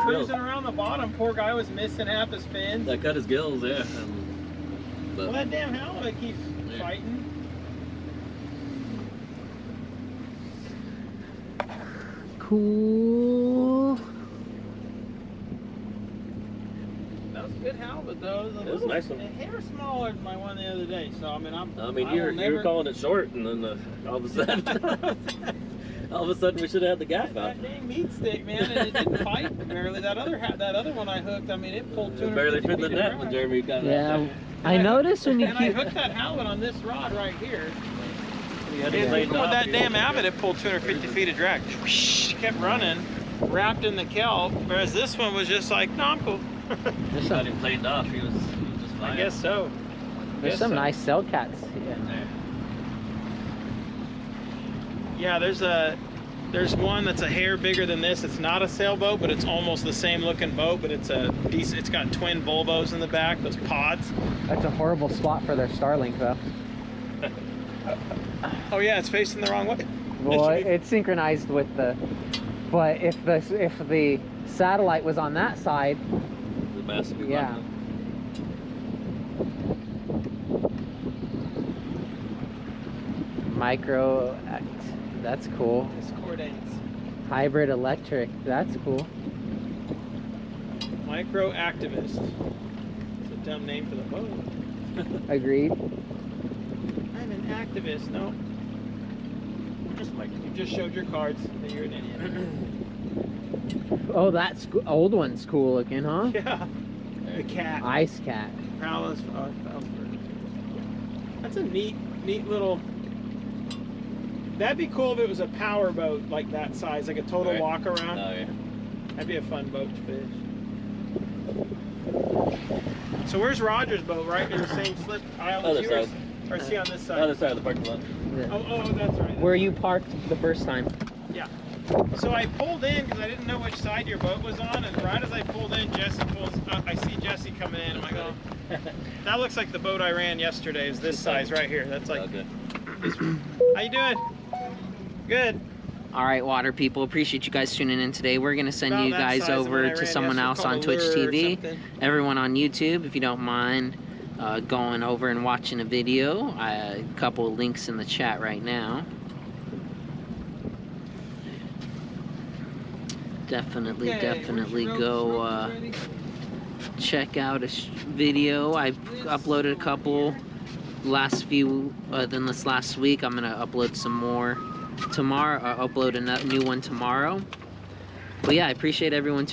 cruising around the bottom. Poor guy was missing half his fins. That cut his gills, yeah. Well, that damn halibut keeps fighting. Cool. That was a good halibut though. It was a nice one. A hair smaller than my one the other day. So I mean, you were calling it short, and then all of a sudden, we should have had the gaff out. That dang meat stick, man, and it didn't fight barely. That other one I hooked, I mean, it pulled 250 barely fit the feet net when Jeremy got it. Yeah, I noticed when you I hooked that halibut on this rod right here. With that damn avid, it pulled 250 feet of drag. Kept running, wrapped in the kelp, whereas this one was just like, no, I'm cool. Just got him played off. He was just fine. I guess so. There's some nice cell cats. Yeah, there's one that's a hair bigger than this. It's not a sailboat, but it's almost the same looking boat, but it's a decent. It's got twin bulbos in the back, those pods. That's a horrible spot for their Starlink though. Oh yeah, it's facing the wrong way. Well, it's synchronized with the. But if the satellite was on that side, the mass would be yeah. Micro, that's cool. Hybrid electric, that's cool. Micro activist. It's a dumb name for the boat. Agreed. I'm an activist. No. You just showed your cards that you're an idiot. Oh, that's old one's cool looking, huh? Yeah. The cat. Ice cat. That's a neat little. That'd be cool if it was a power boat like that size, like a total walk around. Oh yeah. That'd be a fun boat to fish. So where's Roger's boat? Right in the same slip aisle as yours? Or is he on this side? Other side of the parking lot. Yeah. Oh, that's right. Where you parked the first time. Yeah. So I pulled in because I didn't know which side your boat was on, and right as I pulled in, Jesse pulls. I see Jesse coming in. I'm like, oh, that looks like the boat I ran yesterday. Is this size right here? That's like. Okay. How you doing? Good. All right, water people, appreciate you guys tuning in today. We're going to send you guys over to someone else on Twitch TV. Everyone on YouTube, if you don't mind going over and watching a video. A couple of links in the chat right now. Definitely go check out a video. I uploaded a couple this last week. I'm going to upload some more tomorrow. Upload a new one tomorrow. But yeah, I appreciate everyone tuning in.